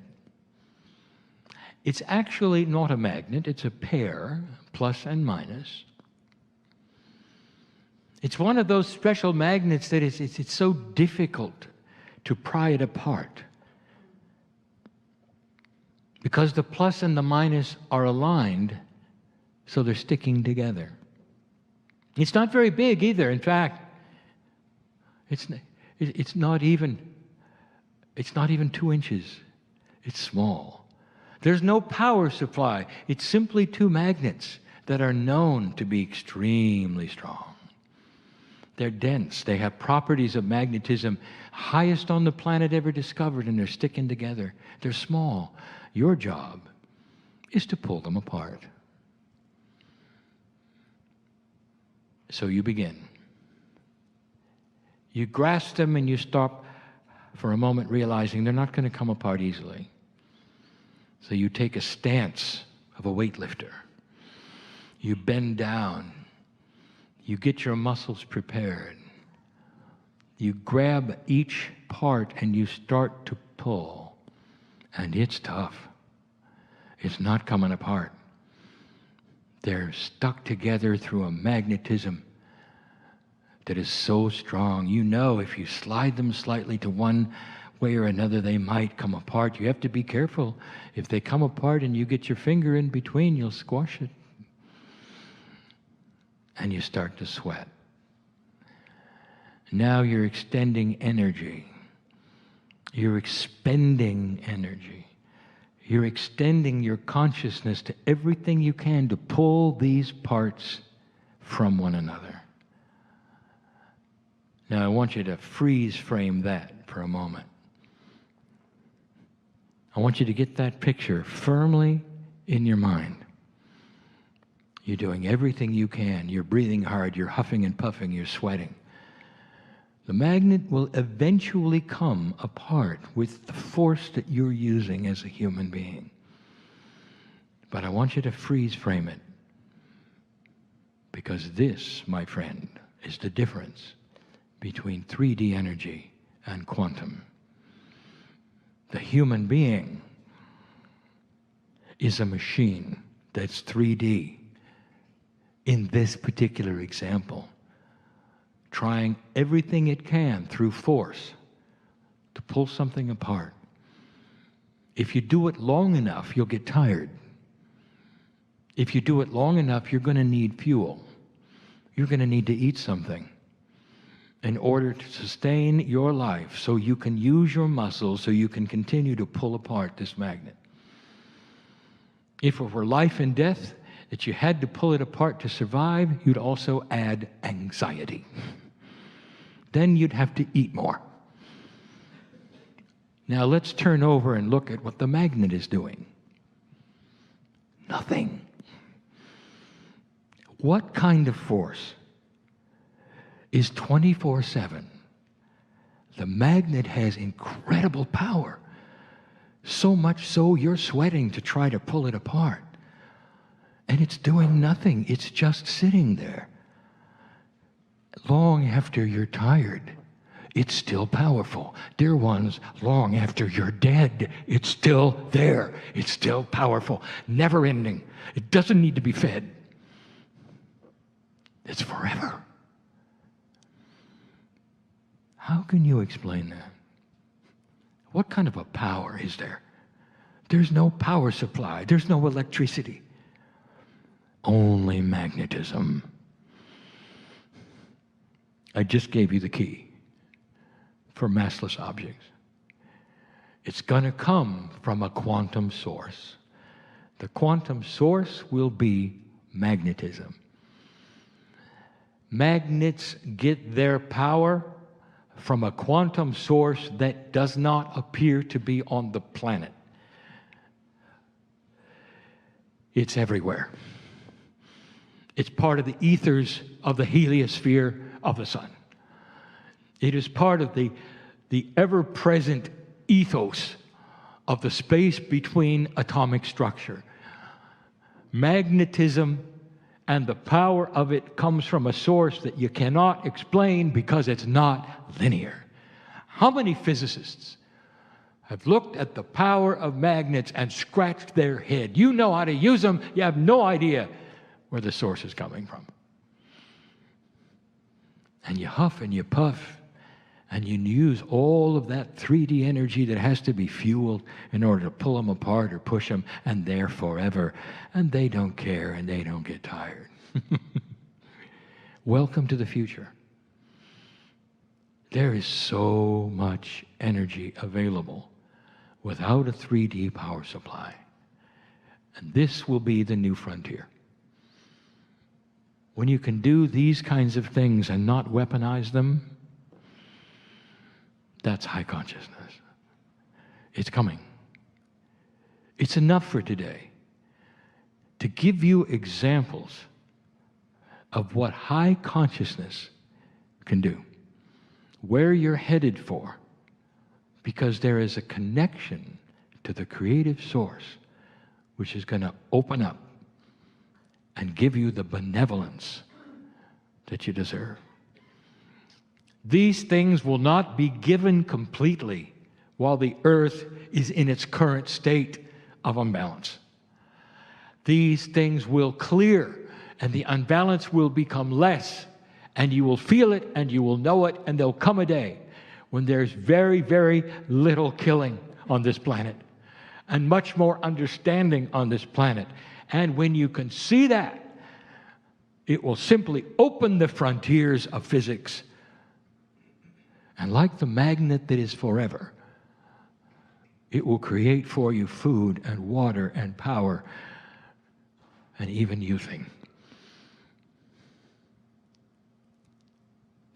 It's actually not a magnet, it's a pair, plus and minus. It's one of those special magnets that it's so difficult to pry it apart. Because the plus and the minus are aligned, so they're sticking together. It's not very big either. In fact, it's not even 2 inches. It's small. There's no power supply. It's simply two magnets that are known to be extremely strong. They're dense. They have properties of magnetism highest on the planet ever discovered, and they're sticking together. They're small. Your job is to pull them apart. So you begin. You grasp them and you stop for a moment, realizing they're not going to come apart easily. So you take a stance of a weightlifter. You bend down. You get your muscles prepared. You grab each part and you start to pull. And it's tough. It's not coming apart. They're stuck together through a magnetism that is so strong. You know if you slide them slightly to one way or another, they might come apart. You have to be careful. If they come apart and you get your finger in between, you'll squash it. And you start to sweat. Now you're extending energy. You're expending energy. You're extending your consciousness to everything you can to pull these parts from one another. Now I want you to freeze frame that for a moment. I want you to get that picture firmly in your mind. You're doing everything you can. You're breathing hard. You're huffing and puffing. You're sweating. The magnet will eventually come apart with the force that you're using as a human being. But I want you to freeze frame it. Because this, my friend, is the difference between 3D energy and quantum. The human being is a machine
that's 3D in this particular example, trying everything it can through force to pull something apart. If you do it long enough, you'll get tired. If you do it long enough, you're going to need fuel. You're going to need to eat something in order to sustain your life so you can use your muscles, so you can continue to pull apart this magnet. If it were life and death, that you had to pull it apart to survive, you'd also add anxiety. Then you'd have to eat more. Now let's turn over and look at what the magnet is doing. Nothing. What kind of force is 24/7? The magnet has incredible power. So much so you're sweating to try to pull it apart. And it's doing nothing. It's just sitting there. Long after you're tired, it's still powerful. Dear ones, long after you're dead, it's still there. It's still powerful. Never ending. It doesn't need to be fed. It's forever. How can you explain that? What kind of a power is there? There's no power supply. There's no electricity. Only magnetism. I just gave you the key for massless objects. It's going to come from a quantum source. The quantum source will be magnetism. Magnets get their power from a quantum source that does not appear to be on the planet. It's everywhere. It's part of the ethers of the heliosphere of the sun. It is part of the ever-present ethos of the space between atomic structure. Magnetism and the power of it comes from a source that you cannot explain because it's not linear. How many physicists have looked at the power of magnets and scratched their head? You know how to use them, you have no idea where the source is coming from. And you huff and you puff, and you use all of that 3D energy that has to be fueled in order to pull them apart or push them, and they're forever. And they don't care, and they don't get tired. Welcome to the future. There is so much energy available without a 3D power supply. And this will be the new frontier. When you can do these kinds of things and not weaponize them, that's high consciousness. It's coming. It's enough for today to give you examples of what high consciousness can do, where you're headed for, because there is a connection to the creative source which is going to open up and give you the benevolence that you deserve. These things will not be given completely while the earth is in its current state of unbalance. These things will clear, and the unbalance will become less, and you will feel it, and you will know it, and there'll come a day when there's very, very little killing on this planet, and much more understanding on this planet. And when you can see that, it will simply open the frontiers of physics. And like the magnet that is forever, it will create for you food and water and power and even youthing.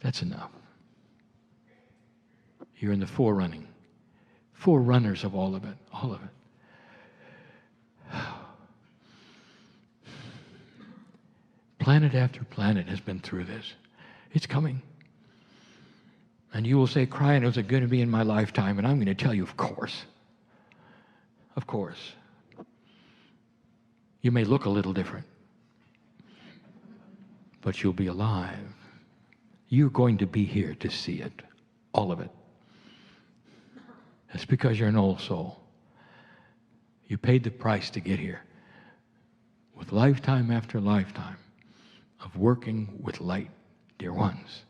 That's enough. You're in the forerunners of all of it, all of it. Planet after planet has been through this. It's coming. And you will say, Kryon, is it going to be in my lifetime? And I'm going to tell you, of course. Of course. You may look a little different, but you'll be alive. You're going to be here to see it, all of it. That's because you're an old soul. You paid the price to get here.
lifetime after lifetime of working with light, dear ones.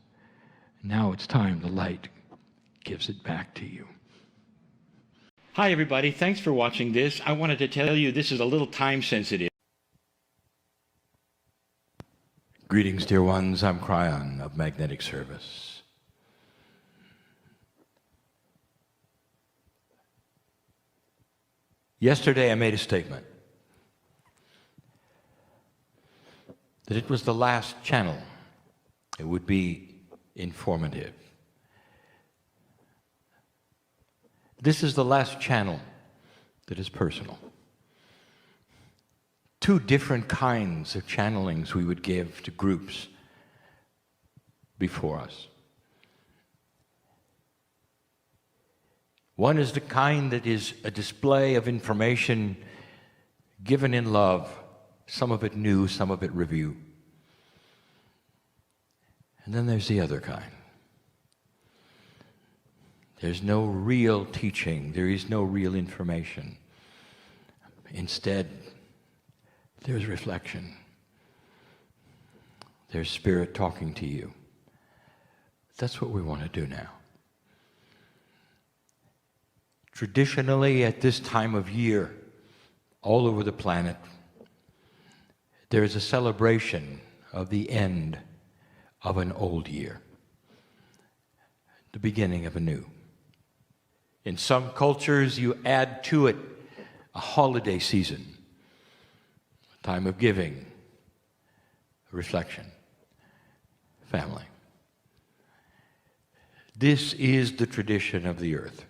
Now it's time the light gives it back to you.
Hi, everybody. Thanks for watching this. I wanted to tell you this is a little time sensitive.
Greetings, dear ones. I'm Kryon of Magnetic Service. Yesterday I made a statement that it was the last channel. It would be informative. This is the last channel that is personal. Two different kinds of channelings we would give to groups before us. One is the kind that is a display of information given in love, some of it new, some of it review. And then there's the other kind. There's no real teaching. There is no real information. Instead, there's reflection. There's Spirit talking to you. That's what we want to do now. Traditionally, at this time of year, all over the planet, there is a celebration of the end of an old year, the beginning of a new. In some cultures, you add to it a holiday season, a time of giving, reflection, family. This is the tradition of the earth.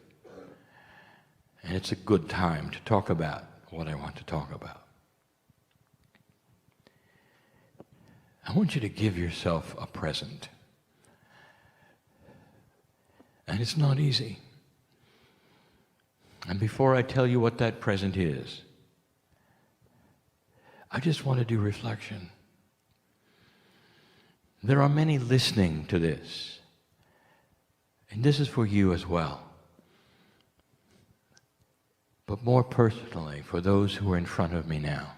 And it's a good time to talk about what I want to talk about. I want you to give yourself a present. And it's not easy. And before I tell you what that present is, I just want to do reflection. There are many listening to this, and this is for you as well. But more personally, for those who are in front of me now,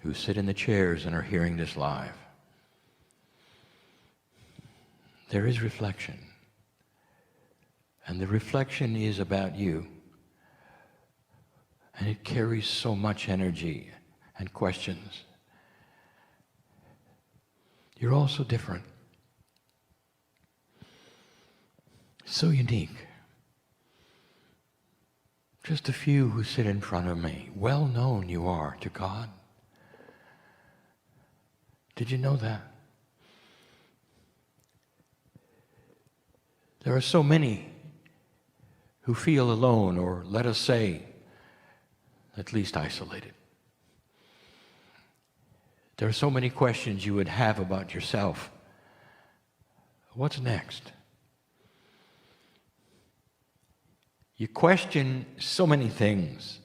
who sit in the chairs and are hearing this live, there is reflection. And the reflection is about you. And it carries so much energy and questions. You're all so different. So unique. Just a few who sit in front of me. Well known you are to God. Did you know that? There are so many who feel alone, or let us say, at least isolated. There are so many questions you would have about yourself. What's next? You question so many things.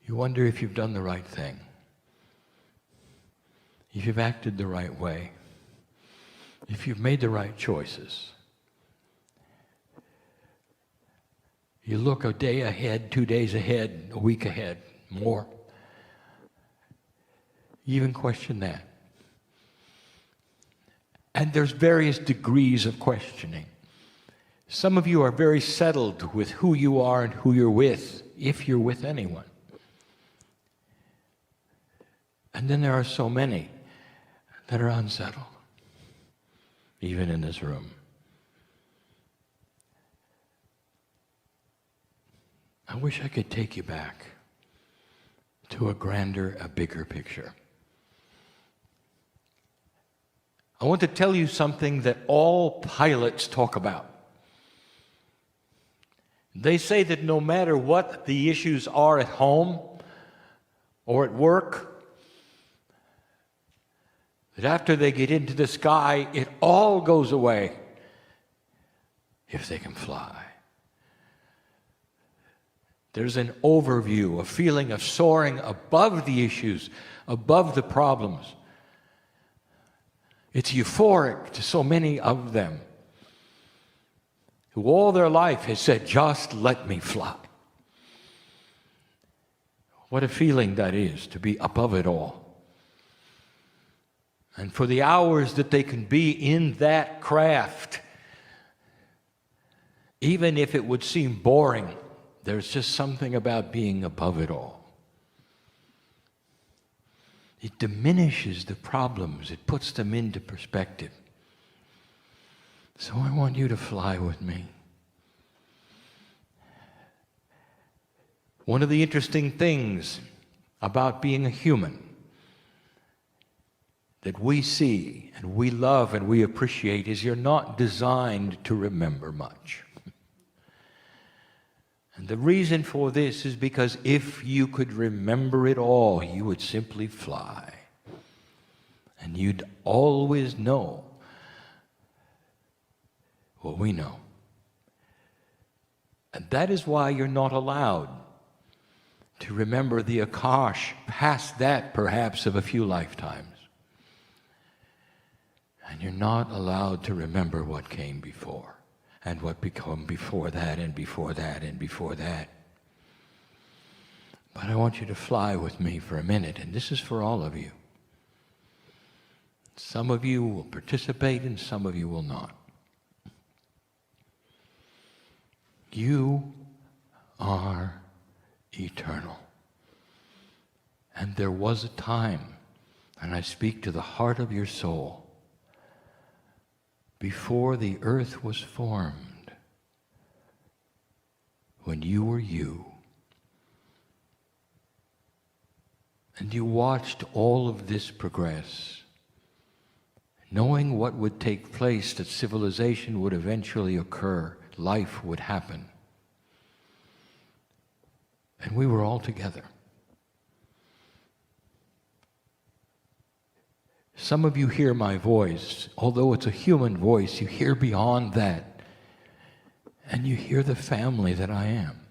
You wonder if you've done the right thing, if you've acted the right way, if you've made the right choices. You look a day ahead, 2 days ahead, a week ahead, more. You even question that. And there's various degrees of questioning. Some of you are very settled with who you are and who you're with, if you're with anyone. And then there are so many that are unsettled, even in this room. I wish I could take you back to a grander, a bigger picture. I want to tell you something that all pilots talk about. They say that no matter what the issues are at home or at work, that after they get into the sky, it all goes away if they can fly. There's an overview, a feeling of soaring above the issues, above the problems. It's euphoric to so many of them who all their life has said, just let me fly. What a feeling that is, to be above it all. And for the hours that they can be in that craft, even if it would seem boring, there's just something about being above it all. It diminishes the problems. It puts them into perspective. So I want you to fly with me. One of the interesting things about being a human that we see and we love and we appreciate is you're not designed to remember much. And the reason for this is because if you could remember it all, you would simply fly. And you'd always know what we know. And that is why you're not allowed to remember the Akash past that, perhaps, of a few lifetimes. And you're not allowed to remember what came before, and what became before that, and before that, and before that. But I want you to fly with me for a minute, and this is for all of you. Some of you will participate, and some of you will not. You are eternal. And there was a time, and I speak to the heart of your soul, before the earth was formed, when you were you, and you watched all of this progress, knowing what would take place, that civilization would eventually occur, life would happen. And we were all together. Some of you hear my voice. Although it's a human voice, you hear beyond that. And you hear the family that I am.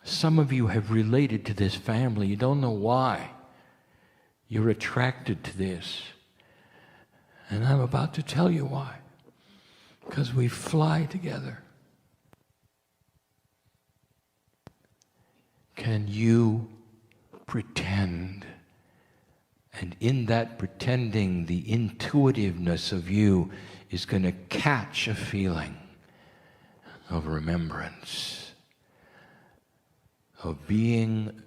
Some of you have related to this family. You don't know why. You're attracted to this. And I'm about to tell you why. Because we fly together. Can you pretend? And in that pretending, the intuitiveness of you is going to catch a feeling of remembrance, of being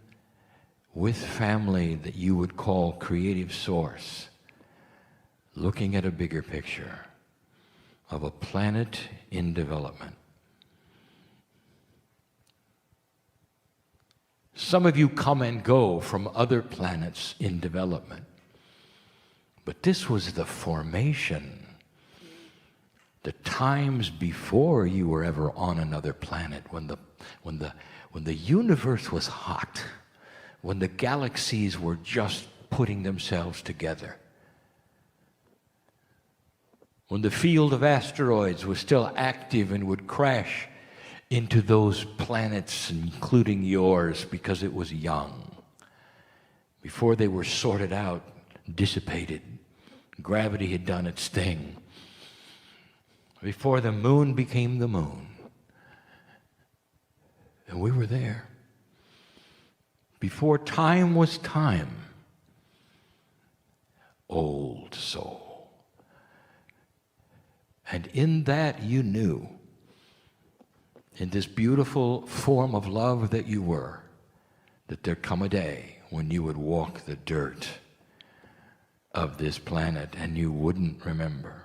with family that you would call creative source, looking at a bigger picture of a planet in development. Some of you come and go from other planets in development. But this was the formation, the times before you were ever on another planet, when the universe was hot, when the galaxies were just putting themselves together, when the field of asteroids was still active and would crash into those planets, including yours, because it was young. Before they were sorted out, dissipated, gravity had done its thing. Before the moon became the moon. And we were there. Before time was time. Old soul. And in that you knew, in this beautiful form of love that you were, that there'd come a day when you would walk the dirt of this planet and you wouldn't remember.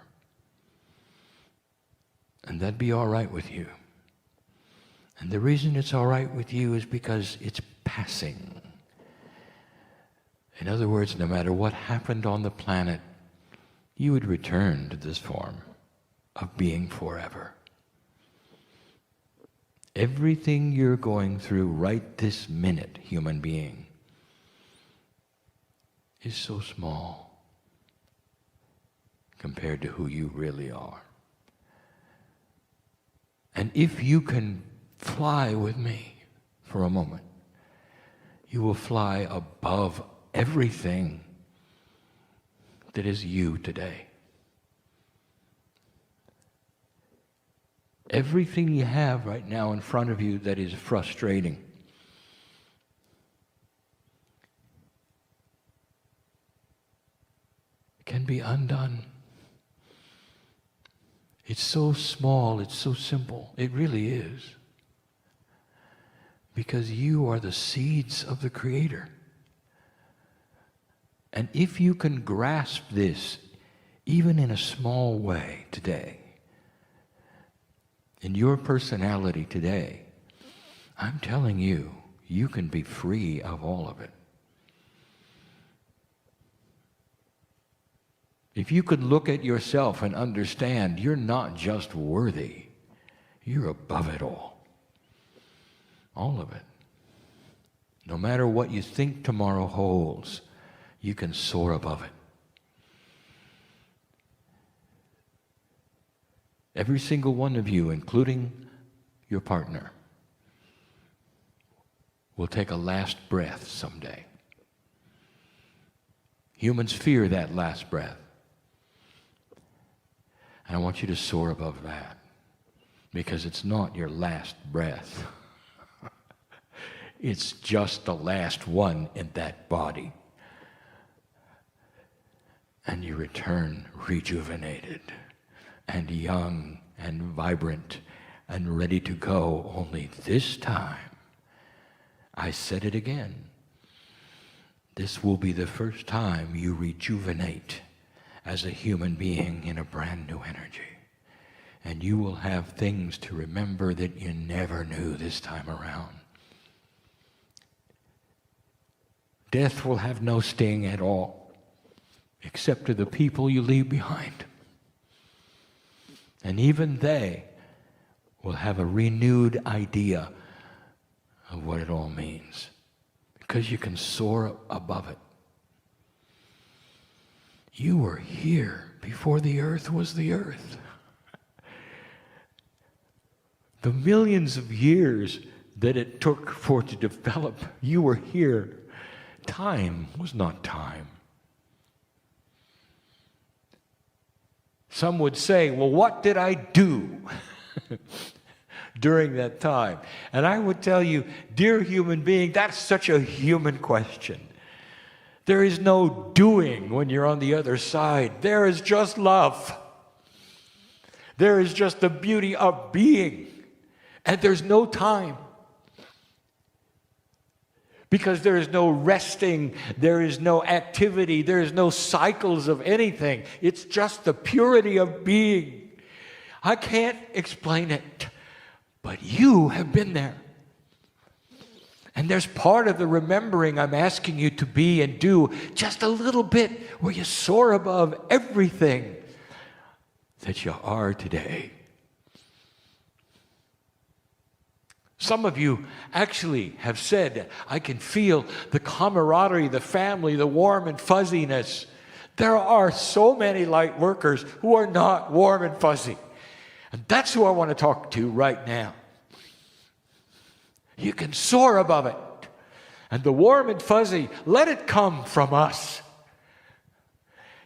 And that'd be all right with you. And the reason it's all right with you is because it's passing. In other words, no matter what happened on the planet, you would return to this form of being forever. Everything you're going through right this minute, human being, is so small compared to who you really are. And if you can fly with me for a moment, you will fly above everything that is you today. Everything you have right now in front of you that is frustrating, can be undone. It's so small, it's so simple. It really is. Because you are the seeds of the Creator. And if you can grasp this, even in a small way today, in your personality today, I'm telling you, you can be free of all of it. If you could look at yourself and understand you're not just worthy, you're above it all. All of it. No matter what you think tomorrow holds, you can soar above it. Every single one of you, including your partner, will take a last breath someday. Humans fear that last breath. And I want you to soar above that, because it's not your last breath. It's just the last one in that body. And you return rejuvenated and young and vibrant and ready to go. Only this time, I said it again, this will be the first time you rejuvenate as a human being in a brand new energy. And you will have things to remember that you never knew this time around. Death will have no sting at all, except to the people you leave behind. And even they will have a renewed idea of what it all means, because you can soar above it. You were here before the earth was the earth. The millions of years that it took for it to develop, you were here. Time was not time. Some would say, well, what did I do during that time? And I would tell you, dear human being, that's such a human question. There is no doing when you're on the other side. There is just love. There is just the beauty of being. And there's no time. Because there is no resting, there is no activity, there is no cycles of anything. It's just the purity of being. I can't explain it, but you have been there. And there's part of the remembering I'm asking you to be and do just a little bit where you soar above everything that you are today. Some of you actually have said, I can feel the camaraderie, the family, the warm and fuzziness. There are so many light workers who are not warm and fuzzy. And that's who I want to talk to right now. You can soar above it. And the warm and fuzzy, let it come from us.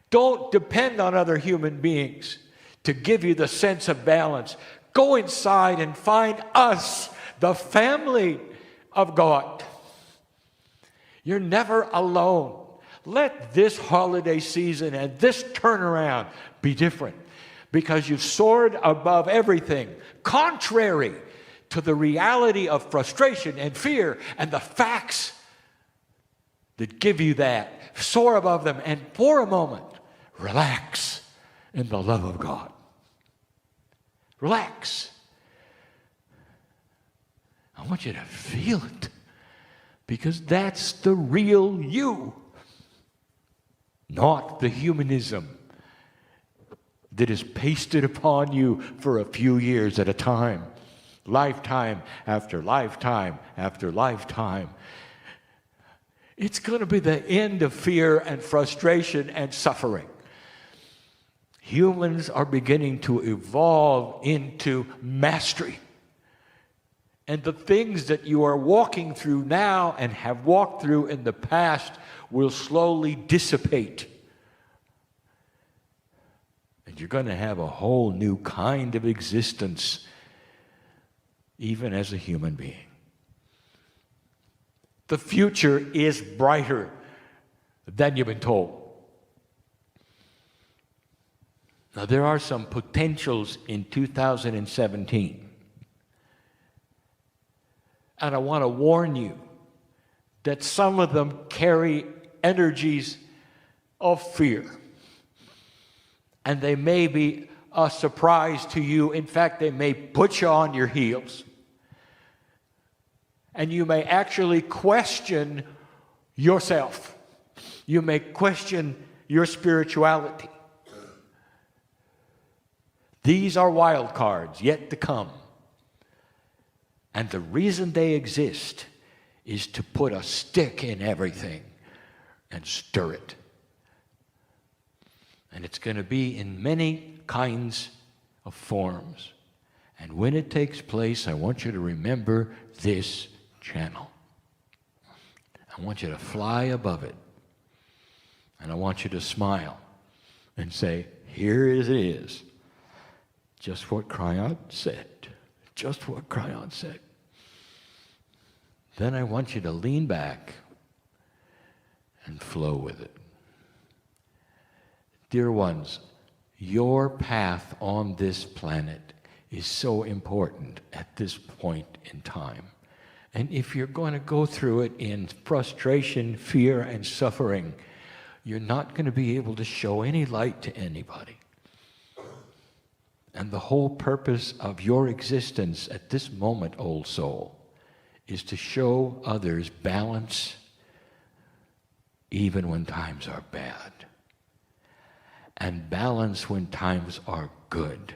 Don't depend on other human beings to give you the sense of balance. Go inside and find us, the family of God. You're never alone. Let this holiday season and this turnaround be different, because you've soared above everything, contrary to the reality of frustration and fear and the facts that give you that. Soar above them and for a moment, relax in the love of God. Relax. I want you to feel it, because that's the real you, not the humanism that is pasted upon you for a few years at a time, lifetime after lifetime after lifetime. It's going to be the end of fear and frustration and suffering. Humans are beginning to evolve into mastery. And the things that you are walking through now and have walked through in the past will slowly dissipate. And you're going to have a whole new kind of existence, even as a human being. The future is brighter than you've been told.
Now, there are some potentials in 2017. And I want to warn you that some of them carry energies of fear. And they may be a surprise to you. In fact, they may put you on your heels. And you may actually question yourself. You may question your spirituality. These are wild cards yet to come. And the reason they exist is to put a stick in everything and stir it. And it's going to be in many kinds of forms. And when it takes place, I want you to remember this channel. I want you to fly above it. And I want you to smile and say, here it is. Just what Kryon said. Just what Kryon said. Then I want you to lean back and flow with it. Dear ones, your path on this planet is so important at this point in time. And if you're going to go through it in frustration, fear, and suffering, you're not going to be able to show any light to anybody. And the whole purpose of your existence at this moment, old soul, is to show others balance even when times are bad. And balance when times are good.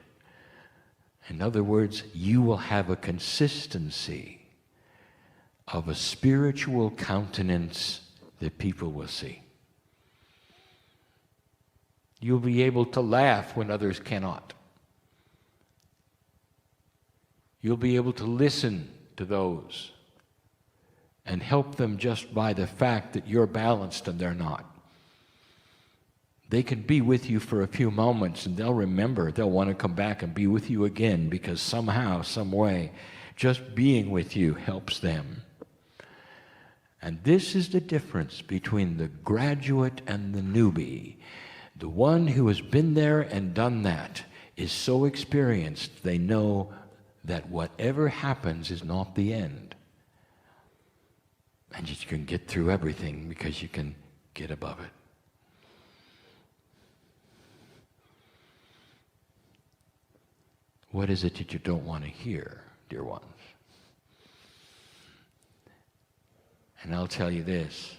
In other words, you will have a consistency of a spiritual countenance that people will see. You'll be able to laugh when others cannot. You'll be able to listen to those and help them just by the fact that you're balanced and they're not. They can be with you for a few moments and they'll remember, they'll want to come back and be with you again because somehow, some way, just being with you helps them. And this is the difference between the graduate and the newbie. The one who has been there and done that is so experienced, they know that whatever happens is not the end. And you can get through everything because you can get above it. What is it that you don't want to hear, dear ones? And I'll tell you this.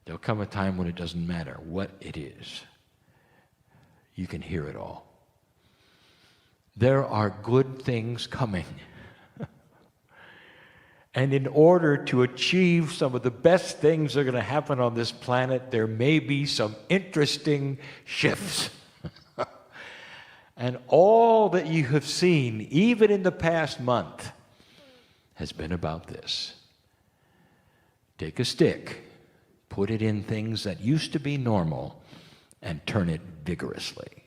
There'll come a time when it doesn't matter what it is. You can hear it all. There are good things coming. And in order to achieve some of the best things that are going to happen on this planet, there may be some interesting shifts. And all that you have seen, even in the past month, has been about this. Take a stick, put it in things that used to be normal, and turn it vigorously.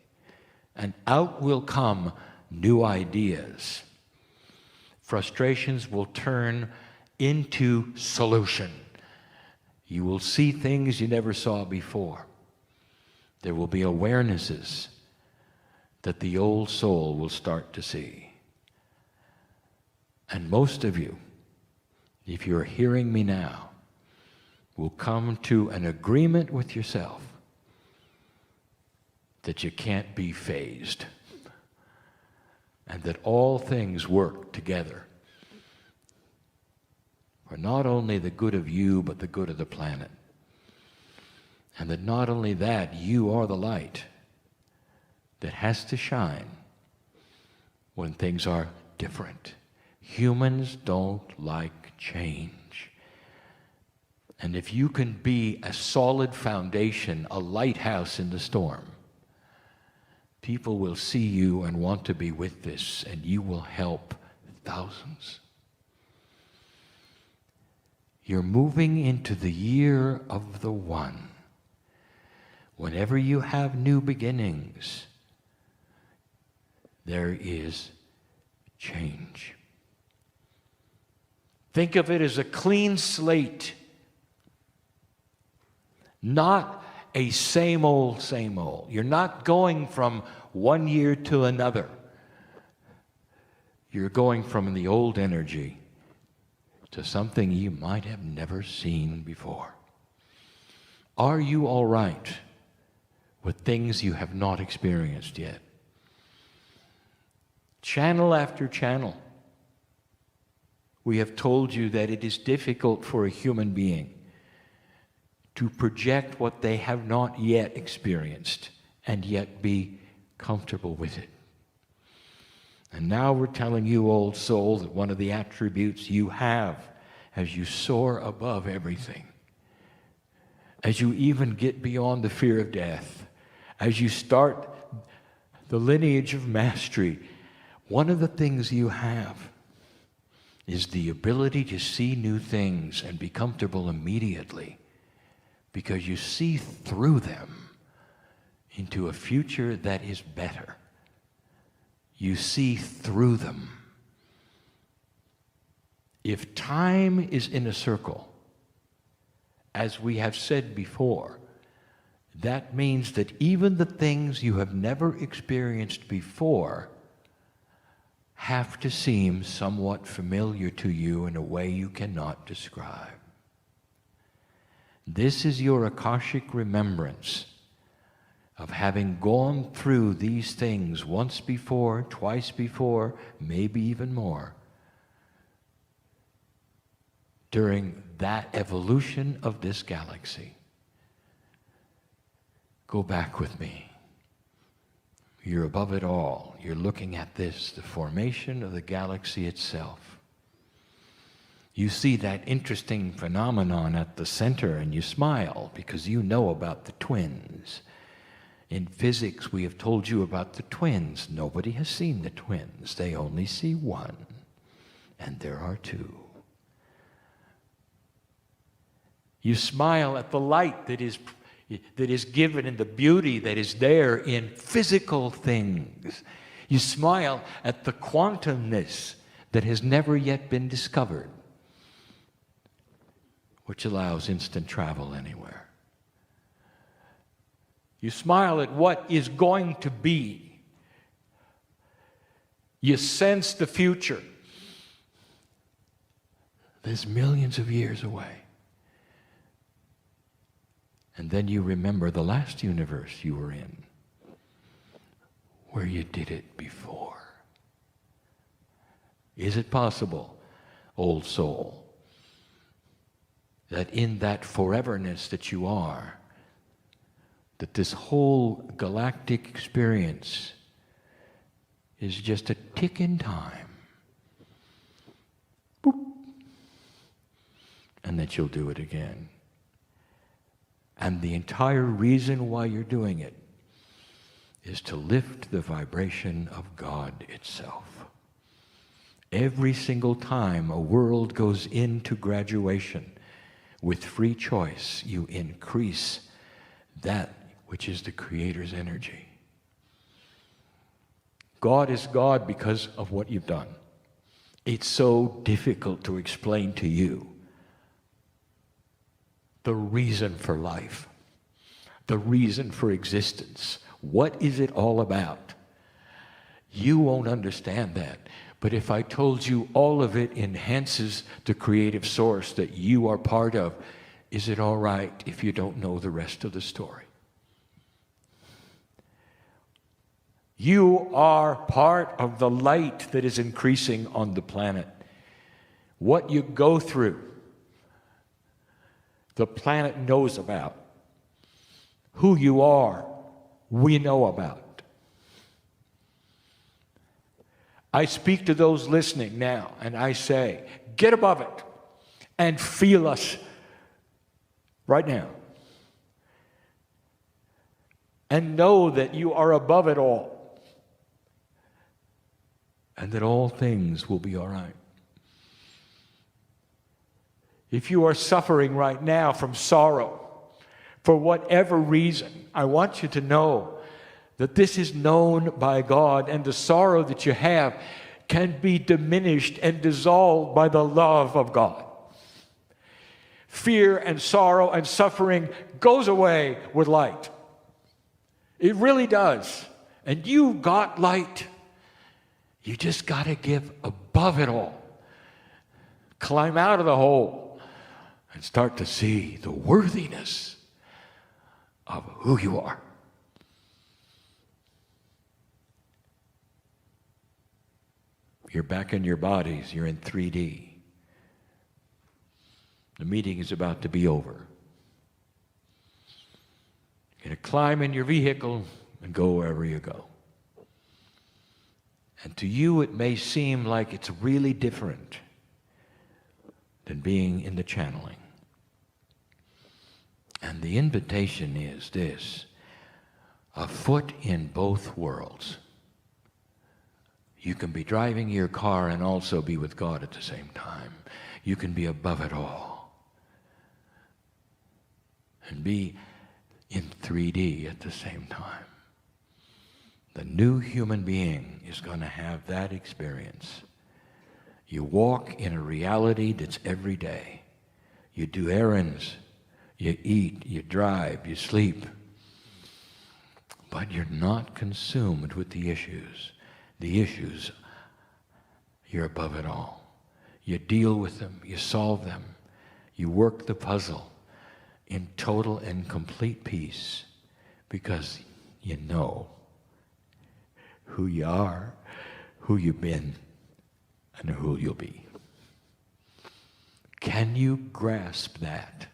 And out will come new ideas. Frustrations will turn into solution. You will see things you never saw before. There will be awarenesses that the old soul will start to see. And most of you, if you're hearing me now, will come to an agreement with yourself that you can't be phased and that all things work together for not only the good of you, but the good of the planet. And that not only that, you are the light that has to shine when things are different. Humans don't like change. And if you can be a solid foundation, a lighthouse in the storm, people will see you and want to be with this, and you will help thousands. You're moving into the year of the one. Whenever you have new beginnings, there is change. Think of it as a clean slate, not a same old, same old. You're not going from one year to another. You're going from the old energy to something you might have never seen before. Are you all right with things you have not experienced yet? Channel after channel, we have told you that it is difficult for a human being to project what they have not yet experienced and yet be comfortable with it. And now we're telling you, old soul, that one of the attributes you have as you soar above everything, as you even get beyond the fear of death, as you start the lineage of mastery, one of the things you have is the ability to see new things and be comfortable immediately, because you see through them into a future that is better. You see through them. If time is in a circle, as we have said before, that means that even the things you have never experienced before have to seem somewhat familiar to you in a way you cannot describe. This is your Akashic remembrance of having gone through these things once before, twice before, maybe even more, during that evolution of this galaxy. Go back with me. You're above it all. You're looking at this, the formation of the galaxy itself. You see that interesting phenomenon at the center and you smile because you know about the twins. In physics, we have told you about the twins. Nobody has seen the twins. They only see one, and there are two. You smile at the light that is given and the beauty that is there in physical things. You smile at the quantumness that has never yet been discovered, which allows instant travel anywhere. You smile at what is going to be. You sense the future. There's millions of years away. And then you remember the last universe you were in, where you did it before. Is it possible, old soul, that in that foreverness that you are, that this whole galactic experience is just a tick in time? Boop. And that you'll do it again. And the entire reason why you're doing it is to lift the vibration of God itself. Every single time a world goes into graduation with free choice, you increase that which is the Creator's energy. God is God because of what you've done. It's so difficult to explain to you the reason for life, the reason for existence. What is it all about? You won't understand that. But if I told you all of it enhances the creative source that you are part of, is it all right if you don't know the rest of the story? You are part of the light that is increasing on the planet. What you go through, the planet knows about. Who you are, we know about. I speak to those listening now, and I say, get above it and feel us right now. And know that you are above it all, and that all things will be all right. If you are suffering right now from sorrow, for whatever reason, I want you to know that this is known by God, and the sorrow that you have can be diminished and dissolved by the love of God.
fear and sorrow and suffering goes away with light. It really does. And you got light. You just got to give above it all. Climb out of the hole and start to see the worthiness of who you are. You're back in your bodies. You're in 3D. The meeting is about to be over. You're going to climb in your vehicle and go wherever you go. And to you, it may seem like it's really different than being in the channeling. And the invitation is this: a foot in both worlds. You can be driving your car and also be with God at the same time. You can be above it all and be in 3D at the same time. The new human being is going to have that experience. You walk in a reality that's every day. You do errands, you eat, you drive, you sleep. But you're not consumed with the issues. The issues, you're above it all. You deal with them, you solve them, you work the puzzle in total and complete peace because you know who you are, who you've been, and who you'll be. Can you grasp that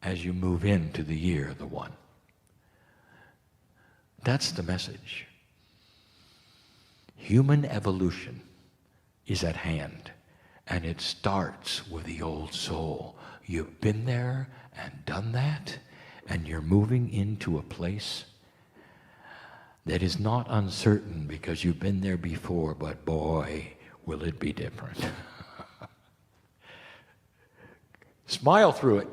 as you move into the year of the one? That's the message. Human evolution is at hand, and it starts with the old soul. You've been there and done that, and you're moving into a place that is not uncertain because you've been there before, but boy, will it be different. Smile through it,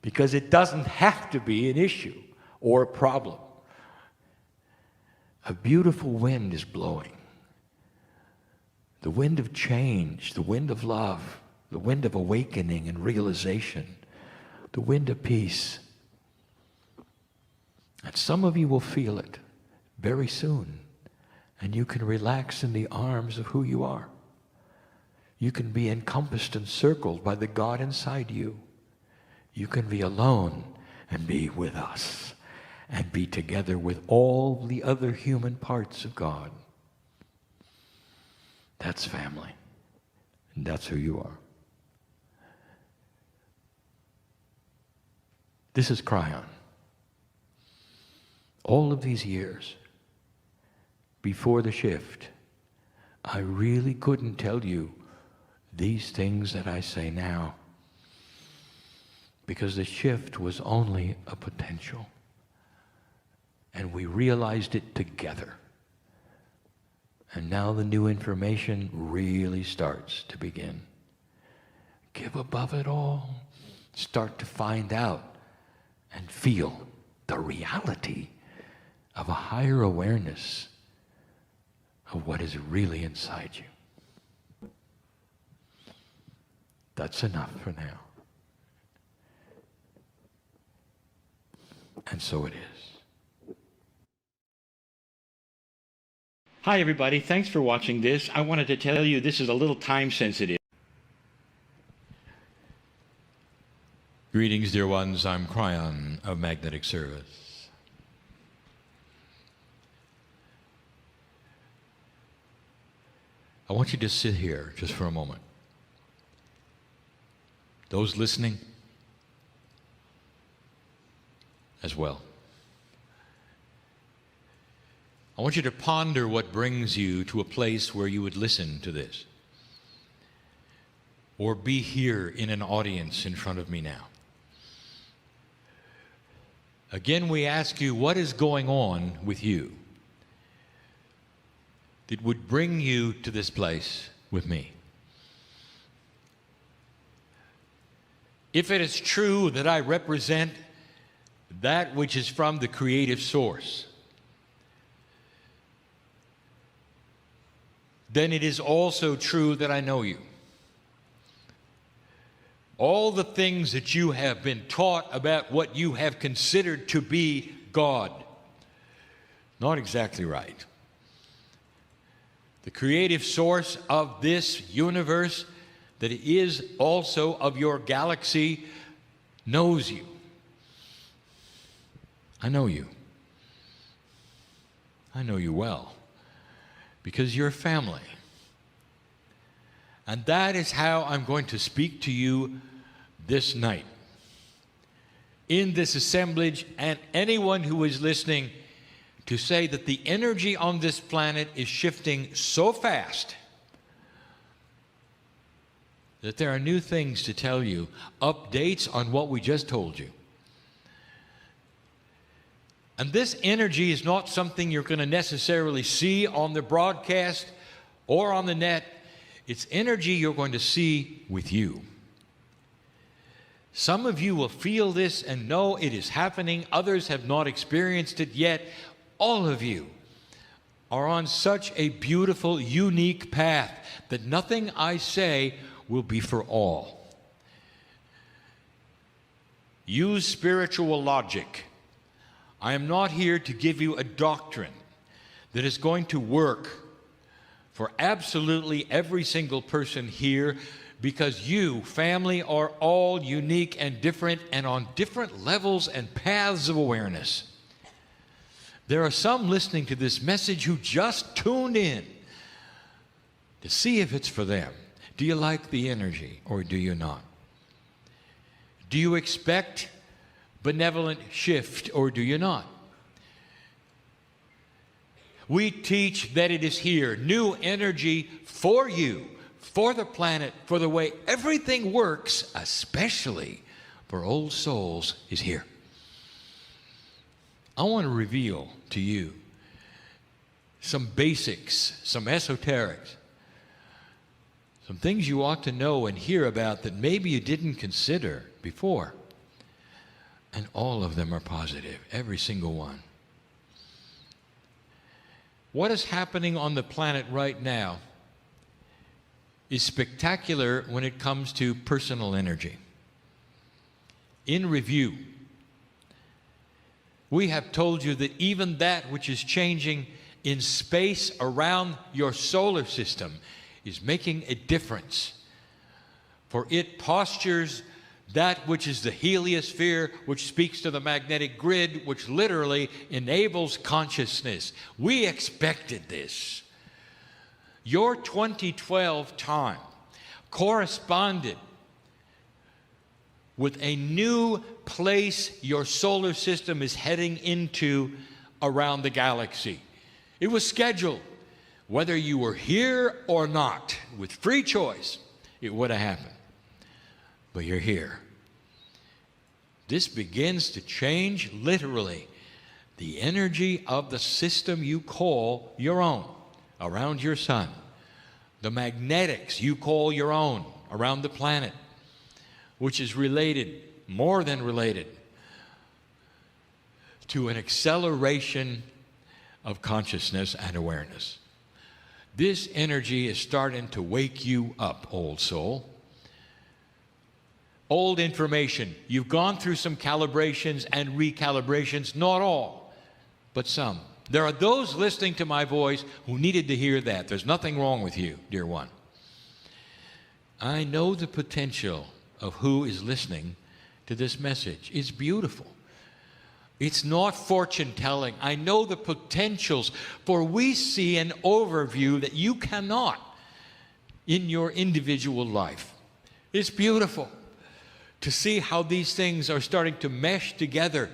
because it doesn't have to be an issue or a problem. A beautiful wind is blowing. The wind of change, the wind of love, the wind of awakening and realization, the wind of peace. And some of you will feel it very soon, and you can relax in the arms of who you are. You can be encompassed and circled by the God inside you. You can be alone and be with us and be together with all the other human parts of God. That's family, and that's who you are. This is Kryon. All of these years before the shift, I really couldn't tell you these things that I say now, because the shift was only a potential, and we realized it together. And now the new information really starts to begin. Give above it all. Start to find out and feel the reality of a higher awareness of what is really inside you. That's enough for now. And so it is.
Hi, everybody. Thanks for watching this. I wanted to tell you this is a little time sensitive.
Greetings, dear ones. I'm Kryon of Magnetic Service. I want you to sit here just for a moment. Those listening as well. I want you to ponder what brings you to a place where you would listen to this, or be here in an audience in front of me now. Again, we ask you, what is going on with you that would bring you to this place with me? If it is true that I represent that which is from the creative source, then it is also true that I know you.
all the things that you have been taught about what you have considered to be God. Not exactly right. The creative source of this universe, that is also of your galaxy, knows you. I know you. I know you well, because you're family. And that is how I'm going to speak to you this night. In this assemblage, and anyone who is listening, to say that the energy on this planet is shifting so fast that there are new things to tell you, updates on what we just told you. And this energy is not something you're going to necessarily see on the broadcast or on the net. It's energy you're going to see with you. Some of you will feel this and know it is happening. Others have not experienced it yet. All of you are on such a beautiful, unique path that nothing I say will be for all. Use spiritual logic. I am not here to give you a doctrine that is going to work for absolutely every single person here, because you, family, are all unique and different and on different levels and paths of awareness. There are some listening to this message who just tuned in to see if it's for them. Do you like the energy or do you not? Do you expect benevolent shift or do you not? We teach that it is here, new energy for you, for the planet, for the way everything works, especially for old souls, is here. I want to reveal to you some basics, some esoterics, some things you ought to know and hear about that maybe you didn't consider before. And all of them are positive, every single one. What is happening on the planet right now is spectacular when it comes to personal energy. In review, we have told you that even that which is changing in space around your solar system is making a difference. For it postures that which is the heliosphere, which speaks to the magnetic grid, which literally enables consciousness. We expected this. Your 2012 time corresponded with a new place your solar system is heading into around the galaxy. It was scheduled. Whether you were here or not, with free choice, it would have happened. But you're here. This begins to change, literally, the energy of the system you call your own around your sun. The magnetics you call your own around the planet, which is related, more than related, to an acceleration of consciousness and awareness. This energy is starting to wake you up, old soul. Old information. You've gone through some calibrations and recalibrations, not all, but some. There are those listening to my voice who needed to hear that. There's nothing wrong with you, dear one. I know the potential of who is listening to this message. It's beautiful. It's not fortune telling. I know the potentials, for we see an overview that you cannot in your individual life. It's beautiful to see how these things are starting to mesh together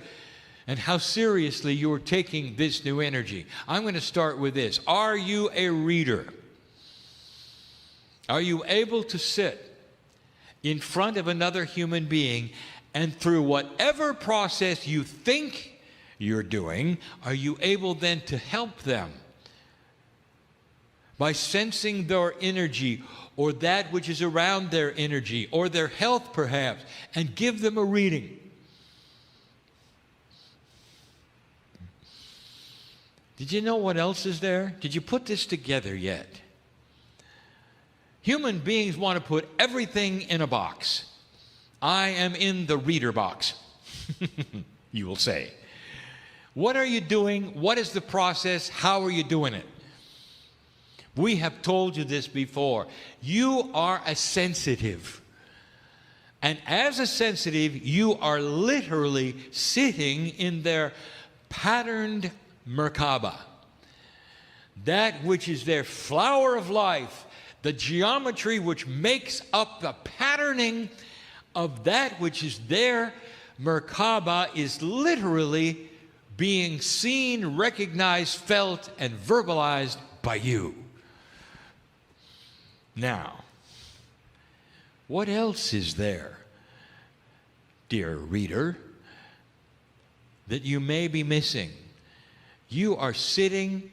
and how seriously you're taking this new energy. I'm going to start with this. Are you a reader? Are you able to sit in front of another human being and through whatever process you think you're doing, are you able then to help them by sensing their energy or that which is around their energy or their health perhaps, and give them a reading? Did you know what else is there? Did you put this together yet? Human beings want to put everything in a box. I am in the reader box, you will say. What are you doing? What is the process? How are you doing it? We have told you this before. You are a sensitive. And as a sensitive, you are literally sitting in their patterned Merkaba. That which is their flower of life, the geometry which makes up the patterning of that which is their Merkaba, is literally being seen, recognized, felt, and verbalized by you. Now, what else is there, dear reader, that you may be missing? You are sitting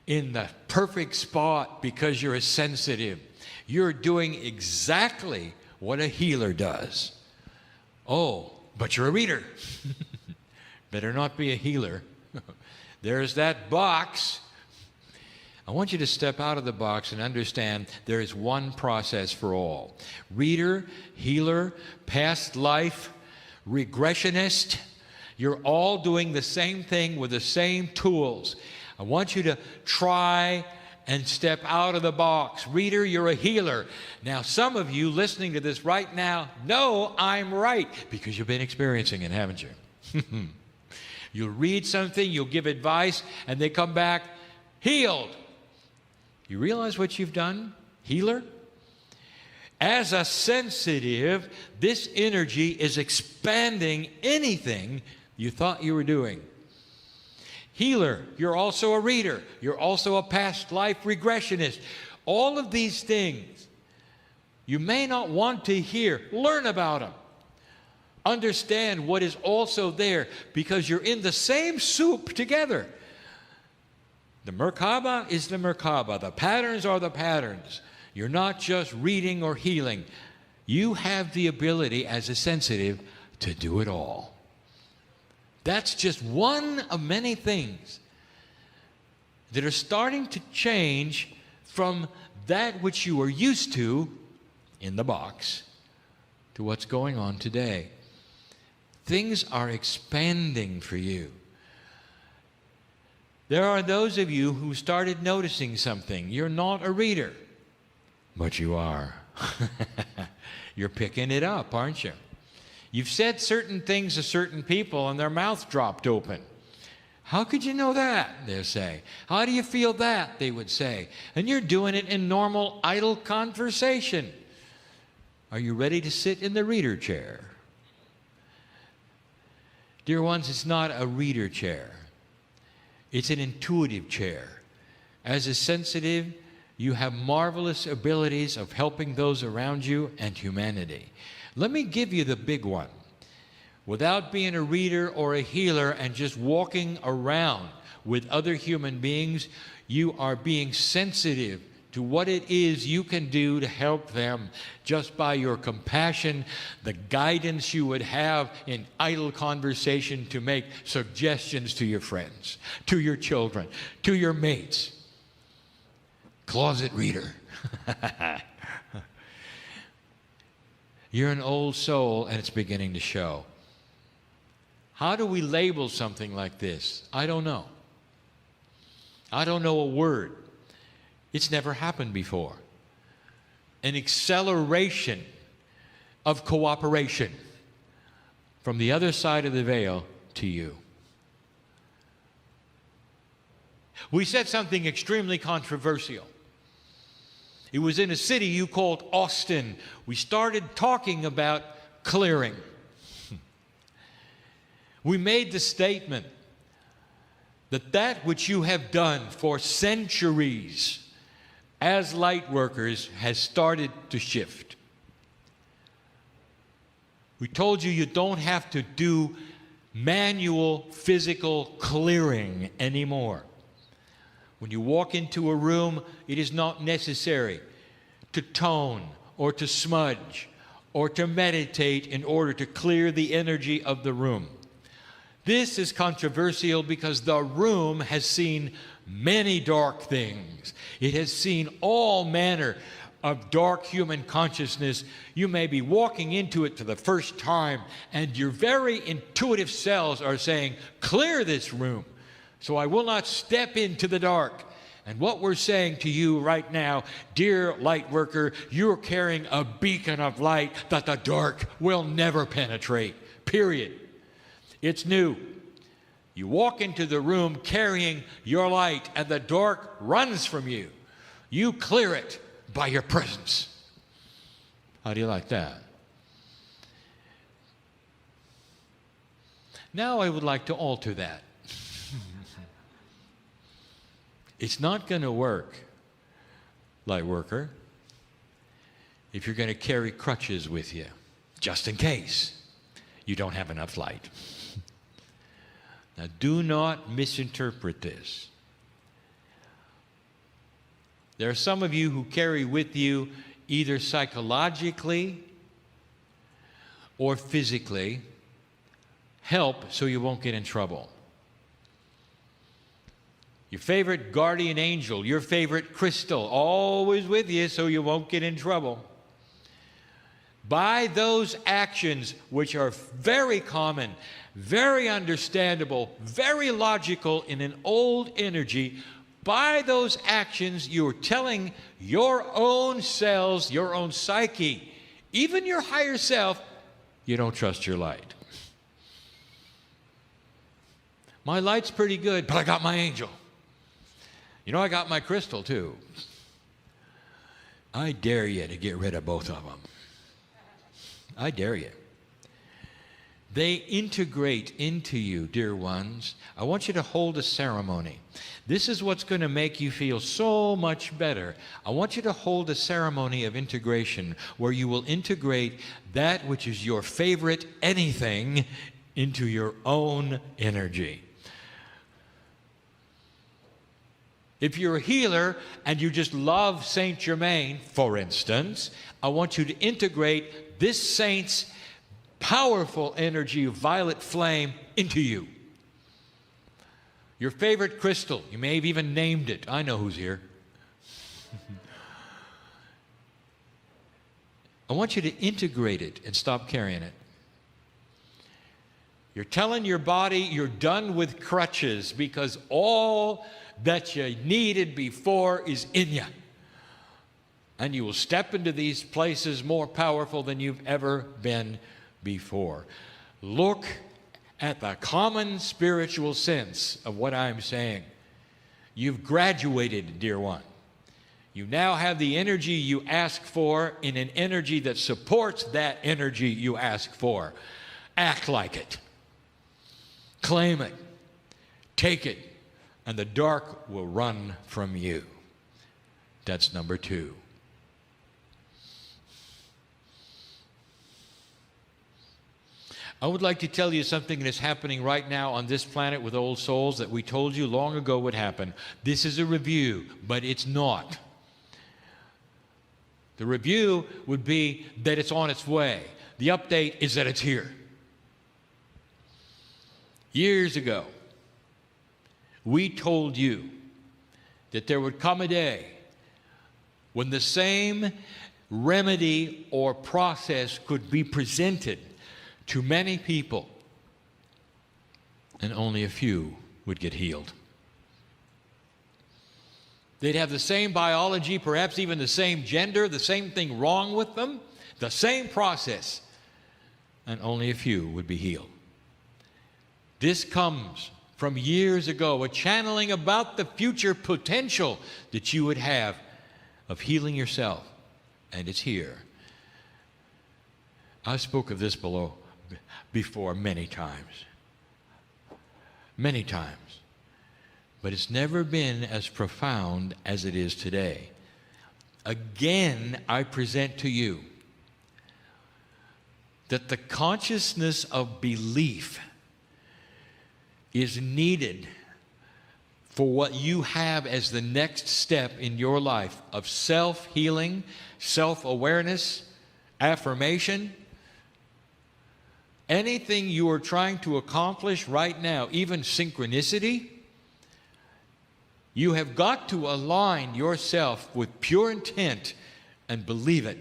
in the perfect spot because you're a sensitive. You're doing exactly what a healer does. Oh, but you're a reader. Better not be a healer. There's that box. I want you to step out of the box and understand there is one process for all. Reader, healer, past life, regressionist, you're all doing the same thing with the same tools. I want you to try and step out of the box. Reader, you're a healer. Now, some of you listening to this right now know I'm right because you've been experiencing it, haven't you? You'll read something, you'll give advice, and they come back healed. You realize what you've done, healer? As a sensitive, this energy is expanding anything you thought you were doing. Healer, you're also a reader. You're also a past life regressionist. All of these things you may not want to hear. Learn about them. Understand what is also there, because you're in the same soup together. The Merkaba is the Merkaba. The patterns are the patterns. You're not just reading or healing. You have the ability as a sensitive to do it all. That's just one of many things that are starting to change from that which you are used to in the box to what's going on today. Things are expanding for you. There are those of you who started noticing something. You're not a reader, but you are. You're picking it up, aren't you? You've said certain things to certain people and their mouth dropped open. How could you know that? They'll say. How do you feel that? They would say. And you're doing it in normal, idle conversation. Are you ready to sit in the reader chair? Dear ones, it's not a reader chair. It's an intuitive chair. As a sensitive, you have marvelous abilities of helping those around you and humanity. Let me give you the big one. Without being a reader or a healer and just walking around with other human beings, you are being sensitive to what it is you can do to help them just by your compassion, the guidance you would have in idle conversation to make suggestions to your friends, to your children, to your mates. Closet reader. You're an old soul and it's beginning to show. How do we label something like this? I don't know. I don't know a word. It's never happened before. An acceleration of cooperation from the other side of the veil to you. We said something extremely controversial. It was in a city you called Austin. We started talking about clearing. We made the statement that that which you have done for centuries as light workers has started to shift. We told you you don't have to do manual physical clearing anymore. When you walk into a room, it is not necessary to tone or to smudge or to meditate in order to clear the energy of the room. This is controversial because the room has seen many dark things. It has seen all manner of dark human consciousness, you may be walking into it for the first time, and your very intuitive cells are saying, clear this room, so I will not step into the dark. And what we're saying to you right now, dear light worker, you're carrying a beacon of light that the dark will never penetrate, period. It's new. You walk into the room carrying your light, and the dark runs from you. You clear it by your presence. How do you like that? Now I would like to alter that. It's not going to work, light worker, if you're going to carry crutches with you, just in case you don't have enough light. Now, do not misinterpret this. There are some of you who carry with you either psychologically or physically help so you won't get in trouble. Your favorite guardian angel, your favorite crystal, always with you so you won't get in trouble. By those actions, which are very common, very understandable, very logical in an old energy, by those actions, you're telling your own cells, your own psyche, even your higher self, you don't trust your light. My light's pretty good, but I got my angel. You know, I got my crystal too. I dare you to get rid of both of them. I dare you. They integrate into you, dear ones. I want you to hold a ceremony. This is what's going to make you feel so much better. I want you to hold a ceremony of integration where you will integrate that which is your favorite anything into your own energy. If you're a healer and you just love Saint Germain, for instance, I want you to integrate this saint's powerful energy of violet flame into you. Your favorite crystal, you may have even named it. I know who's here. I want you to integrate it and stop carrying it. You're telling your body you're done with crutches because all that you needed before is in you. And you will step into these places more powerful than you've ever been before. Look at the common spiritual sense of what I'm saying. You've graduated, dear one. You now have the energy you ask for in an energy that supports that energy you ask for. Act like it. Claim it. Take it. And the dark will run from you. That's number 2. I would like to tell you something that's happening right now on this planet with old souls that we told you long ago would happen. This is a review, but it's not. The review would be that it's on its way. The update is that it's here. Years ago, we told you that there would come a day when the same remedy or process could be presented to many people, and only a few would get healed. They'd have the same biology, perhaps even the same gender, the same thing wrong with them, the same process, and only a few would be healed. This comes from years ago, a channeling about the future potential that you would have of healing yourself, and it's here. I spoke of this before many times. Many times. But it's never been as profound as it is today. Again, I present to you that the consciousness of belief is needed for what you have as the next step in your life of self-healing, self-awareness, affirmation. Anything you are trying to accomplish right now, even synchronicity, you have got to align yourself with pure intent and believe it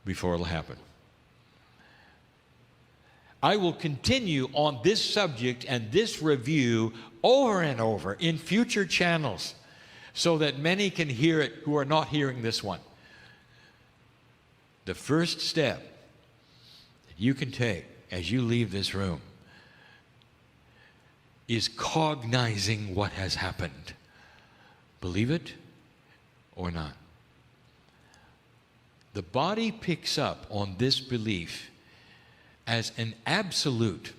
before it'll happen. I will continue on this subject and this review over and over in future channels so that many can hear it who are not hearing this one. The first step that you can take as you leave this room is cognizing what has happened. Believe it or not. The body picks up on this belief as an absolute.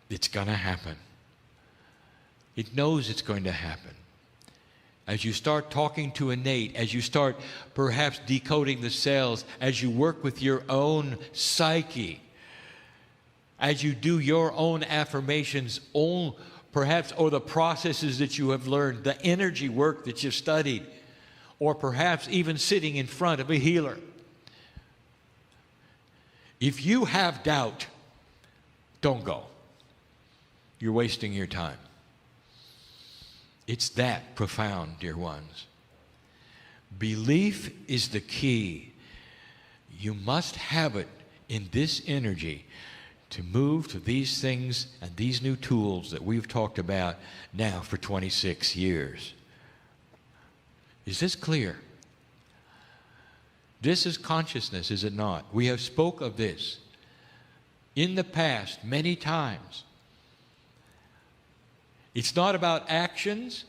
It's going to happen. It knows it's going to happen. As you start talking to innate, as you start perhaps decoding the cells, as you work with your own psyche, as you do your own affirmations, perhaps, or the processes that you have learned, the energy work that you've studied, or perhaps even sitting in front of a healer. If you have doubt, don't go. You're wasting your time. It's that profound, dear ones. Belief is the key. You must have it in this energy to move to these things and these new tools that we've talked about now for 26 years. Is this clear? This is consciousness, is it not? We have spoke of this in the past many times. It's not about actions.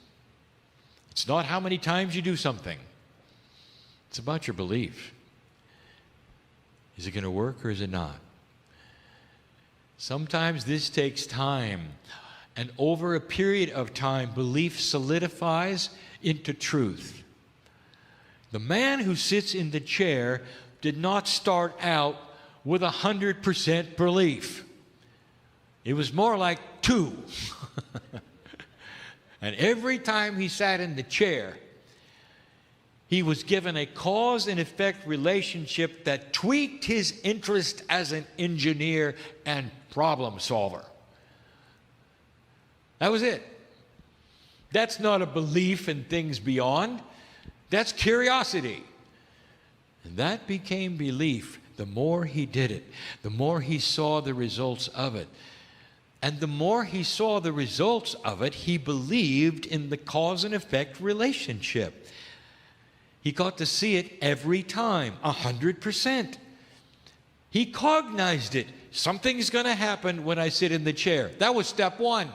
It's not how many times you do something. It's about your belief. Is it going to work or is it not? Sometimes this takes time. And over a period of time, belief solidifies into truth. The man who sits in the chair did not start out with 100% belief. It was more like 2. And every time he sat in the chair, he was given a cause and effect relationship that tweaked his interest as an engineer and problem solver. That was it. That's not a belief in things beyond. That's curiosity. And that became belief. The more he did it, the more he saw the results of it. And the more he saw the results of it, he believed in the cause and effect relationship. He got to see it every time, 100%. He cognized it. Something's going to happen when I sit in the chair. That was step 1.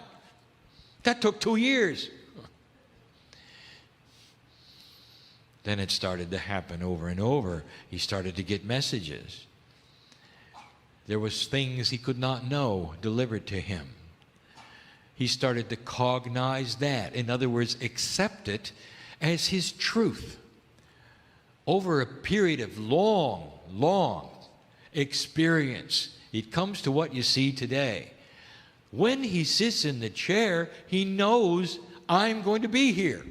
That took 2 years. Then it started to happen over and over. He started to get messages. There was things he could not know delivered to him. He started to cognize that. In other words, accept it as his truth. Over a period of long experience, it comes to what you see today. When he sits in the chair, he knows, I'm going to be here.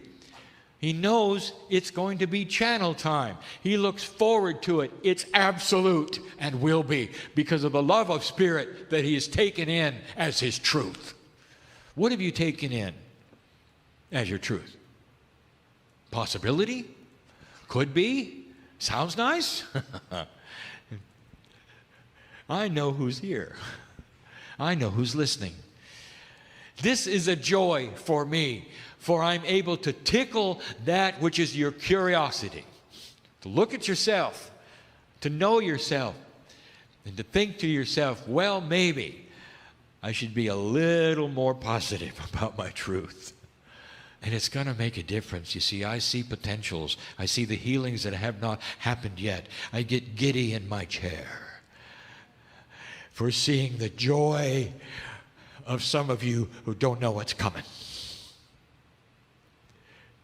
He knows it's going to be channel time. He looks forward to it. It's absolute and will be because of the love of spirit that he has taken in as his truth. What have you taken in as your truth? Possibility? Could be? Sounds nice? I know who's here. I know who's listening. This is a joy for me, for I'm able to tickle that which is your curiosity. To look at yourself, to know yourself, and to think to yourself, well, maybe I should be a little more positive about my truth. And it's going to make a difference. You see, I see potentials. I see the healings that have not happened yet. I get giddy in my chair for seeing the joy of some of you who don't know what's coming.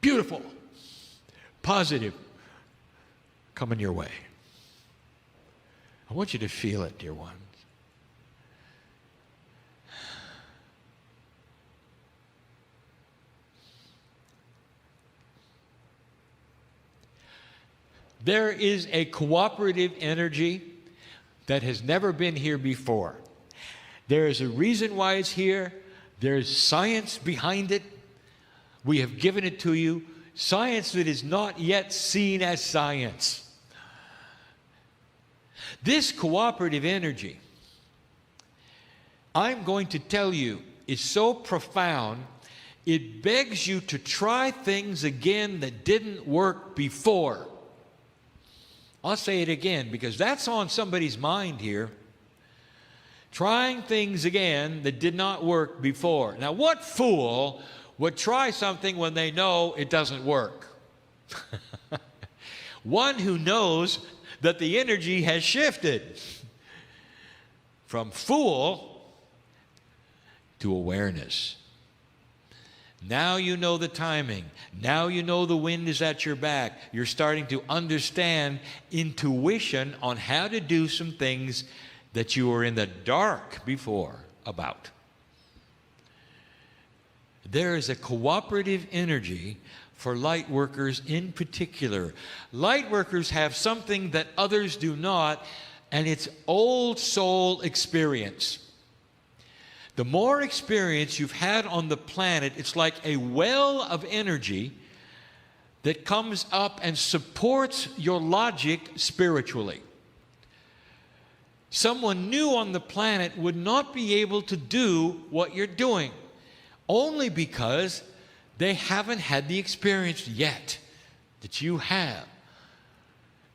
Beautiful, positive, coming your way. I want you to feel it, dear ones. There is a cooperative energy that has never been here before. There is a reason why it's here. There's science behind it. We have given it to you. Science that is not yet seen as science. This cooperative energy, I'm going to tell you, is so profound, it begs you to try things again that didn't work before. I'll say it again because that's on somebody's mind here. Trying things again that did not work before. Now, what fool would try something when they know it doesn't work? One who knows that the energy has shifted from fool to awareness. Now you know the timing. Now you know the wind is at your back. You're starting to understand intuition on how to do some things that you were in the dark before about. There is a cooperative energy for light workers in particular. Light workers have something that others do not, and it's old soul experience. The more experience you've had on the planet, it's like a well of energy that comes up and supports your logic spiritually. Someone new on the planet would not be able to do what you're doing, only because they haven't had the experience yet that you have.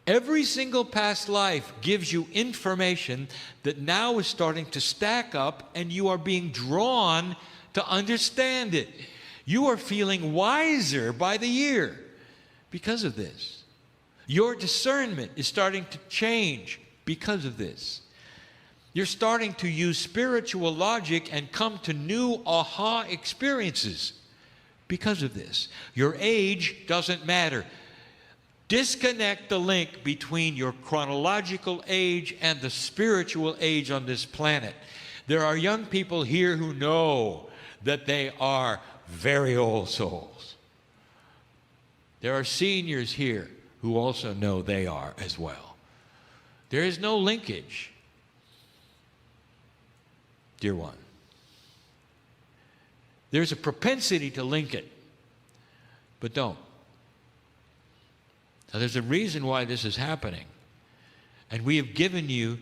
Every single past life gives you information that now is starting to stack up, and you are being drawn to understand it. You are feeling wiser by the year because of this. Your discernment is starting to change because of this. You're starting to use spiritual logic and come to new aha experiences because of this. Your age doesn't matter. Disconnect the link between your chronological age and the spiritual age on this planet. There are young people here who know that they are very old souls. There are seniors here who also know they are as well. There is no linkage, dear one. There's a propensity to link it, but don't. Now, there's a reason why this is happening. And we have given you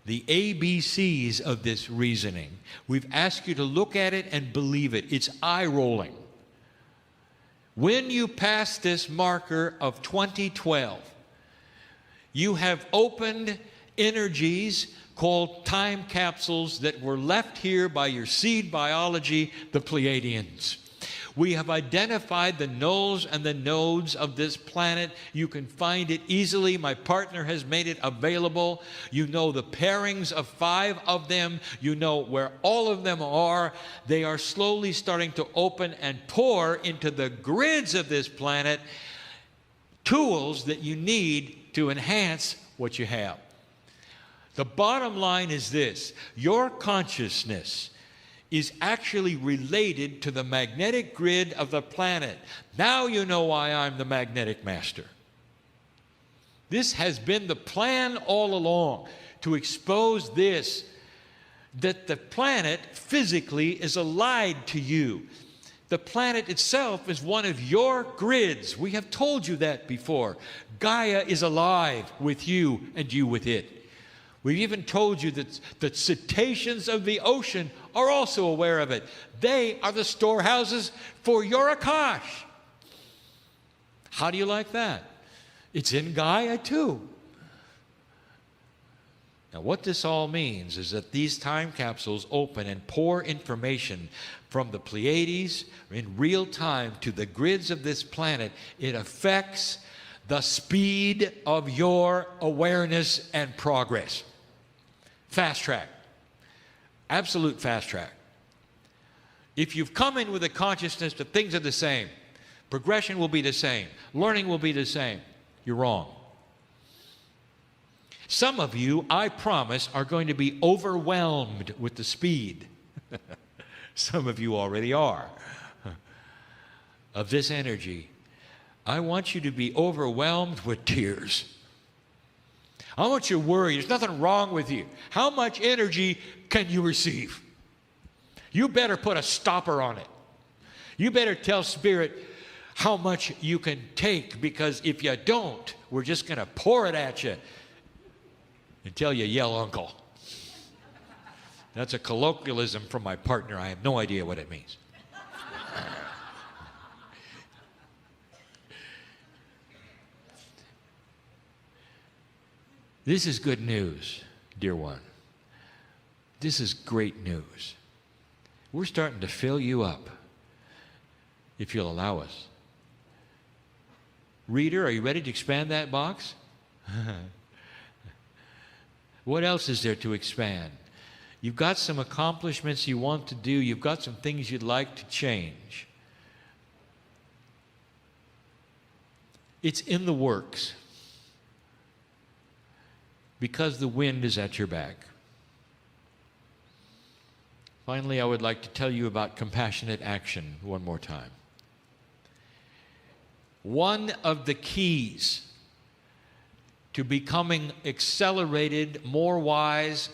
the ABCs of this reasoning. We've asked you to look at it and believe it. It's eye-rolling. When you pass this marker of 2012, you have opened energies called time capsules that were left here by your seed biology, the Pleiadians. We have identified the nulls and the nodes of this planet. You can find it easily. My partner has made it available. You know the pairings of 5 of them. You know where all of them are. They are slowly starting to open and pour into the grids of this planet tools that you need to enhance what you have. The bottom line is this: your consciousness is actually related to the magnetic grid of the planet. Now you know why I'm the magnetic master. This has been the plan all along, to expose this, that the planet physically is allied to you. The planet itself is one of your grids. We have told you that before. Gaia is alive with you and you with it. We've even told you that the cetaceans of the ocean are also aware of it. They are the storehouses for your Akash. How do you like that? It's in Gaia too. Now, what this all means is that these time capsules open and pour information from the Pleiades in real time to the grids of this planet. It affects the speed of your awareness and progress. Fast track. Absolute fast track. If you've come in with a consciousness that things are the same, progression will be the same, learning will be the same, you're wrong. Some of you, I promise, are going to be overwhelmed with the speed. Some of you already are. Of this energy. I want you to be overwhelmed with tears. I want you to worry. There's nothing wrong with you. How much energy can you receive? You better put a stopper on it. You better tell Spirit how much you can take, because if you don't, we're just going to pour it at you. until you yell uncle. That's a colloquialism from my partner. I have no idea what it means. This is good news, dear one. This is great news. We're starting to fill you up, if you'll allow us. Reader, are you ready to expand that box? What else is there to expand? You've got some accomplishments you want to do. You've got some things you'd like to change. It's in the works because the wind is at your back. Finally, I would like to tell you about compassionate action one more time. One of the keys to becoming accelerated, more wise,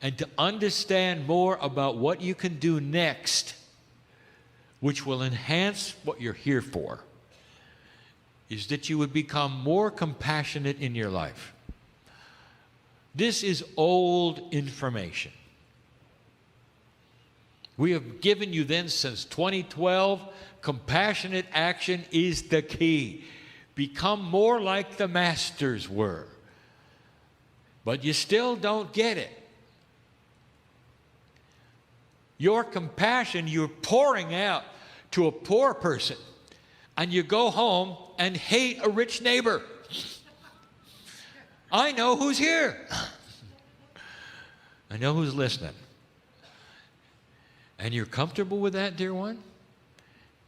and to understand more about what you can do next, which will enhance what you're here for, is that you would become more compassionate in your life. This is old information. We have given you then since 2012, compassionate action is the key. Become more like the masters were. But you still don't get it. Your compassion you're pouring out to a poor person, and you go home and hate a rich neighbor. I know who's here. I know who's listening. And you're comfortable with that, dear one?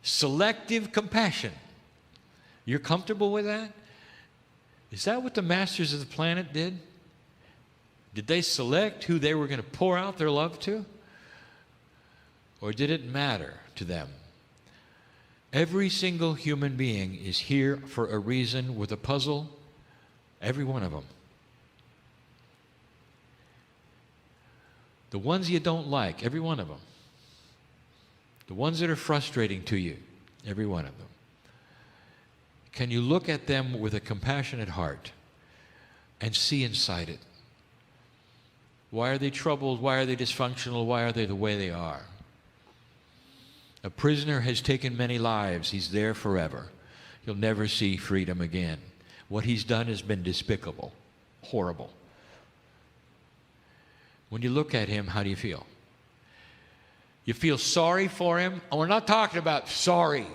Selective compassion. You're comfortable with that? Is that what the masters of the planet did? Did they select who they were going to pour out their love to? Or did it matter to them? Every single human being is here for a reason with a puzzle. Every one of them. The ones you don't like, every one of them. The ones that are frustrating to you, every one of them. Can you look at them with a compassionate heart and see inside it? Why are they troubled? Why are they dysfunctional? Why are they the way they are? A prisoner has taken many lives. He's there forever. He'll never see freedom again. What he's done has been despicable, horrible. When you look at him, how do you feel? You feel sorry for him? And we're not talking about sorry.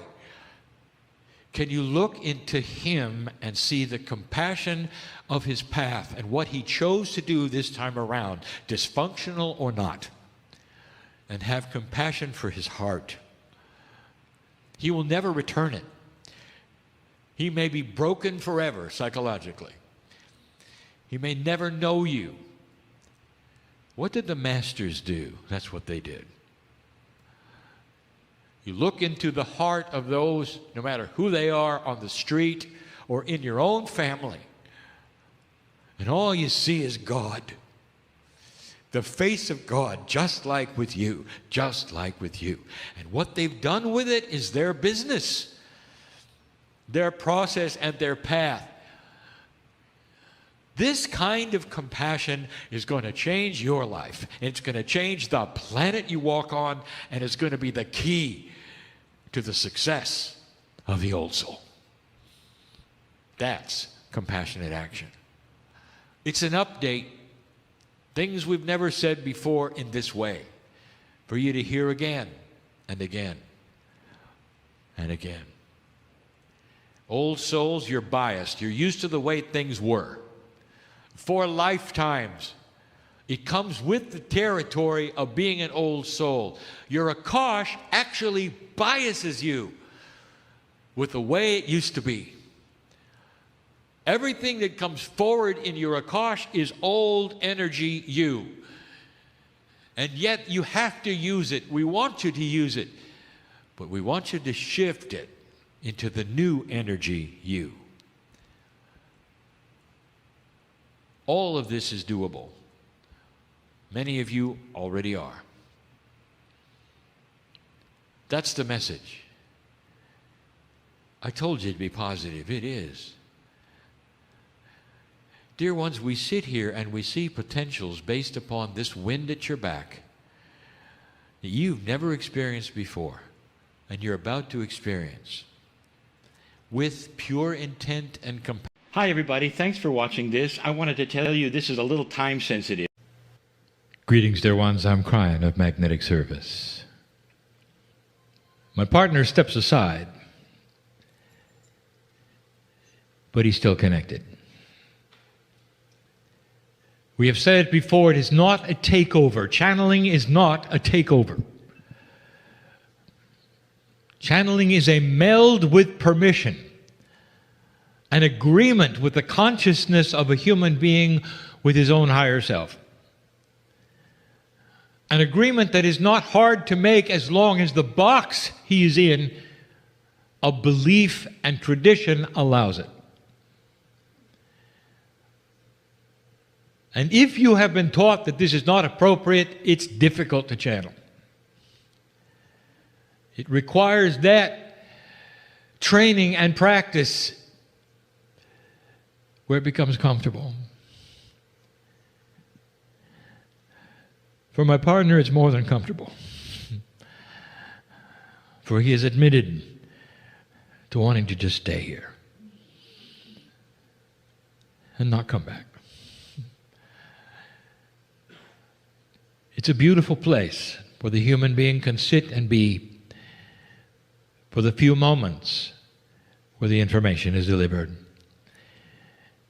Can you look into him and see the compassion of his path and what he chose to do this time around, dysfunctional or not, and have compassion for his heart? He will never return it. He may be broken forever psychologically. He may never know you. What did the masters do? That's what they did. You look into the heart of those, no matter who they are, on the street or in your own family, and all you see is God. The face of God, just like with you, just like with you. And what they've done with it is their business, their process and their path. This kind of compassion is going to change your life. It's going to change the planet you walk on, and it's going to be the key to the success of the old soul. That's compassionate action. It's an update. Things we've never said before in this way, for you to hear again and again and again. Old souls, you're biased. You're used to the way things were. For lifetimes. It comes with the territory of being an old soul. Your Akash actually biases you with the way it used to be. Everything that comes forward in your Akash is old energy you. And yet you have to use it. We want you to use it. But we want you to shift it into the new energy you. All of this is doable. Many of you already are. That's the message. I told you to be positive. It is. Dear ones, we sit here and we see potentials based upon this wind at your back that you've never experienced before and you're about to experience with pure intent and compassion.
Hi, everybody. Thanks for watching this. I wanted to tell you this is a little time sensitive.
Greetings, dear ones. I'm Kryon of Magnetic Service. My partner steps aside, but he's still connected. We have said it before, it is not a takeover. Channeling is not a takeover. Channeling is a meld with permission, an agreement with the consciousness of a human being with his own higher self. An agreement that is not hard to make as long as the box he is in of belief and tradition allows it. And if you have been taught that this is not appropriate, it's difficult to channel. It requires that training and practice where it becomes comfortable. For my partner, it's more than comfortable. For he has admitted to wanting to just stay here and not come back. It's a beautiful place where the human being can sit and be for the few moments where the information is delivered.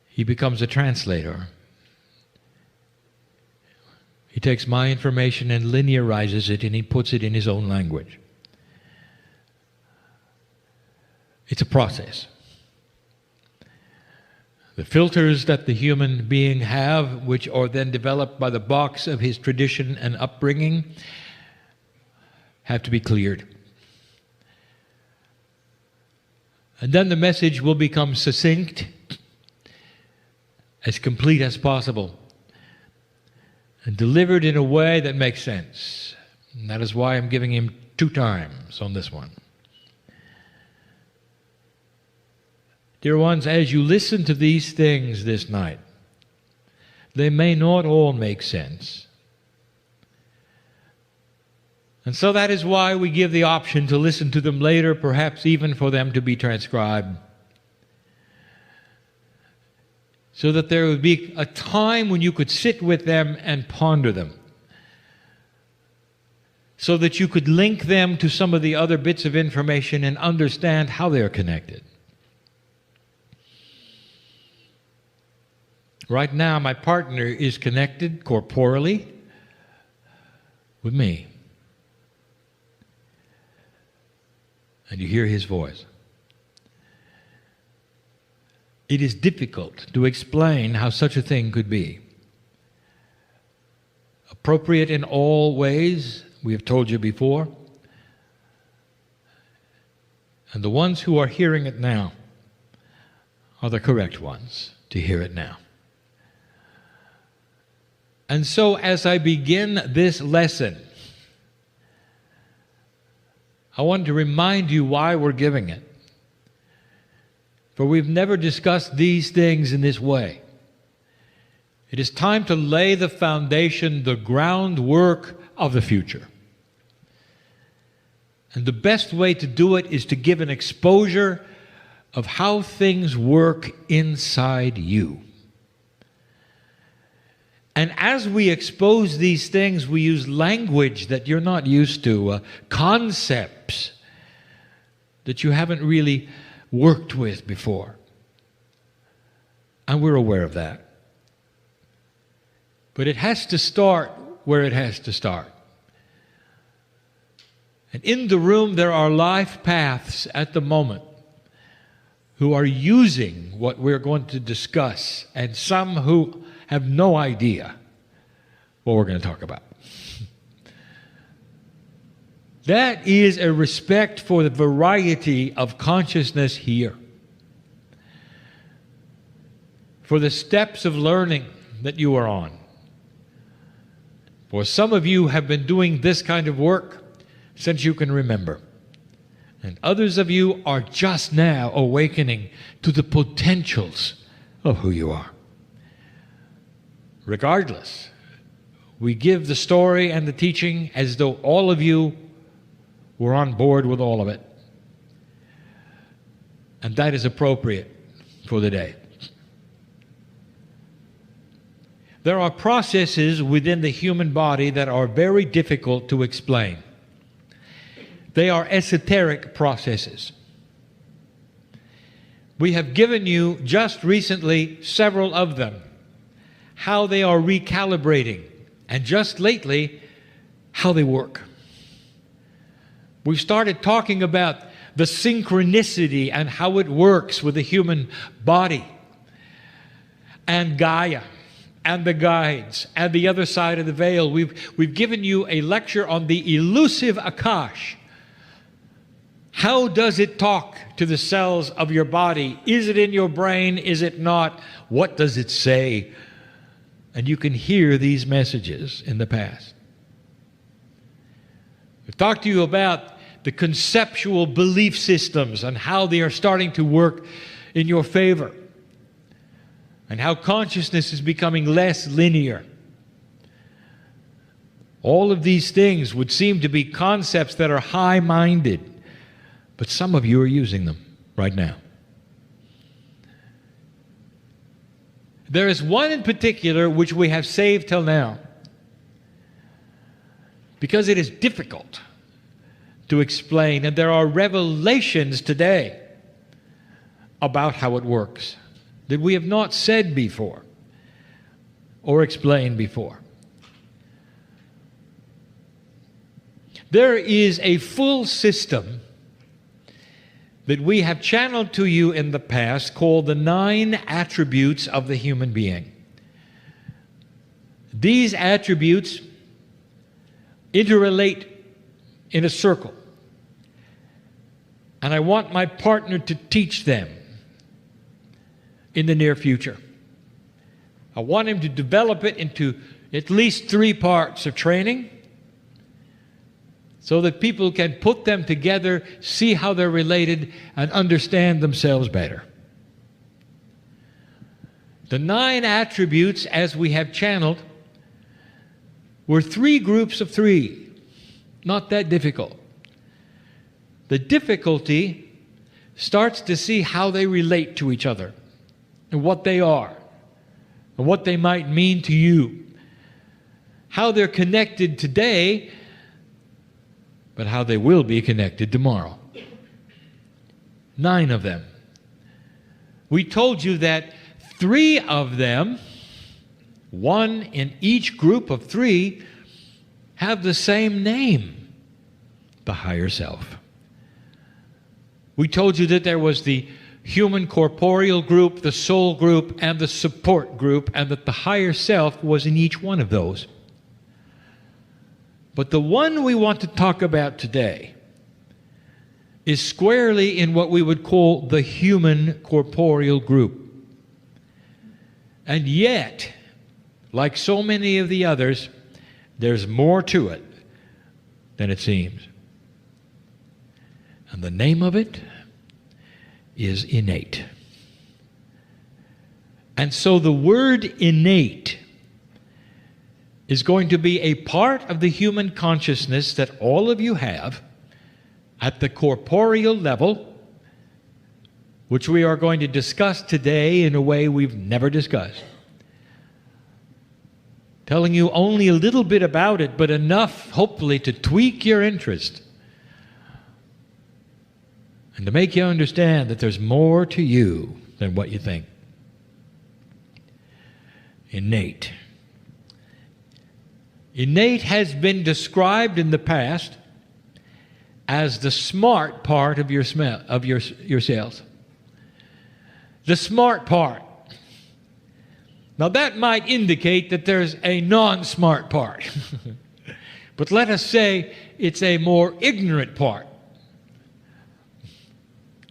He becomes a translator. He takes my information and linearizes it and he puts it in his own language. It's a process. The filters that the human being have, which are then developed by the box of his tradition and upbringing, have to be cleared. And then the message will become succinct, as complete as possible, and delivered in a way that makes sense. And that is why I'm giving him 2 times on this one. Dear ones, as you listen to these things this night, they may not all make sense. And so that is why we give the option to listen to them later, perhaps even for them to be transcribed. So that there would be a time when you could sit with them and ponder them. So that you could link them to some of the other bits of information and understand how they are connected. Right now, my partner is connected corporally with me. And you hear his voice. It is difficult to explain how such a thing could be. Appropriate in all ways, we have told you before. And the ones who are hearing it now are the correct ones to hear it now. And so as I begin this lesson, I want to remind you why we're giving it. For we've never discussed these things in this way. It is time to lay the foundation, the groundwork of the future. And the best way to do it is to give an exposure of how things work inside you. And as we expose these things, we use language that you're not used to, concepts that you haven't really worked with before. And we're aware of that. But it has to start where it has to start. And in the room there are life paths at the moment who are using what we're going to discuss, and some who have no idea what we're going to talk about. That is a respect for the variety of consciousness here, for the steps of learning that you are on. For some of you have been doing this kind of work since you can remember. And others of you are just now awakening to the potentials of who you are.
regardless, we give the story and the teaching as though all of you were on board with all of it. And that is appropriate for the day. There are processes within the human body that are very difficult to explain. They are esoteric processes. We have given you just recently several of them, how they are recalibrating, and just lately, how they work. We started talking about the synchronicity and how it works with the human body, and Gaia, and the guides, and the other side of the veil. We've given you a lecture on the elusive Akash. How does it talk to the cells of your body? Is it in your brain? Is it not? What does it say? And you can hear these messages in the past. We've talked to you about the conceptual belief systems and how they are starting to work in your favor, and how consciousness is becoming less linear. All of these things would seem to be concepts that are high-minded, but some of you are using them right now. There is one in particular which we have saved till now, because it is difficult to explain, and there are revelations today about how it works that we have not said before or explained before. There is a full system that we have channeled to you in the past called the 9 attributes of the human being. These attributes interrelate in a circle, and I want my partner to teach them in the near future. I want him to develop it into at least 3 parts of training, so that people can put them together, see how they're related, and understand themselves better. The 9 attributes, as we have channeled, were 3 groups of 3. Not that difficult. The difficulty starts to see how they relate to each other, and what they are, and what they might mean to you. How they're connected today, but how they will be connected tomorrow. 9 of them. We told you that 3 of them, 1 in each group of 3, have the same name, the higher self. We told you that there was the human corporeal group, the soul group, and the support group, and that the higher self was in each one of those. But the one we want to talk about today is squarely in what we would call the human corporeal group. And yet, like so many of the others, there's more to it than it seems. And the name of it is innate. And so the word innate is going to be a part of the human consciousness that all of you have at the corporeal level, which we are going to discuss today in a way we've never discussed. Telling you only a little bit about it, but enough, hopefully, to tweak your interest and to make you understand that there's more to you than what you think. Innate. Innate has been described in the past as the smart part of your cells. The smart part. Now that might indicate that there's a non-smart part. But let us say it's a more ignorant part.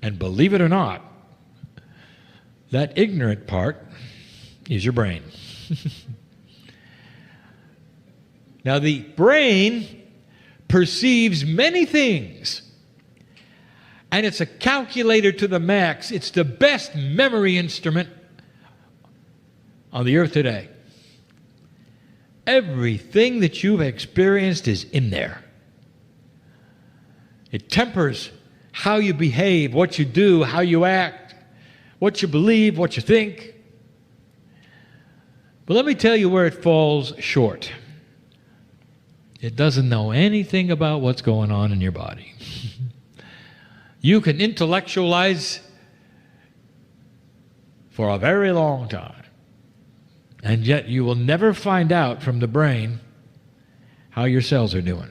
And believe it or not, that ignorant part is your brain. Now the brain perceives many things, and it's a calculator to the max. It's the best memory instrument on the earth today. Everything that you've experienced is in there. It tempers how you behave, what you do, how you act, what you believe, what you think. But let me tell you where it falls short. It doesn't know anything about what's going on in your body. You can intellectualize for a very long time, and yet you will never find out from the brain how your cells are doing.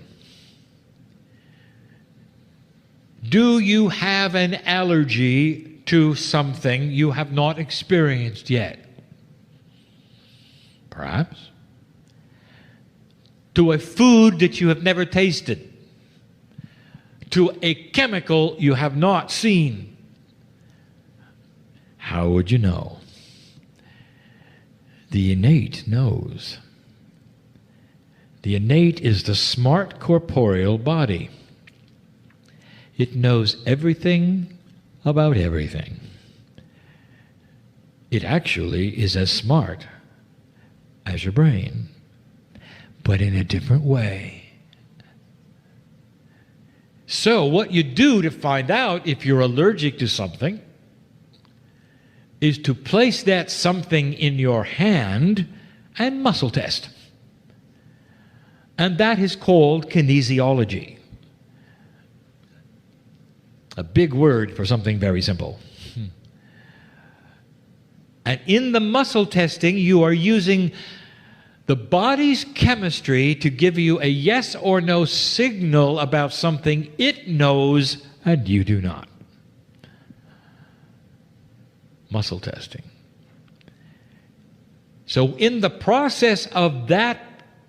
Do you have an allergy to something you have not experienced yet? Perhaps. To a food that you have never tasted. To a chemical you have not seen. How would you know? The innate knows. The innate is the smart corporeal body. It knows everything about everything. It actually is as smart as your brain, but in a different way. So what you do to find out if you're allergic to something is to place that something in your hand and muscle test. And that is called kinesiology. A big word for something very simple. And in the muscle testing, you are using the body's chemistry to give you a yes or no signal about something it knows and you do not. Muscle testing. So in the process of that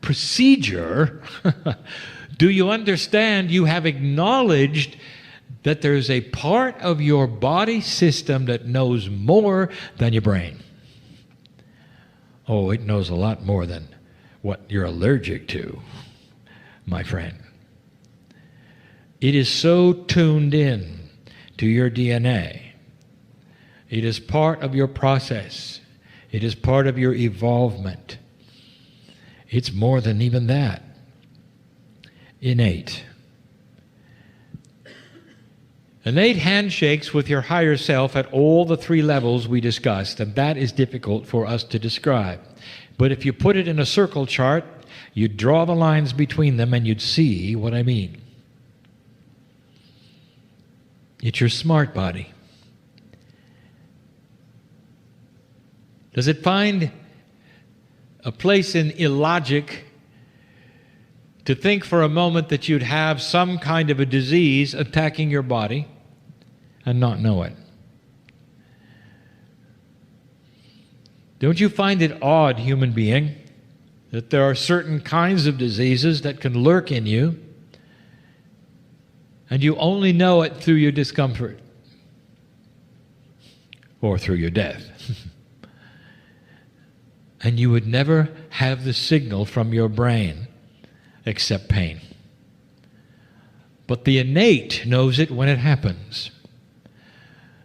procedure, do you understand you have acknowledged that there's a part of your body system that knows more than your brain? Oh, it knows a lot more than what you're allergic to, my friend. It is so tuned in to your DNA. It is part of your process. It is part of your evolvement. It's more than even that. Innate. Innate handshakes with your higher self at all the three levels we discussed, and that is difficult for us to describe. But if you put it in a circle chart, you'd draw the lines between them and you'd see what I mean. It's your smart body. Does it find a place in illogic to think for a moment that you'd have some kind of a disease attacking your body and not know it? Don't you find it odd, human being, that there are certain kinds of diseases that can lurk in you and you only know it through your discomfort or through your death? And you would never have the signal from your brain except pain. But the innate knows it when it happens.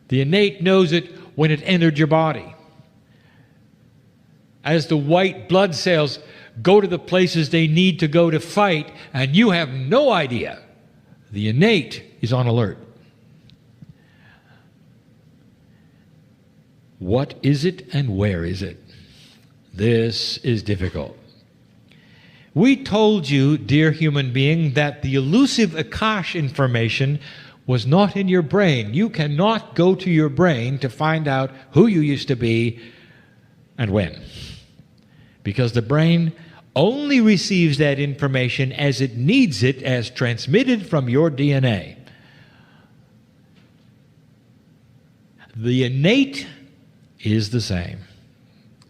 The innate knows it when it entered your body. As the white blood cells go to the places they need to go to fight, and you have no idea, the innate is on alert. What is it and where is it? This is difficult. We told you, dear human being, that the elusive Akash information was not in your brain. You cannot go to your brain to find out who you used to be and when. Because the brain only receives that information as it needs it, as transmitted from your DNA. The innate is the same.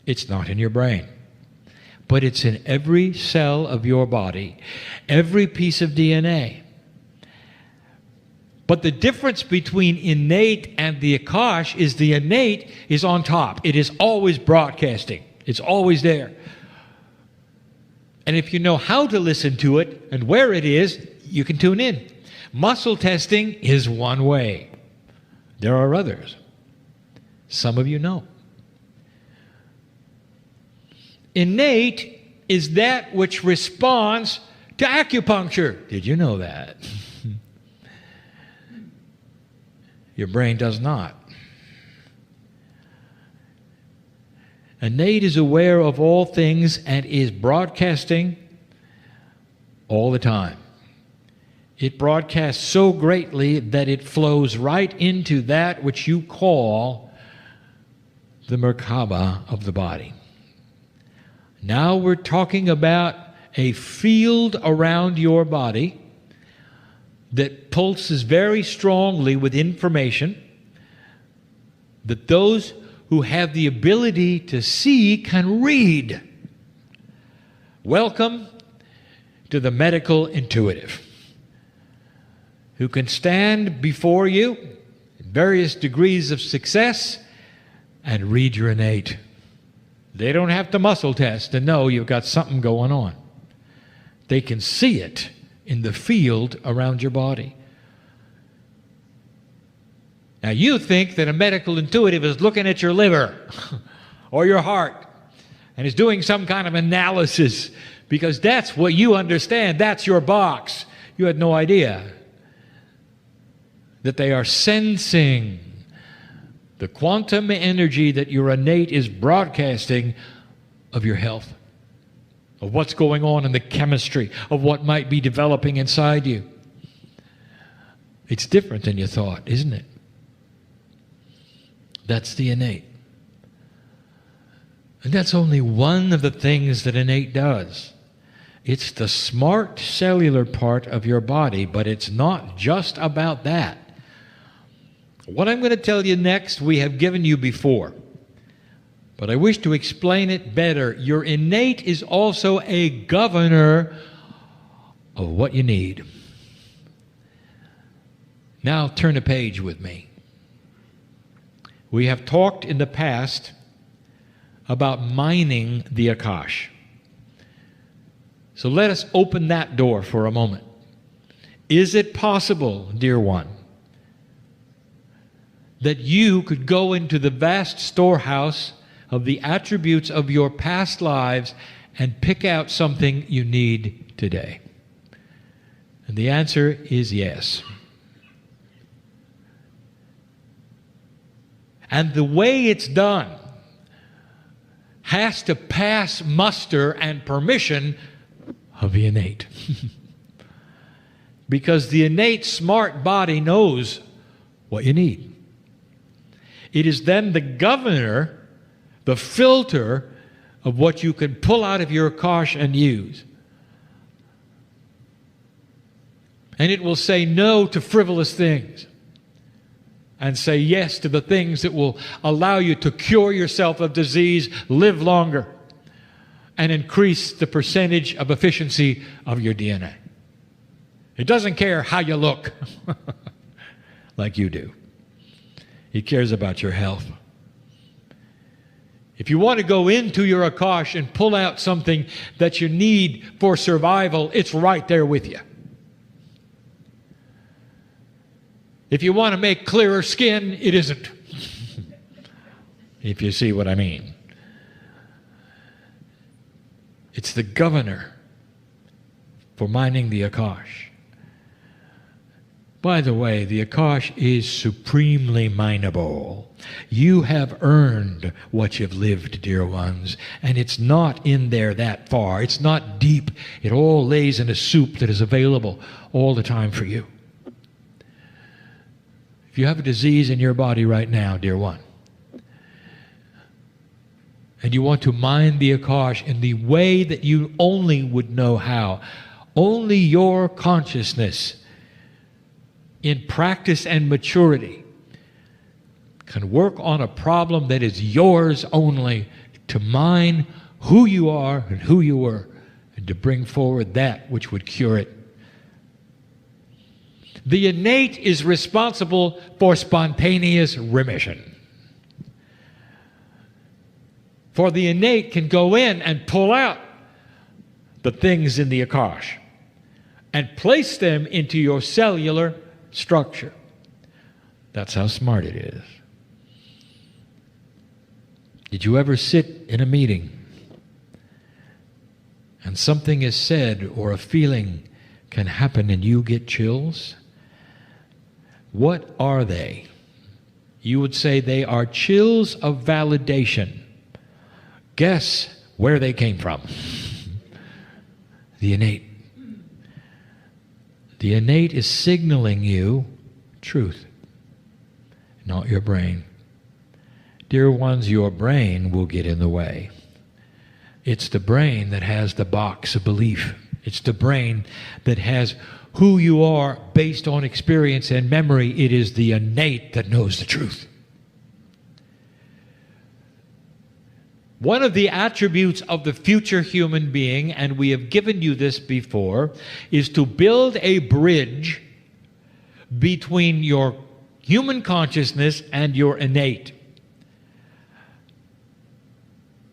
It's not in your brain, but it's in every cell of your body, every piece of DNA. But the difference between innate and the Akash is the innate is on top. It is always broadcasting. It's always there. And if you know how to listen to it and where it is, you can tune in. Muscle testing is one way. There are others. Some of you know. Innate is that which responds to acupuncture. Did you know that? Your brain does not. Innate is aware of all things and is broadcasting all the time. It broadcasts so greatly that it flows right into that which you call the Merkaba of the body. Now we're talking about a field around your body that pulses very strongly with information that those who have the ability to see can read. Welcome to the medical intuitive, who can stand before you in various degrees of success and read your innate. They don't have to muscle test to know you've got something going on. They can see it in the field around your body. Now you think that a medical intuitive is looking at your liver or your heart and is doing some kind of analysis because that's what you understand. That's your box. You had no idea that they are sensing the quantum energy that your innate is broadcasting of your health, of what's going on in the chemistry, of what might be developing inside you. It's different than you thought, isn't it? That's the innate. And that's only one of the things that innate does. It's the smart cellular part of your body, but it's not just about that. What I'm going to tell you next, we have given you before, but I wish to explain it better. Your innate is also a governor of what you need. Now turn a page with me. We have talked in the past about mining the Akash. So let us open that door for a moment. Is it possible, dear one, that you could go into the vast storehouse of the attributes of your past lives and pick out something you need today? And the answer is yes. And the way it's done has to pass muster and permission of the innate. Because the innate smart body knows what you need. It is then the governor, the filter of what you can pull out of your Akash and use. And it will say no to frivolous things and say yes to the things that will allow you to cure yourself of disease, live longer, and increase the percentage of efficiency of your DNA. It doesn't care how you look like you do. It cares about your health. If you want to go into your Akash and pull out something that you need for survival, it's right there with you. If you want to make clearer skin, it isn't. If you see what I mean. It's the governor for mining the Akash. By the way, the Akash is supremely mineable. You have earned what you've lived, dear ones, and it's not in there that far. It's not deep. It all lays in a soup that is available all the time for you. If you have a disease in your body right now, dear one, and you want to mine the Akash in the way that you only would know how, only your consciousness in practice and maturity can work on a problem that is yours only, to mine who you are and who you were, and to bring forward that which would cure it. The innate is responsible for spontaneous remission. For the innate can go in and pull out the things in the Akash and place them into your cellular structure. That's how smart it is. Did you ever sit in a meeting and something is said or a feeling can happen and you get chills? What are they? You would say they are chills of validation. Guess where they came from? The innate. The innate is signaling you truth, not your brain. Dear ones, your brain will get in the way. It's the brain that has the box of belief. It's the brain that has who you are based on experience and memory. It is the innate that knows the truth. One of the attributes of the future human being, and we have given you this before, is to build a bridge between your human consciousness and your innate.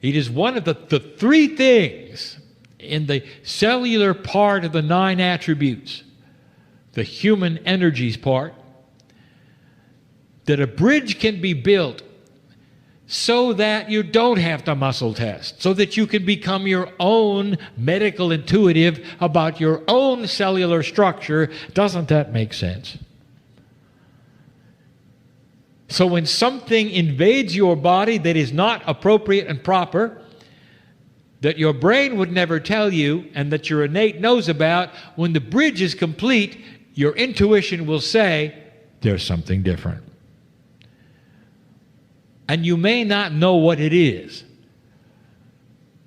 It is one of the three things in the cellular part of the 9 attributes, the human energies part, that a bridge can be built so that you don't have to muscle test, so that you can become your own medical intuitive about your own cellular structure. Doesn't that make sense? So when something invades your body that is not appropriate and proper, that your brain would never tell you and that your innate knows about, when the bridge is complete, your intuition will say, there's something different. And you may not know what it is,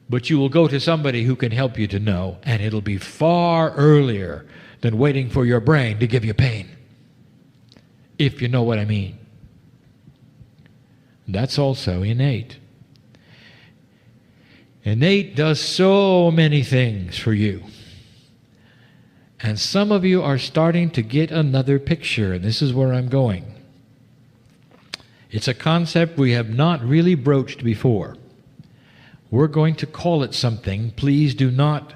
but you will go to somebody who can help you to know, and it'll be far earlier than waiting for your brain to give you pain, if you know what I mean. That's also innate. Innate does so many things for you. And some of you are starting to get another picture, and this is where I'm going. It's a concept we have not really broached before. We're going to call it something. Please do not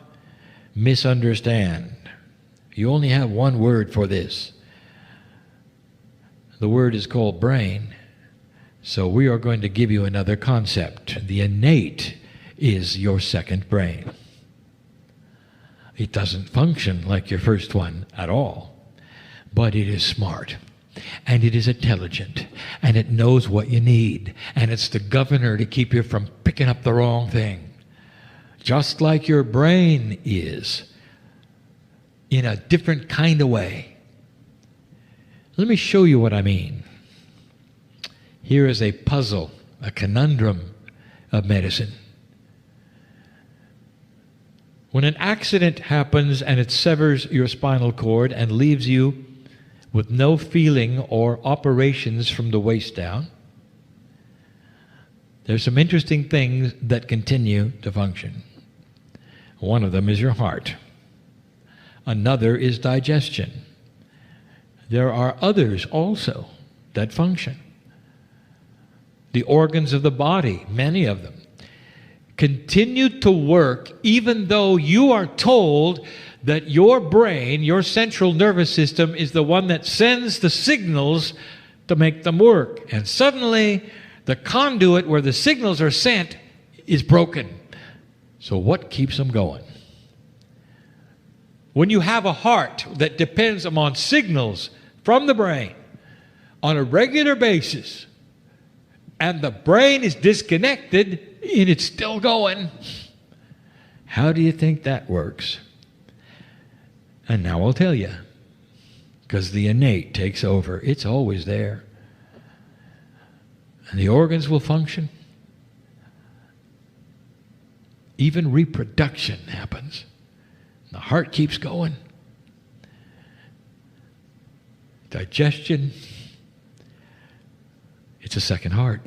misunderstand. You only have one word for this. The word is called brain. So we are going to give you another concept. The innate is your second brain. It doesn't function like your first one at all, but it is smart, and it is intelligent, and it knows what you need, and it's the governor to keep you from picking up the wrong thing, just like your brain is, in a different kind of way. Let me show you what I mean. Here is a puzzle, a conundrum of medicine. When an accident happens and it severs your spinal cord and leaves you with no feeling or operations from the waist down, there's some interesting things that continue to function. One of them is your heart. Another is digestion. There are others also that function. The organs of the body, many of them, continue to work even though you are told that your brain, your central nervous system, is the one that sends the signals to make them work. And suddenly, the conduit where the signals are sent is broken. So what keeps them going? When you have a heart that depends upon signals from the brain on a regular basis, and the brain is disconnected, and it's still going, how do you think that works? And now I'll tell you, because the innate takes over. It's always there. And the organs will function. Even reproduction happens. The heart keeps going. Digestion, it's a second heart.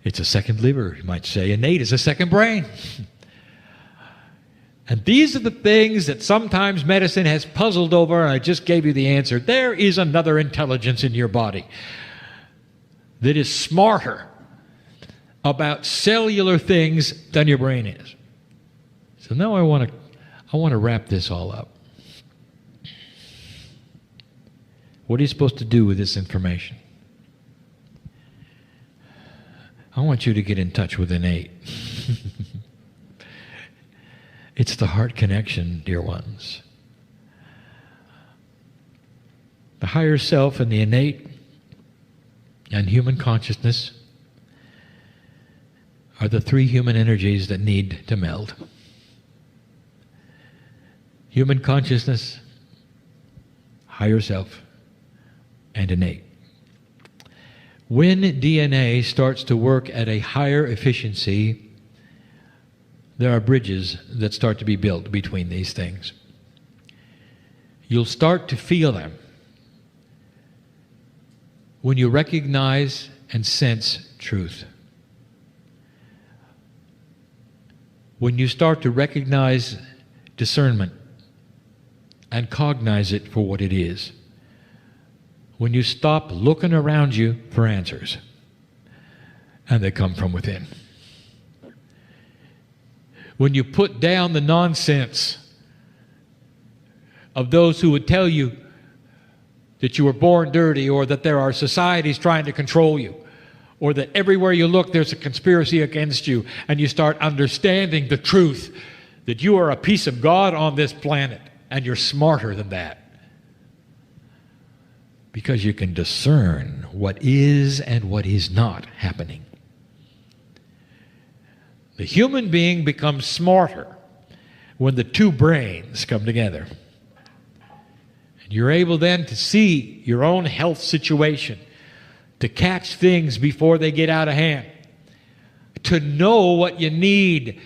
It's a second liver, you might say. Innate is a second brain. And these are the things that sometimes medicine has puzzled over, and I just gave you the answer. There is another intelligence in your body that is smarter about cellular things than your brain is. So now I want to wrap this all up. What are you supposed to do with this information? I want you to get in touch with innate. the heart connection, dear ones. The higher self and the innate and human consciousness are the three human energies that need to meld. Human consciousness, higher self, and innate. When DNA starts to work at a higher efficiency, there are bridges that start to be built between these things. You'll start to feel them when you recognize and sense truth. When you start to recognize discernment and cognize it for what it is. When you stop looking around you for answers, and they come from within. When you put down the nonsense of those who would tell you that you were born dirty, or that there are societies trying to control you, or that everywhere you look there's a conspiracy against you, and you start understanding the truth that you are a piece of God on this planet, and you're smarter than that. Because you can discern what is and what is not happening. The human being becomes smarter when the two brains come together. And you're able then to see your own health situation, to catch things before they get out of hand, to know what you need,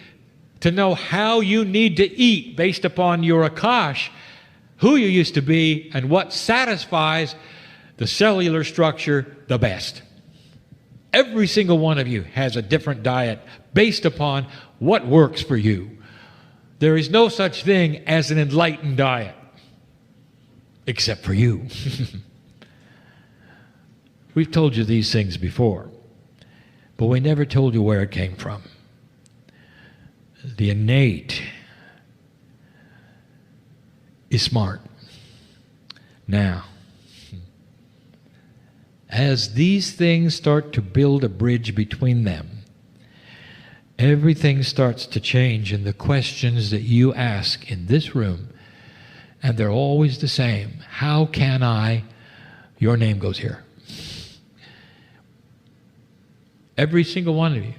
to know how you need to eat based upon your Akash, who you used to be, and what satisfies the cellular structure the best. Every single one of you has a different diet based upon what works for you. There is no such thing as an enlightened diet, except for you. We've told you these things before, but we never told you where it came from. The innate is smart. Now, as these things start to build a bridge between them, everything starts to change in the questions that you ask in this room, and they're always the same. How can I? Your name goes here. Every single one of you.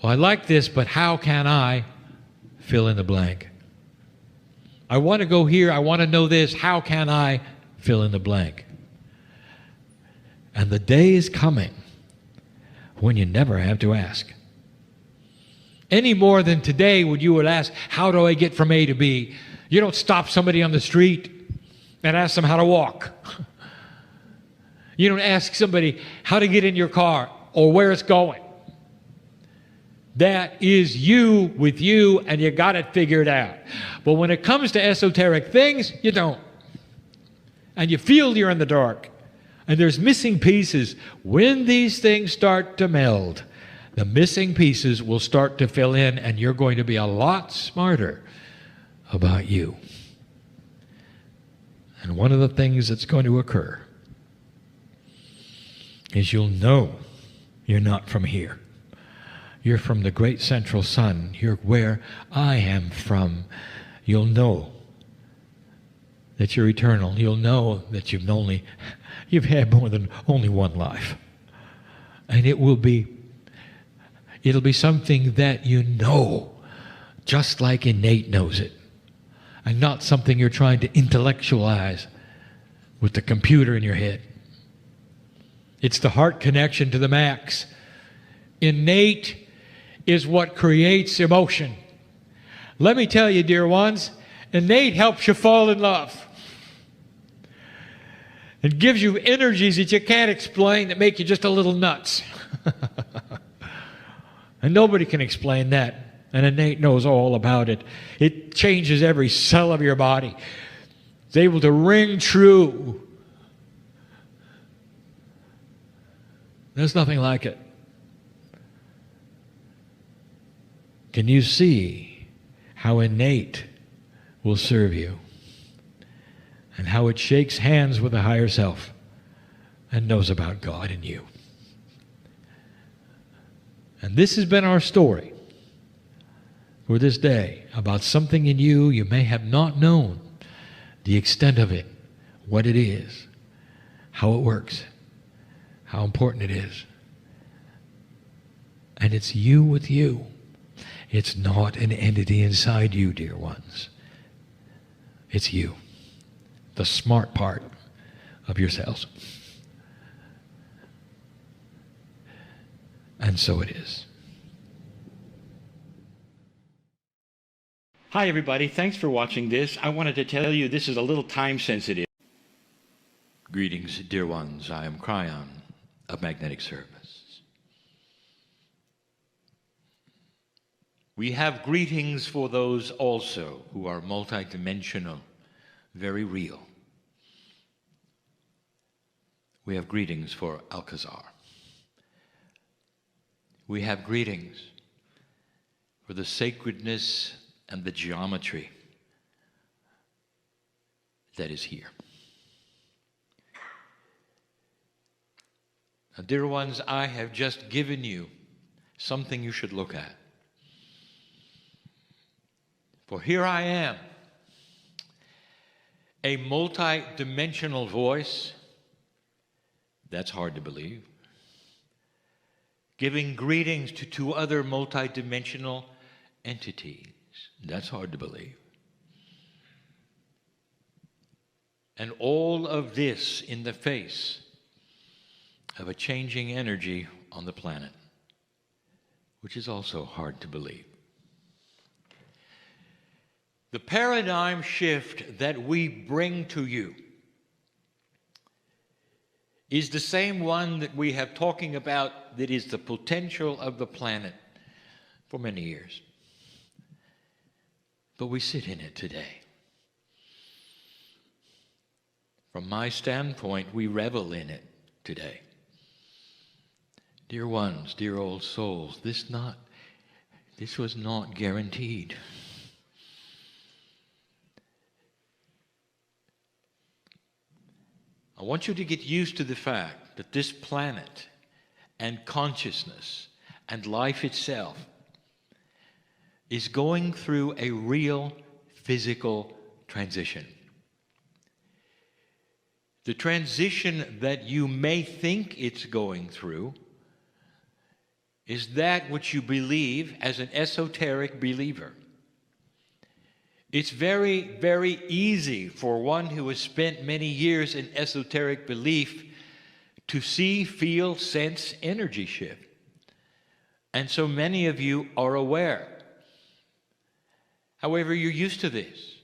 Well, I like this, but how can I? Fill in the blank. I want to go here. I want to know this. How can I? Fill in the blank. And the day is coming when you never have to ask. Any more than today when you would ask, how do I get from A to B? You don't stop somebody on the street and ask them how to walk. You don't ask somebody how to get in your car or where it's going. That is you with you, and you got it figured out. But when it comes to esoteric things, you don't. And you feel you're in the dark. And there's missing pieces. When these things start to meld, the missing pieces will start to fill in, and you're going to be a lot smarter about you. And one of the things that's going to occur is you'll know you're not from here. You're from the great central sun. You're where I am from. You'll know that you're eternal. You'll know that you've had more than only one life. And it'll be something that you know, just like innate knows it. And not something you're trying to intellectualize with the computer in your head. It's the heart connection to the max. Innate is what creates emotion. Let me tell you, dear ones, innate helps you fall in love. It gives you energies that you can't explain that make you just a little nuts. And nobody can explain that. And innate knows all about it. It changes every cell of your body. It's able to ring true. There's nothing like it. Can you see how innate will serve you? And how it shakes hands with the higher self and knows about God in you. And this has been our story. for this day about something in you you may have not known the extent of it, what it is, how it works, how important it is. And it's you with you. It's not an entity inside you, dear ones. It's you, the smart part of yourselves. And so it is.
Hi, everybody. Thanks for watching this. I wanted to tell you this is a little time sensitive.
Greetings, dear ones. I am Kryon of Magnetic Service.
We have greetings for those also who are multidimensional, very real.
We have greetings for Alcazar. We have greetings for the sacredness and the geometry that is here. Now, dear ones, I have just given you something you should look at. For here I am, a multi-dimensional voice, that's hard to believe, giving greetings to two other multi-dimensional entities, that's hard to believe. And all of this in the face of a changing energy on the planet, which is also hard to believe. The paradigm shift that we bring to you is the same one that we have talking about that is the potential of the planet for many years. But we sit in it today. From my standpoint, we revel in it today. Dear ones, dear old souls, this was not guaranteed. I want you to get used to the fact that this planet and consciousness and life itself is going through a real physical transition. The transition that you may think it's going through is that which you believe as an esoteric believer. It's very, very easy for one who has spent many years in esoteric belief to see, feel, sense energy shift. And so many of you are aware. However, you're used to this.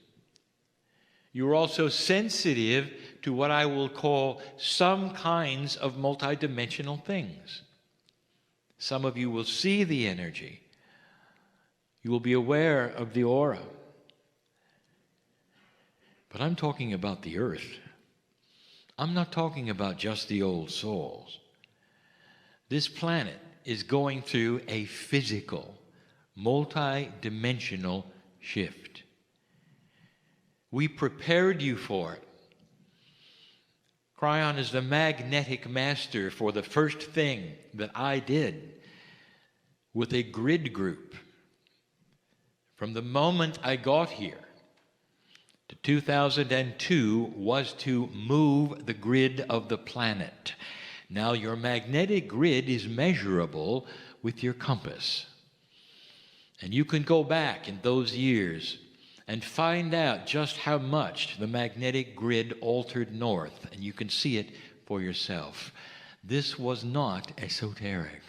You're also sensitive to what I will call some kinds of multidimensional things. Some of you will see the energy. You will be aware of the aura. But I'm talking about the earth. I'm not talking about just the old souls. This planet is going through a physical, multi-dimensional shift. We prepared you for it. Kryon is the magnetic master for the first thing that I did with a grid group. From the moment I got here to 2002 was to move the grid of the planet. Now your magnetic grid is measurable with your compass. And you can go back in those years and find out just how much the magnetic grid altered north, and you can see it for yourself. This was not esoteric.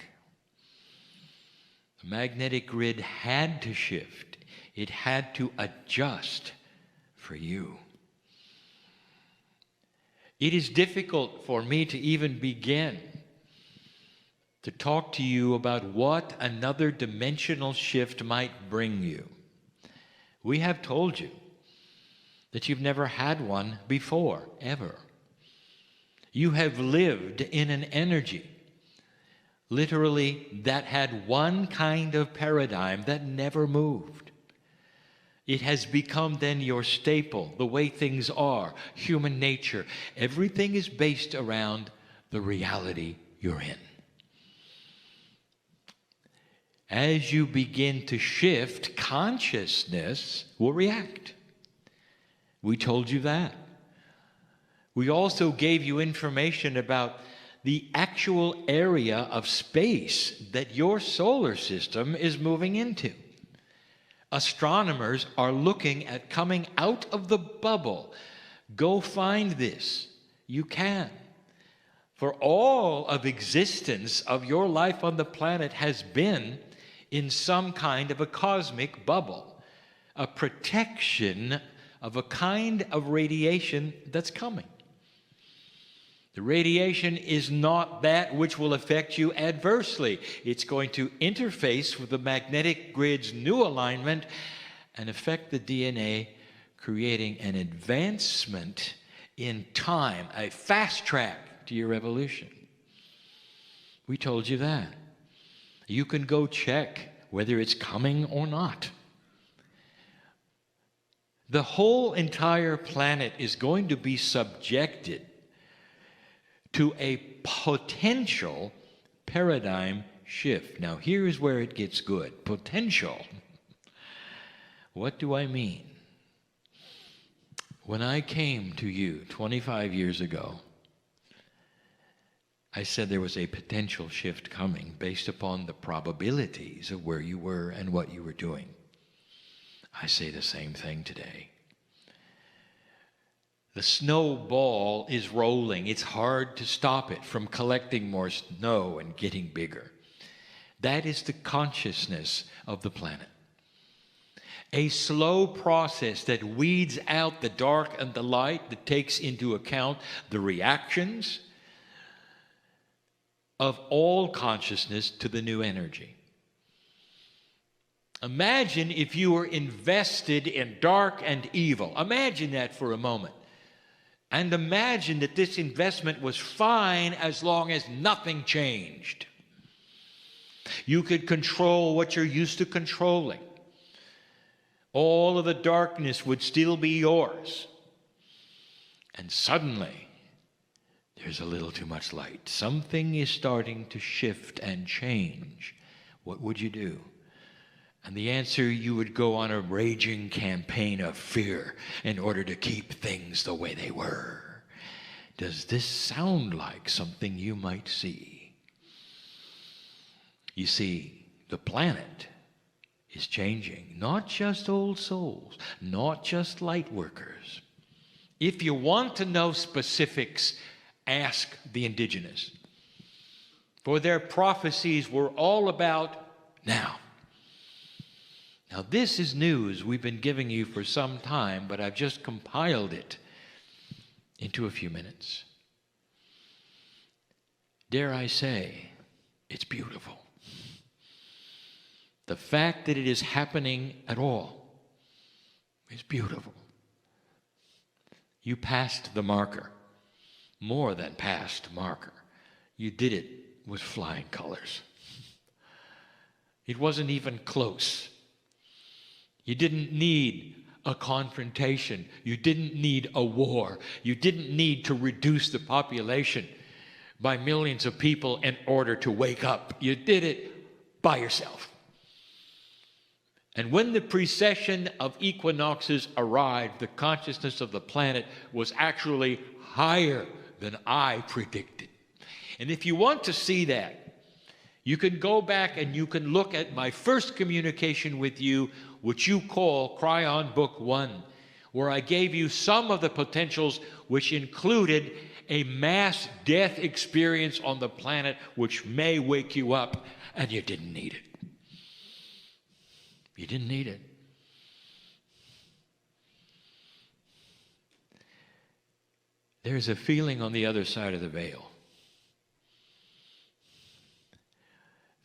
The magnetic grid had to shift. It had to adjust for you. It is difficult for me to even begin to talk to you about what another dimensional shift might bring you. We have told you that you've never had one before, ever. You have lived in an energy, literally, that had one kind of paradigm that never moved. It has become then your staple, the way things are, human nature. Everything is based around the reality you're in. As you begin to shift, consciousness will react. We told you that. We also gave you information about the actual area of space that your solar system is moving into. Astronomers are looking at coming out of the bubble. Go find this. You can. For all of existence of your life on the planet has been in some kind of a cosmic bubble, a protection of a kind of radiation that's coming. The radiation is not that which will affect you adversely. It's going to interface with the magnetic grid's new alignment and affect the DNA, creating an advancement in time, a fast track to your evolution. We told you that. You can go check whether it's coming or not. The whole entire planet is going to be subjected to a potential paradigm shift. Now, here's where it gets good. Potential. What do I mean? When I came to you 25 years ago, I said there was a potential shift coming based upon the probabilities of where you were and what you were doing. I say the same thing today. The snowball is rolling. It's hard to stop it from collecting more snow and getting bigger. That is the consciousness of the planet. A slow process that weeds out the dark and the light, that takes into account the reactions of all consciousness to the new energy. Imagine if you were invested in dark and evil. Imagine that for a moment. And imagine that this investment was fine as long as nothing changed. You could control what you're used to controlling. All of the darkness would still be yours. And suddenly, there's a little too much light. Something is starting to shift and change. What would you do? And the answer, you would go on a raging campaign of fear in order to keep things the way they were. Does this sound like something you might see? You see, the planet is changing. Not just old souls, not just light workers. If you want to know specifics, ask the indigenous. For their prophecies were all about now. Now, this is news we've been giving you for some time, but I've just compiled it into a few minutes. Dare I say, it's beautiful. The fact that it is happening at all is beautiful. You passed the marker, more than passed marker. You did it with flying colors. It wasn't even close. You didn't need a confrontation. You didn't need a war. You didn't need to reduce the population by millions of people in order to wake up. You did it by yourself. And when the precession of equinoxes arrived, the consciousness of the planet was actually higher than I predicted. And if you want to see that, you can go back and you can look at my first communication with you, which you call Kryon Book 1, where I gave you some of the potentials which included a mass death experience on the planet which may wake you up, and you didn't need it. You didn't need it. There's a feeling on the other side of the veil.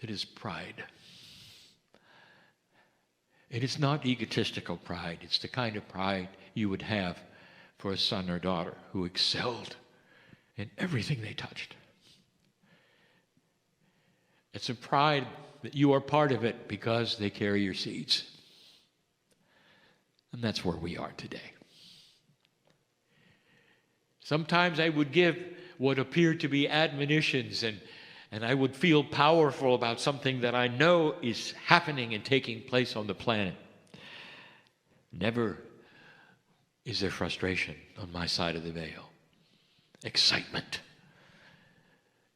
That is pride. It is not egotistical pride. It's the kind of pride you would have for a son or daughter who excelled in everything they touched. It's a pride that you are part of it because they carry your seeds. And that's where we are today. Sometimes I would give what appeared to be admonitions and I would feel powerful about something that I know is happening and taking place on the planet. Never is there frustration on my side of the veil. Excitement.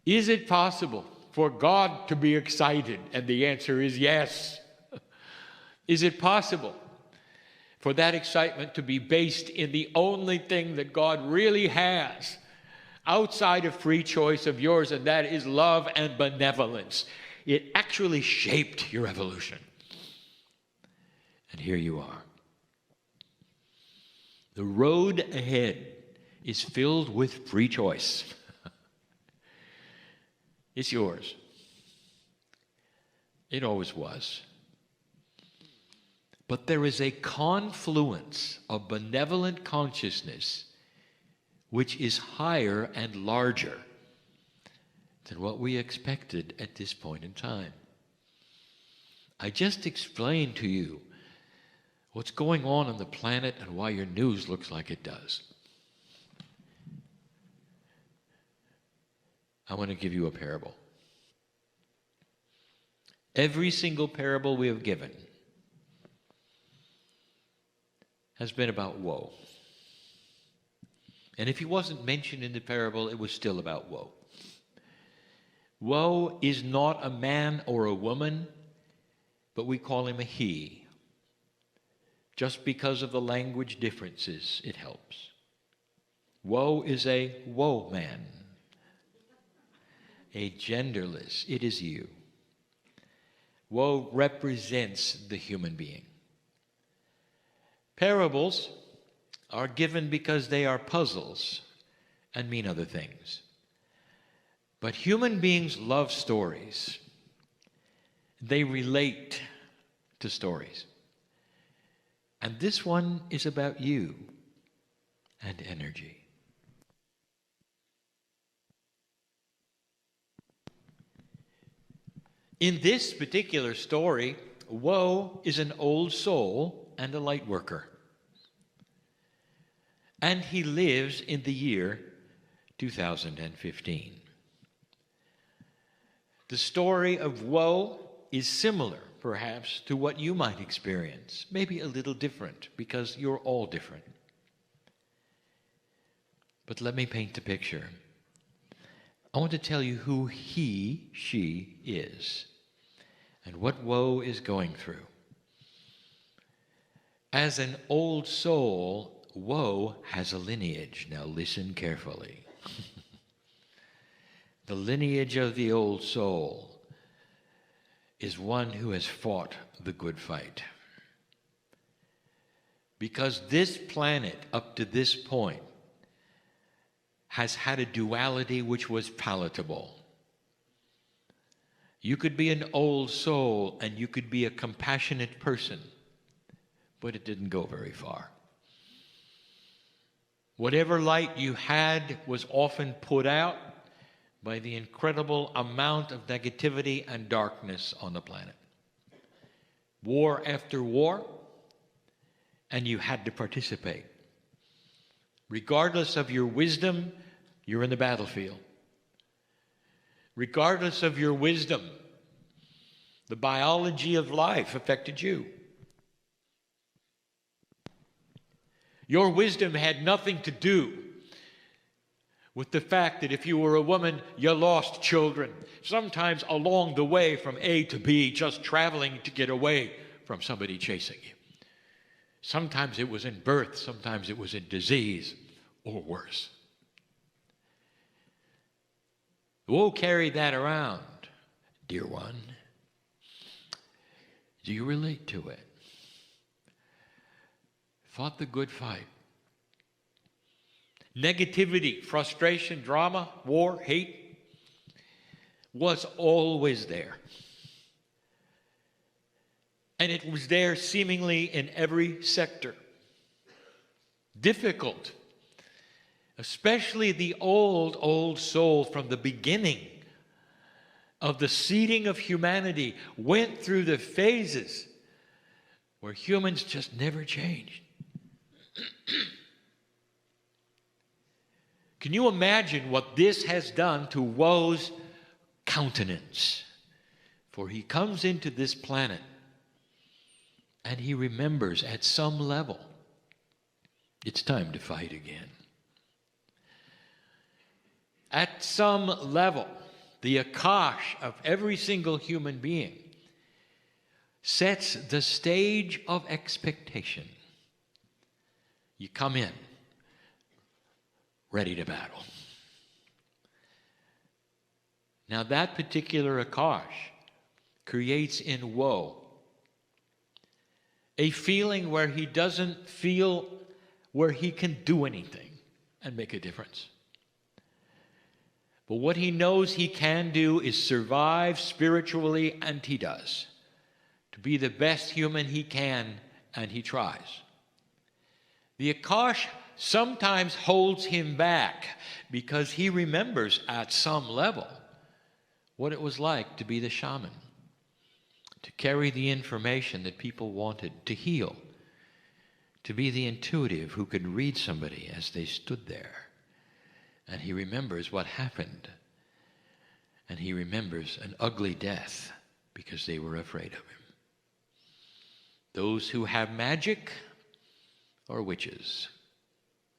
Is it possible for God to be excited? And the answer is yes. Is it possible for that excitement to be based in the only thing that God really has outside of free choice of yours, and that is love and benevolence? It actually shaped your evolution. And here you are. The road ahead is filled with free choice. It's yours. It always was. But there is a confluence of benevolent consciousness which is higher and larger than what we expected at this point in time. I just explained to you what's going on the planet and why your news looks like it does. I want to give you a parable. Every single parable we have given has been about woe. And if he wasn't mentioned in the parable, it was still about woe. Woe is not a man or a woman, but we call him a he. Just because of the language differences, it helps. Woe is a woe man, a genderless. It is you. Woe represents the human being. Parables are given because they are puzzles and mean other things. But human beings love stories. They relate to stories. And this one is about you and energy. In this particular story, woe is an old soul and a light worker. And he lives in the year 2015. The story of woe is similar, perhaps, to what you might experience. Maybe a little different, because you're all different. But let me paint the picture. I want to tell you who he, she is, and what woe is going through. As an old soul, woe has a lineage. Now listen carefully. The lineage of the old soul is one who has fought the good fight. Because this planet, up to this point, has had a duality which was palatable. You could be an old soul and you could be a compassionate person, but it didn't go very far. Whatever light you had was often put out by the incredible amount of negativity and darkness on the planet. War after war, and you had to participate. Regardless of your wisdom, you're in the battlefield. Regardless of your wisdom, the biology of life affected you. Your wisdom had nothing to do with the fact that if you were a woman, you lost children. Sometimes along the way from A to B, just traveling to get away from somebody chasing you. Sometimes it was in birth, sometimes it was in disease, or worse. Woe carried that around, dear one. Do you relate to it? Fought the good fight. Negativity, frustration, drama, war, hate was always there. And it was there seemingly in every sector. Difficult, especially the old soul from the beginning of the seeding of humanity went through the phases where humans just never changed. Can you imagine what this has done to woe's countenance. For he comes into this planet and he remembers at some level it's time to fight again. At some level, the Akash of every single human being sets the stage of expectation. You come in ready to battle. Now that particular Akash creates in woe a feeling where he doesn't feel where he can do anything and make a difference. But what he knows he can do is survive spiritually, and he does. To be the best human he can, and he tries. The Akash sometimes holds him back because he remembers at some level what it was like to be the shaman, to carry the information that people wanted, to heal, to be the intuitive who could read somebody as they stood there. And he remembers what happened. And he remembers an ugly death because they were afraid of him. Those who have magic are witches.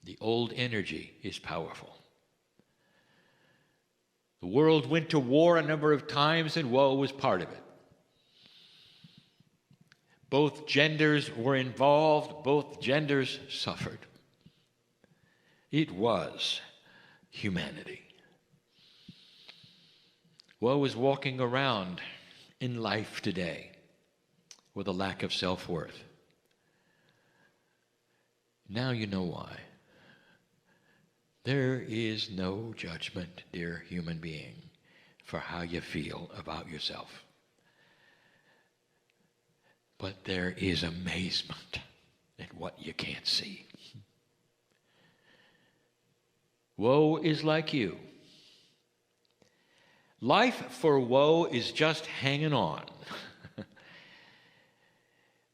The old energy is powerful. The world went to war a number of times, and woe was part of it. Both genders were involved, both genders suffered. It was humanity. Woe is walking around in life today with a lack of self-worth. Now you know why. There is no judgment, dear human being, for how you feel about yourself. But there is amazement at what you can't see. Woe is like you. Life for woe is just hanging on.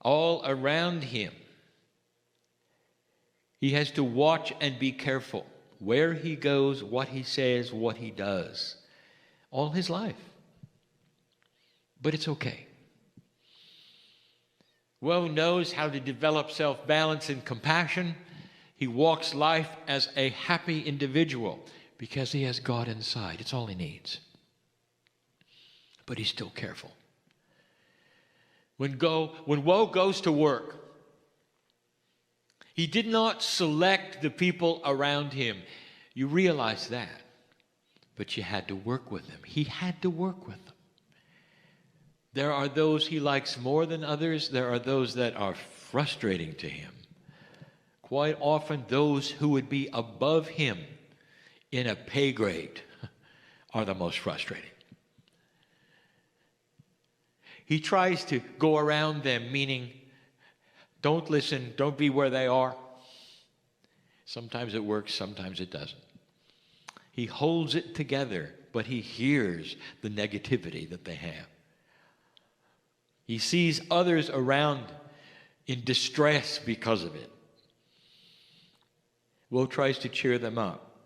All around him, he has to watch and be careful where he goes, what he says, what he does, all his life. But it's okay. Woe knows how to develop self-balance and compassion. He walks life as a happy individual because he has God inside. It's all he needs. But he's still careful. When woe goes to work, he did not select the people around him. You realize that. But you had to work with them. He had to work with them. There are those he likes more than others. There are those that are frustrating to him. Quite often, those who would be above him in a pay grade are the most frustrating. He tries to go around them, meaning, don't listen, don't be where they are. Sometimes it works, sometimes it doesn't. He holds it together, but he hears the negativity that they have. He sees others around in distress because of it. Woe tries to cheer them up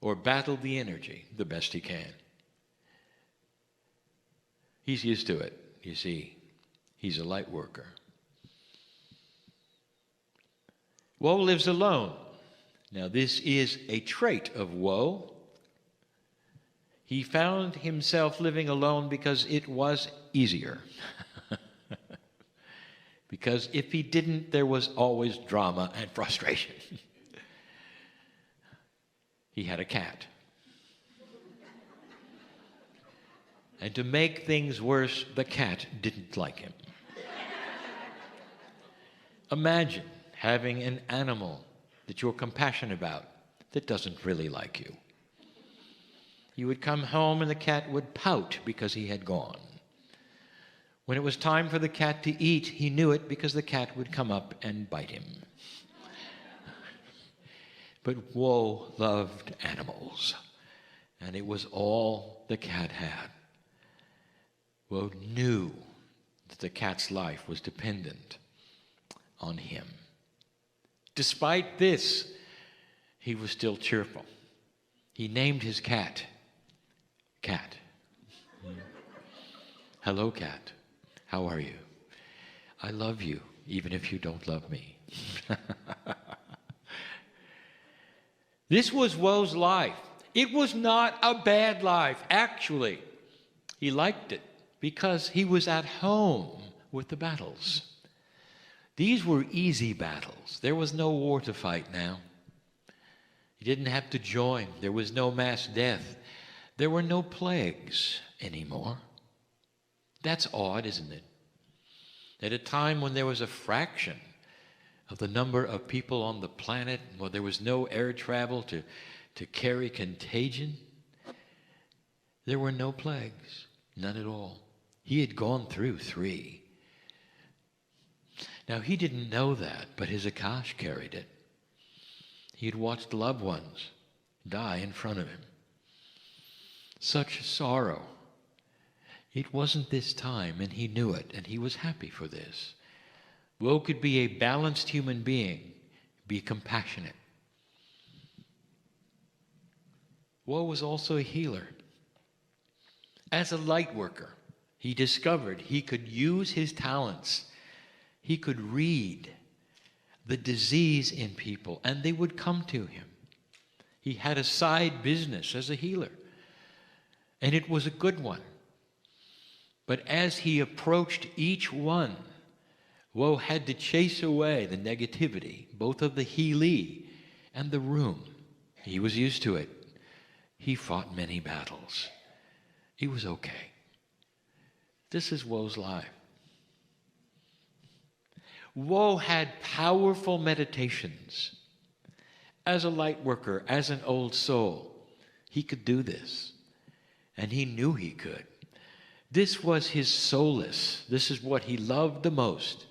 or battle the energy the best he can. He's used to it, you see. He's a light worker. Woe lives alone. Now, this is a trait of woe. He found himself living alone because it was easier. Because if he didn't, there was always drama and frustration. He had a cat. And to make things worse, the cat didn't like him. Imagine having an animal that you're compassionate about that doesn't really like you. You would come home and the cat would pout because he had gone. When it was time for the cat to eat, he knew it because the cat would come up and bite him. But woe loved animals, and it was all the cat had. Woe knew that the cat's life was dependent on him. Despite this, he was still cheerful. He named his cat Cat. Hello, cat. How are you? I love you, even if you don't love me. This was Woe's life. It was not a bad life. Actually, he liked it because he was at home with the battles. These were easy battles. There was no war to fight now. He didn't have to join. There was no mass death. There were no plagues anymore. That's odd, isn't it? At a time when there was a fraction of the number of people on the planet, where there was no air travel to carry contagion, there were no plagues, none at all. He had gone through 3. Now, he didn't know that, but his Akash carried it. He had watched loved ones die in front of him. Such sorrow. It wasn't this time, and he knew it, and he was happy for this. Woe could be a balanced human being, be compassionate. Woe was also a healer. As a light worker, he discovered he could use his talents. He could read the disease in people, and they would come to him. He had a side business as a healer, and it was a good one. But as he approached each one, Woe had to chase away the negativity, both of the healee and the room. He was used to it. He fought many battles. He was okay. This is Woe's life. Woe had powerful meditations. As a light worker, as an old soul, he could do this. And he knew he could. This was his solace. This is what he loved the most.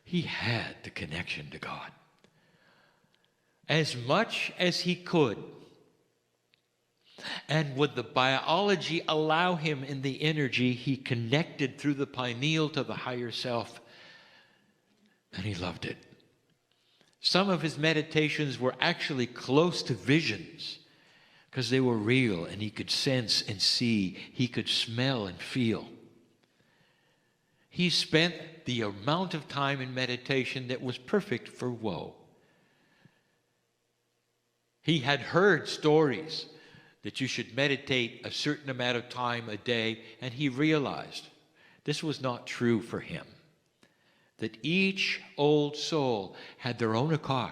He had the connection to God. As much as he could. And would the biology allow him in the energy, he connected through the pineal to the higher self. And he loved it. Some of his meditations were actually close to visions because they were real and he could sense and see. He could smell and feel. He spent the amount of time in meditation that was perfect for Woe. He had heard stories that you should meditate a certain amount of time a day, and he realized this was not true for him. That each old soul had their own Akash,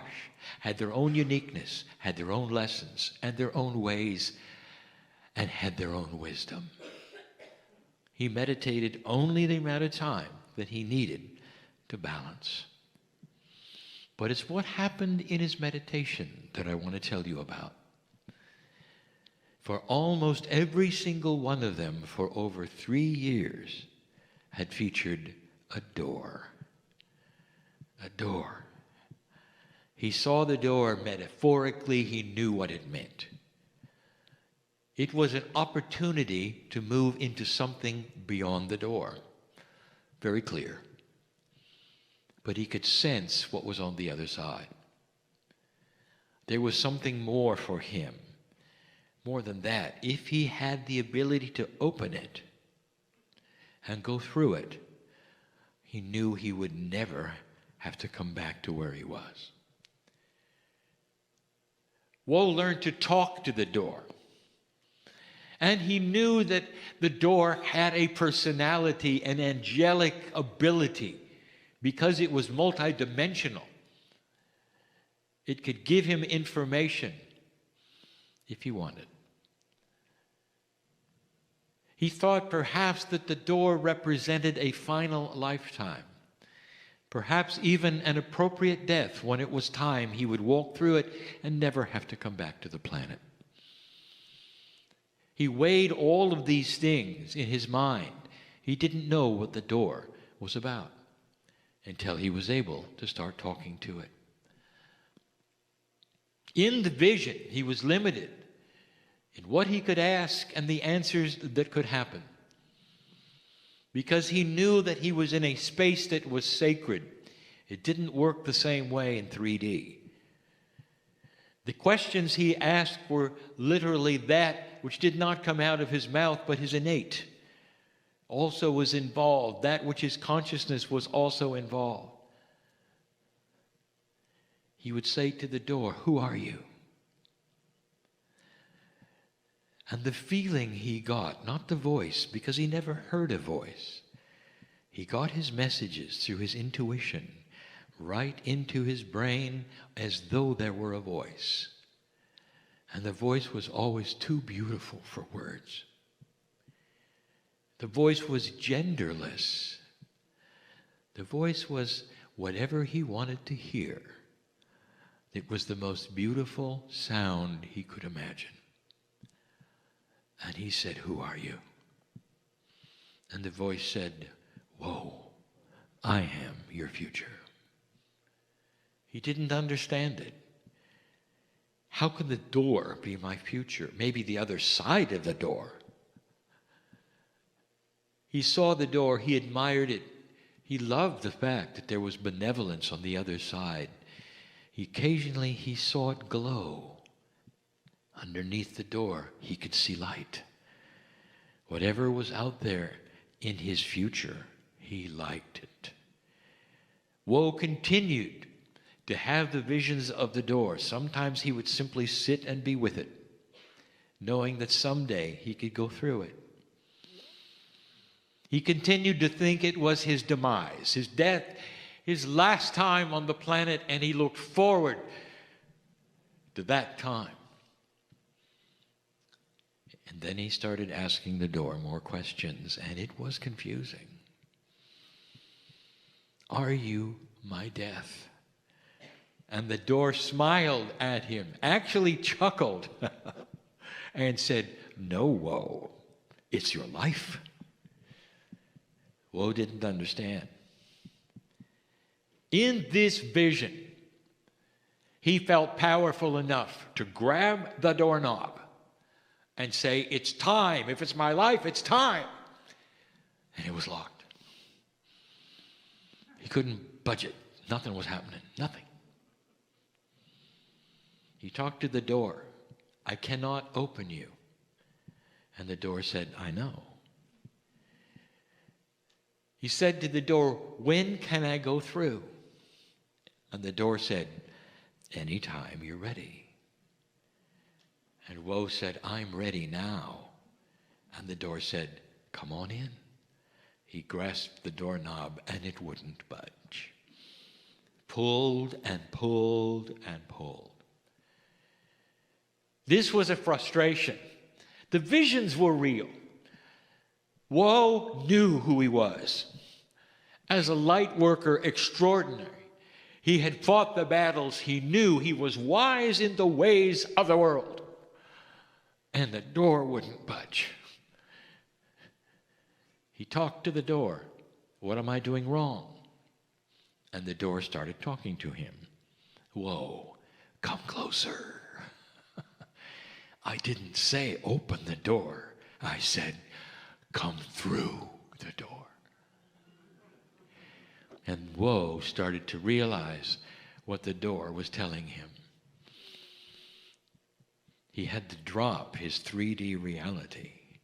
had their own uniqueness, had their own lessons, and their own ways, and had their own wisdom. He meditated only the amount of time that he needed to balance. But it's what happened in his meditation that I want to tell you about. For almost every single one of them for over 3 years had featured a door. A door. He saw the door metaphorically. He knew what it meant. It was an opportunity to move into something beyond the door. Very clear. But he could sense what was on the other side. There was something more for him. More than that, if he had the ability to open it and go through it, he knew he would never have to come back to where he was. Woe learned to talk to the door. And he knew that the door had a personality, an angelic ability, because it was multidimensional. It could give him information if he wanted. He thought perhaps that the door represented a final lifetime, perhaps even an appropriate death. When it was time, he would walk through it and never have to come back to the planet. He weighed all of these things in his mind. He didn't know what the door was about until he was able to start talking to it. In the vision, he was limited in what he could ask and the answers that could happen, because he knew that he was in a space that was sacred. It didn't work the same way in 3D. The questions he asked were literally that which did not come out of his mouth, but his innate also was involved. That which his consciousness was also involved. He would say to the door, "Who are you?" And the feeling he got, not the voice, because he never heard a voice, he got his messages through his intuition, right into his brain as though there were a voice. And the voice was always too beautiful for words. The voice was genderless. The voice was whatever he wanted to hear. It was the most beautiful sound he could imagine. And he said, "Who are you?" And the voice said, "Whoa, I am your future." He didn't understand it. How can the door be my future? Maybe the other side of the door. He saw the door, he admired it. He loved the fact that there was benevolence on the other side. Occasionally he saw it glow. Underneath the door, he could see light. Whatever was out there in his future, he liked it. Woe continued to have the visions of the door. Sometimes he would simply sit and be with it, knowing that someday he could go through it. He continued to think it was his demise, his death, his last time on the planet, and he looked forward to that time. And then he started asking the door more questions, and it was confusing. "Are you my death?" And the door smiled at him, actually chuckled, and said, "No, Woe, it's your life." Woe didn't understand. In this vision, he felt powerful enough to grab the doorknob and say, "It's time. If it's my life, it's time." And it was locked. He couldn't budge it. Nothing was happening. Nothing. He talked to the door. "I cannot open you." And the door said, "I know." He said to the door, "When can I go through?" And the door said, "Anytime you're ready." And Woe said, "I'm ready now." And the door said, "Come on in." He grasped the doorknob and it wouldn't budge. Pulled and pulled and pulled. This was a frustration. The visions were real. Woe knew who he was. As a light worker extraordinary, he had fought the battles. He knew he was wise in the ways of the world. And the door wouldn't budge. He talked to the door. "What am I doing wrong?" And the door started talking to him. "Whoa, come closer." "I didn't say open the door. I said come through the door." And Woe started to realize what the door was telling him. He had to drop his 3D reality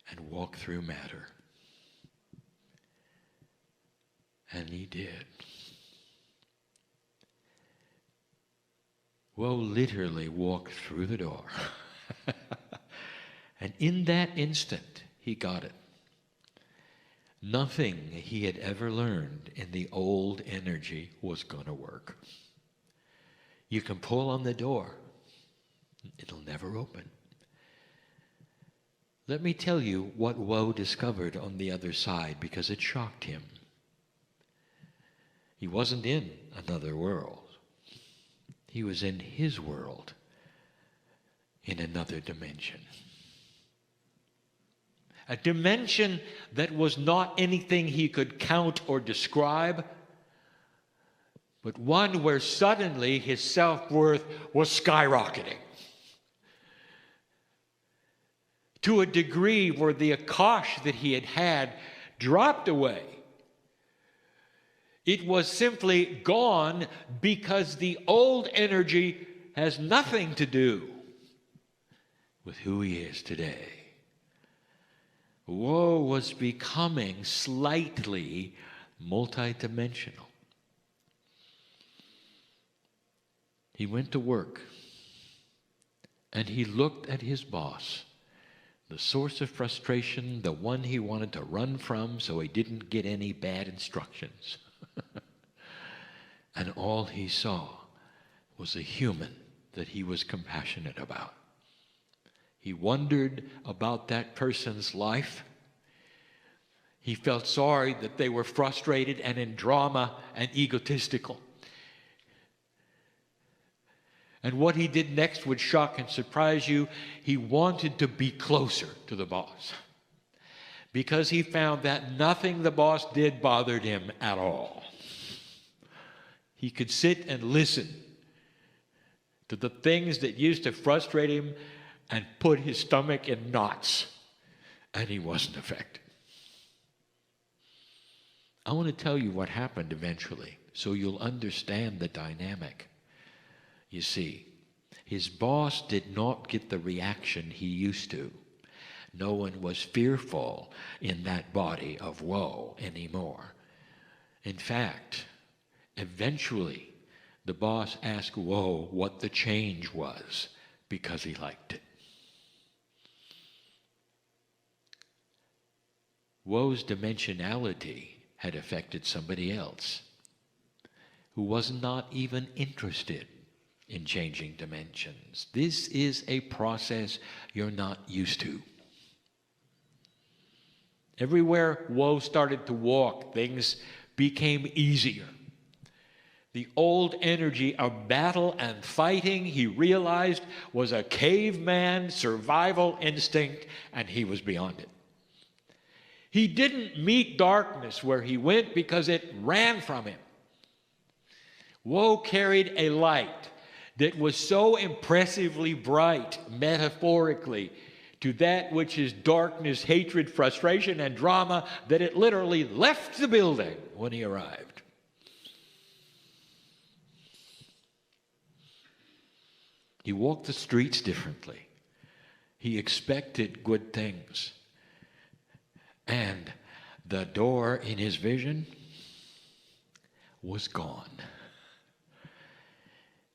and walk through matter. And he did. Woe literally walked through the door. And in that instant, he got it. Nothing he had ever learned in the old energy was going to work. You can pull on the door. It'll never open. Let me tell you what Woe discovered on the other side, because it shocked him. He wasn't in another world. He was in his world, in another dimension. A dimension that was not anything he could count or describe, but one where suddenly his self-worth was skyrocketing to a degree where the akash that he had had dropped away. It was simply gone because the old energy has nothing to do with who he is today. Woe was becoming slightly multidimensional. He went to work and he looked at his boss, the source of frustration, the one he wanted to run from so he didn't get any bad instructions. And all he saw was a human that he was compassionate about. He wondered about that person's life. He felt sorry that they were frustrated and in drama and egotistical. And what he did next would shock and surprise you. He wanted to be closer to the boss because he found that nothing the boss did bothered him at all. He could sit and listen to the things that used to frustrate him and put his stomach in knots, and he wasn't affected. I want to tell you what happened eventually so you'll understand the dynamic. You see, his boss did not get the reaction he used to. No one was fearful in that body of woe anymore. In fact, eventually, the boss asked woe what the change was because he liked it. Woe's dimensionality had affected somebody else who was not even interested in changing dimensions. This is a process you're not used to. Everywhere woe started to walk, things became easier. The old energy of battle and fighting, he realized, was a caveman survival instinct, and he was beyond it. He didn't meet darkness where he went because it ran from him. Woe carried a light that was so impressively bright, metaphorically, to that which is darkness, hatred, frustration, and drama, that it literally left the building when he arrived. He walked the streets differently. He expected good things. And the door in his vision was gone.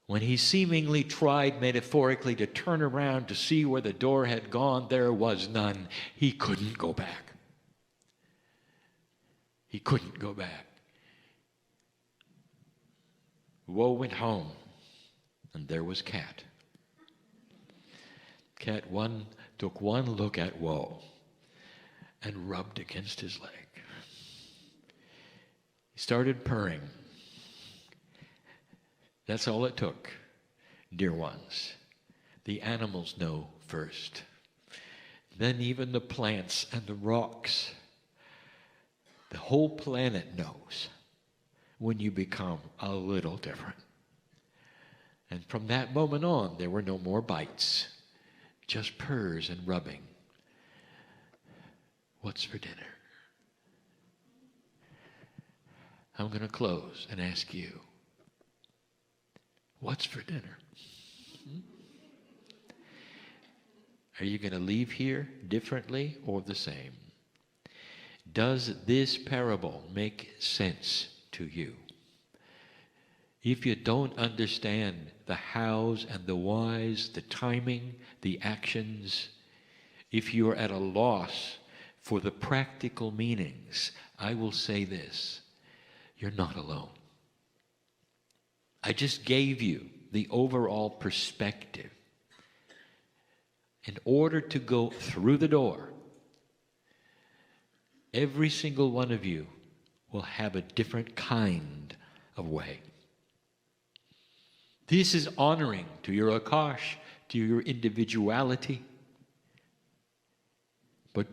When he seemingly tried metaphorically to turn around to see where the door had gone, there was none. He couldn't go back. He couldn't go back. Woe went home, and there was Cat. Cat took one look at Woe and rubbed against his leg. He started purring. That's all it took, dear ones. The animals know first. Then even the plants and the rocks. The whole planet knows when you become a little different. And from that moment on, there were no more bites, just purrs and rubbing. What's for dinner? I'm going to close and ask you, what's for dinner? Are you going to leave here differently or the same? Does this parable make sense to you? If you don't understand the hows and the whys, the timing, the actions, if you're at a loss for the practical meanings, I will say this: you're not alone. I just gave you the overall perspective. In order to go through the door, every single one of you will have a different kind of way. This is honoring to your Akash, to your individuality. But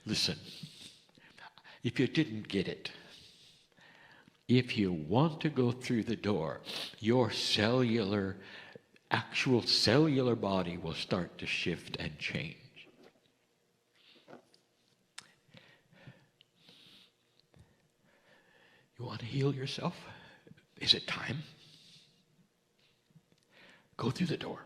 listen, if you didn't get it, if you want to go through the door, your actual cellular body will start to shift and change. You want to heal yourself? Is it time? Go through the door.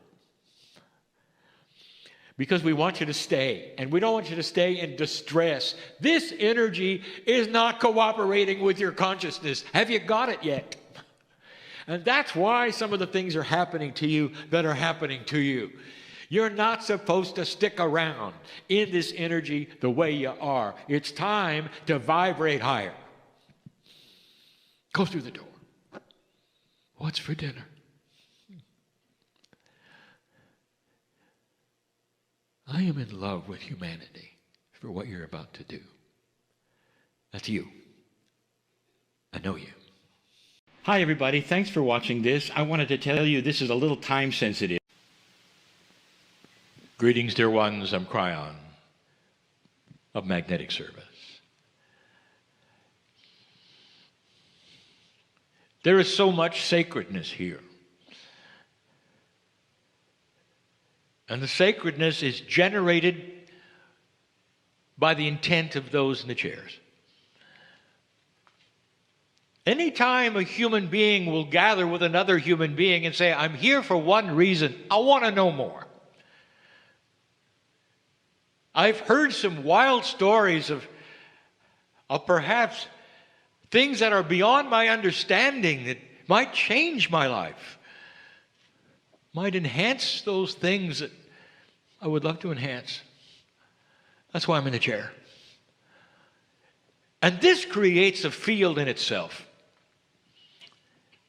Because we want you to stay, and we don't want you to stay in distress. This energy is not cooperating with your consciousness. Have you got it yet? And that's why some of the things are happening to you that are happening to you. You're not supposed to stick around in this energy the way you are. It's time to vibrate higher. Go through the door. What's for dinner? I am in love with humanity for what you're about to do. That's you. I know you.
Hi, everybody. Thanks for watching this. I wanted to tell you this is a little time sensitive.
Greetings, dear ones. I'm Kryon of Magnetic Service. There is so much sacredness here. And the sacredness is generated by the intent of those in the chairs. Anytime a human being will gather with another human being and say, I'm here for one reason, I want to know more. I've heard some wild stories of perhaps things that are beyond my understanding that might change my life, might enhance those things that I would love to enhance. That's why I'm in a chair. And this creates a field in itself.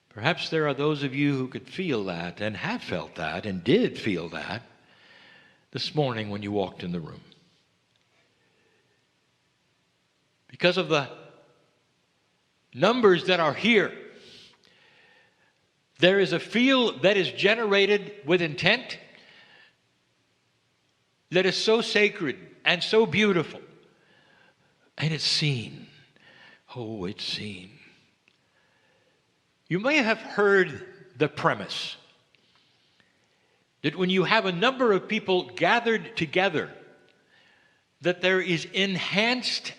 Perhaps there are those of you who could feel that and have felt that and did feel that this morning when you walked in the room. Because of the numbers that are here, there is a field that is generated with intent that is so sacred and so beautiful. And it's seen. Oh, it's seen. You may have heard the premise that when you have a number of people gathered together, that there is enhanced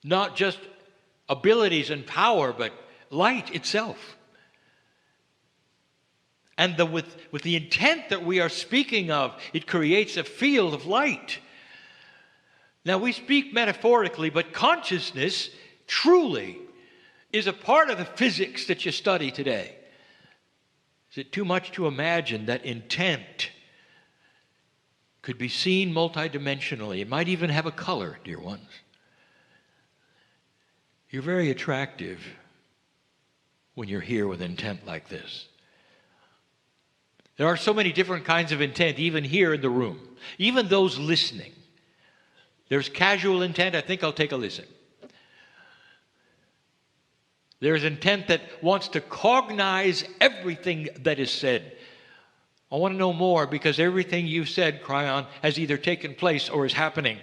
not just abilities and power, but light itself. And with the intent that we are speaking of, it creates a field of light. Now, we speak metaphorically, but consciousness truly is a part of the physics that you study today. Is it too much to imagine that intent could be seen multidimensionally? It might even have a color, dear ones. You're very attractive when you're here with intent like this. There are so many different kinds of intent, even here in the room, even those listening. There's casual intent, I think I'll take a listen. There's intent that wants to cognize everything that is said. I want to know more because everything you've said, Kryon, has either taken place or is happening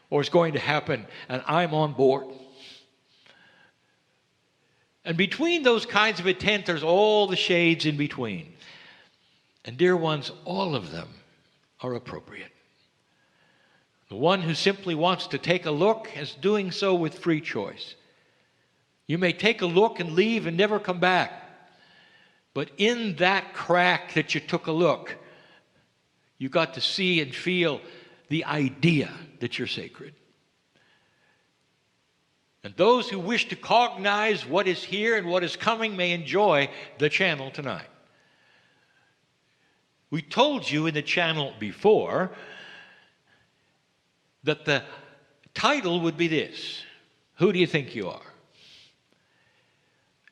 or is going to happen, and I'm on board. And between those kinds of intent, there's all the shades in between. And dear ones, all of them are appropriate. The one who simply wants to take a look is doing so with free choice. You may take a look and leave and never come back. But in that crack that you took a look, you got to see and feel the idea that you're sacred. And those who wish to cognize what is here and what is coming may enjoy the channel tonight. We told you in the channel before that the title would be this: Who do you think you are?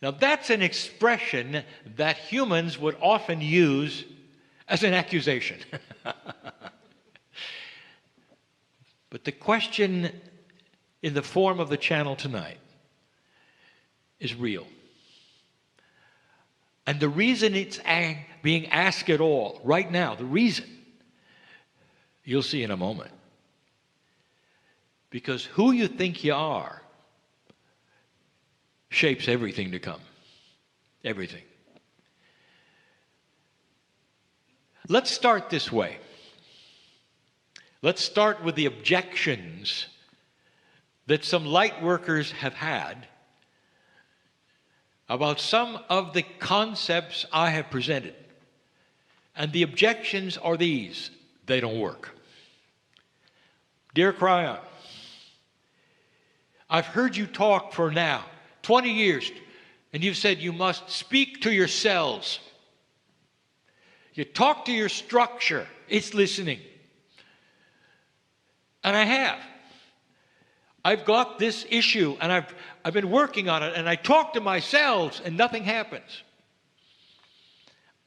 Now that's an expression that humans would often use as an accusation. But the question in the form of the channel tonight is real. And the reason it's being asked at all, right now, the reason, you'll see in a moment. Because who you think you are shapes everything to come. Everything. Let's start this way. Let's start with the objections that some light workers have had about some of the concepts I have presented. And the objections are these: they don't work. Dear Kryon, I've heard you talk for now 20 years, and you've said you must speak to your cells. You talk to your structure, it's listening. And I have. I've got this issue, and I've been working on it, and I talk to my cells, and nothing happens.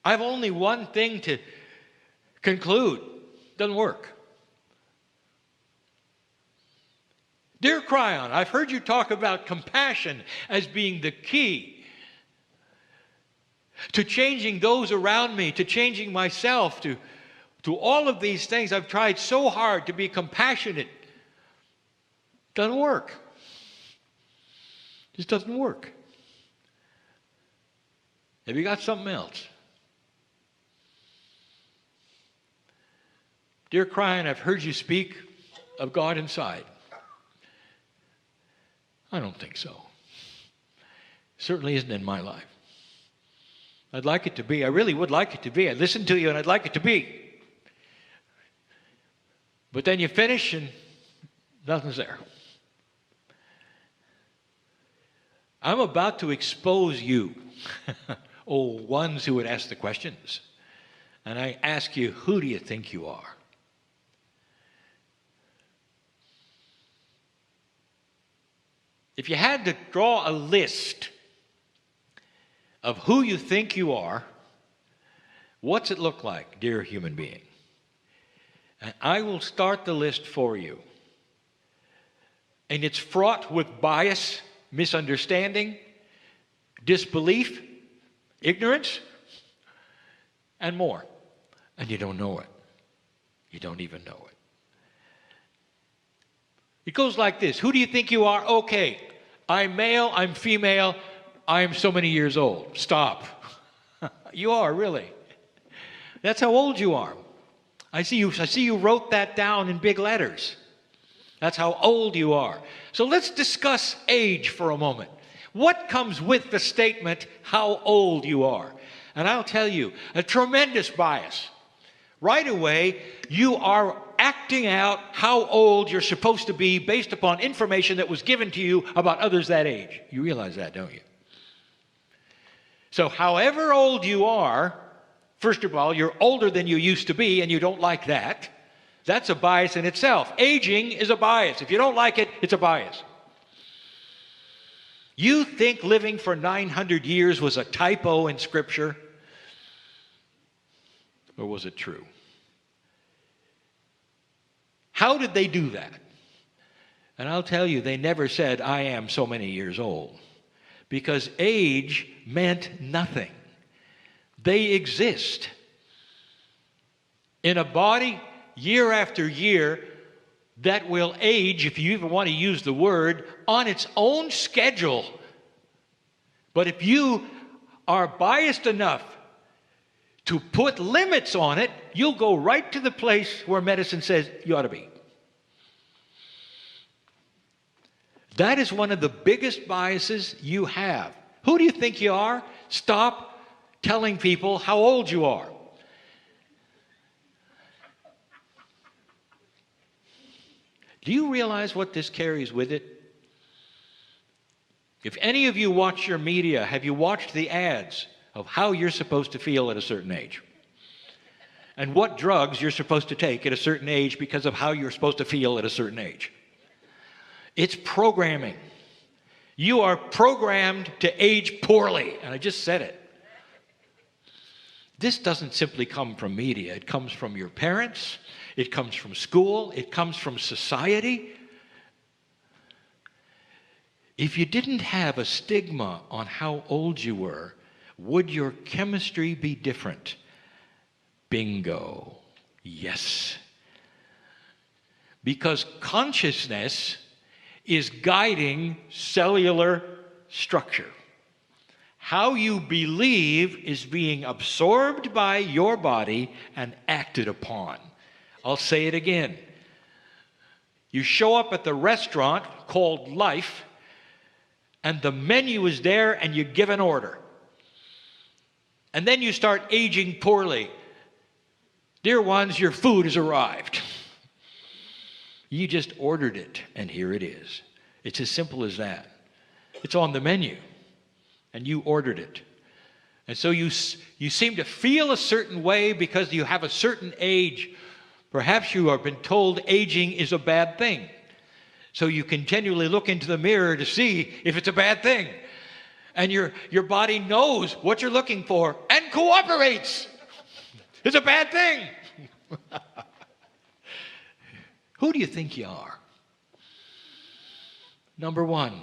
I've only one thing to conclude: doesn't work. Dear Kryon, I've heard you talk about compassion as being the key to changing those around me, to changing myself, to all of these things. I've tried so hard to be compassionate. Doesn't work. Just doesn't work. Have you got something else? Dear Kryon, I've heard you speak of God inside. I don't think so. Certainly isn't in my life. I'd like it to be. I really would like it to be. I listen to you and I'd like it to be. But then you finish and nothing's there. I'm about to expose you, oh, ones who would ask the questions. And I ask you, who do you think you are? If you had to draw a list of who you think you are, what's it look like, dear human being? And I will start the list for you. And it's fraught with bias, misunderstanding, disbelief, ignorance, and more. And you don't know it. You don't even know it. It goes like this. Who do you think you are? Okay, I'm male, I'm female, I'm so many years old. Stop. You are, really. That's how old you are. I see you wrote that down in big letters. That's how old you are. So let's discuss age for a moment. What comes with the statement, how old you are? And I'll tell you, a tremendous bias. Right away, you are acting out how old you're supposed to be based upon information that was given to you about others that age. You realize that, don't you? So however old you are, first of all, you're older than you used to be, and you don't like that. That's a bias in itself. Aging is a bias. If you don't like it, it's a bias. You think living for 900 years was a typo in Scripture? Or was it true? How did they do that? And I'll tell you, they never said, I am so many years old. Because age meant nothing. They exist. In a body, year after year, that will age, if you even want to use the word, on its own schedule. But if you are biased enough to put limits on it, you'll go right to the place where medicine says you ought to be. That is one of the biggest biases you have. Who do you think you are? Stop telling people how old you are. Do you realize what this carries with it? If any of you watch your media, have you watched the ads of how you're supposed to feel at a certain age? And what drugs you're supposed to take at a certain age because of how you're supposed to feel at a certain age? It's programming. You are programmed to age poorly. And I just said it. This doesn't simply come from media. It comes from your parents. It comes from school. It comes from society. If you didn't have a stigma on how old you were, would your chemistry be different? Bingo. Yes. Because consciousness is guiding cellular structure. How you believe is being absorbed by your body and acted upon. I'll say it again. You show up at the restaurant called life, and the menu is there, and you give an order. And then you start aging poorly. Dear ones, your food has arrived. You just ordered it, and here it is. It's as simple as that. It's on the menu, and you ordered it. And so you seem to feel a certain way because you have a certain age. Perhaps you have been told aging is a bad thing. So you continually look into the mirror to see if it's a bad thing. And your body knows what you're looking for and cooperates. It's a bad thing. Who do you think you are? Number one,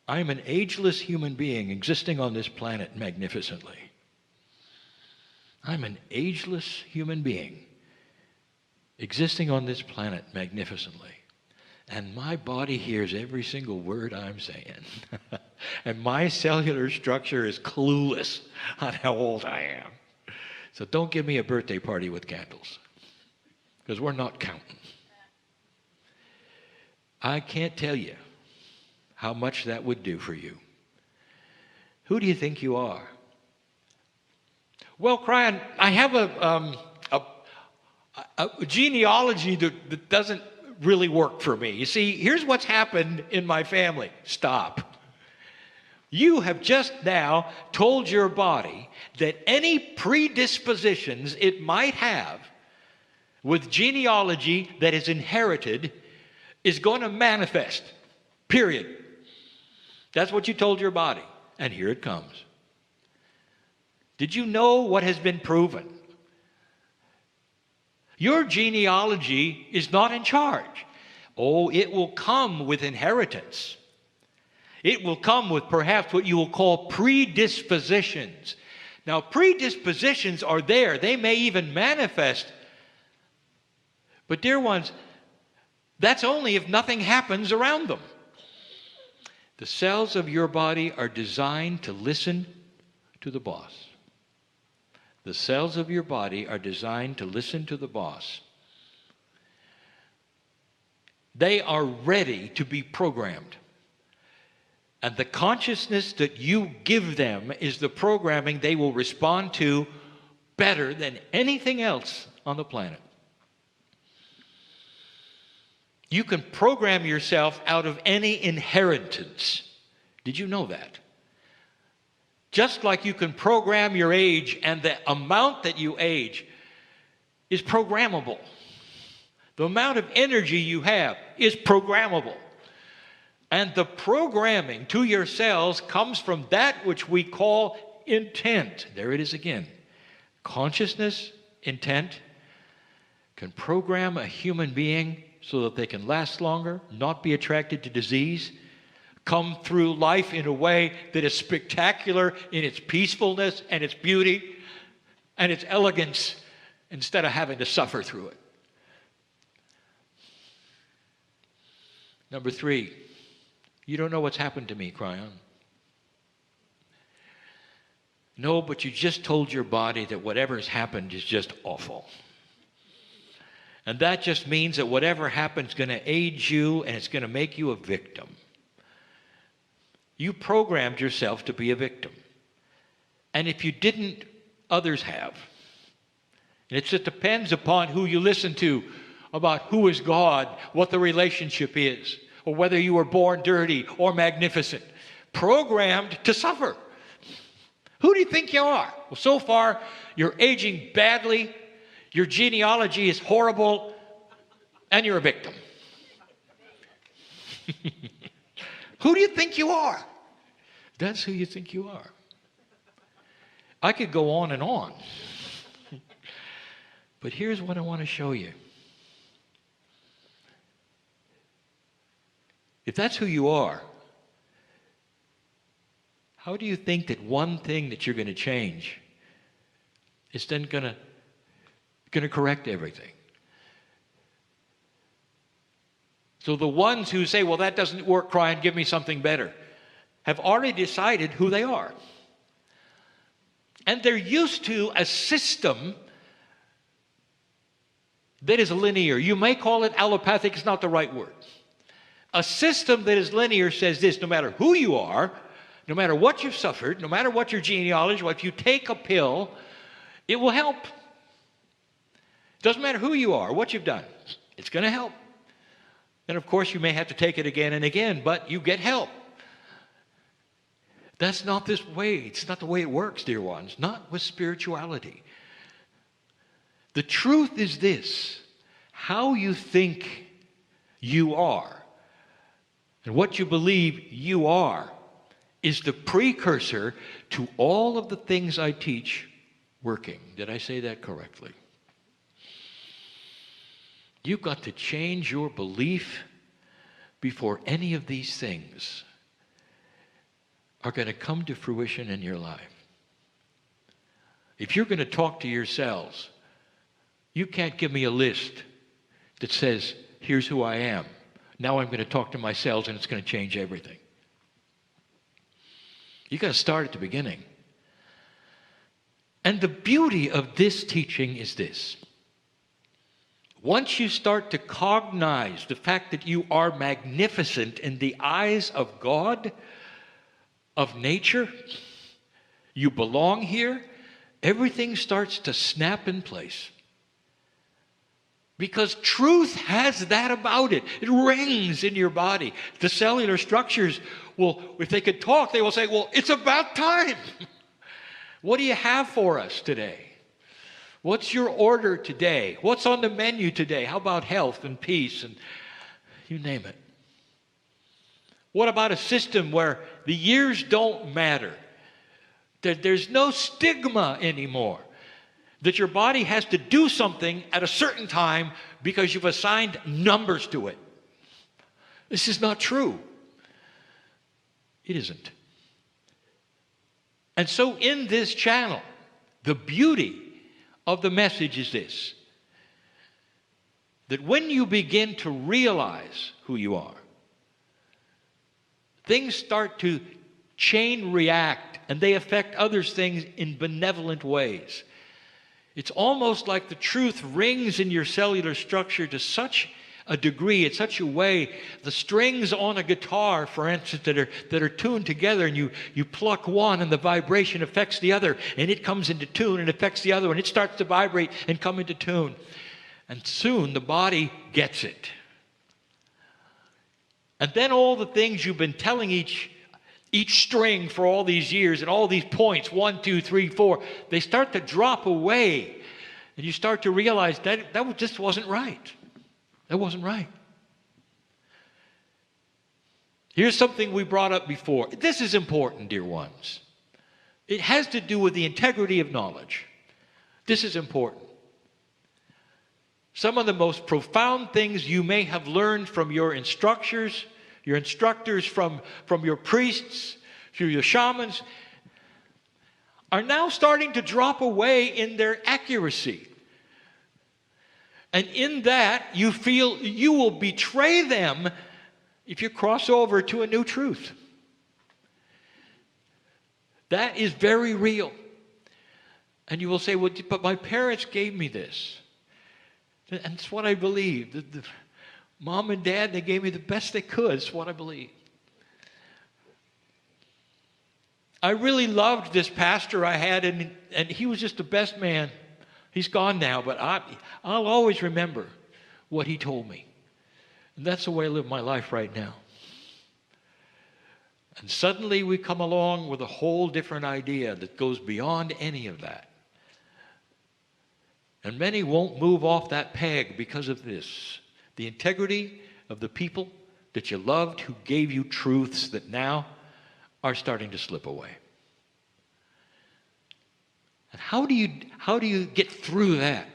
I am an ageless human being existing on this planet magnificently. I'm an ageless human being existing on this planet magnificently. And my body hears every single word I'm saying. And my cellular structure is clueless on how old I am. So don't give me a birthday party with candles, because we're not counting. I can't tell you how much that would do for you. Who do you think you are? Well, Kryon, I have a genealogy that doesn't really work for me. You see, here's what's happened in my family. Stop. You have just now told your body that any predispositions it might have with genealogy that is inherited is going to manifest. Period. That's what you told your body. And here it comes. Did you know what has been proven? Your genealogy is not in charge. Oh, it will come with inheritance. It will come with perhaps what you will call predispositions. Now, predispositions are there. They may even manifest. But dear ones, that's only if nothing happens around them. The cells of your body are designed to listen to the boss. The cells of your body are designed to listen to the boss. They are ready to be programmed. And the consciousness that you give them is the programming they will respond to better than anything else on the planet. You can program yourself out of any inheritance. Did you know that? Just like you can program your age, and the amount that you age is programmable. The amount of energy you have is programmable. And the programming to your cells comes from that which we call intent. There it is again. Consciousness, intent, can program a human being so that they can last longer, not be attracted to disease, come through life in a way that is spectacular in its peacefulness and its beauty and its elegance, instead of having to suffer through it. Number 3, you don't know what's happened to me, Kryon. No, but you just told your body that whatever has happened is just awful. And that just means that whatever happens is going to age you, and it's going to make you a victim. You programmed yourself to be a victim. And if you didn't, others have. And it just depends upon who you listen to about who is God, what the relationship is, or whether you were born dirty or magnificent. Programmed to suffer. Who do you think you are? Well, so far, you're aging badly, your genealogy is horrible, and you're a victim. Who do you think you are? That's who you think you are. I could go on and on. But here's what I want to show you. If that's who you are, how do you think that one thing that you're going to change is then going to correct everything? So the ones who say, well, that doesn't work, Kryon, give me something better, have already decided who they are. And they're used to a system that is linear. You may call it allopathic, it's not the right word. A system that is linear says this: no matter who you are, no matter what you've suffered, no matter what your genealogy, if you take a pill, it will help. Doesn't matter who you are, what you've done, it's going to help. And of course, you may have to take it again and again, but you get help. That's not this way. It's not the way it works, dear ones. Not with spirituality. The truth is this: how you think you are and what you believe you are is the precursor to all of the things I teach working. Did I say that correctly? You've got to change your belief before any of these things are going to come to fruition in your life. If you're going to talk to yourselves, you can't give me a list that says, here's who I am. Now I'm going to talk to myself and it's going to change everything. You've got to start at the beginning. And the beauty of this teaching is this: once you start to cognize the fact that you are magnificent in the eyes of God, of nature, you belong here, everything starts to snap in place. Because truth has that about it. It rings in your body. The cellular structures will, if they could talk, they will say, well, it's about time. What do you have for us today? What's your order today? What's on the menu today? How about health and peace and you name it? What about a system where the years don't matter? That there's no stigma anymore. That your body has to do something at a certain time because you've assigned numbers to it. This is not true. It isn't. And so in this channel, the beauty of the message is this: that when you begin to realize who you are, things start to chain react and they affect others' things in benevolent ways. It's almost like the truth rings in your cellular structure to such a degree, in such a way, the strings on a guitar, for instance, that are tuned together, and you pluck one and the vibration affects the other, and it comes into tune and affects the other, and it starts to vibrate and come into tune. And soon the body gets it. And then all the things you've been telling each string for all these years and all these points, 1, 2, 3, 4, they start to drop away. And you start to realize that just wasn't right. That wasn't right. Here's something we brought up before. This is important, dear ones. It has to do with the integrity of knowledge. This is important. Some of the most profound things you may have learned from your instructors, from your priests, through your shamans, are now starting to drop away in their accuracy. And in that, you feel you will betray them if you cross over to a new truth. That is very real. And you will say, well, but my parents gave me this. And it's what I believe. The mom and dad, they gave me the best they could. It's what I believe. I really loved this pastor I had, and he was just the best man. He's gone now, but I'll always remember what he told me. And that's the way I live my life right now. And suddenly we come along with a whole different idea that goes beyond any of that. And many won't move off that peg because of this. The integrity of the people that you loved who gave you truths that now are starting to slip away. And how do you get through that?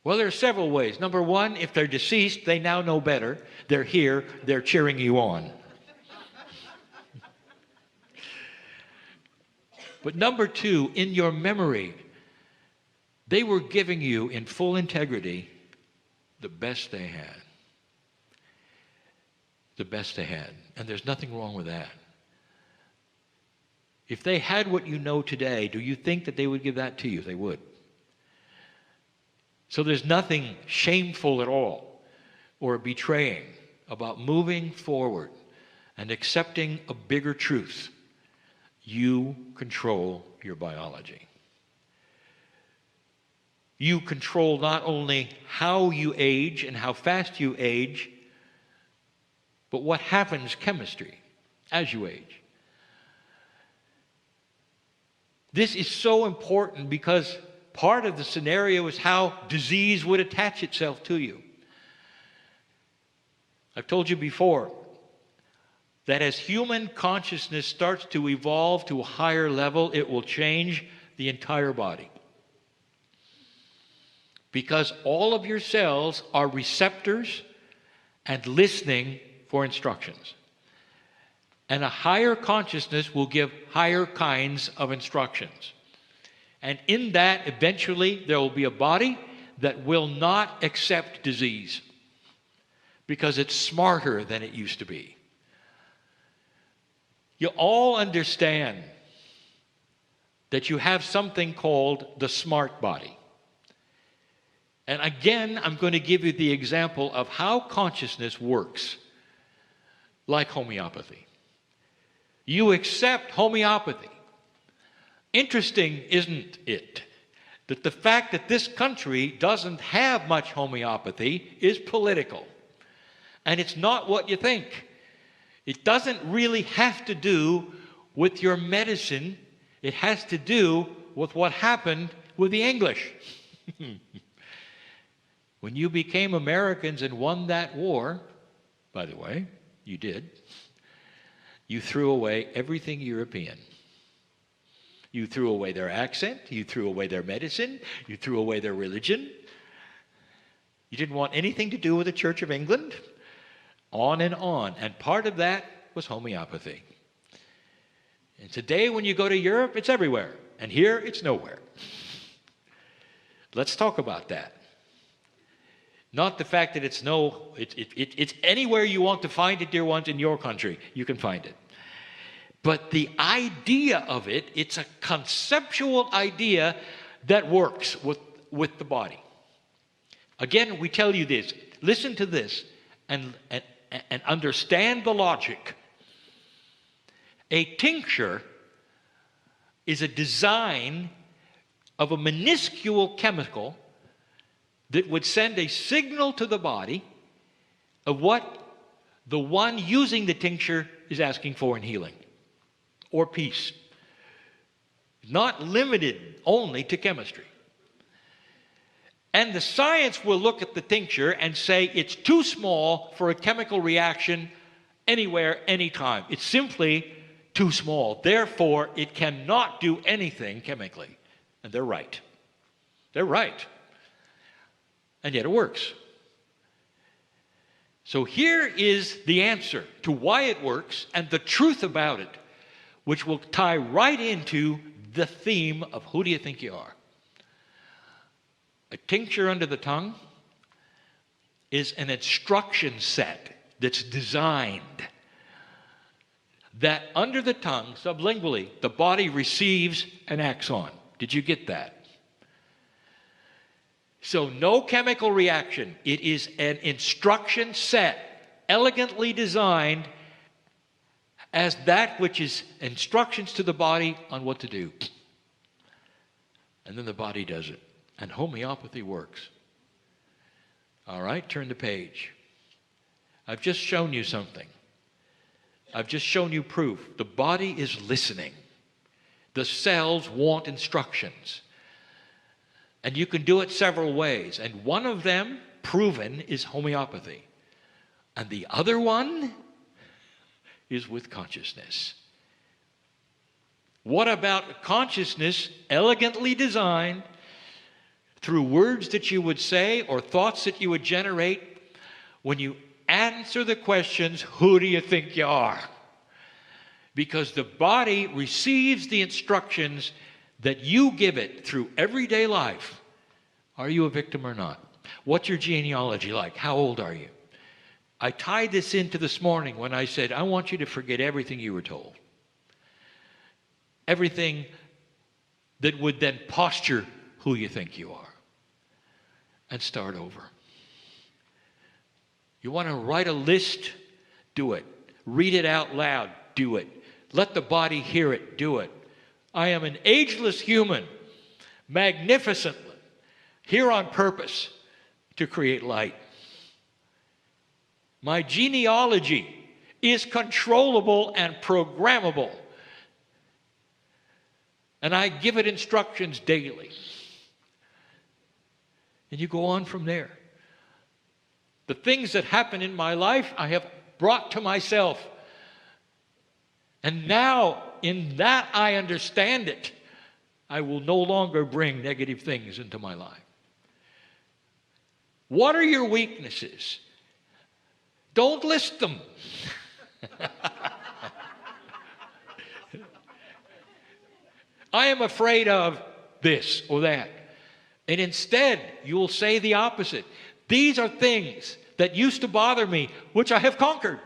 Well, there are several ways. Number one, if they're deceased, they now know better. They're here, they're cheering you on. But number two, in your memory, they were giving you in full integrity the best they had. The best they had. And there's nothing wrong with that. If they had what you know today, do you think that they would give that to you? They would. So there's nothing shameful at all or betraying, about moving forward and accepting a bigger truth. You control your biology. You control not only how you age and how fast you age, but what happens chemistry as you age. This is so important because part of the scenario is how disease would attach itself to you. I've told you before that as human consciousness starts to evolve to a higher level, it will change the entire body. Because all of your cells are receptors and listening for instructions. And a higher consciousness will give higher kinds of instructions. And in that, eventually, there will be a body that will not accept disease because it's smarter than it used to be. You all understand that you have something called the smart body. And again, I'm going to give you the example of how consciousness works, like homeopathy. You accept homeopathy. Interesting, isn't it, that the fact that this country doesn't have much homeopathy is political. And it's not what you think. It doesn't really have to do with your medicine. It has to do with what happened with the English. When you became Americans and won that war, by the way, you did, you threw away everything European. You threw away their accent, you threw away their medicine, you threw away their religion. You didn't want anything to do with the Church of England, on and on. And part of that was homeopathy. And today when you go to Europe, it's everywhere. And here, it's nowhere. Let's talk about that. Not the fact that it's anywhere you want to find it, dear ones, in your country, you can find it. But the idea of it, it's a conceptual idea that works with the body. Again, we tell you this. Listen to this and understand the logic. A tincture is a design of a minuscule chemical that would send a signal to the body of what the one using the tincture is asking for in healing or peace. Not limited only to chemistry. And the science will look at the tincture and say it's too small for a chemical reaction anywhere, anytime. It's simply too small. Therefore, it cannot do anything chemically. And they're right. They're right. And yet it works. So here is the answer to why it works and the truth about it, which will tie right into the theme of who do you think you are? A tincture under the tongue is an instruction set that's designed that under the tongue, sublingually, the body receives and acts on. Did you get that? So no chemical reaction. It is an instruction set, elegantly designed as that which is instructions to the body on what to do. And then the body does it. And homeopathy works. All right, turn the page. I've just shown you something. I've just shown you proof. The body is listening. The cells want instructions. And you can do it several ways. And one of them, proven, is homeopathy. And the other one is with consciousness. What about consciousness elegantly designed through words that you would say or thoughts that you would generate when you answer the questions, who do you think you are? Because the body receives the instructions that you give it through everyday life. Are you a victim or not? What's your genealogy like? How old are you? I tied this into this morning when I said, I want you to forget everything you were told. Everything that would then posture who you think you are. And start over. You want to write a list? Do it. Read it out loud? Do it. Let the body hear it? Do it. I am an ageless human, magnificent, here on purpose to create light. My genealogy is controllable and programmable. And I give it instructions daily. And you go on from there. The things that happen in my life, I have brought to myself. And now, in that I understand it, I will no longer bring negative things into my life. What are your weaknesses? Don't list them. I am afraid of this or that. And instead, you will say the opposite. These are things that used to bother me, which I have conquered.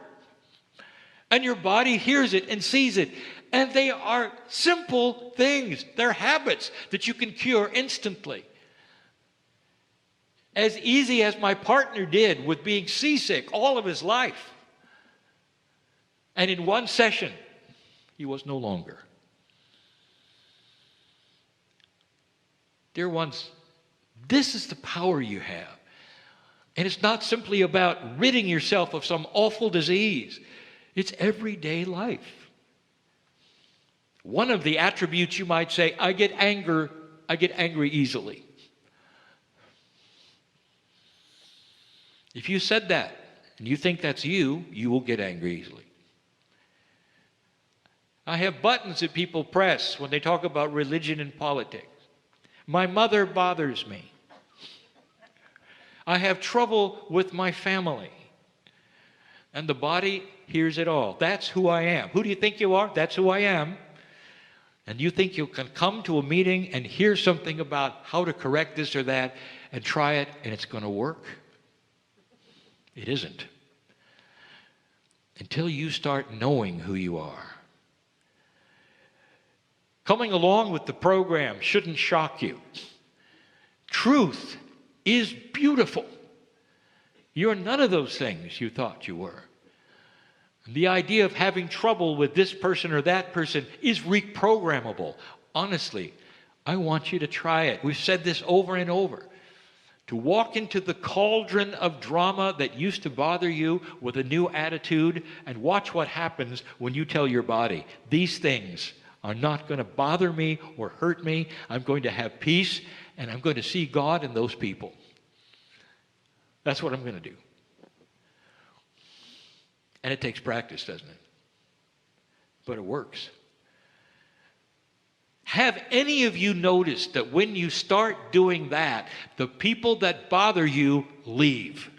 And your body hears it and sees it. And they are simple things. They're habits that you can cure instantly. As easy as my partner did with being seasick all of his life. And in one session, he was no longer. Dear ones, this is the power you have. And it's not simply about ridding yourself of some awful disease. It's everyday life. One of the attributes you might say, I get angry easily. If you said that and you think that's you, you will get angry easily. I have buttons that people press when they talk about religion and politics. My mother bothers me. I have trouble with my family. And the body hears it all. That's who I am. Who do you think you are? That's who I am. And you think you can come to a meeting and hear something about how to correct this or that and try it and it's going to work? It isn't. Until you start knowing who you are. Coming along with the program shouldn't shock you. Truth is beautiful. You're none of those things you thought you were. The idea of having trouble with this person or that person is reprogrammable. Honestly, I want you to try it. We've said this over and over. To walk into the cauldron of drama that used to bother you with a new attitude and watch what happens when you tell your body, these things are not going to bother me or hurt me. I'm going to have peace and I'm going to see God in those people. That's what I'm going to do. And it takes practice, doesn't it? But it works. Have any of you noticed that when you start doing that, the people that bother you leave?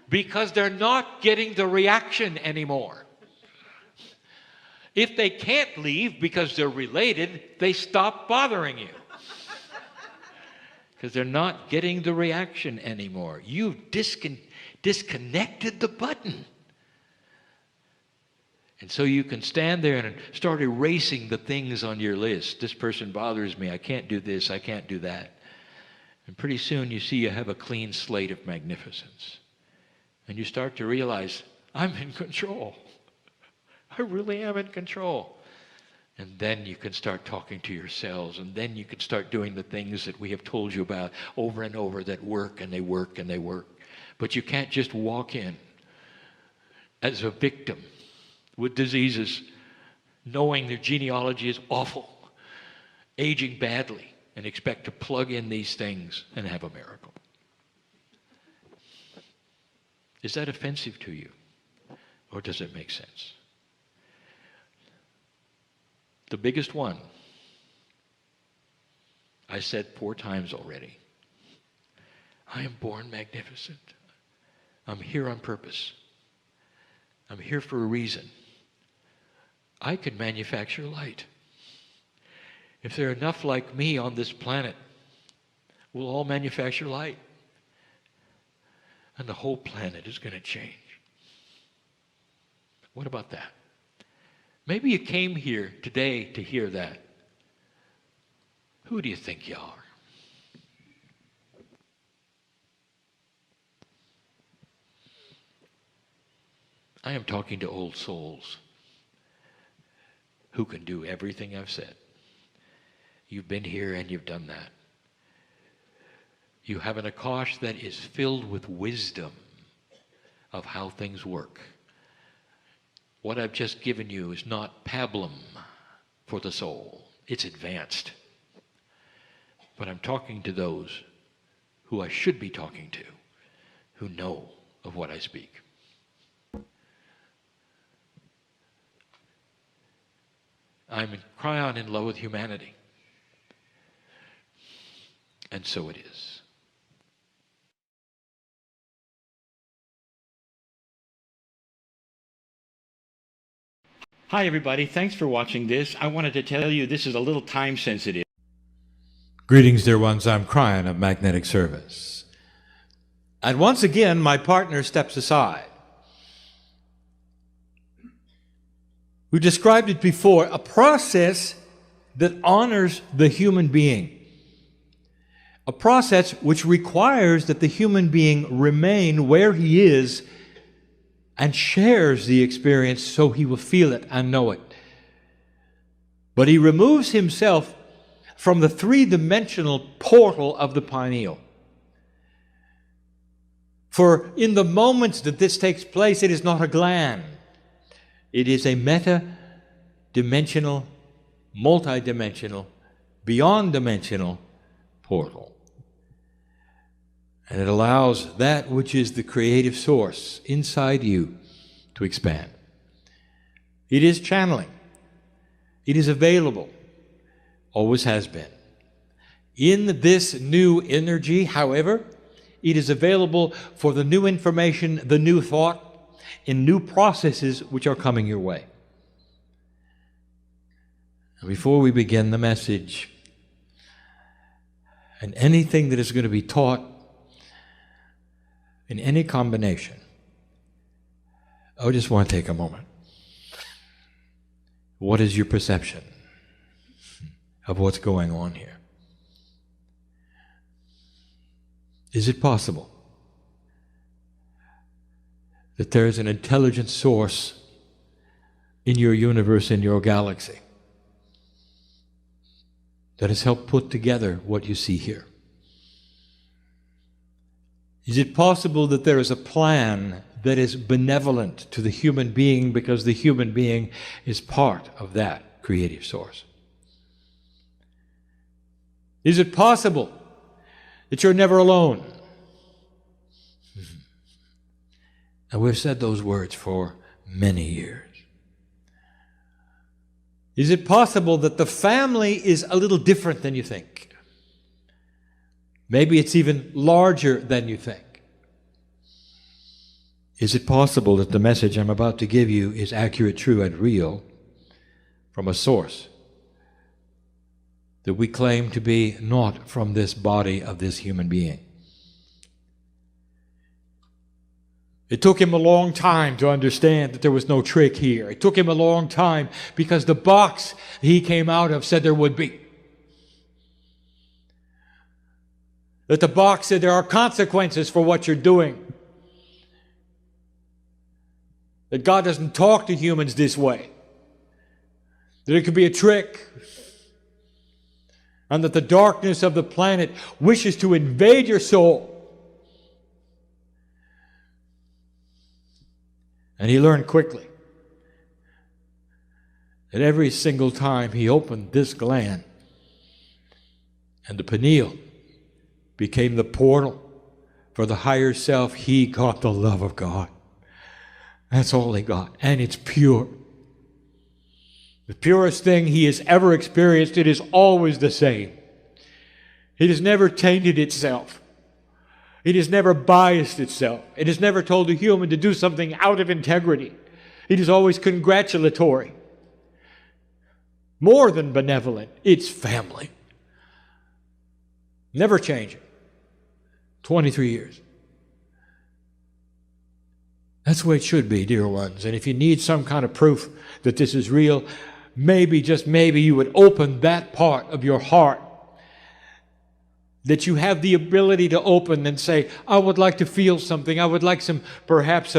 Because they're not getting the reaction anymore. If they can't leave because they're related, they stop bothering you. Because they're not getting the reaction anymore. You've disconnected the button. And so you can stand there and start erasing the things on your list. This person bothers me. I can't do this. I can't do that. And pretty soon you see you have a clean slate of magnificence. And you start to realize, I'm in control. I really am in control. And then you can start talking to yourselves, and then you can start doing the things that we have told you about over and over that work, and they work, and they work. But you can't just walk in as a victim with diseases, knowing their genealogy is awful, aging badly, and expect to plug in these things and have a miracle. Is that offensive to you? Or does it make sense? The biggest one, I said 4 times already. I am born magnificent. I'm here on purpose. I'm here for a reason. I can manufacture light. If there are enough like me on this planet, we'll all manufacture light. And the whole planet is going to change. What about that? Maybe you came here today to hear that. Who do you think you are? I am talking to old souls who can do everything I've said. You've been here and you've done that. You have an Akash that is filled with wisdom of how things work. What I've just given you is not pablum for the soul. It's advanced. But I'm talking to those who I should be talking to, who know of what I speak. I'm in Kryon in love with humanity. And so it is.
Hi, everybody. Thanks for watching this. I wanted to tell you this is a little time sensitive.
Greetings, dear ones. I'm Kryon of Magnetic Service. And once again, my partner steps aside. We described it before, a process that honors the human being. A process which requires that the human being remain where he is and shares the experience so he will feel it and know it. But he removes himself from the three-dimensional portal of the pineal. For in the moments that this takes place, it is not a gland. It is a meta-dimensional, multi-dimensional, beyond-dimensional portal. And it allows that which is the creative source inside you to expand. It is channeling. It is available. Always has been. In this new energy, however, it is available for the new information, the new thought, in new processes which are coming your way. And before we begin the message, and anything that is going to be taught in any combination, I just want to take a moment. What is your perception of what's going on here? Is it possible that there is an intelligent source in your universe, in your galaxy, that has helped put together what you see here? Is it possible that there is a plan that is benevolent to the human being because the human being is part of that creative source? Is it possible that you're never alone? And we've said those words for many years. Is it possible that the family is a little different than you think? Maybe it's even larger than you think. Is it possible that the message I'm about to give you is accurate, true, and real from a source that we claim to be not from this body of this human being? It took him a long time to understand that there was no trick here. It took him a long time because the box he came out of said there would be. That the box said there are consequences for what you're doing. That God doesn't talk to humans this way. That it could be a trick. And that the darkness of the planet wishes to invade your soul. And he learned quickly that every single time he opened this gland and the pineal became the portal for the higher self, he got the love of God. That's all he got. And it's pure. The purest thing he has ever experienced. It is always the same. It has never tainted itself. It has never biased itself. It has never told a human to do something out of integrity. It is always congratulatory. More than benevolent. It's family. Never changing. 23 years. That's the way it should be, dear ones. And if you need some kind of proof that this is real, maybe, just maybe, you would open that part of your heart that you have the ability to open and say, I would like to feel something. I would like perhaps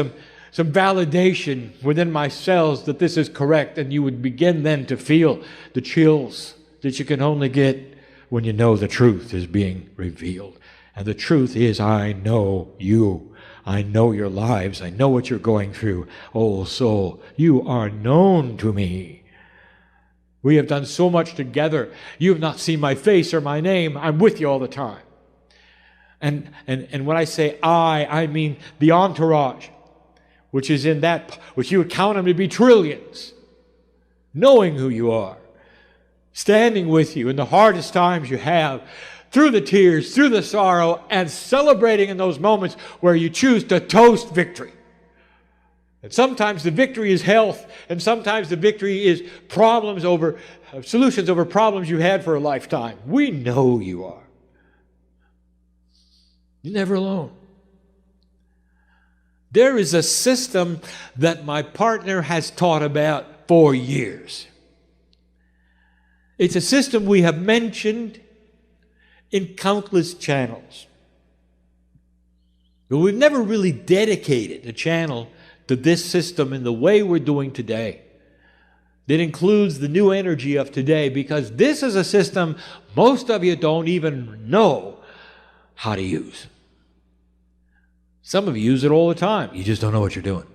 some validation within my cells that this is correct, and you would begin then to feel the chills that you can only get when you know the truth is being revealed. And the truth is, I know you. I know your lives. I know what you're going through. Oh, soul, you are known to me. We have done so much together. You have not seen my face or my name. I'm with you all the time. And when I say I mean the entourage, which is in that, which you would count them to be trillions, knowing who you are, standing with you in the hardest times you have, through the tears, through the sorrow, and celebrating in those moments where you choose to toast victory. And sometimes the victory is health, and sometimes the victory is solutions over problems you had for a lifetime. We know you are. You're never alone. There is a system that my partner has taught about for years. It's a system we have mentioned in countless channels. But we've never really dedicated a channel to this system in the way we're doing today. That includes the new energy of today, because this is a system most of you don't even know how to use. Some of you use it all the time. You just don't know what you're doing.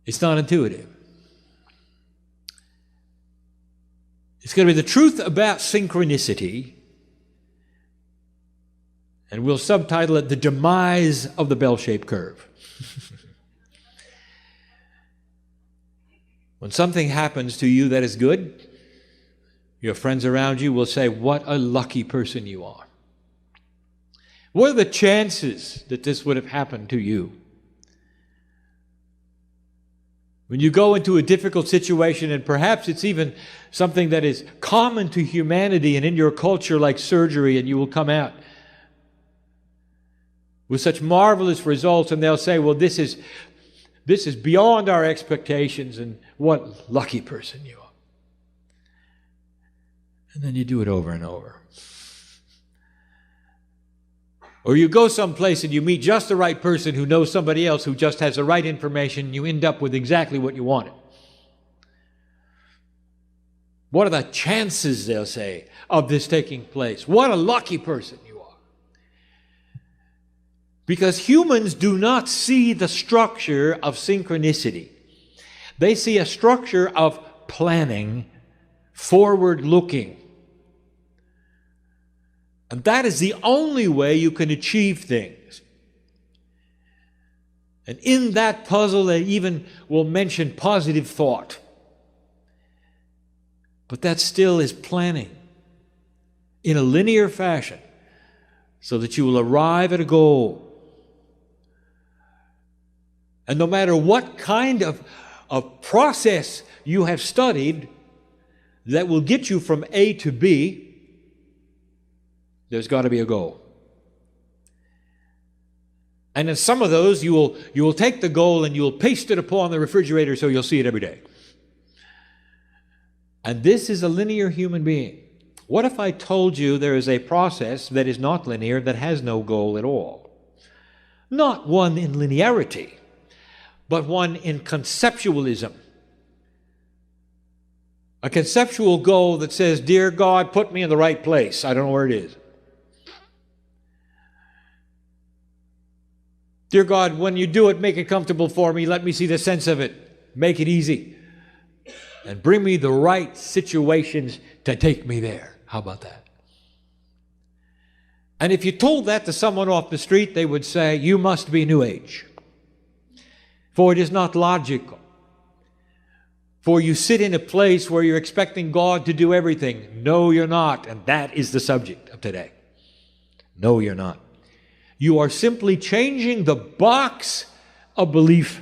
It's not intuitive. It's going to be the truth about synchronicity, and we'll subtitle it The Demise of the Bell-Shaped Curve. When something happens to you that is good, your friends around you will say, what a lucky person you are. What are the chances that this would have happened to you? When you go into a difficult situation, and perhaps it's even something that is common to humanity and in your culture, like surgery, and you will come out with such marvelous results, and they'll say, well, this is beyond our expectations, and what lucky person you are. And then you do it over and over. Or you go someplace and you meet just the right person who knows somebody else who just has the right information, and you end up with exactly what you wanted. What are the chances, they'll say, of this taking place? What a lucky person you are. Because humans do not see the structure of synchronicity. They see a structure of planning, forward-looking. And that is the only way you can achieve things. And in that puzzle, they even will mention positive thought. But that still is planning in a linear fashion so that you will arrive at a goal. And no matter what kind of process you have studied that will get you from A to B, there's got to be a goal. And in some of those, you will take the goal and you will paste it upon the refrigerator so you'll see it every day. And this is a linear human being. What if I told you there is a process that is not linear, that has no goal at all? Not one in linearity, but one in conceptualism. A conceptual goal that says, dear God, put me in the right place. I don't know where it is. Dear God, when you do it, make it comfortable for me. Let me see the sense of it. Make it easy. And bring me the right situations to take me there. How about that? And if you told that to someone off the street, they would say, you must be New Age. For it is not logical. For you sit in a place where you're expecting God to do everything. No, you're not. And that is the subject of today. No, you're not. You are simply changing the box of belief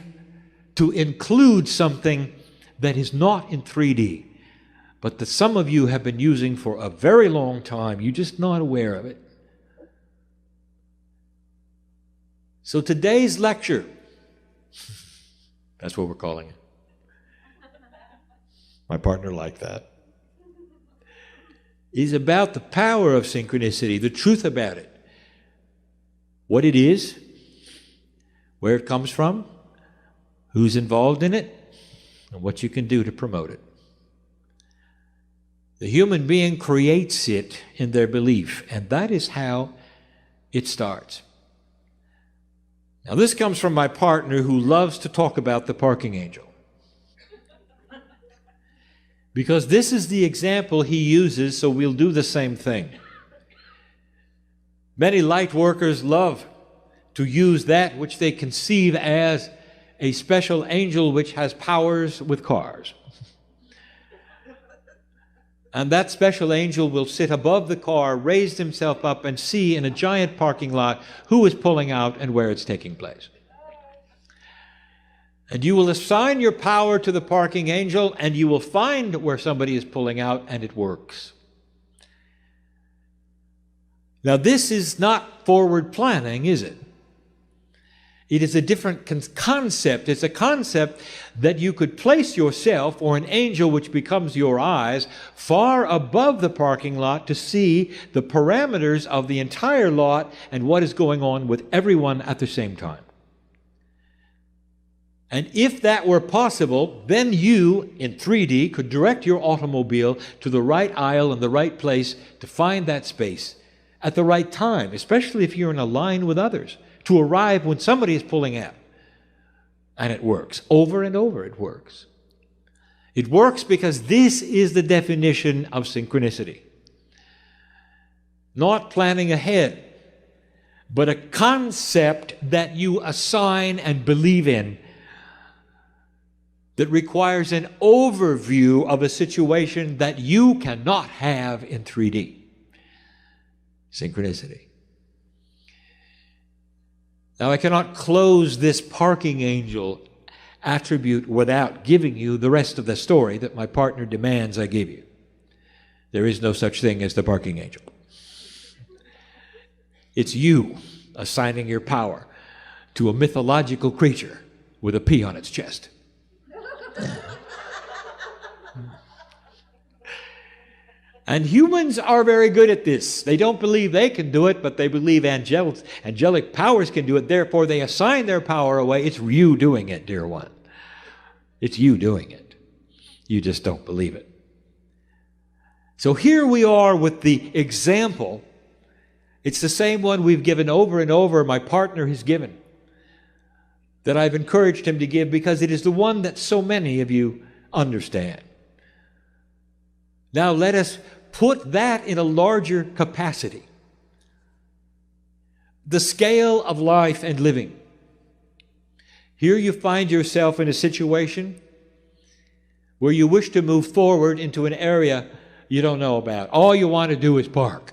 to include something that is not in 3D, but that some of you have been using for a very long time. You're just not aware of it. So today's lecture, that's what we're calling it. My partner liked that. Is about the power of synchronicity, the truth about it. What it is, where it comes from, who's involved in it, and what you can do to promote it. The human being creates it in their belief, and that is how it starts. Now, this comes from my partner who loves to talk about the parking angel. Because this is the example he uses, so we'll do the same thing. Many light workers love to use that which they conceive as a special angel which has powers with cars. And that special angel will sit above the car, raise himself up, and see in a giant parking lot who is pulling out and where it's taking place. And you will assign your power to the parking angel, and you will find where somebody is pulling out, and it works. Now, this is not forward planning, is it? It is a different concept. It's a concept that you could place yourself, or an angel which becomes your eyes, far above the parking lot to see the parameters of the entire lot and what is going on with everyone at the same time. And if that were possible, then you, in 3D, could direct your automobile to the right aisle and the right place to find that space at the right time, especially if you're in a line with others, to arrive when somebody is pulling out. And it works. Over and over it works. It works because this is the definition of synchronicity. Not planning ahead, but a concept that you assign and believe in that requires an overview of a situation that you cannot have in 3D. Synchronicity. Now, I cannot close this parking angel attribute without giving you the rest of the story that my partner demands I give you. There is no such thing as the parking angel. It's you assigning your power to a mythological creature with a P on its chest. And humans are very good at this. They don't believe they can do it, but they believe angelic powers can do it. Therefore, they assign their power away. It's you doing it, dear one. It's you doing it. You just don't believe it. So here we are with the example. It's the same one we've given over and over, my partner has given, that I've encouraged him to give because it is the one that so many of you understand. Now let us put that in a larger capacity. The scale of life and living. Here you find yourself in a situation where you wish to move forward into an area you don't know about. All you want to do is park.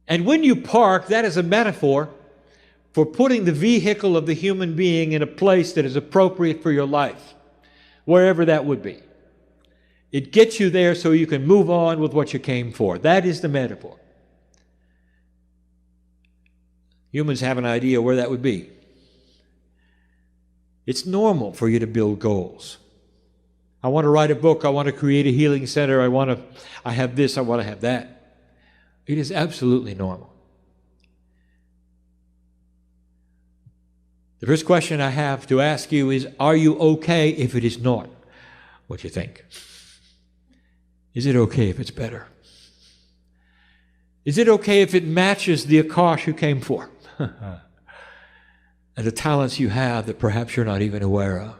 And when you park, that is a metaphor for putting the vehicle of the human being in a place that is appropriate for your life, wherever that would be. It gets you there so you can move on with what you came for. That is the metaphor. Humans have an idea where that would be. It's normal for you to build goals. I want to write a book. I want to create a healing center. I have this. I want to have that. It is absolutely normal. The first question I have to ask you is, are you okay if it is not what you think? Is it okay if it's better? Is it okay if it matches the Akash you came for? And the talents you have that perhaps you're not even aware of?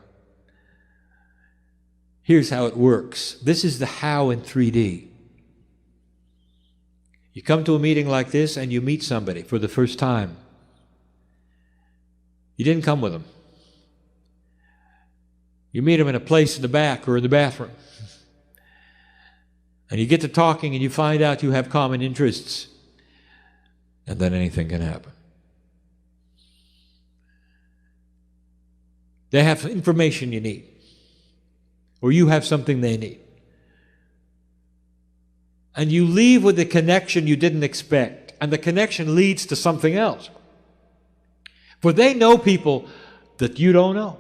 Here's how it works. This is the how in 3D. You come to a meeting like this and you meet somebody for the first time. You didn't come with them. You meet them in a place in the back or in the bathroom. And you get to talking and you find out you have common interests. And then anything can happen. They have information you need. Or you have something they need. And you leave with a connection you didn't expect. And the connection leads to something else. For they know people that you don't know.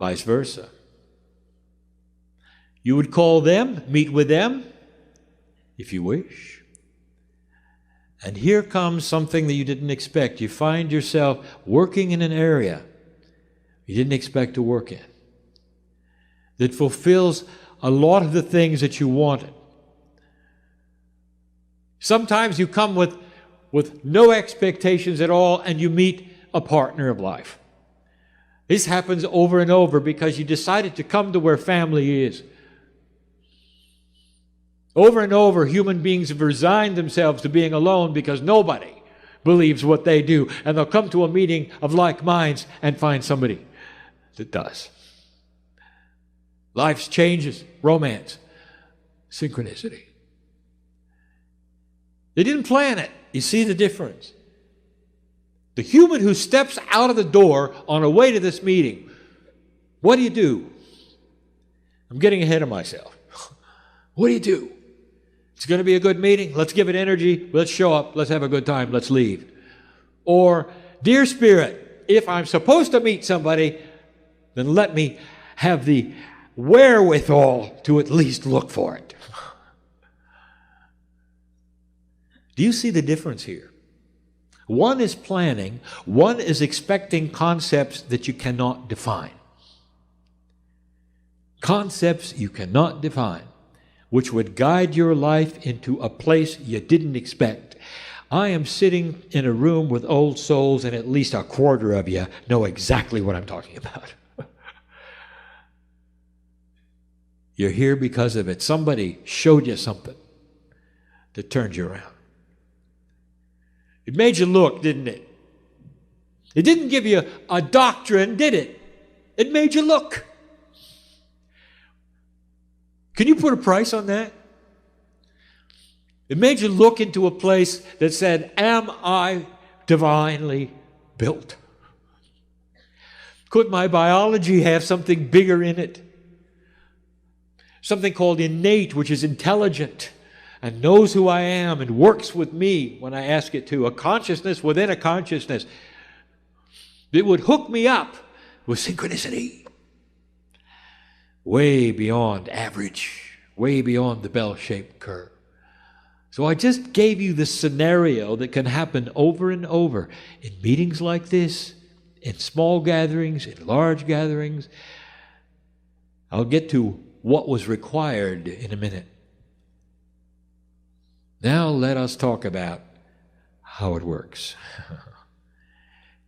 Vice versa. You would call them, meet with them, if you wish. And here comes something that you didn't expect. You find yourself working in an area you didn't expect to work in, that fulfills a lot of the things that you wanted. Sometimes you come with no expectations at all, and you meet a partner of life. This happens over and over because you decided to come to where family is. Over and over, human beings have resigned themselves to being alone because nobody believes what they do. And they'll come to a meeting of like minds and find somebody that does. Life's changes, romance, synchronicity. They didn't plan it. You see the difference? The human who steps out of the door on a way to this meeting, what do? I'm getting ahead of myself. What do? It's going to be a good meeting. Let's give it energy. Let's show up. Let's have a good time. Let's leave. Or, dear Spirit, if I'm supposed to meet somebody, then let me have the wherewithal to at least look for it. Do you see the difference here? One is planning. One is expecting concepts that you cannot define. Concepts you cannot define, which would guide your life into a place you didn't expect. I am sitting in a room with old souls, and at least a quarter of you know exactly what I'm talking about. You're here because of it. Somebody showed you something that turned you around. It made you look, didn't it? It didn't give you a doctrine, did it? It made you look. Can you put a price on that? It made you look into a place that said, am I divinely built? Could my biology have something bigger in it? Something called innate, which is intelligent and knows who I am and works with me when I ask it to. A consciousness within a consciousness. It would hook me up with synchronicity. Way beyond average. Way beyond the bell-shaped curve. So I just gave you the scenario that can happen over and over in meetings like this, in small gatherings, in large gatherings. I'll get to what was required in a minute. Now let us talk about how it works.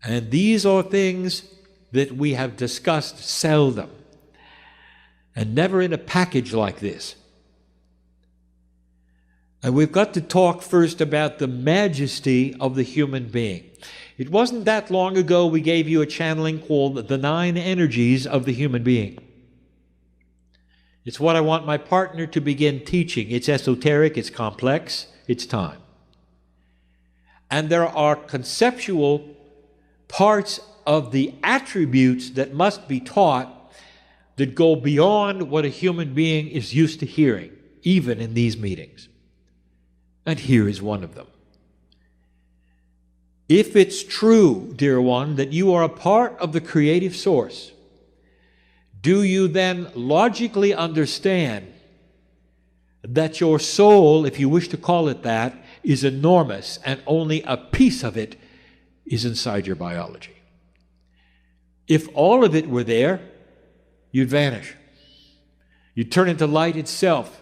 And these are things that we have discussed seldom, and never in a package like this. And we've got to talk first about the majesty of the human being. It wasn't that long ago we gave you a channeling called the 9 energies of the human being. It's what I want my partner to begin teaching. It's esoteric, it's complex, it's time. And there are conceptual parts of the attributes that must be taught that go beyond what a human being is used to hearing, even in these meetings. And here is one of them. If it's true, dear one, that you are a part of the creative source, do you then logically understand that your soul, if you wish to call it that, is enormous and only a piece of it is inside your biology? If all of it were there, you'd vanish. You'd turn into light itself,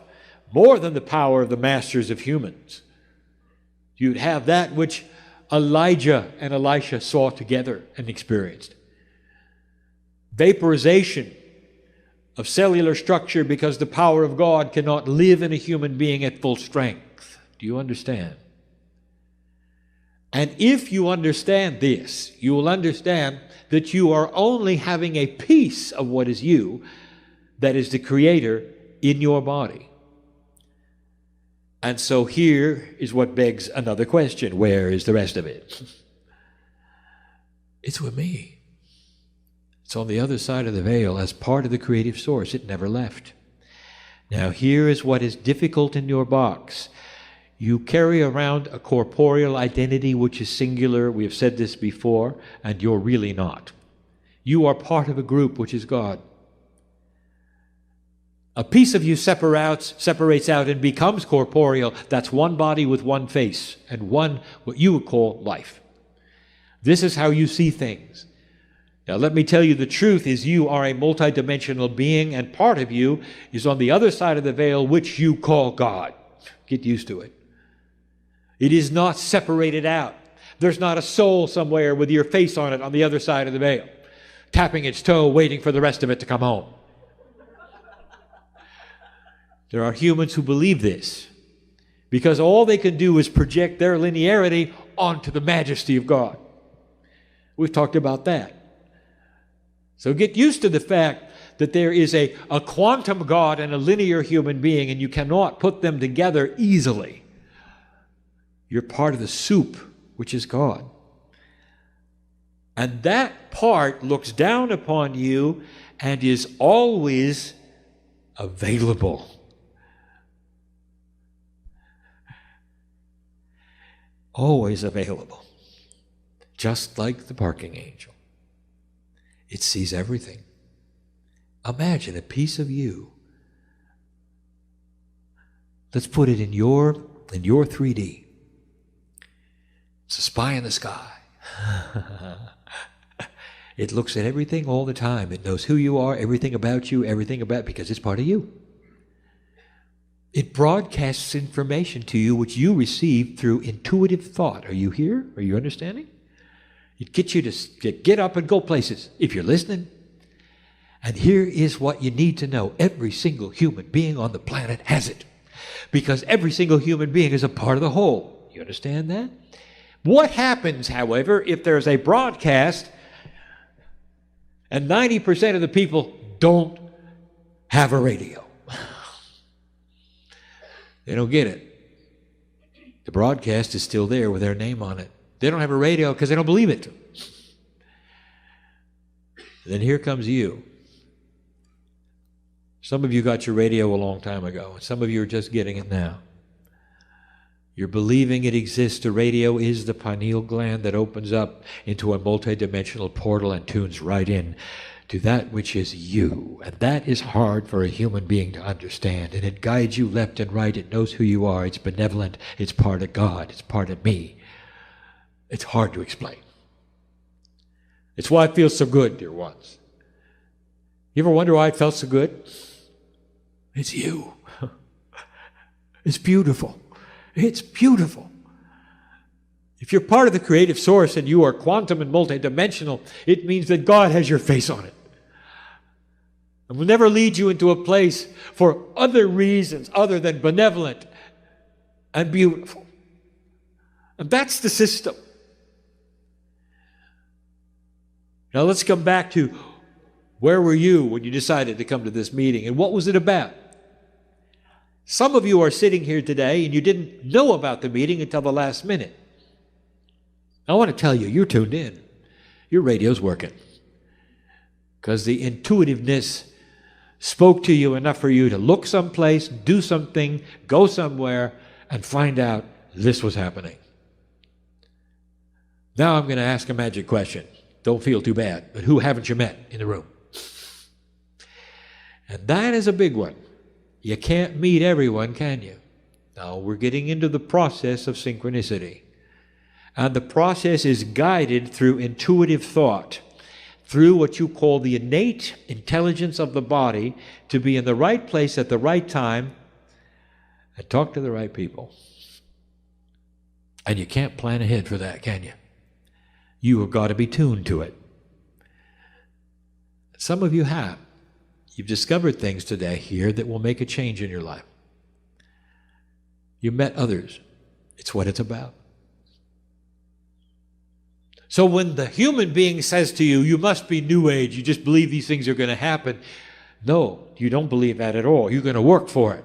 more than the power of the masters of humans. You'd have that which Elijah and Elisha saw together and experienced. Vaporization of cellular structure because the power of God cannot live in a human being at full strength. Do you understand? And if you understand this, you will understand that you are only having a piece of what is you, that is the Creator, in your body. And so here is what begs another question. Where is the rest of it? It's with me. It's on the other side of the veil as part of the creative source. It never left. Now here is what is difficult in your box. You carry around a corporeal identity which is singular. We have said this before, and you're really not. You are part of a group which is God. A piece of you separates out and becomes corporeal. That's one body with one face and one, what you would call, life. This is how you see things. Now let me tell you, the truth is you are a multidimensional being, and part of you is on the other side of the veil, which you call God. Get used to it. It is not separated out. There's not a soul somewhere with your face on it on the other side of the veil, tapping its toe, waiting for the rest of it to come home. There are humans who believe this because all they can do is project their linearity onto the majesty of God. We've talked about that. So get used to the fact that there is a quantum God and a linear human being, and you cannot put them together easily. You're part of the soup, which is God. And that part looks down upon you and is always available. Always available. Just like the parking angel. It sees everything. Imagine a piece of you. Let's put it in your 3D. It's a spy in the sky. It looks at everything all the time. It knows who you are, everything about you, because it's part of you. It broadcasts information to you which you receive through intuitive thought. Are you here? Are you understanding? It gets you to get up and go places, if you're listening. And here is what you need to know. Every single human being on the planet has it. Because every single human being is a part of the whole. You understand that? What happens, however, if there's a broadcast and 90% of the people don't have a radio? They don't get it. The broadcast is still there with their name on it. They don't have a radio because they don't believe it. Then here comes you. Some of you got your radio a long time ago, and some of you are just getting it now. You're believing it exists. The radio is the pineal gland that opens up into a multidimensional portal and tunes right in to that which is you. And that is hard for a human being to understand. And it guides you left and right. It knows who you are. It's benevolent. It's part of God. It's part of me. It's hard to explain. It's why it feels so good, dear ones. You ever wonder why it felt so good? It's you. It's beautiful. It's beautiful. If you're part of the creative source and you are quantum and multidimensional, it means that God has your face on it. And will never lead you into a place for other reasons other than benevolent and beautiful. And that's the system. Now let's come back to where were you when you decided to come to this meeting, and what was it about? Some of you are sitting here today and you didn't know about the meeting until the last minute. I want to tell you, you're tuned in. Your radio's working. Because the intuitiveness spoke to you enough for you to look someplace, do something, go somewhere, and find out this was happening. Now I'm going to ask a magic question. Don't feel too bad, but who haven't you met in the room? And that is a big one. You can't meet everyone, can you? Now we're getting into the process of synchronicity. And the process is guided through intuitive thought, through what you call the innate intelligence of the body to be in the right place at the right time and talk to the right people. And you can't plan ahead for that, can you? You have got to be tuned to it. Some of you have. You've discovered things today here that will make a change in your life. You met others. It's what it's about. So when the human being says to you, you must be New Age, you just believe these things are going to happen. No, you don't believe that at all. You're going to work for it.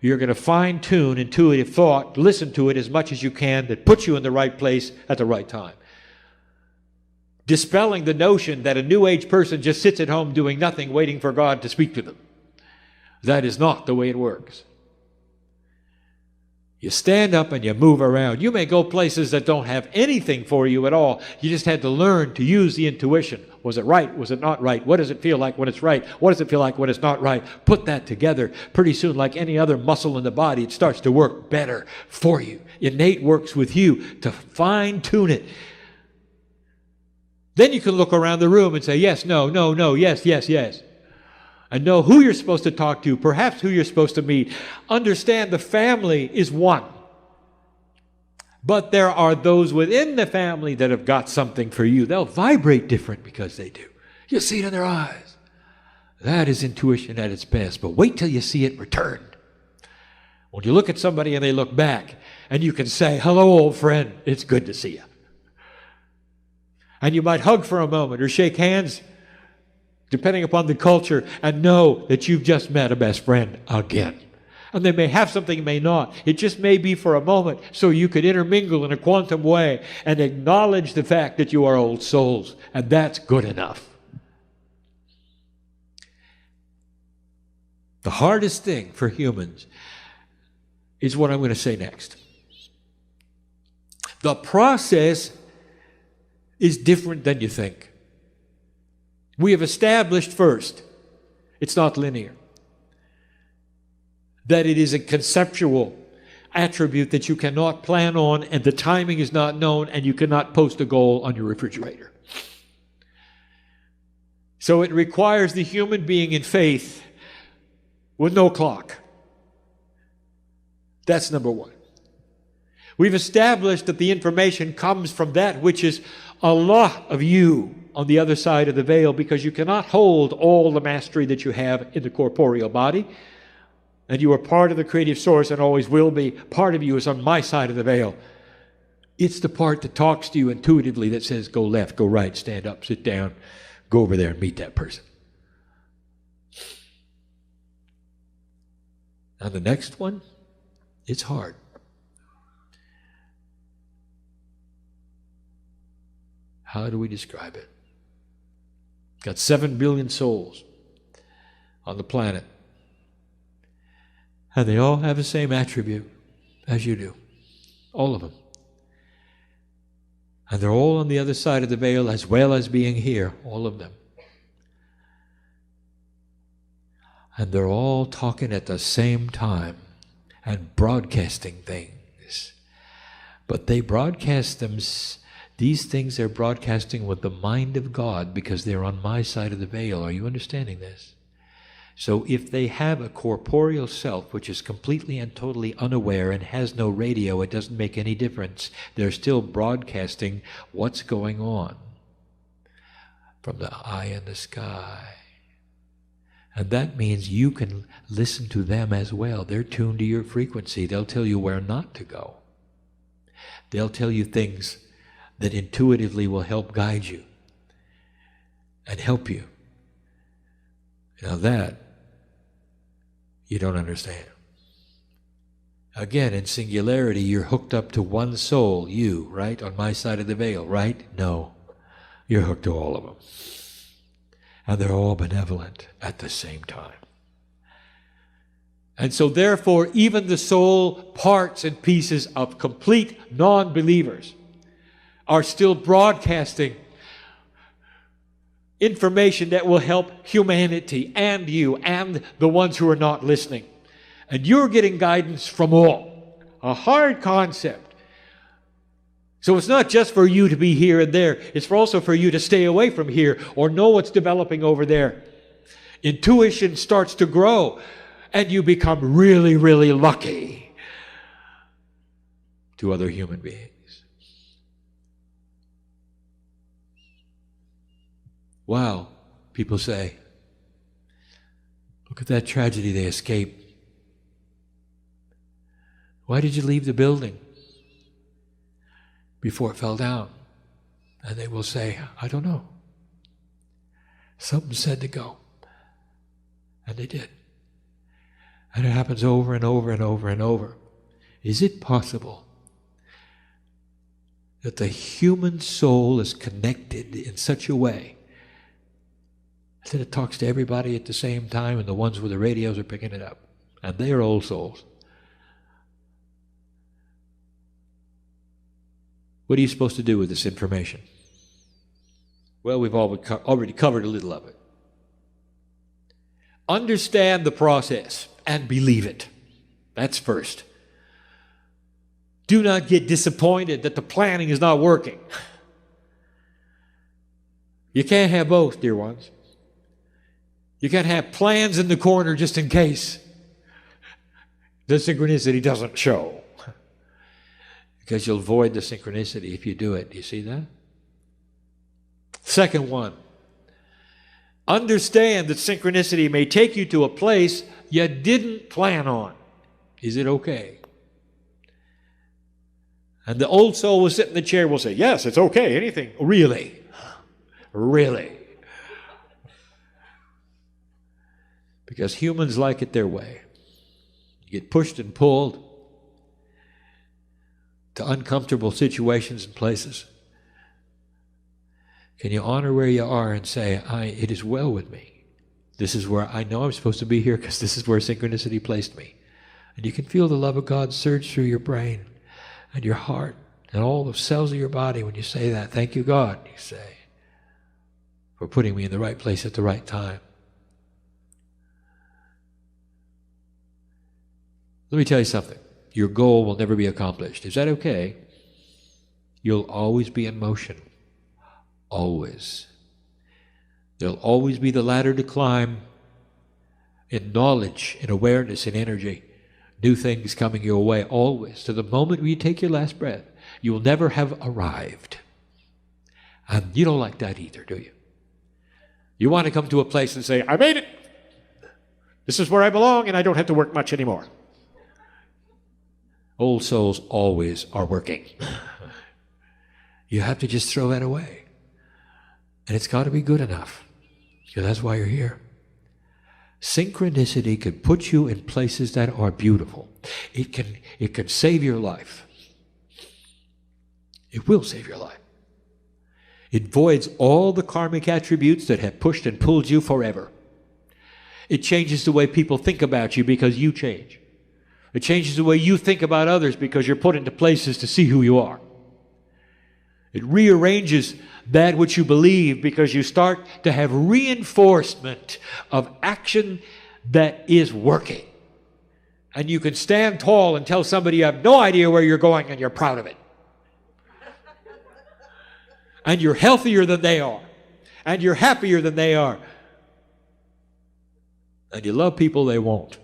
You're going to fine-tune intuitive thought, listen to it as much as you can, that puts you in the right place at the right time. Dispelling the notion that a New Age person just sits at home doing nothing, waiting for God to speak to them. That is not the way it works. You stand up and you move around. You may go places that don't have anything for you at all. You just had to learn to use the intuition. Was it right? Was it not right? What does it feel like when it's right? What does it feel like when it's not right? Put that together. Pretty soon, like any other muscle in the body, it starts to work better for you. Innate works with you to fine-tune it. Then you can look around the room and say, yes, no, no, no, yes, yes, yes. And know who you're supposed to talk to, perhaps who you're supposed to meet. Understand the family is one. But there are those within the family that have got something for you. They'll vibrate different because they do. You'll see it in their eyes. That is intuition at its best. But wait till you see it returned. When you look at somebody and they look back, and you can say, hello, old friend, it's good to see you. And you might hug for a moment or shake hands, depending upon the culture, and know that you've just met a best friend again. And they may have something, may not. It just may be for a moment, so you could intermingle in a quantum way and acknowledge the fact that you are old souls. And that's good enough. The hardest thing for humans is what I'm going to say next. The process is different than you think. We have established first, it's not linear. That it is a conceptual attribute that you cannot plan on, and the timing is not known, and you cannot post a goal on your refrigerator. So it requires the human being in faith with no clock. That's number one. We've established that the information comes from that which is a lot of you on the other side of the veil, because you cannot hold all the mastery that you have in the corporeal body. And you are part of the creative source and always will be. Part of you is on my side of the veil. It's the part that talks to you intuitively that says, go left, go right, stand up, sit down, go over there and meet that person. Now the next one, it's hard. How do we describe it? Got 7 billion souls on the planet. And they all have the same attribute as you do. All of them. And they're all on the other side of the veil as well as being here. All of them. And they're all talking at the same time and broadcasting things. But they broadcast them, these things they're broadcasting with the mind of God, because they're on my side of the veil. Are you understanding this? So if they have a corporeal self which is completely and totally unaware and has no radio, it doesn't make any difference. They're still broadcasting what's going on from the eye in the sky. And that means you can listen to them as well. They're tuned to your frequency. They'll tell you where not to go. They'll tell you things that intuitively will help guide you and help you. Now that you don't understand. Again, in singularity, you're hooked up to one soul, you, right? On my side of the veil, right? No. You're hooked to all of them. And they're all benevolent at the same time. And so therefore, even the soul parts and pieces of complete non-believers are still broadcasting information that will help humanity and you and the ones who are not listening. And you're getting guidance from all. A hard concept. So it's not just for you to be here and there. It's also for you to stay away from here or know what's developing over there. Intuition starts to grow and you become really, really lucky to other human beings. Wow, people say, look at that tragedy they escaped. Why did you leave the building before it fell down? And they will say, I don't know. Something said to go. And they did. And it happens over and over and over and over. Is it possible that the human soul is connected in such a way that it talks to everybody at the same time, and the ones with the radios are picking it up? And they are old souls. What are you supposed to do with this information? Well, we've already covered a little of it. Understand the process and believe it. That's first. Do not get disappointed that the planning is not working. You can't have both, dear ones. You can't have plans in the corner just in case the synchronicity doesn't show. Because you'll avoid the synchronicity if you do it. Do you see that? Second one. Understand that synchronicity may take you to a place you didn't plan on. Is it okay? And the old soul will sit in the chair will say, yes, it's okay, anything. Really? Really? Because humans like it their way. You get pushed and pulled to uncomfortable situations and places. Can you honor where you are and say, it is well with me. This is where I know I'm supposed to be here because this is where synchronicity placed me. And you can feel the love of God surge through your brain and your heart and all the cells of your body when you say that. Thank you, God, you say, for putting me in the right place at the right time. Let me tell you something. Your goal will never be accomplished. Is that okay? You'll always be in motion. Always. There'll always be the ladder to climb in knowledge, in awareness, in energy. New things coming your way, always. To the moment when you take your last breath, you will never have arrived. And you don't like that either, do you? You want to come to a place and say, I made it. This is where I belong and I don't have to work much anymore. Old souls always are working. You have to just throw that away. And it's got to be good enough. Because that's why you're here. Synchronicity can put you in places that are beautiful. It can save your life. It will save your life. It voids all the karmic attributes that have pushed and pulled you forever. It changes the way people think about you because you change. It changes the way you think about others because you're put into places to see who you are. It rearranges that which you believe because you start to have reinforcement of action that is working. And you can stand tall and tell somebody you have no idea where you're going and you're proud of it. And you're healthier than they are. And you're happier than they are. And you love people they won't.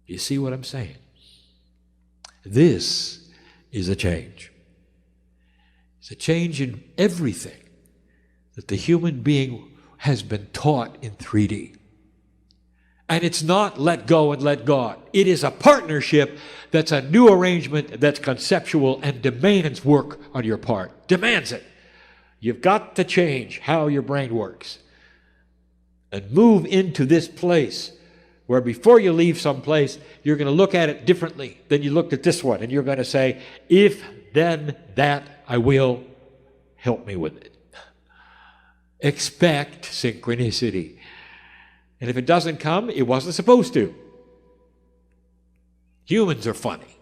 You see what I'm saying? This is a change. It's a change in everything that the human being has been taught in 3D. And it's not let go and let God. It is a partnership that's a new arrangement that's conceptual and demands work on your part. Demands it. You've got to change how your brain works. And move into this place where before you leave someplace, you're going to look at it differently than you looked at this one. And you're going to say, if, then, that, I will. Help me with it. Expect synchronicity. And if it doesn't come, it wasn't supposed to. Humans are funny.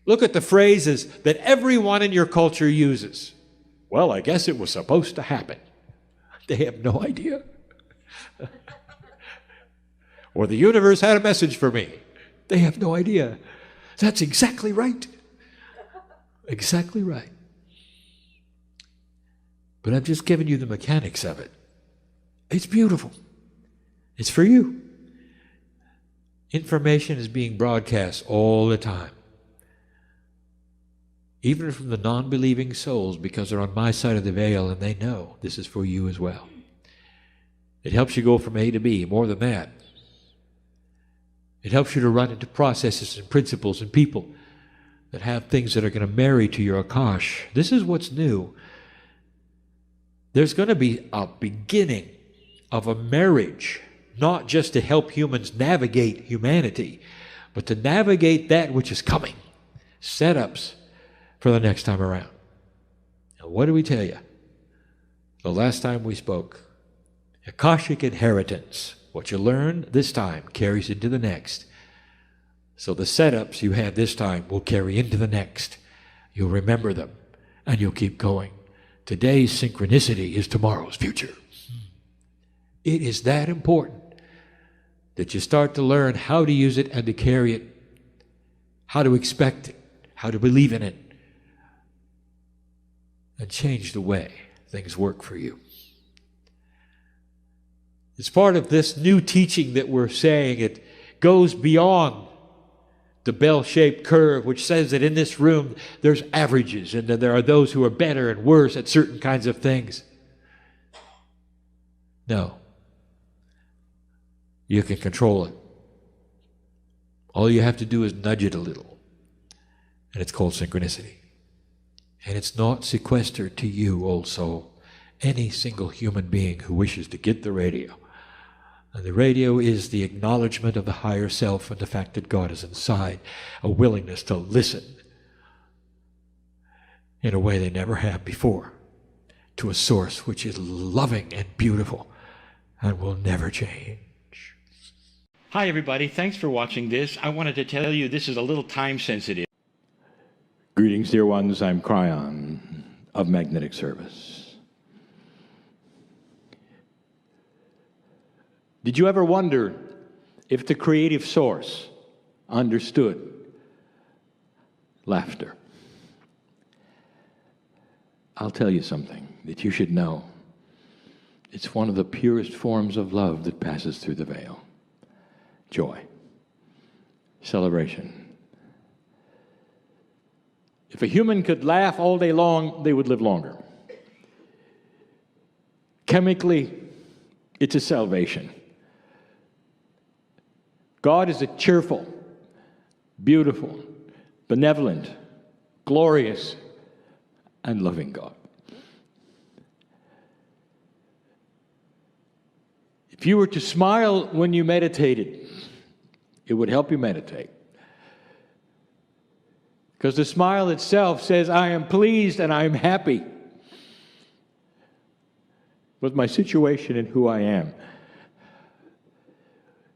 Look at the phrases that everyone in your culture uses. Well, I guess it was supposed to happen. They have no idea. Or the universe had a message for me. They have no idea. That's exactly right. Exactly right. But I've just given you the mechanics of it. It's beautiful. It's for you. Information is being broadcast all the time. Even from the non-believing souls, because they're on my side of the veil and they know this is for you as well. It helps you go from A to B. More than that, it helps you to run into processes and principles and people that have things that are going to marry to your Akash. This is what's new. There's going to be a beginning of a marriage, not just to help humans navigate humanity, but to navigate that which is coming. Setups for the next time around. And what did we tell you? The last time we spoke. Akashic inheritance. What you learn this time carries into the next. So the setups you had this time will carry into the next.
You'll remember them, and you'll keep going. Today's synchronicity is tomorrow's future. It is that important that you start to learn how to use it and to carry it, how to expect it, how to believe in it, and change the way things work for you. It's part of this new teaching that we're saying. It goes beyond the bell-shaped curve, which says that in this room there's averages and that there are those who are better and worse at certain kinds of things. No. You can control it. All you have to do is nudge it a little. And it's called synchronicity. And it's not sequestered to you, old soul. Any single human being who wishes to get the radio. And the radio is the acknowledgement of the higher self and the fact that God is inside, a willingness to listen in a way they never have before to a source which is loving and beautiful and will never change.
Hi, everybody. Thanks for watching this. I wanted to tell you this is a little time sensitive.
Greetings, dear ones. I'm Kryon of Magnetic Service. Did you ever wonder if the creative source understood laughter? I'll tell you something that you should know. It's one of the purest forms of love that passes through the veil. Joy. Celebration. If a human could laugh all day long, they would live longer. Chemically, it's a salvation. God is a cheerful, beautiful, benevolent, glorious, and loving God. If you were to smile when you meditated, it would help you meditate. Because the smile itself says, I am pleased and I am happy with my situation and who I am.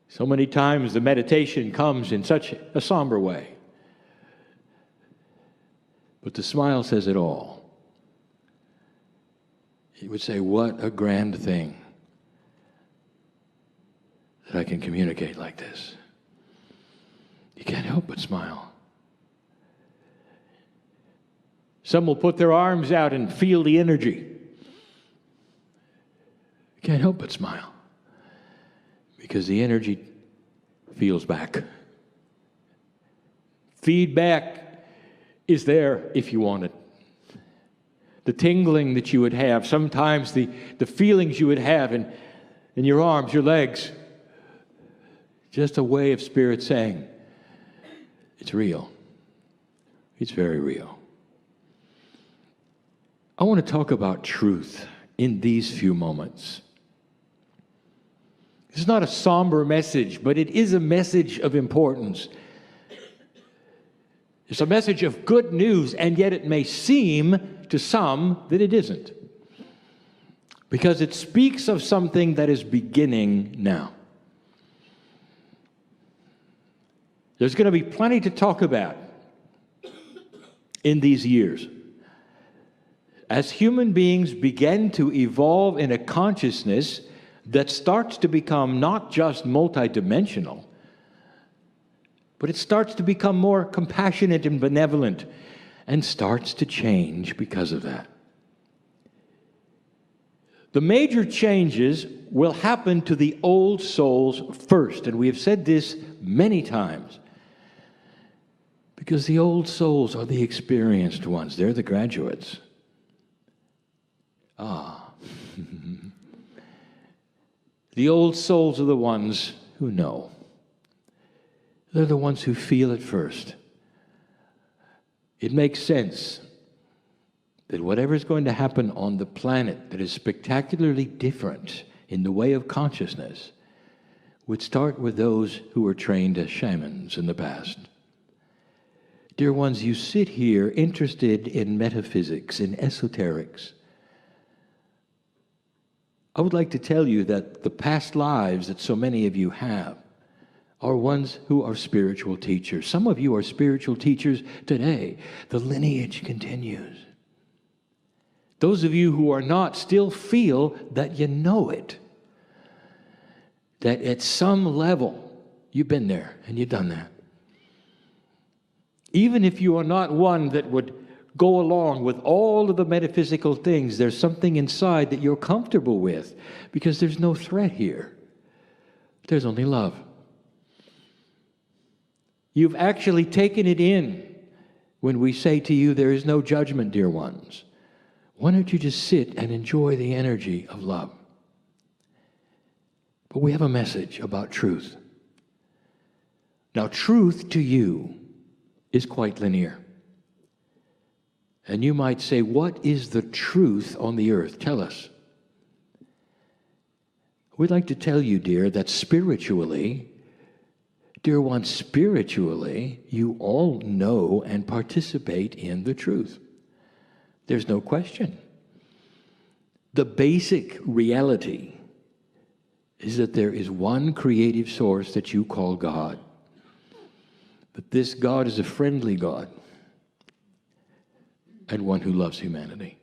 So many times the meditation comes in such a somber way. But the smile says it all. It would say, what a grand thing that I can communicate like this. You can't help but smile. Some will put their arms out and feel the energy. You can't help but smile. Because the energy feels back. Feedback is there if you want it. The tingling that you would have, sometimes the feelings you would have in your arms, your legs. Just a way of spirit saying, it's real. It's very real. I want to talk about truth in these few moments. It's not a somber message, but it is a message of importance. It's a message of good news, and yet it may seem to some that it isn't. Because it speaks of something that is beginning now. There's going to be plenty to talk about in these years. As human beings begin to evolve in a consciousness that starts to become not just multidimensional, but it starts to become more compassionate and benevolent and starts to change because of that. The major changes will happen to the old souls first, and we have said this many times, because the old souls are the experienced ones. They're the graduates. The old souls are the ones who know. They're the ones who feel it first. It makes sense that whatever is going to happen on the planet that is spectacularly different in the way of consciousness would start with those who were trained as shamans in the past. Dear ones, you sit here interested in metaphysics, in esoterics. I would like to tell you that the past lives that so many of you have
are ones who are spiritual teachers. Some of you are spiritual teachers today. The lineage continues. Those of you who are not still feel that you know it. That at some level, you've been there and you've done that. Even if you are not one that would go along with all of the metaphysical things, there's something inside that you're comfortable with because there's no threat here. There's only love. You've actually taken it in when we say to you, there is no judgment, dear ones. Why don't you just sit and enjoy the energy of love? But we have a message about truth. Now, truth to you is quite linear. And you might say, what is the truth on the earth? Tell us. We'd like to tell you, dear, that spiritually, dear ones, spiritually, you all know and participate in the truth. There's no question. The basic reality is that there is one creative source that you call God. But this God is a friendly God and one who loves humanity.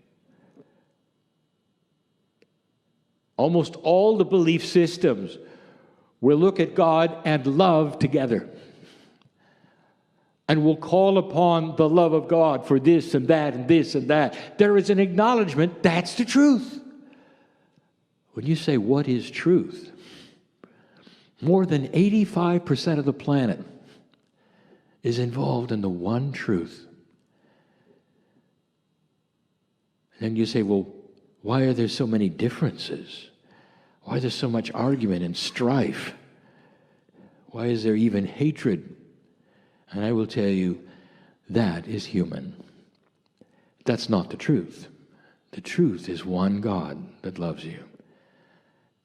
Almost all the belief systems will look at God and love together. And will call upon the love of God for this and that and this and that. There is an acknowledgement that's the truth. When you say, what is truth? More than 85% of the planet is involved in the one truth. And then you say, well, why are there so many differences? Why is there so much argument and strife? Why is there even hatred? And I will tell you, that is human. That's not the truth. The truth is one God that loves you.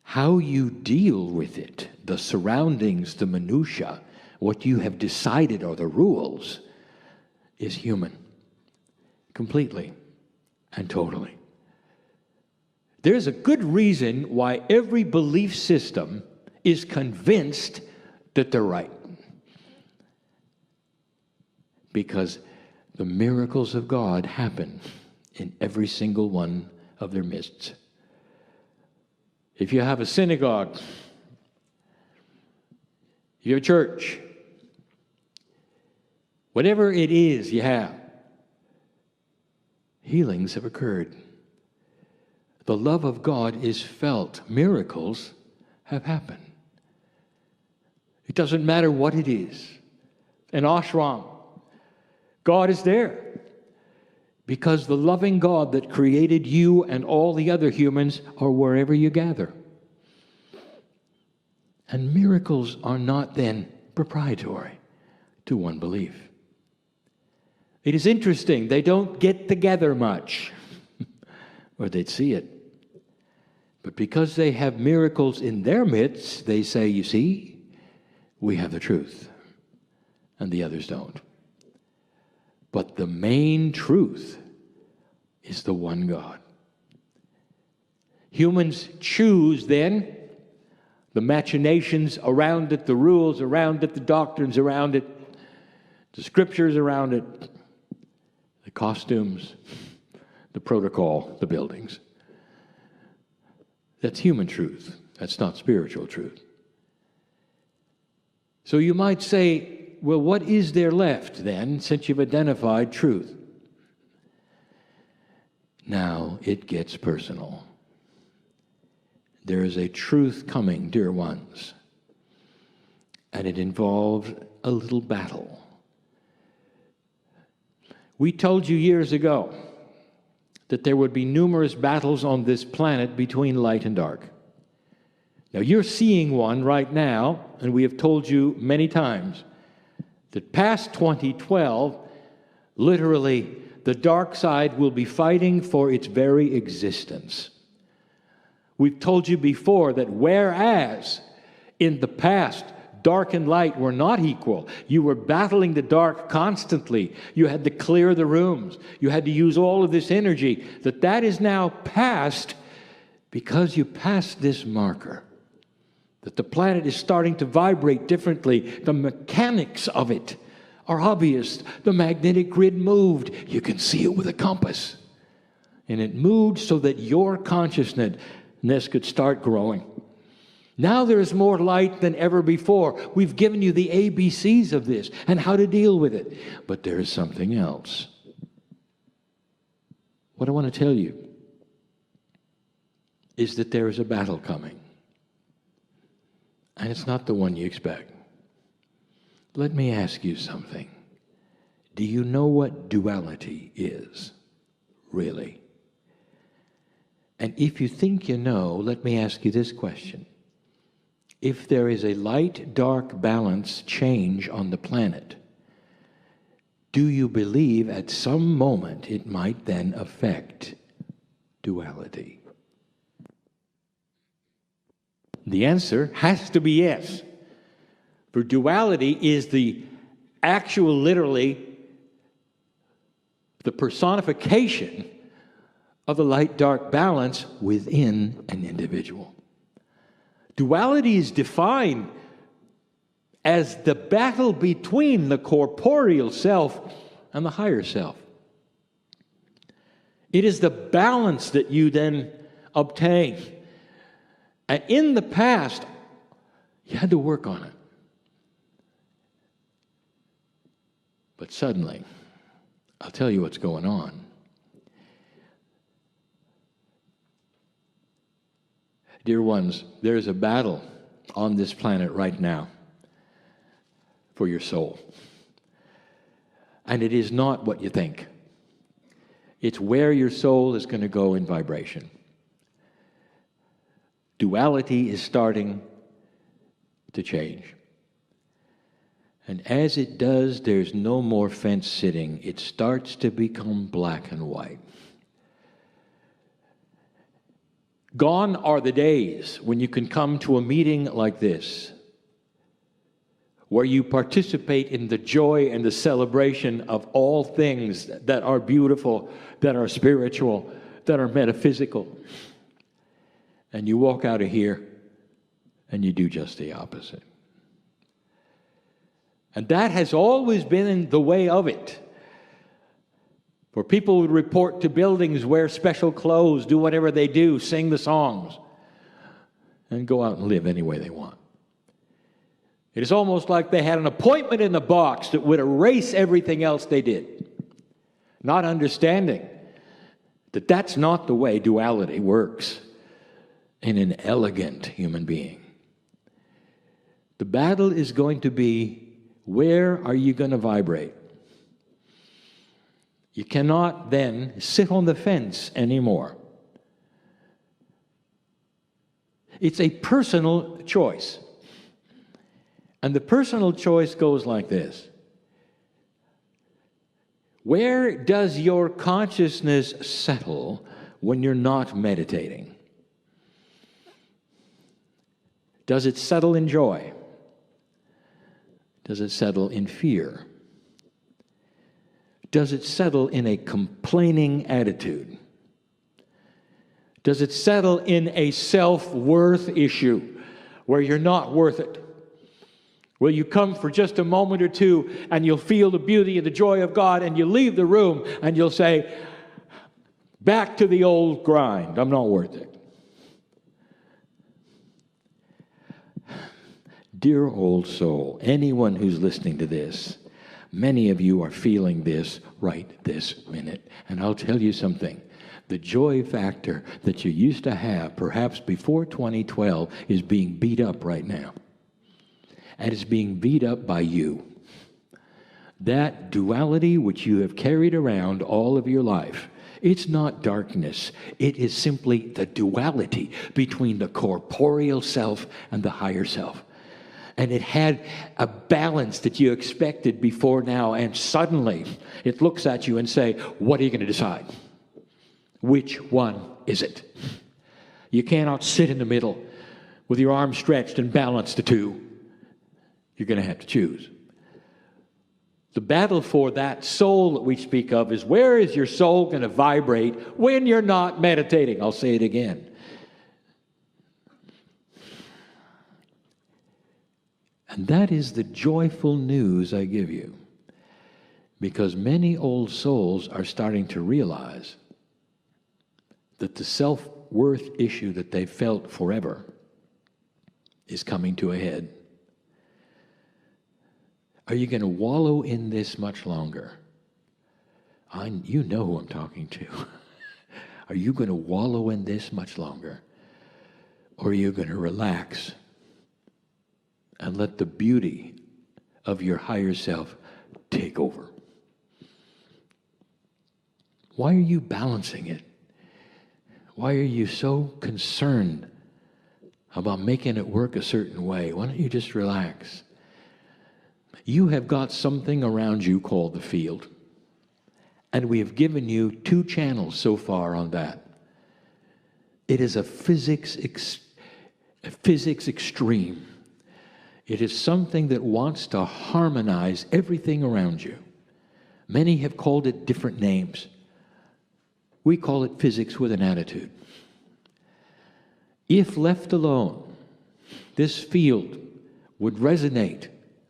How you deal with it, the surroundings, the minutiae, what you have decided are the rules, is human. Completely and totally. There's a good reason why every belief system is convinced that they're right. Because the miracles of God happen in every single one of their midst. If you have a synagogue, if you have a church, whatever it is you have, healings have occurred. The love of God is felt. Miracles have happened. It doesn't matter what it is. An ashram, God is there. Because the loving God that created you and all the other humans are wherever you gather. And miracles are not then proprietary to one belief. It is interesting, they don't get together much, or they'd see it. But because they have miracles in their midst, they say, you see, we have the truth, and the others don't. But the main truth is the one God. Humans choose then the machinations around it, the rules around it, the doctrines around it, the scriptures around it, the costumes, the protocol, the buildings. That's human truth. That's not spiritual truth. So you might say, well, what is there left then, since you've identified truth? Now it gets personal. There is a truth coming, dear ones, and it involves a little battle. We told you years ago that there would be numerous battles on this planet between light and dark. Now you're seeing one right now, and we have told you many times that past 2012, literally, the dark side will be fighting for its very existence. We've told you before that whereas in the past, dark and light were not equal, you were battling the dark constantly. You had to clear the rooms. You had to use all of this energy. That is now past because you passed this marker.
that the planet is starting to vibrate differently. The mechanics of it are obvious. The magnetic grid moved. You can see it with a compass. And it moved so that your consciousness could start growing. Now there is more light than ever before. We've given you the ABCs of this and how to deal with it. But there is something else. What I want to tell you is that there is a battle coming. And it's not the one you expect. Let me ask you something. Do you know what duality is, really? And if you think you know, let me ask you this question. If there is a light-dark balance change on the planet, do you believe at some moment it might then affect duality? The answer has to be yes. For duality is the actual, literally, the personification of the light-dark balance within an individual. Duality is defined as the battle between the corporeal self and the higher self. It is the balance that you then obtain. And in the past, you had to work on it. But suddenly, I'll tell you what's going on. Dear ones, there is a battle on this planet right now for your soul. And it is not what you think. It's where your soul is going to go in vibration. Duality is starting to change. And as it does, there's no more fence sitting. It starts to become black and white. Gone are the days when you can come to a meeting like this, where you participate in the joy and the celebration of all things that are beautiful, that are spiritual, that are metaphysical. And you walk out of here and you do just the opposite. And that has always been in the way of it. For people would report to buildings, wear special clothes, do whatever they do, sing the songs, and go out and live any way they want. It is almost like they had an appointment in the box that would erase everything else they did, not understanding that that's not the way duality works in an elegant human being. The battle is going to be, where are you going to vibrate? You cannot then sit on the fence anymore. It's a personal choice. And the personal choice goes like this. Where does your consciousness settle when you're not meditating? Does it settle in joy? Does it settle in fear? Does it settle in a complaining attitude? Does it settle in a self-worth issue where you're not worth it? Where you come for just a moment or two and you'll feel the beauty and the joy of God and you leave the room and you'll say, back to the old grind, I'm not worth it. Dear old soul, anyone who's listening to this, many of you are feeling this right this minute. And I'll tell you something. The joy factor that you used to have, perhaps before 2012, is being beat up right now. And it's being beat up by you. That duality which you have carried around all of your life, it's not darkness. It is simply the duality between the corporeal self and the higher self. And it had a balance that you expected before now, and suddenly it looks at you and say, what are you going to decide? Which one is it? You cannot sit in the middle with your arms stretched and balance the two. You're going to have to choose. The battle for that soul that we speak of is, where is your soul going to vibrate when you're not meditating? I'll say it again.
And that is the joyful news I give you. Because many old souls are starting to realize that the self-worth issue that they've felt forever is coming to a head. Are you going to wallow in this much longer? You know who I'm talking to. Are you going to wallow in this much longer? Or are you going to relax and let the beauty of your higher self take over? Why are you balancing it? Why are you so concerned about making it work a certain way? Why don't you just relax? You have got something around you called the field. And we have given you 2 channels so far on that. It is a physics extreme. It is something that wants to harmonize everything around you. Many have called it different names. We call it physics with an attitude. If left alone, this field would resonate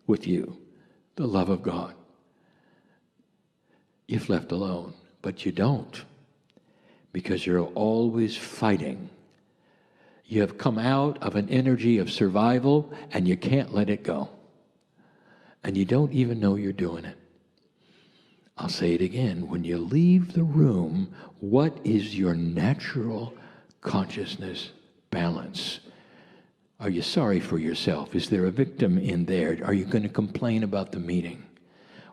with you, the love of God. If left alone, but you don't, because you're always fighting. You have come out of an energy of survival and you can't let it go. And you don't even know you're doing it. I'll say it again. When you leave the room, what is your natural consciousness balance? Are you sorry for yourself? Is there a victim in there? Are you going to complain about the meeting?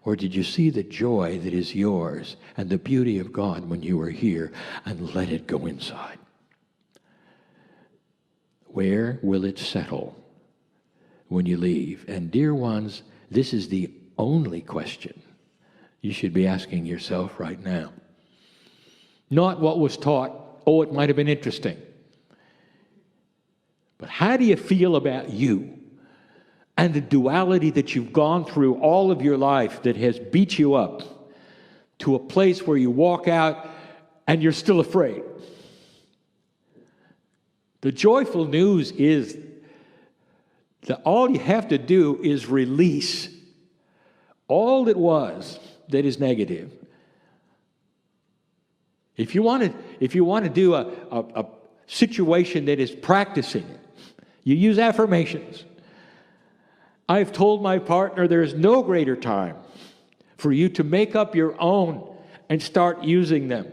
Or did you see the joy that is yours and the beauty of God when you were here and let it go inside? Where will it settle when you leave? And dear ones, this is the only question you should be asking yourself right now. Not what was taught. Oh, it might have been interesting. But how do you feel about you and the duality that you've gone through all of your life that has beat you up to a place where you walk out and you're still afraid? The joyful news is that all you have to do is release all that was that is negative. If you want to do a situation that is practicing it, you use affirmations. I've told my partner there is no greater time for you to make up your own and start using them.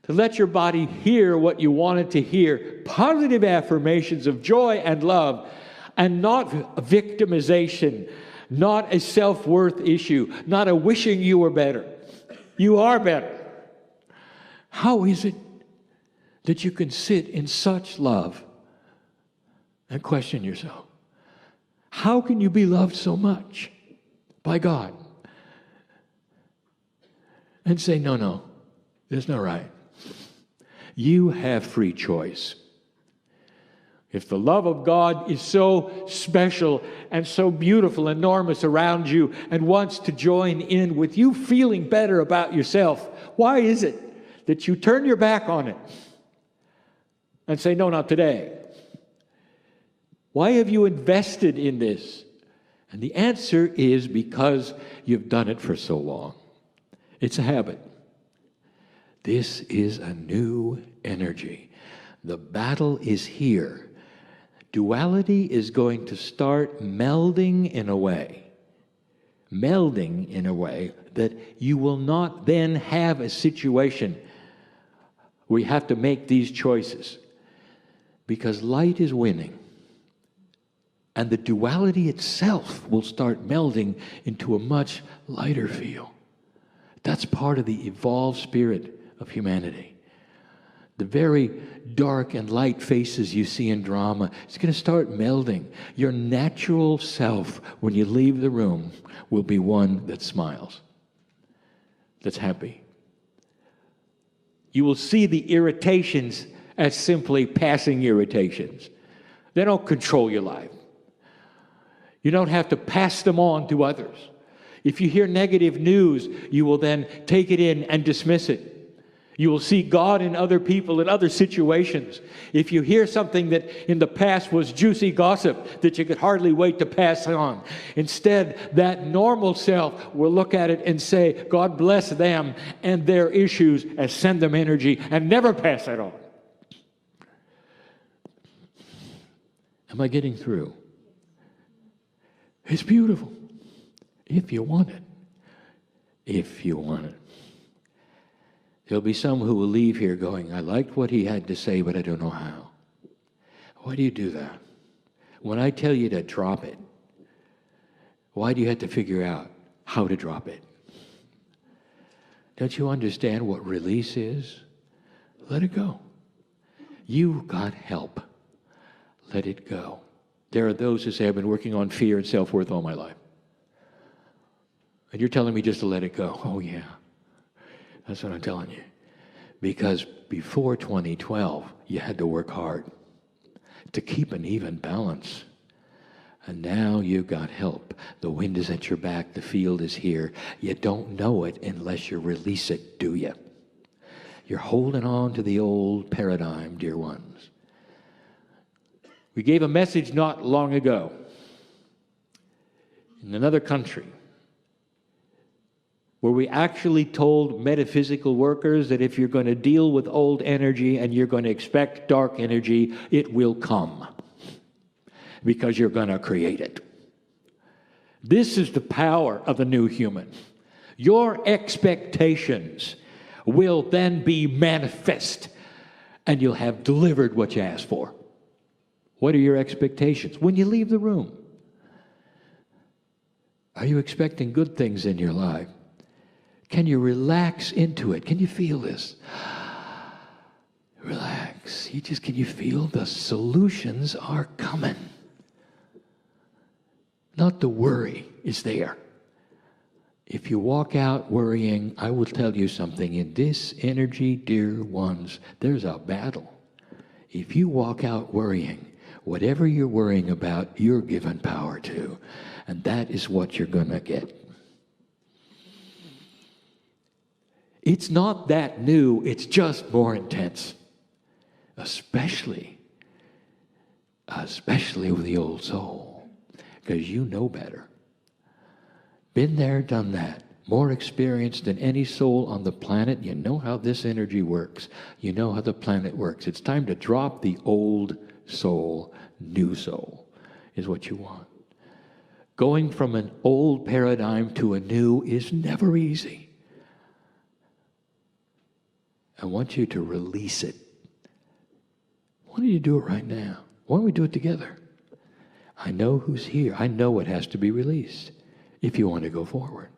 To let your body hear what you want it to hear. Positive affirmations of joy and love, and not victimization, not a self-worth issue, not a wishing you were better. You are better. How is it that you can sit in such love and question yourself? How can you be loved so much by God and say, no, there's no right? You have free choice. If the love of God is so special and so beautiful, enormous around you and wants to join in with you feeling better about yourself, why is it that you turn your back on it and say, no, not today? Why have you invested in this? And the answer is because you've done it for so long. It's a habit. This is a new energy. The battle is here. Duality is going to start melding in a way that you will not then have a situation where you have to make these choices, because light is winning. And the duality itself will start melding into a much lighter feel. That's part of the evolved spirit of humanity. The very dark and light faces you see in drama, it's going to start melding. Your natural self, when you leave the room, will be one that smiles, that's happy. You will see the irritations as simply passing irritations. They don't control your life. You don't have to pass them on to others. If you hear negative news, you will then take it in and dismiss it.
You will see God in other people, in other situations. If you hear something that in the past was juicy gossip that you could hardly wait to pass on, instead, that normal self will look at it and say, God bless them and their issues, and send them energy and never pass it on. Am I getting through? It's beautiful. If you want it. If you want it. There'll be some who will leave here going, I liked what he had to say, but I don't know how. Why do you do that? When I tell you to drop it, why do you have to figure out how to drop it? Don't you understand what release is? Let it go. You got help. Let it go. There are those who say, I've been working on fear and self-worth all my life. And you're telling me just to let it go. Oh, yeah. That's what I'm telling you. Because before 2012, you had to work hard to keep an even balance. And now you've got help. The wind is at your back. The field is here. You don't know it unless you release it, do you? You're holding on to the old paradigm, dear ones. We gave a message not long ago in another country where we actually told metaphysical workers that if you're going to deal with old energy and you're going to expect dark energy, it will come because you're going to create it. This is the power of the new human. Your expectations will then be manifest and you'll have delivered what you asked for. What are your expectations when you leave the room? Are you expecting good things in your life? Can you relax into it? Can you feel this? Relax. Can you feel the solutions are coming? Not the worry is there. If you walk out worrying, I will tell you something. In this energy, dear ones, there's a battle. If you walk out worrying, whatever you're worrying about, you're given power to. And that is what you're going to get. It's not that new, it's just more intense. Especially with the old soul. Because you know better. Been there, done that. More experienced than any soul on the planet. You know how this energy works. You know how the planet works. It's time to drop the old soul. New soul is what you want. Going from an old paradigm to a new is never easy. I want you to release it. Why don't you do it right now? Why don't we do it together? I know who's here. I know what has to be released if you want to go forward.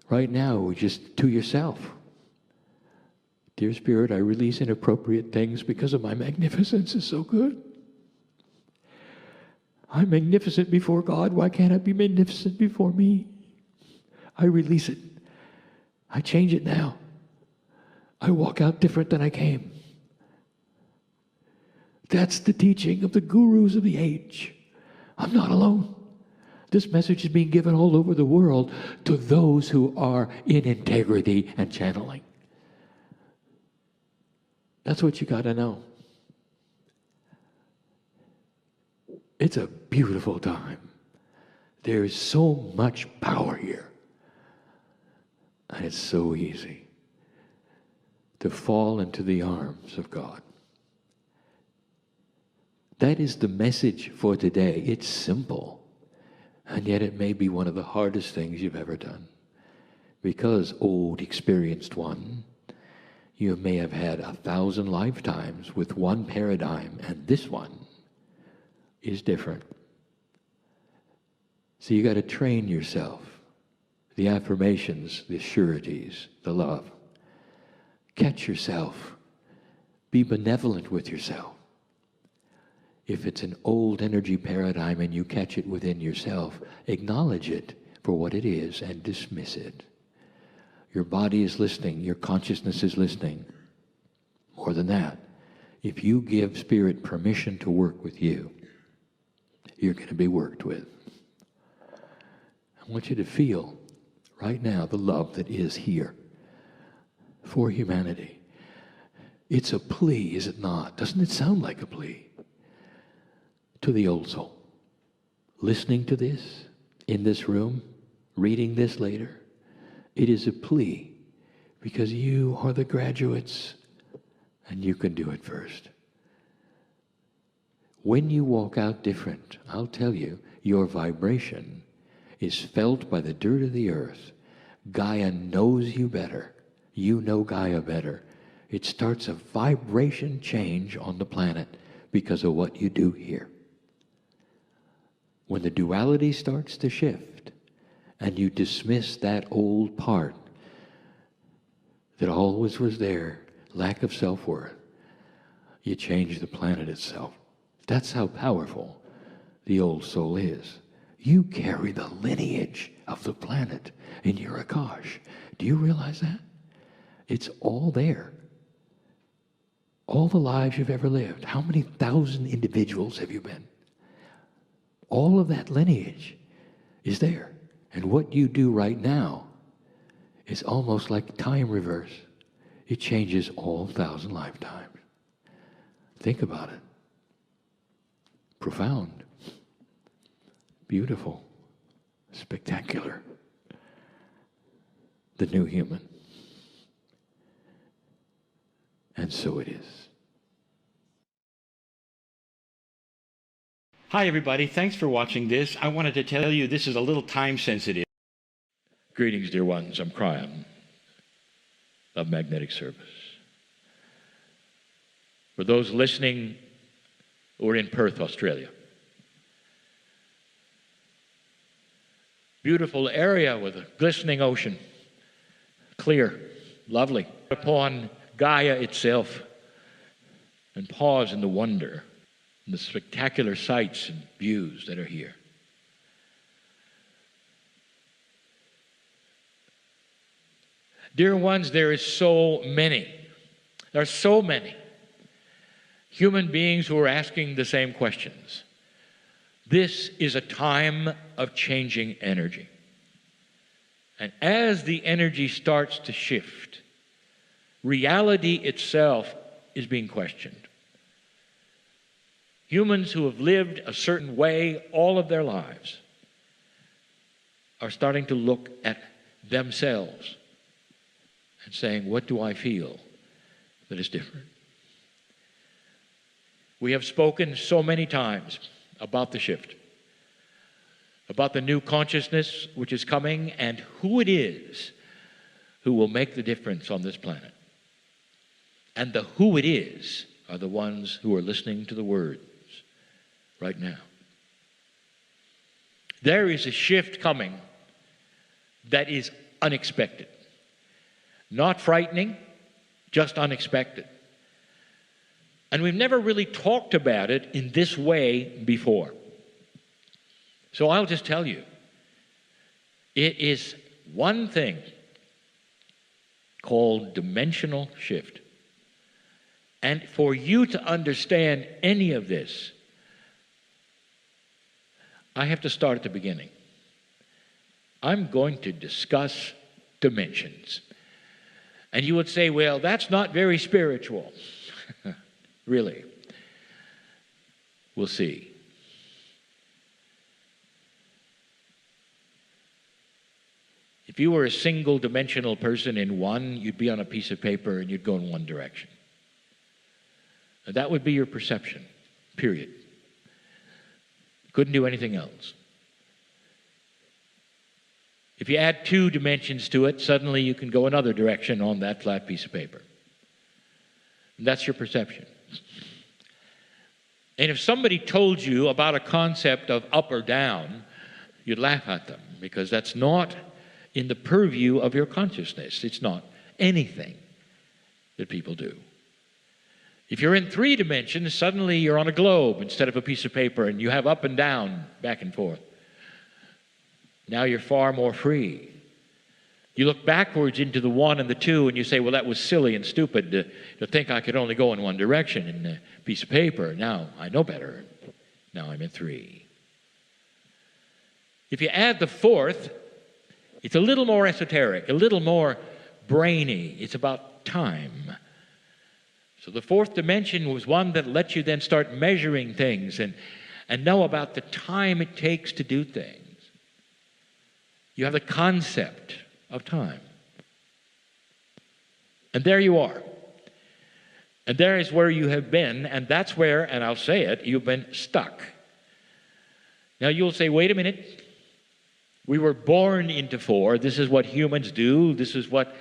Right now, just to yourself. Dear Spirit, I release inappropriate things because of my magnificence is so good. I'm magnificent before God. Why can't I be magnificent before me? I release it. I change it now. I walk out different than I came. That's the teaching of the gurus of the age. I'm not alone. This message is being given all over the world to those who are in integrity and channeling. That's what you got to know. It's a beautiful time. There's so much power here. And it's so easy to fall into the arms of God. That is the message for today. It's simple, and yet it may be one of the hardest things you've ever done. Because, old experienced one, you may have had 1,000 lifetimes with one paradigm, and this one is different. So you got to train yourself. The affirmations, the sureties, the love. Catch yourself. Be benevolent with yourself. If it's an old energy paradigm and you catch it within yourself, acknowledge it for what it is and dismiss it. Your body is listening. Your consciousness is listening. More than that, if you give Spirit permission to work with you, you're going to be worked with. I want you to feel right now the love that is here. for humanity. It's a plea, is it not? Doesn't it sound like a plea? To the old soul. Listening to this, in this room, reading this later, it is a plea because you are the graduates and you can do it first. When you walk out different, I'll tell you, your vibration is felt by the dirt of the earth. Gaia knows you better. You know Gaia better. It starts a vibration change on the planet because of what you do here. When the duality starts to shift and you dismiss that old part that always was there, lack of self-worth, you change the planet itself. That's how powerful the old soul is. You carry the lineage of the planet in your Akash. Do you realize that? It's all there. All the lives you've ever lived. How many thousand individuals have you been? All of that lineage is there. And what you do right now is almost like time reverse. It changes all 1,000 lifetimes. Think about it. Profound. Beautiful. Spectacular. The new human. And so it is.
Hi, everybody. Thanks for watching this. I wanted to tell you this is a little time sensitive.
Greetings, dear ones. I'm Kryon of Magnetic Service. For those listening who are in Perth, Australia, beautiful area with a glistening ocean, clear, lovely. Upon Gaia itself, and pause in the wonder and the spectacular sights and views that are here. Dear ones, there are so many human beings who are asking the same questions. This is a time of changing energy. And as the energy starts to shift, reality itself is being questioned. Humans who have lived a certain way all of their lives are starting to look at themselves and saying, what do I feel that is different? We have spoken so many times about the shift, about the new consciousness which is coming and who it is who will make the difference on this planet. And the who it is are the ones who are listening to the words right now. There is a shift coming that is unexpected. Not frightening, just unexpected. And we've never really talked about it in this way before. So I'll just tell you, it is one thing called dimensional shift. And for you to understand any of this, I have to start at the beginning. I'm going to discuss dimensions. And you would say, well, that's not very spiritual. Really. We'll see. If you were a single dimensional person in one, you'd be on a piece of paper and you'd go in one direction. And that would be your perception, period. Couldn't do anything else. If you add 2 dimensions to it, suddenly you can go another direction on that flat piece of paper. And that's your perception. And if somebody told you about a concept of up or down, you'd laugh at them because that's not in the purview of your consciousness. It's not anything that people do. If you're in 3 dimensions, suddenly you're on a globe instead of a piece of paper and you have up and down, back and forth. Now you're far more free. You look backwards into the 1 and the 2 and you say, well, that was silly and stupid to think I could only go in one direction in a piece of paper. Now I know better. Now I'm in 3. If you add the 4th, it's a little more esoteric, a little more brainy. It's about time. So the fourth dimension was one that lets you then start measuring things and know about the time it takes to do things. You have the concept of time. And there you are. And there is where you have been, and that's where, and I'll say it, you've been stuck. Now you'll say, wait a minute. We were born into four. This is what humans do. This is what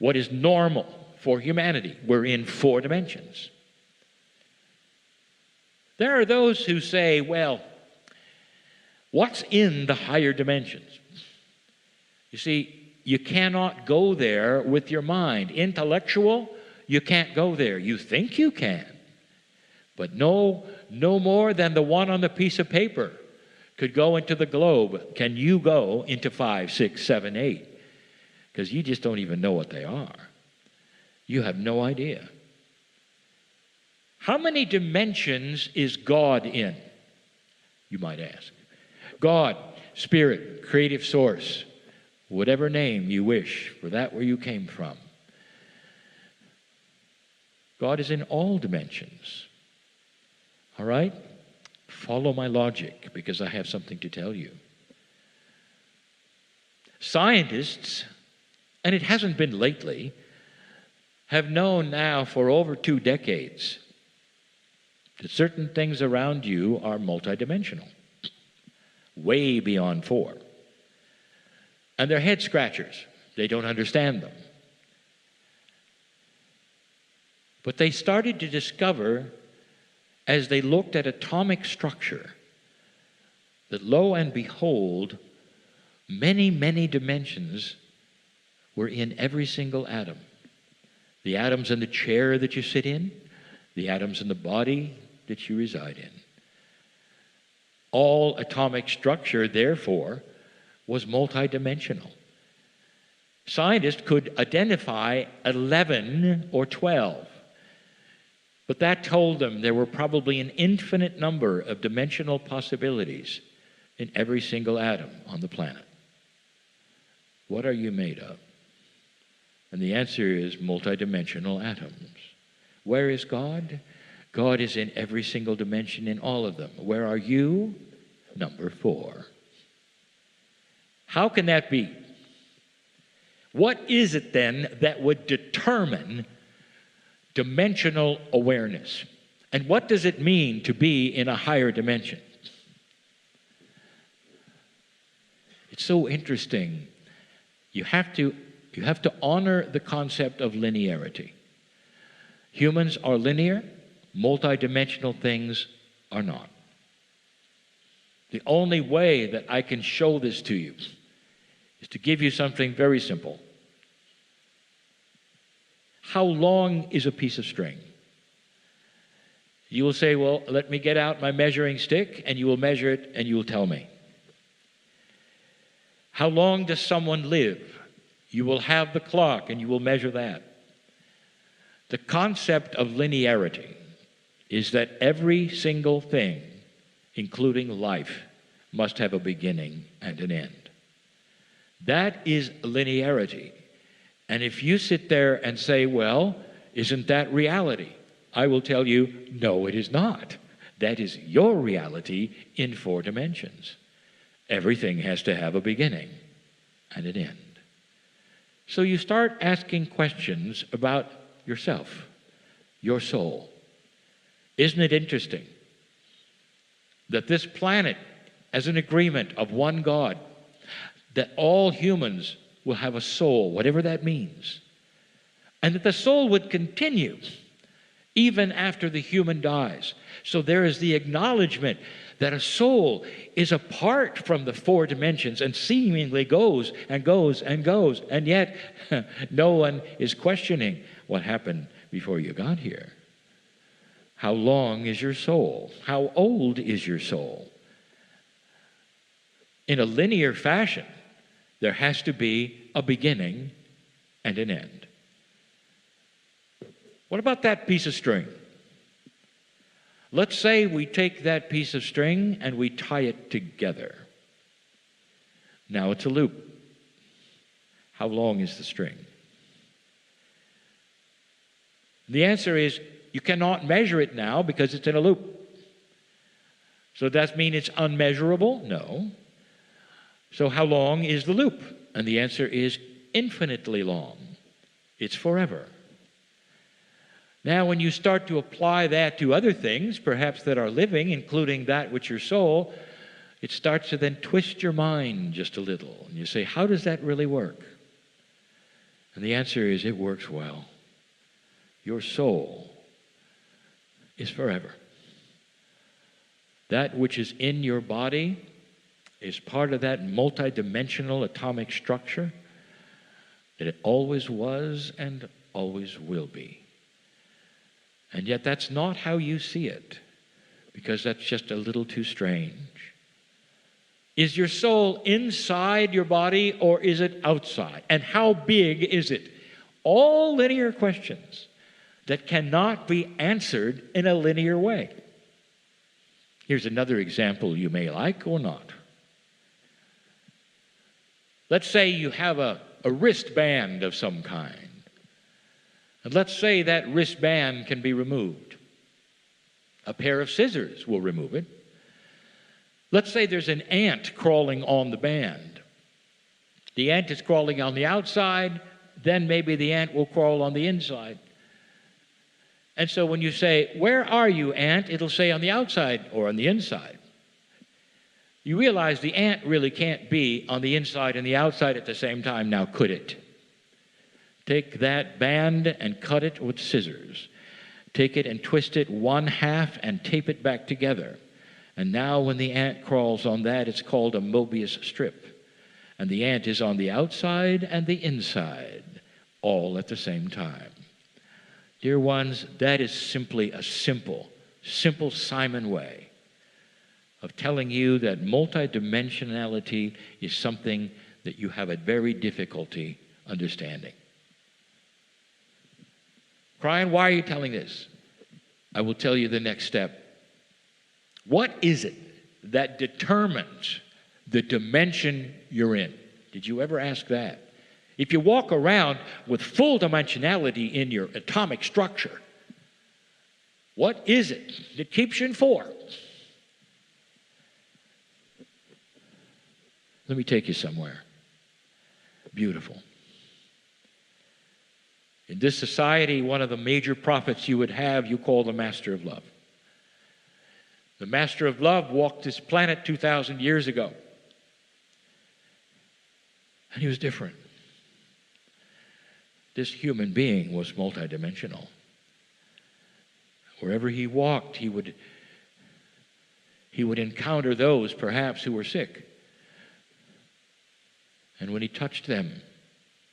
is normal for humanity. We're in four dimensions. There are those who say, well, what's in the higher dimensions? You see, you cannot go there with your mind. Intellectual, you can't go there. You think you can, but no more than the one on the piece of paper could go into the globe. Can you go into 5, 6, 7, 8? Because you just don't even know what they are. You have no idea. How many dimensions is God in? You might ask. God, Spirit, creative source, whatever name you wish, for that where you came from. God is in all dimensions. All right? Follow my logic, because I have something to tell you. Scientists, and it hasn't been lately, have known now for over 2 decades that certain things around you are multidimensional, way beyond 4. And they're head scratchers. They don't understand them. But they started to discover, as they looked at atomic structure, that lo and behold, many, many dimensions were in every single atom. The atoms in the chair that you sit in, the atoms in the body that you reside in. All atomic structure, therefore, was multidimensional. Scientists could identify 11 or 12, but that told them there were probably an infinite number of dimensional possibilities in every single atom on the planet. What are you made of? And the answer is multidimensional atoms. Where is God? God is in every single dimension in all of them. Where are you? Number 4. How can that be? What is it then that would determine dimensional awareness? And what does it mean to be in a higher dimension? It's so interesting. You have to honor the concept of linearity. Humans are linear, multidimensional things are not. The only way that I can show this to you is to give you something very simple. How long is a piece of string? You will say, well, let me get out my measuring stick, and you will measure it, and you will tell me. How long does someone live? You will have the clock, and you will measure that. The concept of linearity is that every single thing, including life, must have a beginning and an end. That is linearity. And if you sit there and say, well, isn't that reality? I will tell you, no, it is not. That is your reality in 4 dimensions. Everything has to have a beginning and an end. So you start asking questions about yourself, your soul. Isn't it interesting that this planet, as an agreement of one God, that all humans will have a soul, whatever that means, and that the soul would continue even after the human dies. So there is the acknowledgement that a soul is apart from the 4 dimensions and seemingly goes and goes and goes, and yet no one is questioning what happened before you got here. How long is your soul? How old is your soul? In a linear fashion, there has to be a beginning and an end. What about that piece of string? Let's say we take that piece of string and we tie it together. Now it's a loop. How long is the string? The answer is you cannot measure it now because it's in a loop. So does that mean it's unmeasurable? No. So how long is the loop? And the answer is infinitely long. It's forever. Now, when you start to apply that to other things, perhaps that are living, including that which your soul, it starts to then twist your mind just a little. And you say, how does that really work? And the answer is, it works well. Your soul is forever. That which is in your body is part of that multidimensional atomic structure that it always was and always will be. And yet that's not how you see it, because that's just a little too strange. Is your soul inside your body or is it outside? And how big is it? All linear questions that cannot be answered in a linear way. Here's another example you may like or not. Let's say you have a wristband of some kind. And let's say that wristband can be removed. A pair of scissors will remove it. Let's say there's an ant crawling on the band. The ant is crawling on the outside, then maybe the ant will crawl on the inside. And so when you say, where are you, ant? It'll say on the outside or on the inside. You realize the ant really can't be on the inside and the outside at the same time, now could it? Take that band and cut it with scissors. Take it and twist it one half and tape it back together. And now when the ant crawls on that, it's called a Mobius strip. And the ant is on the outside and the inside, all at the same time. Dear ones, that is simply a simple Simon way of telling you that multidimensionality is something that you have a very difficulty understanding. Kryon, why are you telling this? I will tell you the next step. What is it that determines the dimension you're in? Did you ever ask that? If you walk around with full dimensionality in your atomic structure, what is it that keeps you in 4? Let me take you somewhere beautiful. In this society, one of the major prophets you would have, you call the Master of Love. The Master of Love walked this planet 2,000 years ago. And he was different. This human being was multidimensional. Wherever he walked, he would encounter those, perhaps, who were sick. And when he touched them,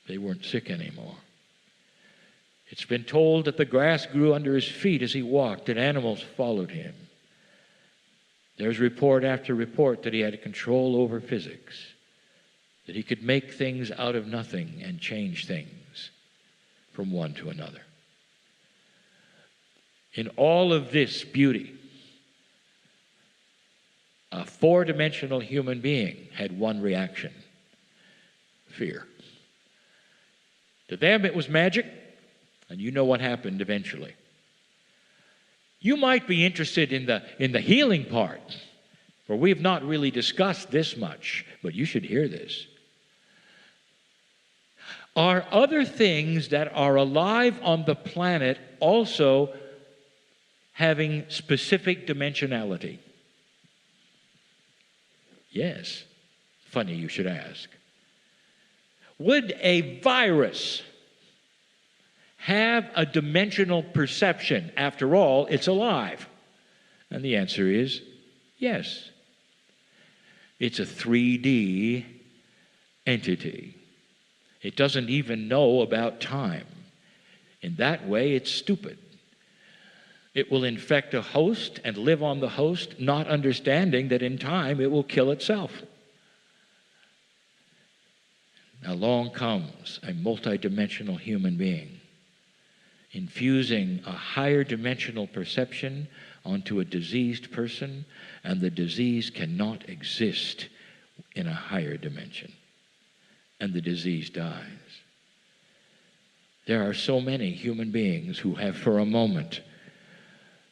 they weren't sick anymore. It's been told that the grass grew under his feet as he walked, and animals followed him. There's report after report that he had control over physics, that he could make things out of nothing and change things from one to another. In all of this beauty, a 4-dimensional human being had one reaction: fear. To them it was magic, and you know what happened eventually. You might be interested in the healing part, for we have not really discussed this much, but you should hear this. Are other things that are alive on the planet also having specific dimensionality? Yes. Funny you should ask. Would a virus have a dimensional perception? After all, it's alive. And the answer is yes. It's a 3D entity. It doesn't even know about time. In that way, it's stupid. It will infect a host and live on the host, not understanding that in time it will kill itself. Along comes a multidimensional human being, infusing a higher dimensional perception onto a diseased person, and the disease cannot exist in a higher dimension, and the disease dies. There are so many human beings who have for a moment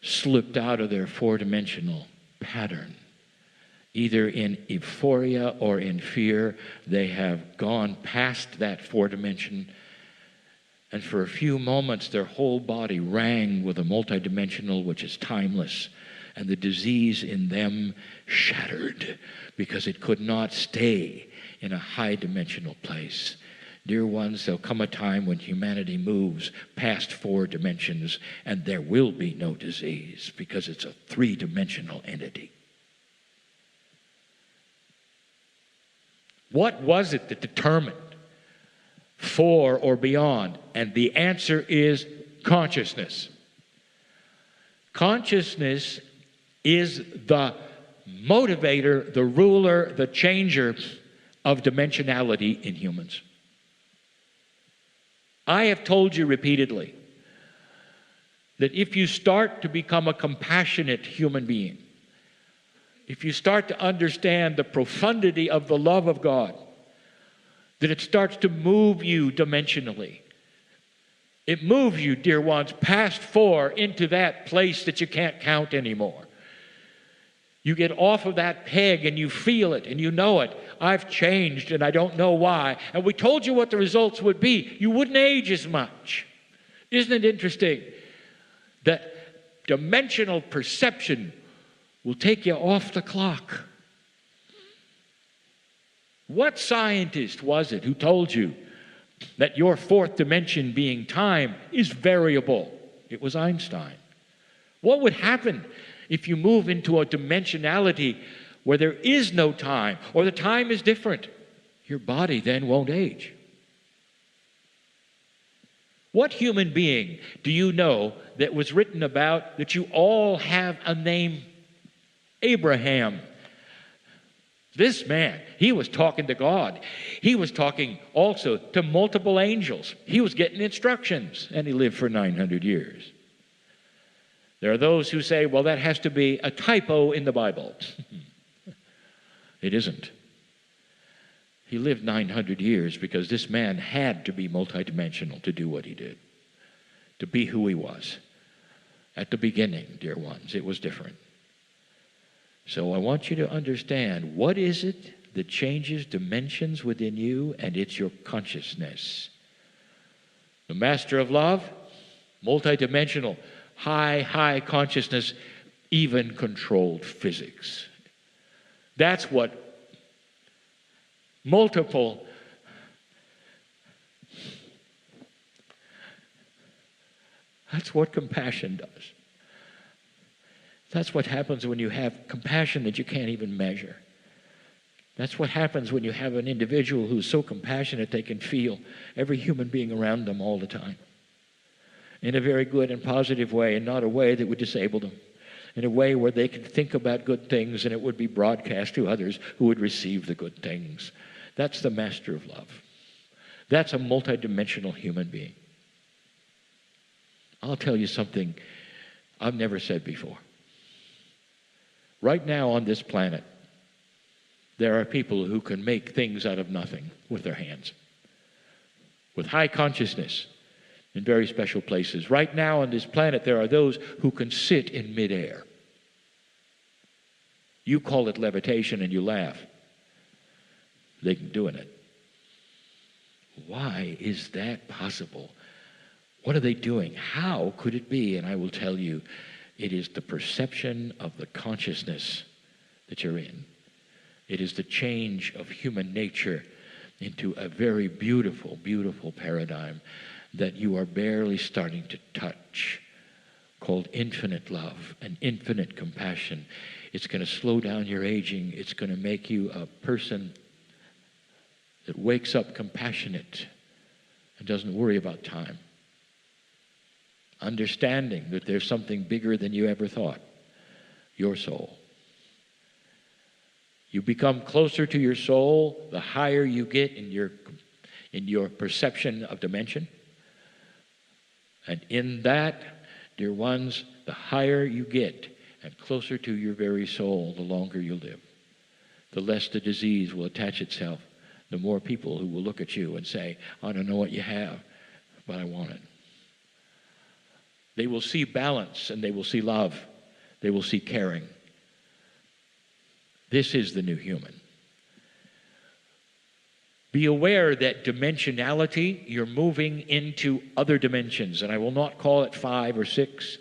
slipped out of their four-dimensional pattern. Either in euphoria or in fear, they have gone past that four-dimension, and for a few moments their whole body rang with a multidimensional which is timeless, and the disease in them shattered because it could not stay in a high-dimensional place. Dear ones, there'll come a time when humanity moves past four dimensions and there will be no disease because it's a three-dimensional entity. What was it that determined four or beyond? And the answer is consciousness. Consciousness is the motivator, the ruler, the changer of dimensionality in humans. I have told you repeatedly that if you start to become a compassionate human being, if you start to understand the profundity of the love of God, that it starts to move you dimensionally. It moves you, dear ones, past four into that place that you can't count anymore. You get off of that peg and you feel it and you know it. I've changed and I don't know why. And we told you what the results would be. You wouldn't age as much. Isn't it interesting that dimensional perception will take you off the clock? What scientist was it who told you that your fourth dimension, being time, is variable? It was Einstein. What would happen if you move into a dimensionality where there is no time, or the time is different? Your body then won't age. What human being do you know that was written about that you all have a name? Abraham. This man, he was talking to God. He was talking also to multiple angels. He was getting instructions, and he lived for 900 years. There are those who say, well, that has to be a typo in the Bible. It isn't. He lived 900 years because this man had to be multidimensional to do what he did, to be who he was. At the beginning, dear ones, it was different. So I want you to understand, what is it that changes dimensions within you? And it's your consciousness. The master of love, multidimensional, high consciousness, even controlled physics. That's what multiple that's what compassion does. That's what happens when you have compassion that you can't even measure. That's what happens when you have an individual who's so compassionate they can feel every human being around them all the time. In a very good and positive way, and not a way that would disable them. In a way where they can think about good things and it would be broadcast to others who would receive the good things. That's the master of love. That's a multidimensional human being. I'll tell you something I've never said before. Right now on this planet, there are people who can make things out of nothing with their hands, with high consciousness in very special places. Right now on this planet, there are those who can sit in midair. You call it levitation and you laugh. They can do it. Why is that possible? What are they doing? How could it be? And I will tell you, it is the perception of the consciousness that you're in. It is the change of human nature into a very beautiful, beautiful paradigm that you are barely starting to touch, called infinite love and infinite compassion. It's going to slow down your aging. It's going to make you a person that wakes up compassionate and doesn't worry about time. Understanding that there's something bigger than you ever thought, your soul. You become closer to your soul the higher you get in your perception of dimension. And in that, dear ones, the higher you get and closer to your very soul, the longer you live. The less the disease will attach itself. The more people who will look at you and say, I don't know what you have, but I want it. They will see balance and they will see love. They will see caring. This is the new human. Be aware that dimensionality, you're moving into other dimensions, and I will not call it 5 or 6,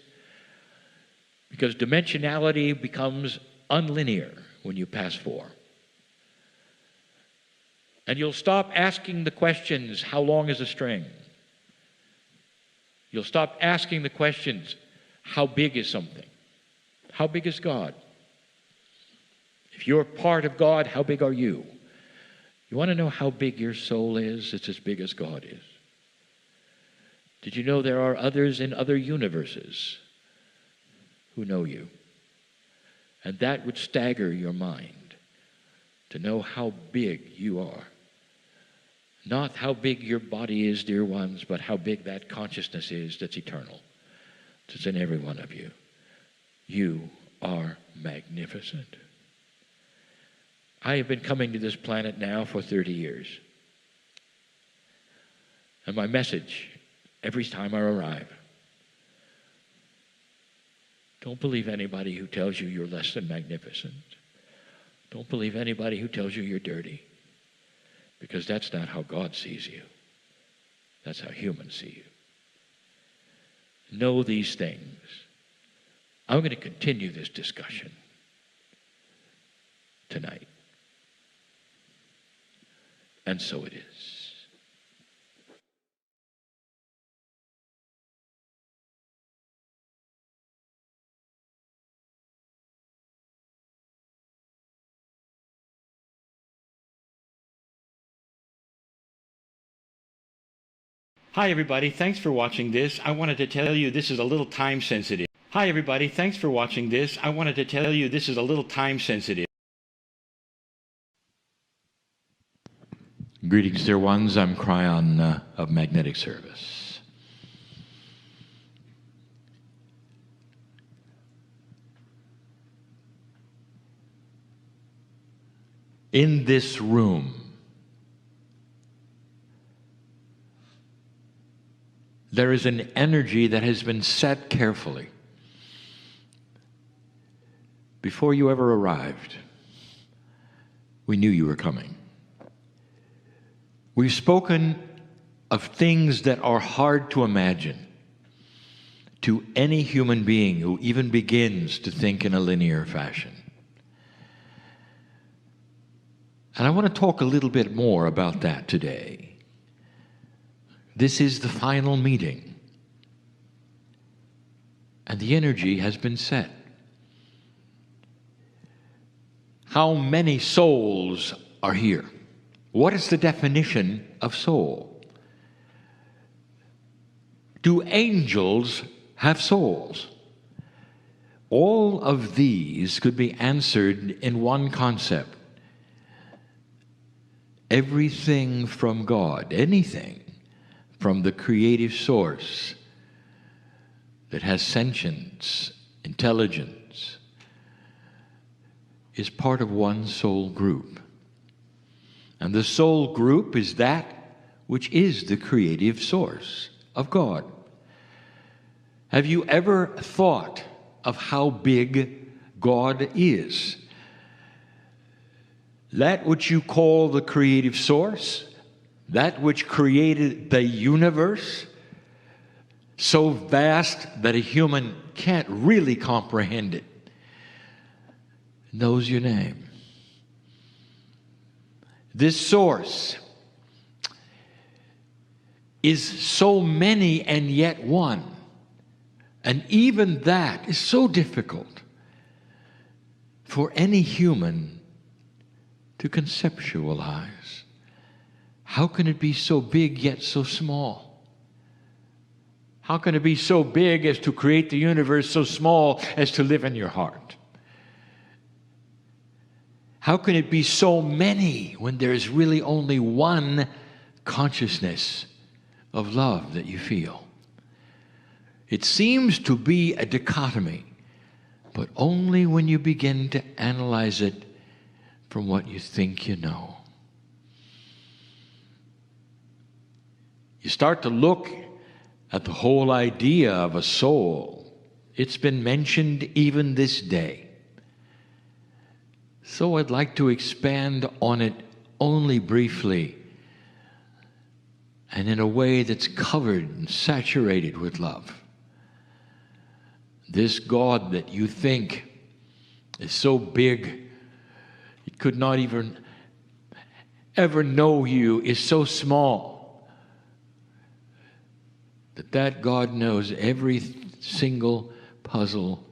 because dimensionality becomes unlinear when you pass 4. And you'll stop asking the questions, how long is a string? You'll stop asking the questions, how big is something? How big is God? If you're part of God, how big are you? You want to know how big your soul is? It's as big as God is. Did you know there are others in other universes who know you? And that would stagger your mind to know how big you are. Not how big your body is, dear ones, but how big that consciousness is that's eternal. It's in every one of you. You are magnificent. I have been coming to this planet now for 30 years. And my message, every time I arrive, don't believe anybody who tells you you're less than magnificent. Don't believe anybody who tells you you're dirty. Because that's not how God sees you. That's how humans see you. Know these things. I'm going to continue this discussion tonight. And so it is.
Hi, everybody. Thanks for watching this. I wanted to tell you this is a little time sensitive. Hi, everybody. Thanks for watching this. I wanted to tell you this is a little time sensitive.
Greetings, dear ones. I'm Kryon of Magnetic Service. In this room, there is an energy that has been set carefully before you ever arrived. We knew you were coming. We've spoken of things that are hard to imagine to any human being who even begins to think in a linear fashion. And I want to talk a little bit more about that today. This is the final meeting, and the energy has been set. How many souls are here? What is the definition of soul? Do angels have souls? All of these could be answered in one concept. Everything from God, anything from the creative source that has sentience, intelligence, is part of one soul group. And the soul group is that which is the creative source of God. Have you ever thought of how big God is? That which you call the creative source, that which created the universe, so vast that a human can't really comprehend it, knows your name. This source is so many and yet one. And even that is so difficult for any human to conceptualize. How can it be so big yet so small? How can it be so big as to create the universe, so small as to live in your heart? How can it be so many when there is really only one consciousness of love that you feel? It seems to be a dichotomy, but only when you begin to analyze it from what you think you know. You start to look at the whole idea of a soul. It's been mentioned even this day. So I'd like to expand on it only briefly and in a way that's covered and saturated with love. This God that you think is so big, it could not even ever know you, is so small that God knows every single puzzle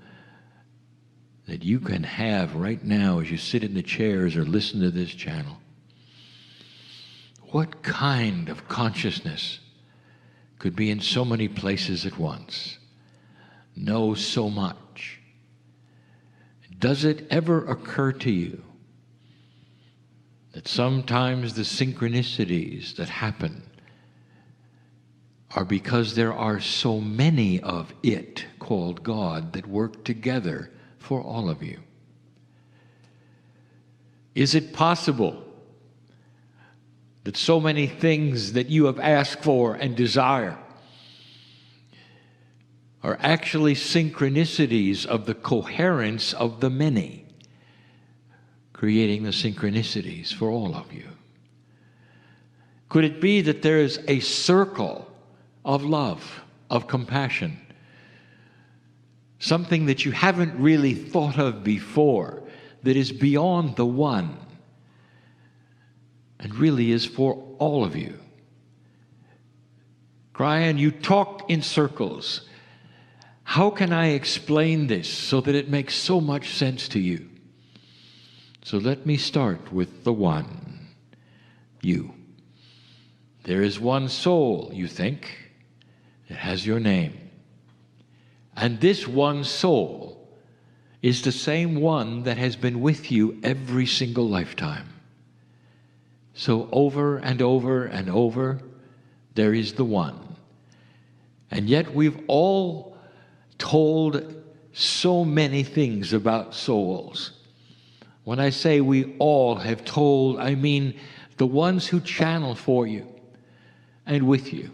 that you can have right now as you sit in the chairs or listen to this channel. What kind of consciousness could be in so many places at once, know so much? Does it ever occur to you that sometimes the synchronicities that happen are because there are so many of it, called God, that work together for all of you? Is it possible that so many things that you have asked for and desire are actually synchronicities of the coherence of the many, creating the synchronicities for all of you? Could it be that there is a circle of love, of compassion, something that you haven't really thought of before, that is beyond the one and really is for all of you? Kryon, you talk in circles. How can I explain this so that it makes so much sense to you? So let me start with the one, you. There is one soul, you think. It has your name. And this one soul is the same one that has been with you every single lifetime. So over and over and over, there is the one. And yet we've all told so many things about souls. When I say we all have told, I mean the ones who channel for you and with you.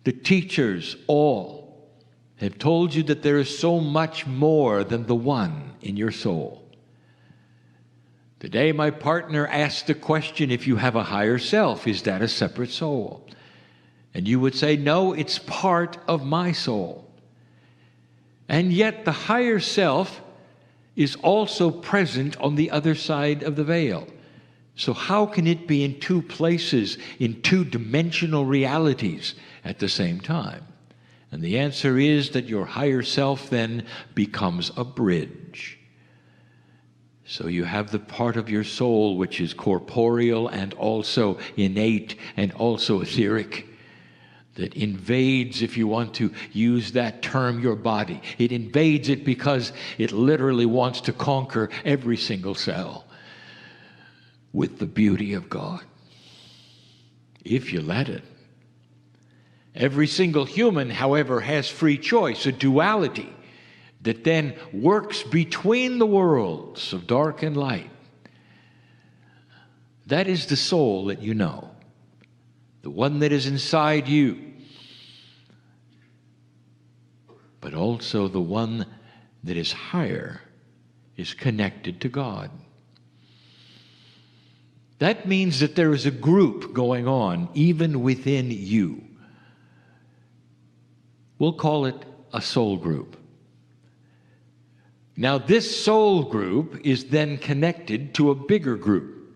The teachers all have told you that there is so much more than the one in your soul. Today, my partner asked the question, if you have a higher self, is that a separate soul? And you would say, no, it's part of my soul. And yet the higher self is also present on the other side of the veil. So how can it be in two places, in two-dimensional realities at the same time? And the answer is that your higher self then becomes a bridge. So you have the part of your soul which is corporeal and also innate and also etheric, that invades, if you want to use that term, your body. It invades it because it literally wants to conquer every single cell with the beauty of God, if you let it. Every single human, however, has free choice, a duality that then works between the worlds of dark and light. That is the soul that you know, the one that is inside you, but also the one that is higher, is connected to God. That means that there is a group going on even within you. We'll call it a soul group. Now, this soul group is then connected to a bigger group,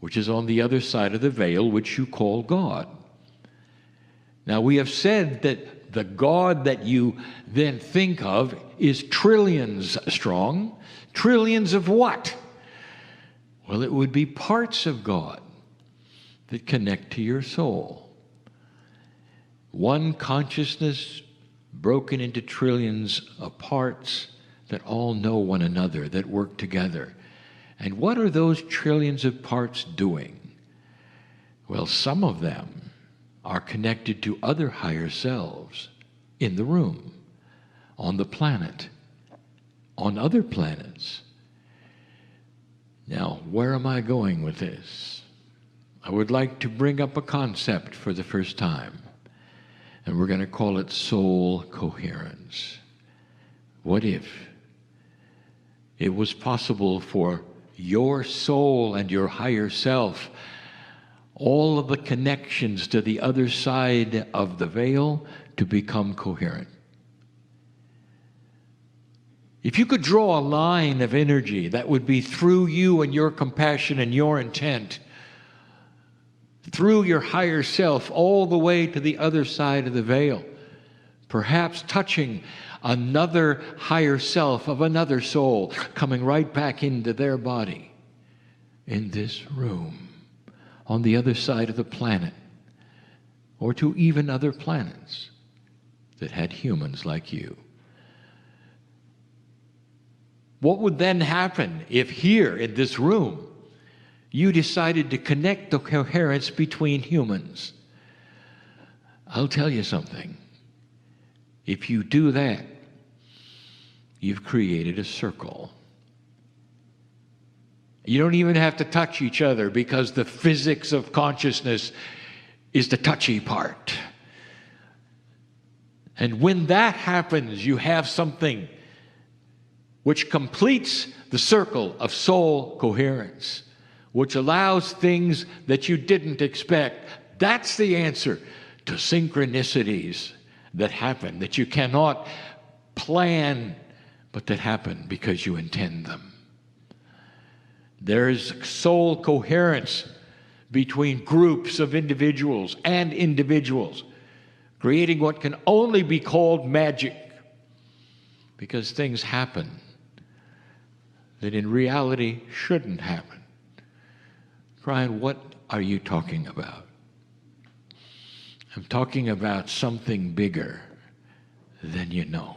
which is on the other side of the veil, which you call God. Now, we have said that the God that you then think of is trillions strong. Trillions of what? Well, it would be parts of God that connect to your soul. One consciousness broken into trillions of parts that all know one another, that work together. And what are those trillions of parts doing? Well, some of them are connected to other higher selves in the room, on the planet, on other planets. Now, where am I going with this? I would like to bring up a concept for the first time. And we're going to call it soul coherence. What if it was possible for your soul and your higher self, all of the connections to the other side of the veil, to become coherent? If you could draw a line of energy that would be through you and your compassion and your intent, through your higher self, all the way to the other side of the veil, perhaps touching another higher self of another soul, coming right back into their body, in this room, on the other side of the planet, or to even other planets that had humans like you. What would then happen if here in this room you decided to connect the coherence between humans? I'll tell you something. If you do that, you've created a circle. You don't even have to touch each other, because the physics of consciousness is the touchy part. And when that happens, you have something which completes the circle of soul coherence, which allows things that you didn't expect. That's the answer to synchronicities that happen, that you cannot plan, but that happen because you intend them. There is soul coherence between groups of individuals and individuals, creating what can only be called magic, because things happen that in reality shouldn't happen. Kryon, what are you talking about? I'm talking about something bigger than you know.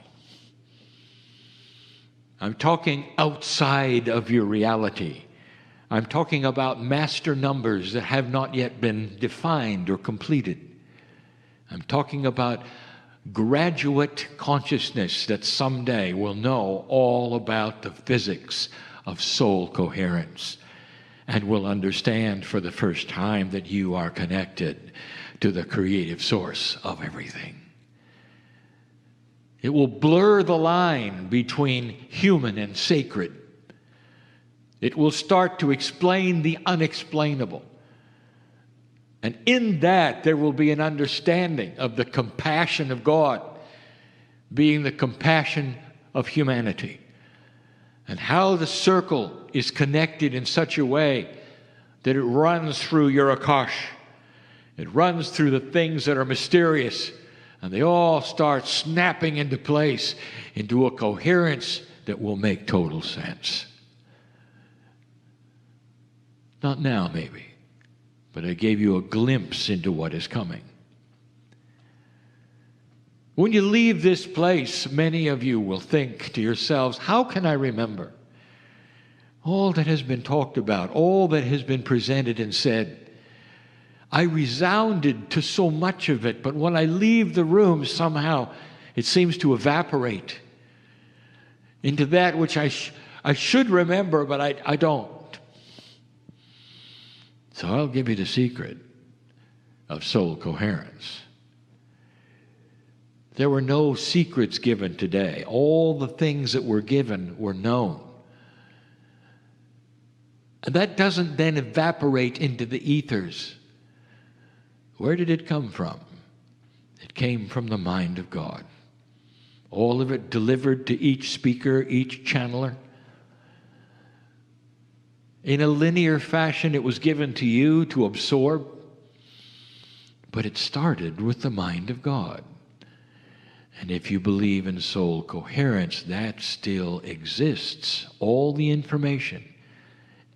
I'm talking outside of your reality. I'm talking about master numbers that have not yet been defined or completed. I'm talking about graduate consciousness that someday will know all about the physics of soul coherence and will understand for the first time that you are connected to the creative source of everything. It will blur the line between human and sacred. It will start to explain the unexplainable. And in that, there will be an understanding of the compassion of God being the compassion of humanity, and how the circle is connected in such a way that it runs through your Akash. It runs through the things that are mysterious, and they all start snapping into place, into a coherence that will make total sense. Not now, maybe, but I gave you a glimpse into what is coming. When you leave this place, many of you will think to yourselves, how can I remember all that has been talked about, all that has been presented and said? I resounded to so much of it, but when I leave the room, somehow it seems to evaporate into that which I should remember, but I don't. So I'll give you the secret of soul coherence. There were no secrets given today. All the things that were given were known. And that doesn't then evaporate into the ethers. Where did it come from? It came from the mind of God. All of it delivered to each speaker, each channeler. In a linear fashion, it was given to you to absorb, but it started with the mind of God. And if you believe in soul coherence, that still exists. All the information,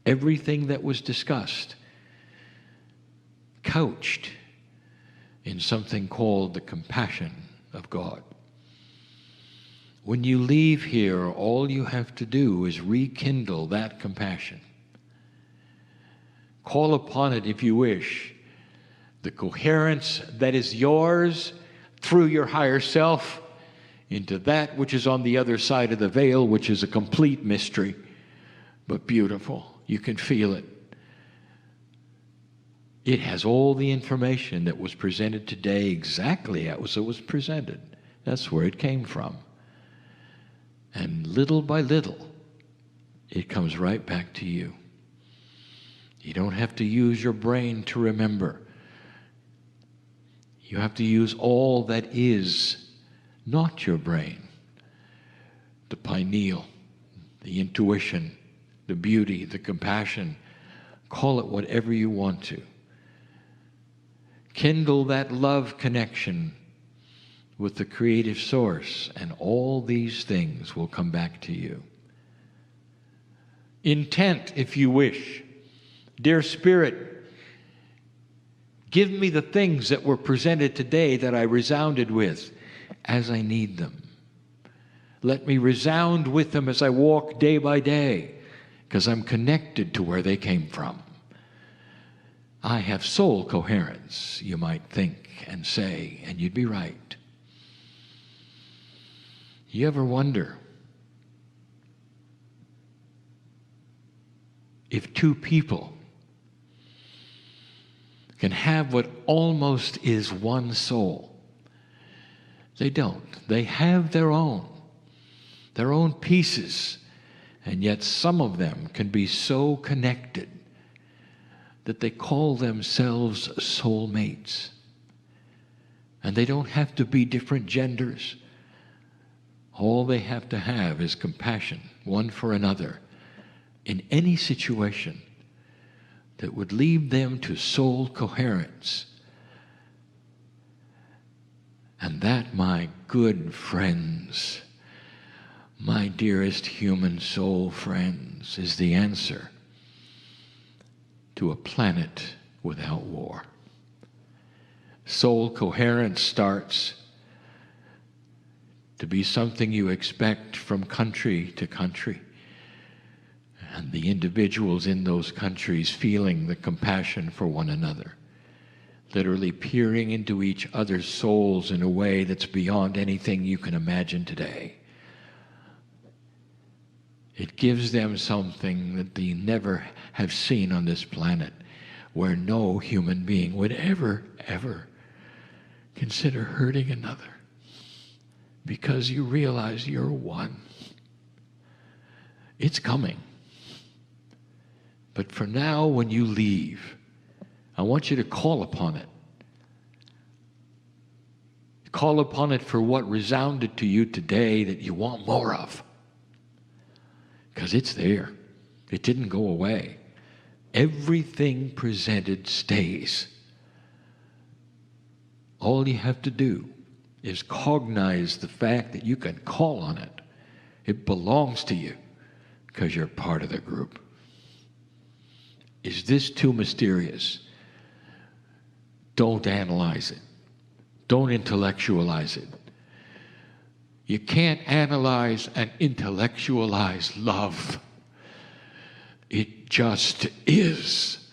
everything that was discussed, couched in something called the compassion of God. When you leave here, all you have to do is rekindle that compassion. Call upon it if you wish. The coherence that is yours through your higher self into that which is on the other side of the veil, which is a complete mystery, but beautiful. You can feel it. It has all the information that was presented today exactly as it was presented. That's where it came from. And little by little, it comes right back to you. You don't have to use your brain to remember. You have to use all that is not your brain. The pineal, the intuition, the beauty, the compassion. Call it whatever you want to. Kindle that love connection with the creative source, and all these things will come back to you. Intent, if you wish. Dear Spirit, give me the things that were presented today that I resounded with as I need them. Let me resound with them as I walk day by day, because I'm connected to where they came from. I have soul coherence, you might think and say, and you'd be right. You ever wonder if two people can have what almost is one soul? They don't. They have their own pieces, and yet some of them can be so connected that they call themselves soulmates. And they don't have to be different genders. All they have to have is compassion, one for another, in any situation that would lead them to soul coherence. And that, my good friends, my dearest human soul friends, is the answer to a planet without war. Soul coherence starts to be something you expect from country to country, and the individuals in those countries feeling the compassion for one another, literally peering into each other's souls in a way that's beyond anything you can imagine today. It gives them something that they never have seen on this planet, where no human being would ever consider hurting another, because you realize you're one. It's coming. But for now, when you leave, I want you to call upon it. Call upon it for what resounded to you today that you want more of. Because it's there. It didn't go away. Everything presented stays. All you have to do is cognize the fact that you can call on it. It belongs to you because you're part of the group. Is this too mysterious? Don't analyze it. Don't intellectualize it. You can't analyze and intellectualize love. It just is.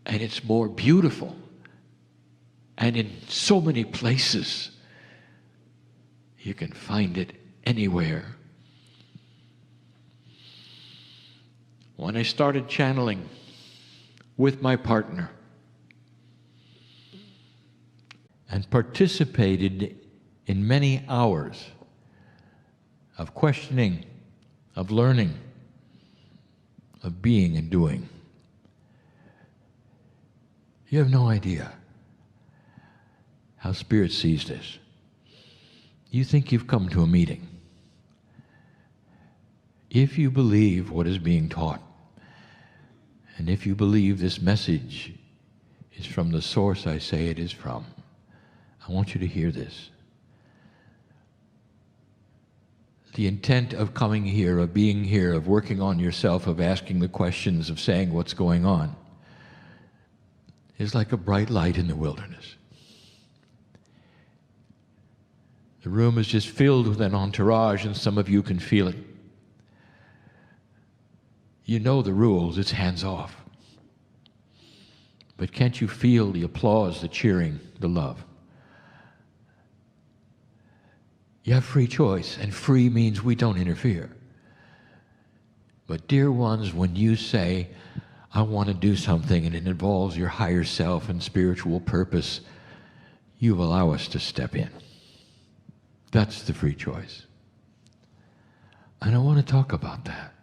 And it's more beautiful. And in so many places, you can find it anywhere. When I started channeling with my partner and participated in many hours of questioning, of learning, of being and doing, you have no idea how Spirit sees this. You think you've come to a meeting. If you believe what is being taught, and if you believe this message is from the source I say it is from, I want you to hear this. The intent of coming here, of being here, of working on yourself, of asking the questions, of saying what's going on, is like a bright light in the wilderness. The room is just filled with an entourage, and some of you can feel it. You know the rules, it's hands off. But can't you feel the applause, the cheering, the love? You have free choice, and free means we don't interfere. But dear ones, when you say, I want to do something and it involves your higher self and spiritual purpose, you allow us to step in. That's the free choice. And I want to talk about that.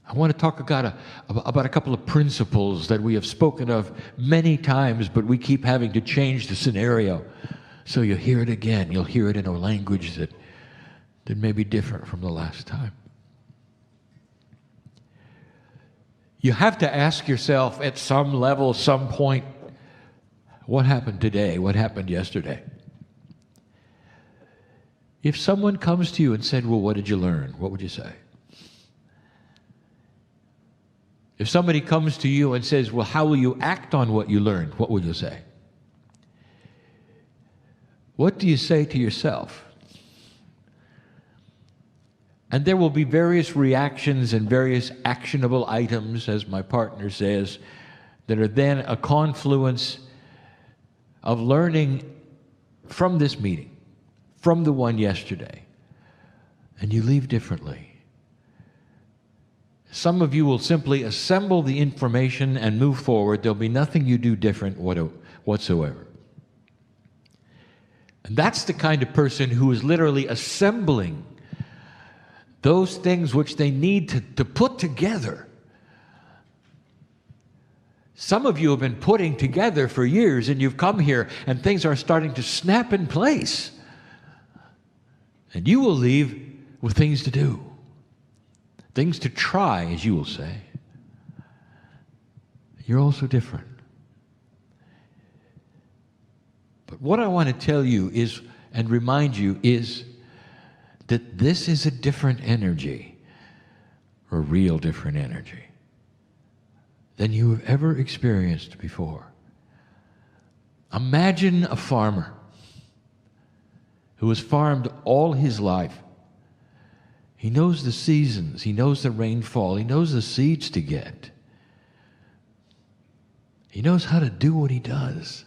I want to talk about a couple of principles that we have spoken of many times, but we keep having to change the scenario. So you'll hear it again. You'll hear it in a language that may be different from the last time. You have to ask yourself at some level, some point, what happened today? What happened yesterday? If someone comes to you and said, well, what did you learn? What would you say? If somebody comes to you and says, well, how will you act on what you learned? What will you say? What do you say to yourself? And there will be various reactions and various actionable items, as my partner says, that are then a confluence of learning from this meeting, from the one yesterday. And you leave differently. Some of you will simply assemble the information and move forward. There'll be nothing you do different whatsoever. And that's the kind of person who is literally assembling those things which they need to put together. Some of you have been putting together for years, and you've come here and things are starting to snap in place. And you will leave with things to do. Things to try, as you will say. You're also different. But what I want to tell you is, and remind you, is that this is a different energy, a real different energy, than you have ever experienced before. Imagine a farmer who has farmed all his life. He knows the seasons, he knows the rainfall, he knows the seeds to get. He knows how to do what he does.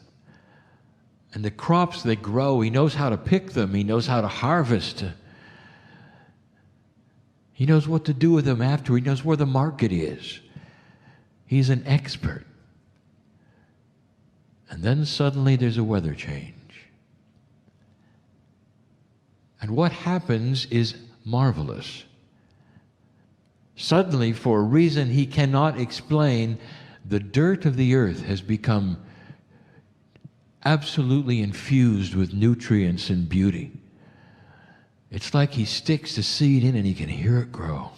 And the crops they grow, he knows how to pick them, he knows how to harvest. He knows what to do with them after, he knows where the market is. He's an expert. And then suddenly there's a weather change. And what happens is marvelous. Suddenly, for a reason he cannot explain, the dirt of the earth has become absolutely infused with nutrients and beauty. It's like he sticks the seed in and he can hear it grow.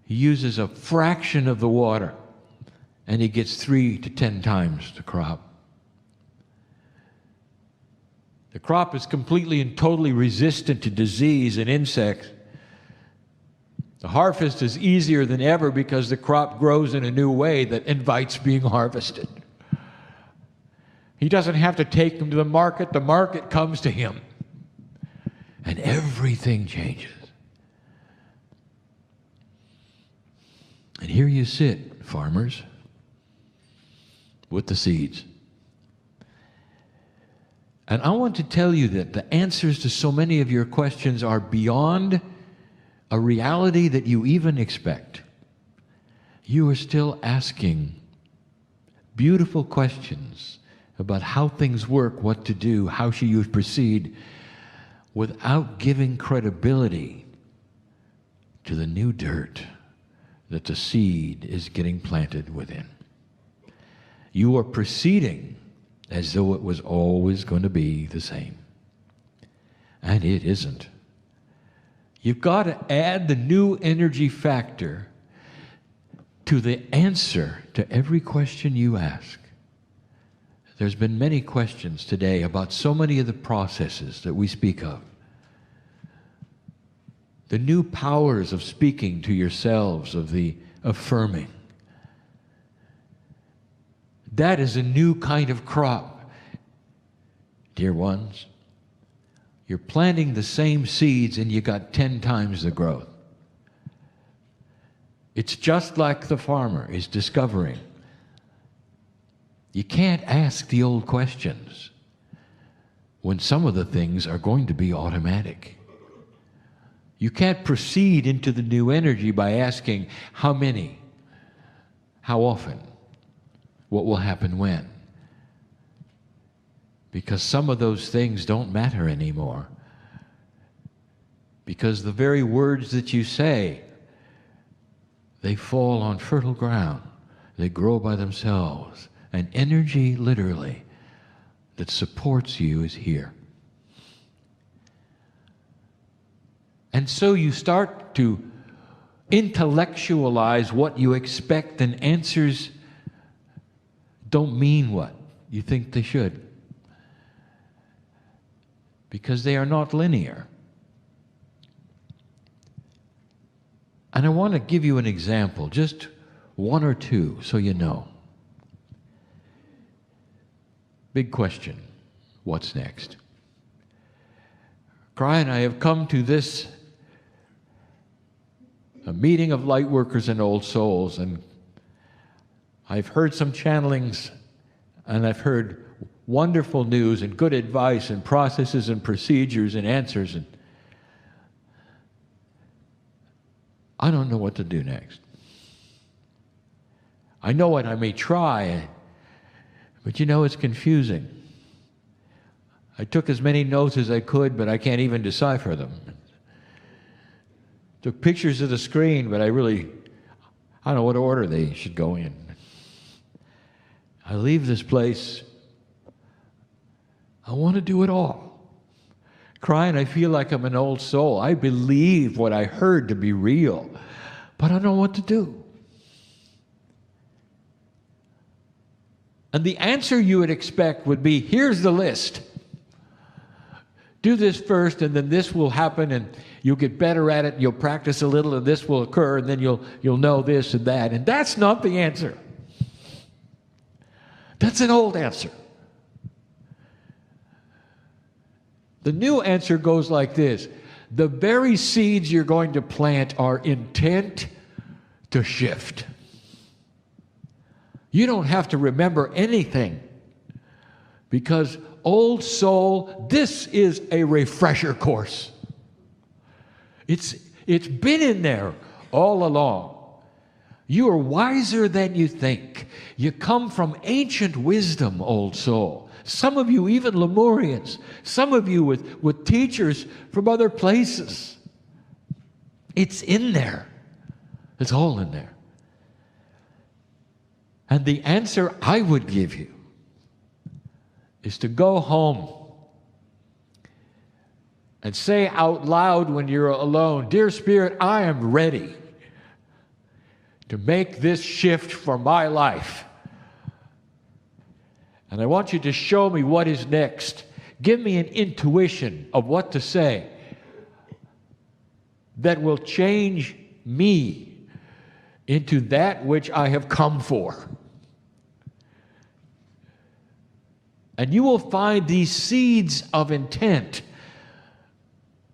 He uses a fraction of the water and he gets 3 to 10 times the crop. The crop is completely and totally resistant to disease and insects. The harvest is easier than ever because the crop grows in a new way that invites being harvested. He doesn't have to take them to the market comes to him. And everything changes. And here you sit, farmers, with the seeds. And I want to tell you that the answers to so many of your questions are beyond a reality that you even expect. You are still asking beautiful questions about how things work, what to do, how should you proceed, without giving credibility to the new dirt that the seed is getting planted within. You are proceeding as though it was always going to be the same. And it isn't. You've got to add the new energy factor to the answer to every question you ask. There's been many questions today about so many of the processes that we speak of. The new powers of speaking to yourselves, of the affirming. That is a new kind of crop. Dear ones, you're planting the same seeds and you got 10 times the growth. It's just like the farmer is discovering. You can't ask the old questions when some of the things are going to be automatic. You can't proceed into the new energy by asking how many, how often, what will happen when. Because some of those things don't matter anymore. Because the very words that you say, they fall on fertile ground. They grow by themselves. And energy, literally, that supports you is here. And so you start to intellectualize what you expect, and answers don't mean what you think they should. Because they are not linear. And I want to give you an example, just one or two, so you know. Big question, what's next? Kryon, I have come to this, a meeting of light workers and old souls, and I've heard some channelings, and I've heard wonderful news and good advice and processes and procedures and answers, and I don't know what to do next. I know what I may try, but you know, it's confusing. I took as many notes as I could, but I can't even decipher them. Took pictures of the screen, but I don't know what order they should go in. I leave this place, I want to do it all. Kryon, I feel like I'm an old soul. I believe what I heard to be real, but I don't know what to do. And the answer you would expect would be, here's the list. Do this first, and then this will happen, and you'll get better at it, and you'll practice a little, and this will occur, and then you'll know this and that. And that's not the answer. That's an old answer. The new answer goes like this. The very seeds you're going to plant are intent to shift. You don't have to remember anything, because old soul, this is a refresher course. It's been in there all along. You are wiser than you think. You come from ancient wisdom, old soul. Some of you even Lemurians. Some of you with teachers from other places. It's in there. It's all in there. And the answer I would give you is to go home and say out loud when you're alone, Dear Spirit, I am ready to make this shift for my life. And I want you to show me what is next. Give me an intuition of what to say that will change me into that which I have come for. And you will find these seeds of intent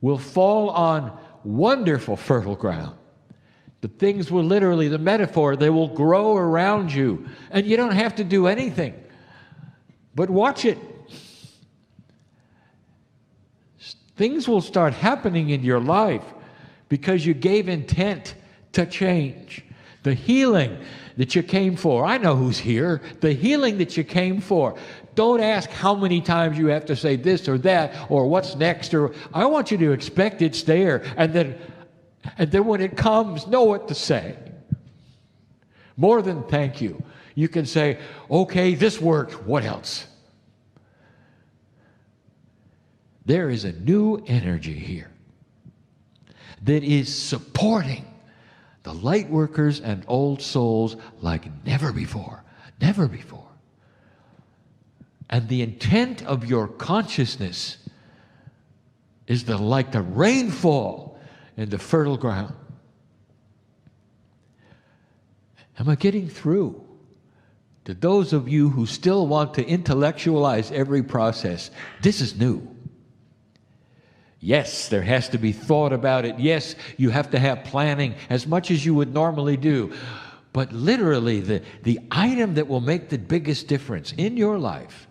will fall on wonderful fertile ground. The things will literally, the metaphor, they will grow around you. And you don't have to do anything, but watch it. Things will start happening in your life because you gave intent to change. The healing that you came for. I know who's here. The healing that you came for. Don't ask how many times you have to say this or that or what's next. Or I want you to expect it's there, and then when it comes, know what to say. More than thank you. You can say, okay, this worked. What else? There is a new energy here that is supporting the light workers and old souls like never before. Never before. And the intent of your consciousness is like the rainfall in the fertile ground. Am I getting through to those of you who still want to intellectualize every process? This is new. Yes, there has to be thought about it. Yes, you have to have planning as much as you would normally do. But literally, the item that will make the biggest difference in your life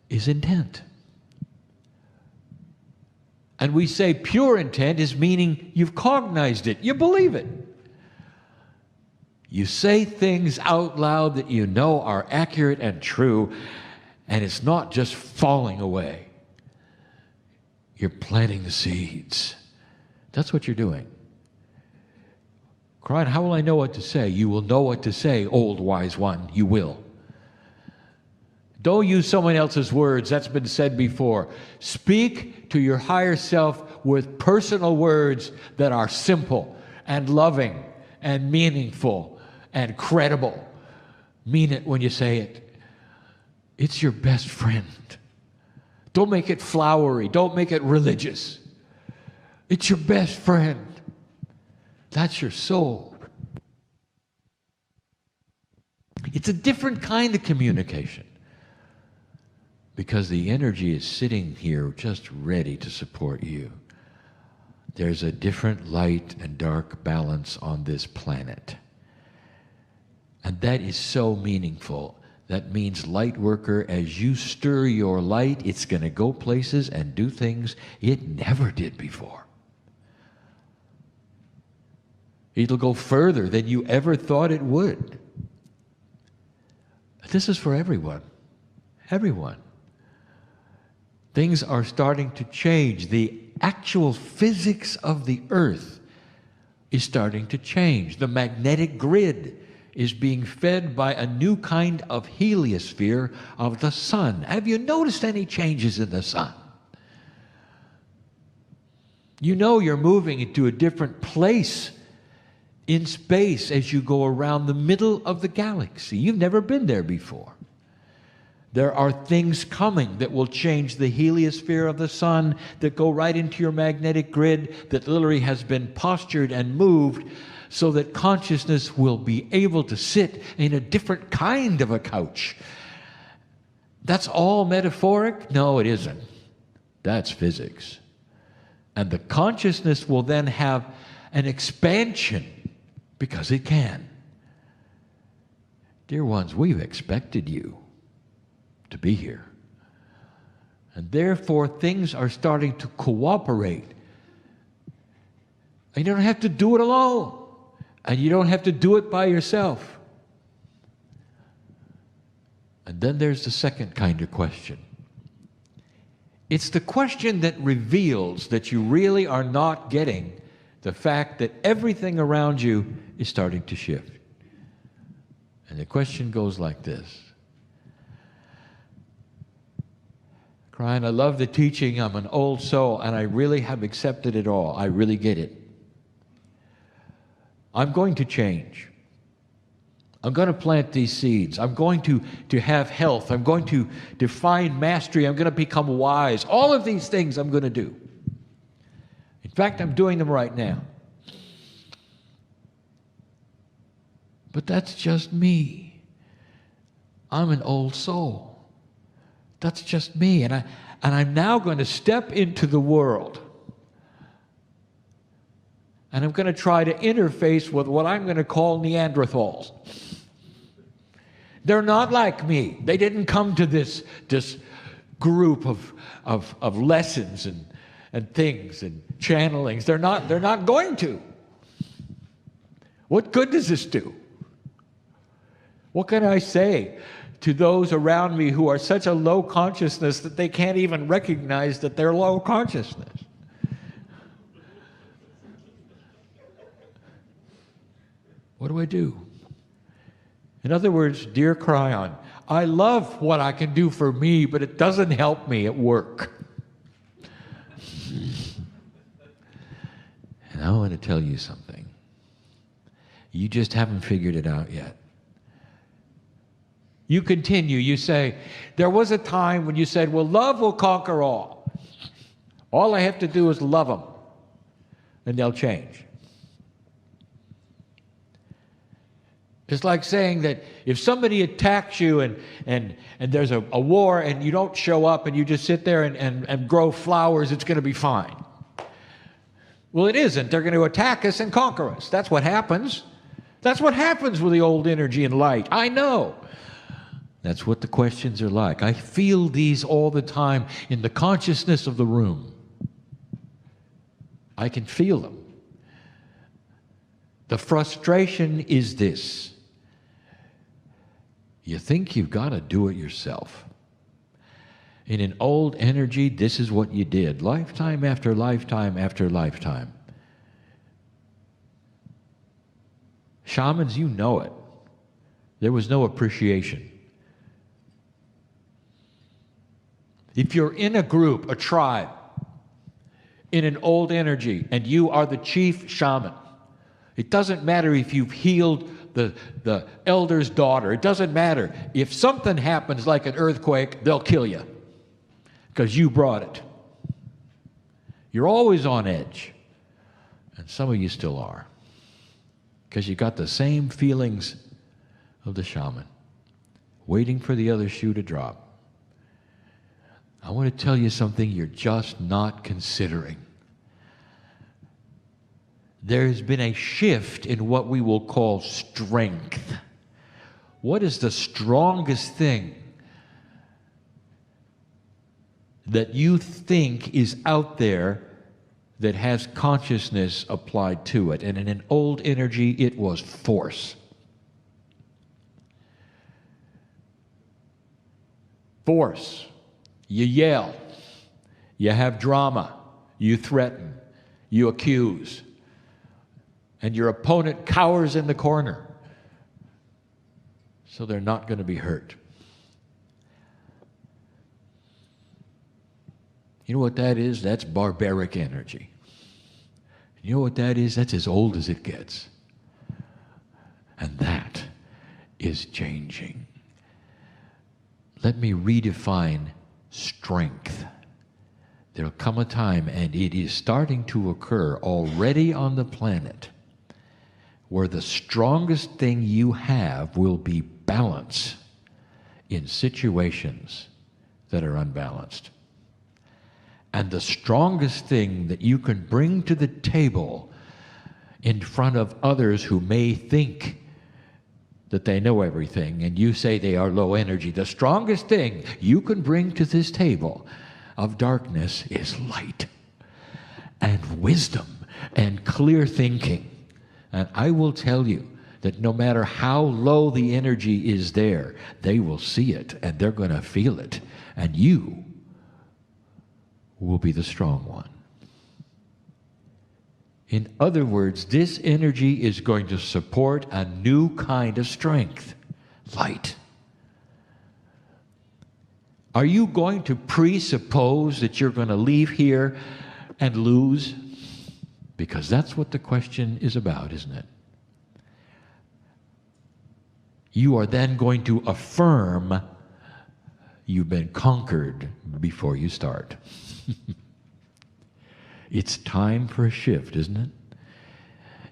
is intent. And we say pure intent is meaning you've cognized it, you believe it. You say things out loud that you know are accurate and true, and it's not just falling away. You're planting the seeds. That's what you're doing. Kryon, how will I know what to say? You will know what to say, old wise one. You will. Don't use someone else's words. That's been said before. Speak to your higher self with personal words that are simple and loving and meaningful and credible. Mean it when you say it. It's your best friend. Don't make it flowery. Don't make it religious. It's your best friend. That's your soul. It's a different kind of communication because the energy is sitting here just ready to support you. There's a different light and dark balance on this planet. And that is so meaningful. That means, light worker, as you stir your light, it's going to go places and do things it never did before. It'll go further than you ever thought it would. This is for everyone. Everyone. Things are starting to change. The actual physics of the earth is starting to change. The magnetic grid is being fed by a new kind of heliosphere of the sun. Have you noticed any changes in the sun? You know you're moving into a different place in space as you go around the middle of the galaxy. You've never been there before. There are things coming that will change the heliosphere of the sun, that go right into your magnetic grid, that literally has been postured and moved so that consciousness will be able to sit in a different kind of a couch. That's all metaphoric? No, it isn't. That's physics. And the consciousness will then have an expansion because it can. Dear ones, we've expected you to be here. And therefore, things are starting to cooperate. And you don't have to do it alone. And you don't have to do it by yourself. And then there's the second kind of question. It's the question that reveals that you really are not getting the fact that everything around you is starting to shift. And the question goes like this. Kryon, I love the teaching. I'm an old soul, and I really have accepted it all. I really get it. I'm going to change. I'm going to plant these seeds. I'm going to have health. I'm going to find mastery. I'm going to become wise. All of these things I'm going to do. In fact, I'm doing them right now. But that's just me. I'm an old soul. That's just me. And I'm now going to step into the world. And I'm going to try to interface with what I'm going to call Neanderthals. They're not like me. They didn't come to this group of lessons and things and channelings. They're not going to. What good does this do? What can I say to those around me who are such a low consciousness that they can't even recognize that they're low consciousness? What do I do? In other words, dear Kryon, I love what I can do for me, but it doesn't help me at work. And I want to tell you something. You just haven't figured it out yet. You continue, you say, there was a time when you said, well, love will conquer all. All I have to do is love them, and they'll change. It's like saying that if somebody attacks you and there's a war and you don't show up and you just sit there and grow flowers, it's going to be fine. Well, it isn't. They're going to attack us and conquer us. That's what happens. That's what happens with the old energy and light. I know. That's what the questions are like. I feel these all the time in the consciousness of the room. I can feel them. The frustration is this. You think you've got to do it yourself. In an old energy, this is what you did, lifetime after lifetime after lifetime. Shamans, you know it. There was no appreciation. If you're in a group, a tribe, in an old energy, and you are the chief shaman, it doesn't matter if you've healed the elder's daughter. It doesn't matter. If something happens like an earthquake, they'll kill you because you brought it. You're always on edge. And some of you still are, because you got the same feelings of the shaman, waiting for the other shoe to drop. I want to tell you something you're just not considering. There's been a shift in what we will call strength. What is the strongest thing that you think is out there that has consciousness applied to it? And in an old energy, it was force. Force. You yell. You have drama. You threaten. You accuse. And your opponent cowers in the corner, so they're not going to be hurt. You know what that is? That's barbaric energy. You know what that is? That's as old as it gets. And that is changing. Let me redefine strength. There'll come a time, and it is starting to occur already on the planet, where the strongest thing you have will be balance in situations that are unbalanced. And the strongest thing that you can bring to the table in front of others who may think that they know everything and you say they are low energy, the strongest thing you can bring to this table of darkness is light and wisdom and clear thinking. And I will tell you that no matter how low the energy is there, they will see it and they're going to feel it. And you will be the strong one. In other words, this energy is going to support a new kind of strength, light. Are you going to presuppose that you're going to leave here and lose? Because that's what the question is about, isn't it? You are then going to affirm you've been conquered before you start. It's time for a shift, isn't it?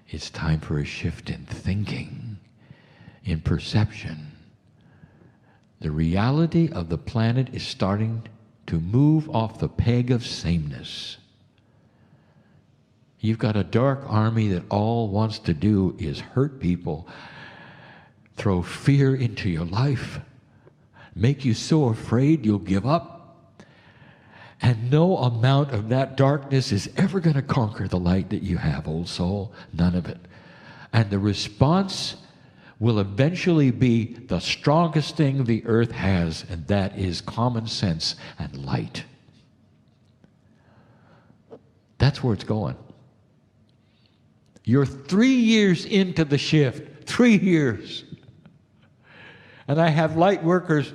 It's time for a shift in thinking, in perception. The reality of the planet is starting to move off the peg of sameness. You've got a dark army that all wants to do is hurt people, throw fear into your life, make you so afraid you'll give up. And no amount of that darkness is ever going to conquer the light that you have, old soul. None of it. And the response will eventually be the strongest thing the earth has, and that is common sense and light. That's where it's going. You're 3 years into the shift. 3 years. And I have light workers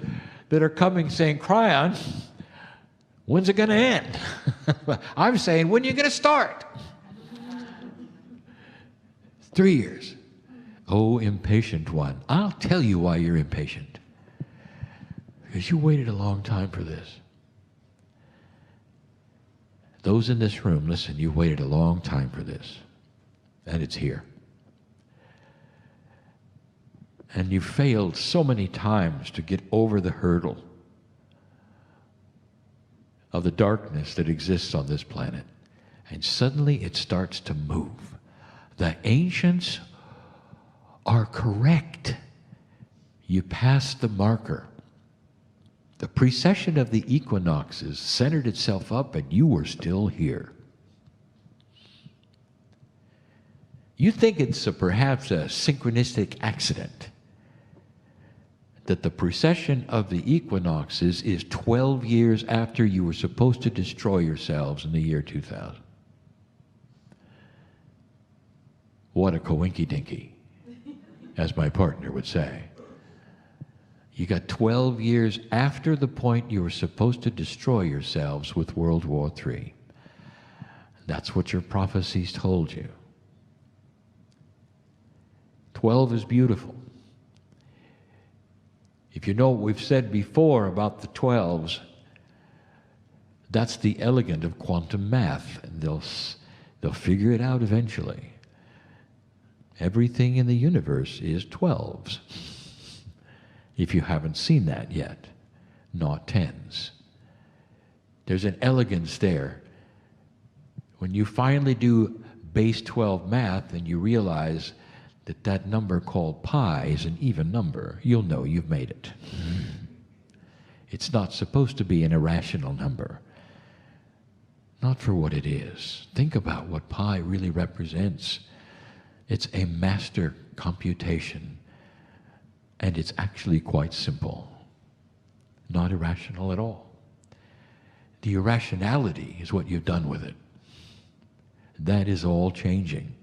that are coming saying, Kryon, when's it going to end? I'm saying, when are you going to start? 3 years. Oh, impatient one. I'll tell you why you're impatient. Because you waited a long time for this. Those in this room, listen, you waited a long time for this. And it's here. And you failed so many times to get over the hurdle of the darkness that exists on this planet. And suddenly it starts to move. The ancients are correct. You passed the marker. The precession of the equinoxes centered itself up and you were still here. You think it's perhaps a synchronistic accident that the precession of the equinoxes is 12 years after you were supposed to destroy yourselves in the year 2000. What a coinky-dinky, as my partner would say. You got 12 years after the point you were supposed to destroy yourselves with World War III. That's what your prophecies told you. 12 is beautiful. If you know what we've said before about the 12s, that's the elegant of quantum math, and they'll figure it out eventually. Everything in the universe is 12s. If you haven't seen that yet, not 10s. There's an elegance there. When you finally do base 12 math and you realize that that number called pi is an even number, you'll know you've made it. It's not supposed to be an irrational number. Not for what it is. Think about what pi really represents. It's a master computation, and it's actually quite simple. Not irrational at all. The irrationality is what you've done with it. That is all changing.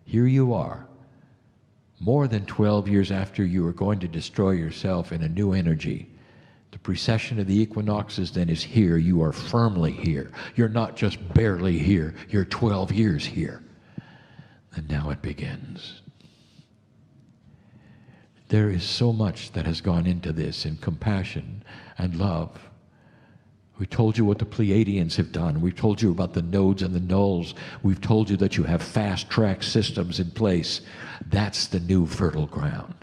Here you are, more than 12 years after you were going to destroy yourself in a new energy. The precession of the equinoxes then is here. You are firmly here. You're not just barely here. You're 12 years here. And now it begins. There is so much that has gone into this in compassion and love. We told you what the Pleiadians have done. We've told you about the nodes and the nulls. We've told you that you have fast-track systems in place. That's the new fertile ground.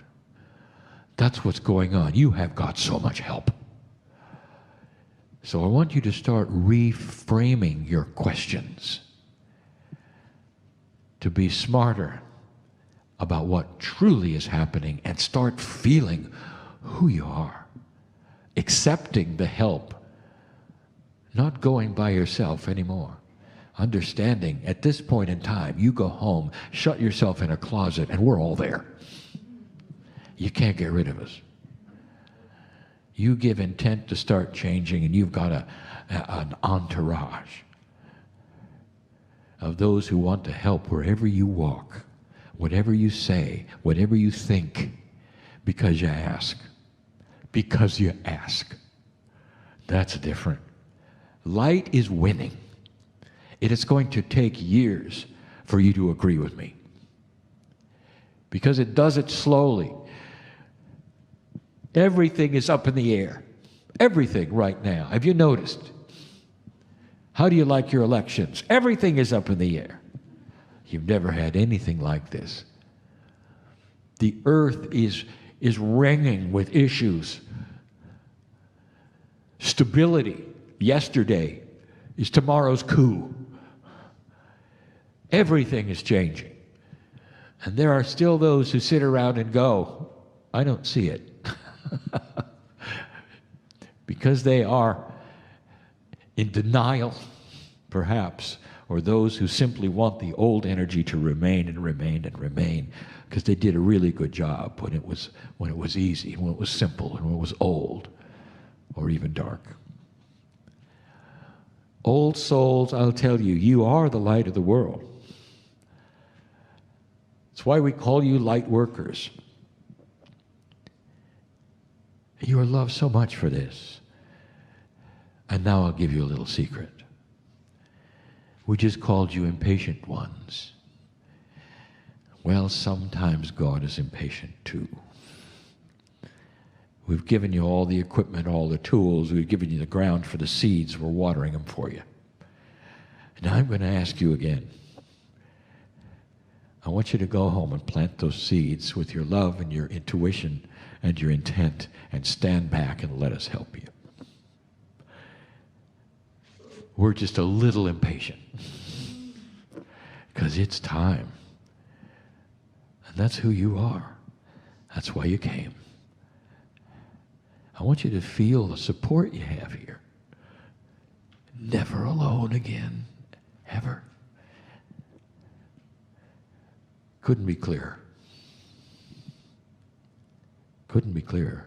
That's what's going on. You have got so much help. So I want you to start reframing your questions to be smarter about what truly is happening and start feeling who you are, accepting the help, not going by yourself anymore. Understanding at this point in time, you go home, shut yourself in a closet, and we're all there. You can't get rid of us. You give intent to start changing, and you've got an entourage of those who want to help wherever you walk, whatever you say, whatever you think, because you ask. Because you ask. That's different. Light is winning. It is going to take years for you to agree with me, because it does it slowly. Everything is up in the air. Everything right now. Have you noticed? How do you like your elections? Everything is up in the air. You've never had anything like this. The earth is ringing with issues. Stability. Yesterday is tomorrow's coup. Everything is changing. And there are still those who sit around and go, I don't see it. Because they are in denial, perhaps, or those who simply want the old energy to remain and remain and remain, because they did a really good job when it was easy, when it was simple, and when it was old, or even dark. Old souls, I'll tell you, you are the light of the world. That's why we call you light workers. You are loved so much for this. And now I'll give you a little secret. We just called you impatient ones. Well, sometimes God is impatient too. We've given you all the equipment, all the tools. We've given you the ground for the seeds. We're watering them for you. Now I'm going to ask you again. I want you to go home and plant those seeds with your love and your intuition and your intent, and stand back and let us help you. We're just a little impatient because it's time. And that's who you are. That's why you came. I want you to feel the support you have here. Never alone again, ever. Couldn't be clearer. Couldn't be clearer.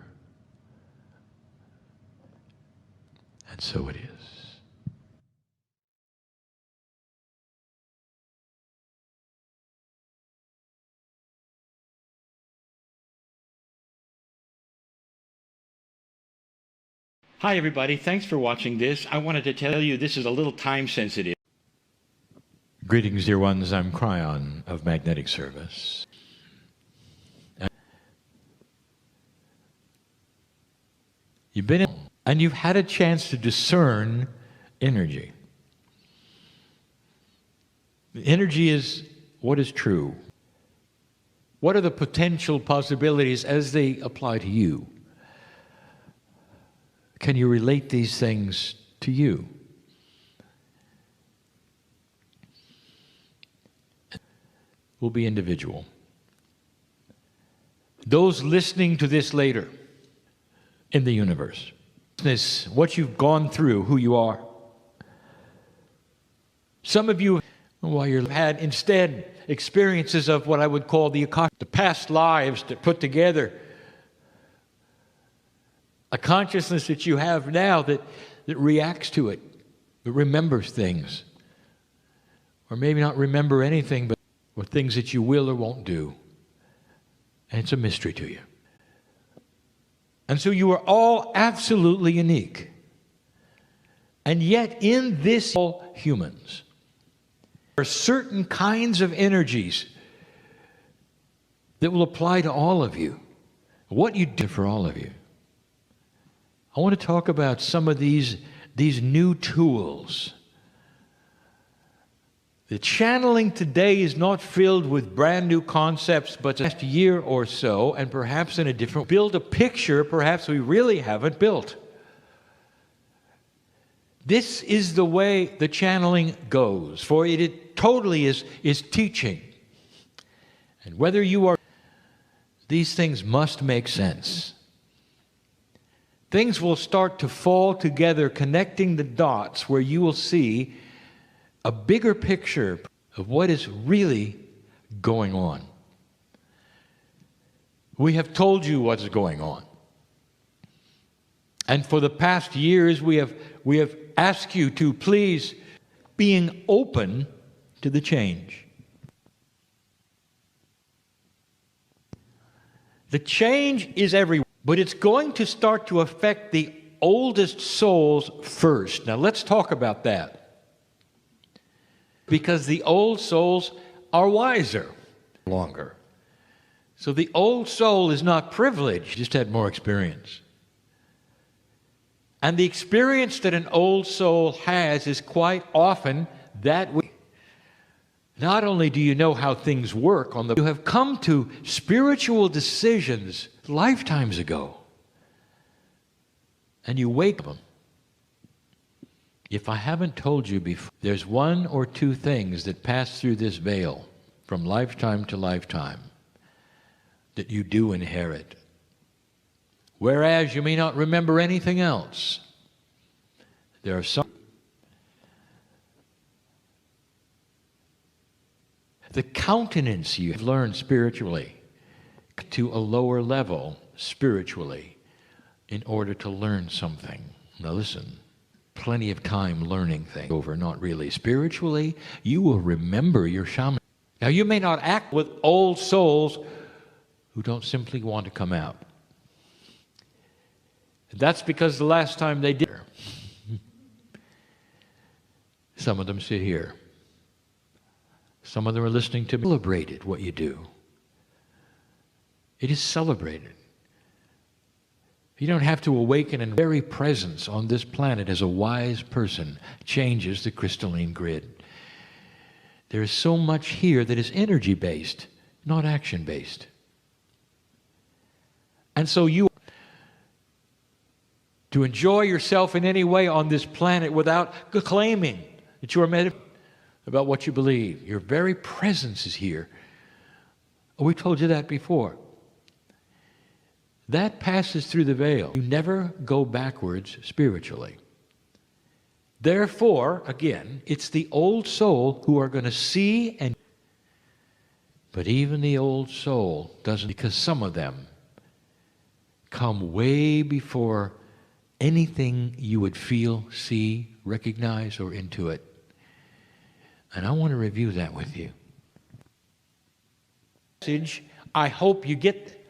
And so it is.
Hi, everybody. Thanks for watching this. I wanted to tell you this is a little time sensitive.
Greetings, dear ones. I'm Kryon of Magnetic Service. You've been in, and you've had a chance to discern energy. Energy is what is true. What are the potential possibilities as they apply to you? Can you relate these things to you? Will be individual. Those listening to this later in the universe, this, what you've gone through, who you are. Some of you, while you've had instead experiences of what I would call the past lives that put together a consciousness that you have now that reacts to it, that remembers things. Or maybe not remember anything, but or things that you will or won't do. And it's a mystery to you. And so you are all absolutely unique. And yet in this, all humans, there are certain kinds of energies that will apply to all of you. What you do for all of you. I want to talk about some of these new tools. The channeling today is not filled with brand new concepts, but last year or so, and perhaps in a different, build a picture perhaps we really haven't built. This is the way the channeling goes, for it totally is teaching. And whether you are, these things must make sense. Things will start to fall together, connecting the dots where you will see a bigger picture of what is really going on. We have told you what's going on. And for the past years, we have asked you to please being open to the change. The change is everywhere, but it's going to start to affect the oldest souls first. Now let's talk about that. Because the old souls are wiser longer. So the old soul is not privileged, just had more experience. And the experience that an old soul has is quite often that way. Not only do you know how things work, you have come to spiritual decisions lifetimes ago. And you wake them. If I haven't told you before, there's one or two things that pass through this veil from lifetime to lifetime that you do inherit. Whereas you may not remember anything else. There are some. The countenance you've learned spiritually to a lower level spiritually in order to learn something. Now listen. Plenty of time learning things over, not really. Spiritually, you will remember your shaman. Now, you may not act with old souls who don't simply want to come out. That's because the last time they did. Some of them sit here. Some of them are listening to me. Celebrated what you do. It is celebrated. You don't have to awaken, and very presence on this planet as a wise person changes the crystalline grid. There is so much here that is energy-based, not action-based. And so you, to enjoy yourself in any way on this planet without claiming that you are about what you believe. Your very presence is here. We told you that before. That passes through the veil. You never go backwards spiritually. Therefore, again, it's the old soul who are going to see and But even the old soul doesn't, because some of them come way before anything you would feel, see, recognize, or intuit. And I want to review that with you. I hope you get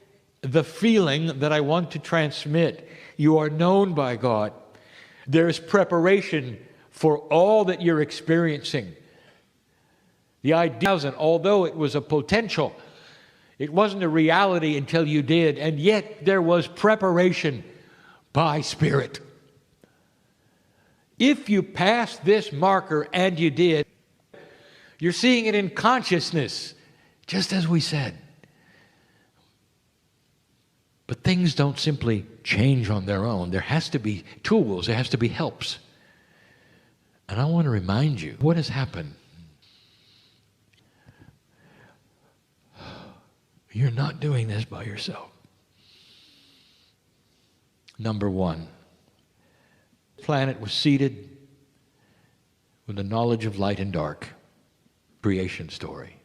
the feeling that I want to transmit. You are known by God. There's preparation for all that you're experiencing. The idea, although it was a potential, it wasn't a reality until you did, and yet there was preparation by Spirit. If you passed this marker, and you did, you're seeing it in consciousness, just as we said. But things don't simply change on their own. There has to be tools, there has to be helps. And I want to remind you, what has happened? You're not doing this by yourself. Number one, the planet was seeded with the knowledge of light and dark. Creation story.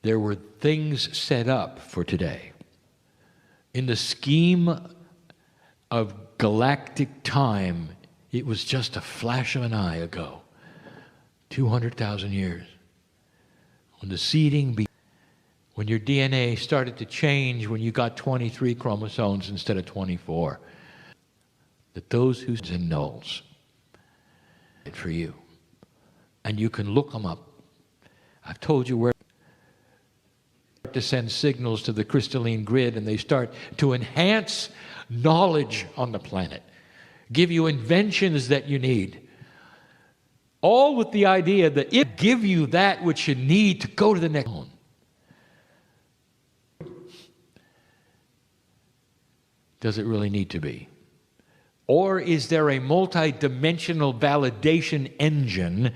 There were things set up for today. In the scheme of galactic time, it was just a flash of an eye ago. 200,000 years. When the seeding when your DNA started to change when you got 23 chromosomes instead of 24. That those who's in nulls for you. And you can look them up. I've told you where to send signals to the crystalline grid, and they start to enhance knowledge on the planet. Give you inventions that you need. All with the idea that it give you that which you need to go to the next one. Does it really need to be? Or is there a multi-dimensional validation engine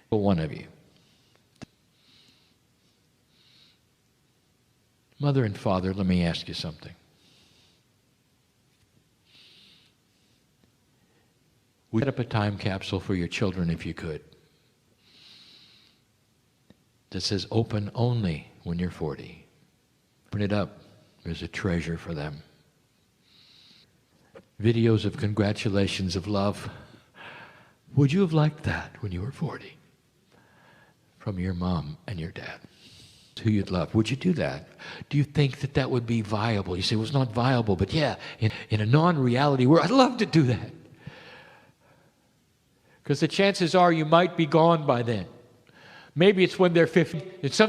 for one of you? Mother and father, let me ask you something. Set up a time capsule for your children if you could. That says open only when you're 40. Open it up. There's a treasure for them. Videos of congratulations of love. Would you have liked that when you were 40? From your mom and your dad. Who you'd love. Would you do that? Do you think that that would be viable? You say, well, it's not viable, but yeah, in a non-reality world, I'd love to do that. Because the chances are you might be gone by then. Maybe it's when they're 50. It's something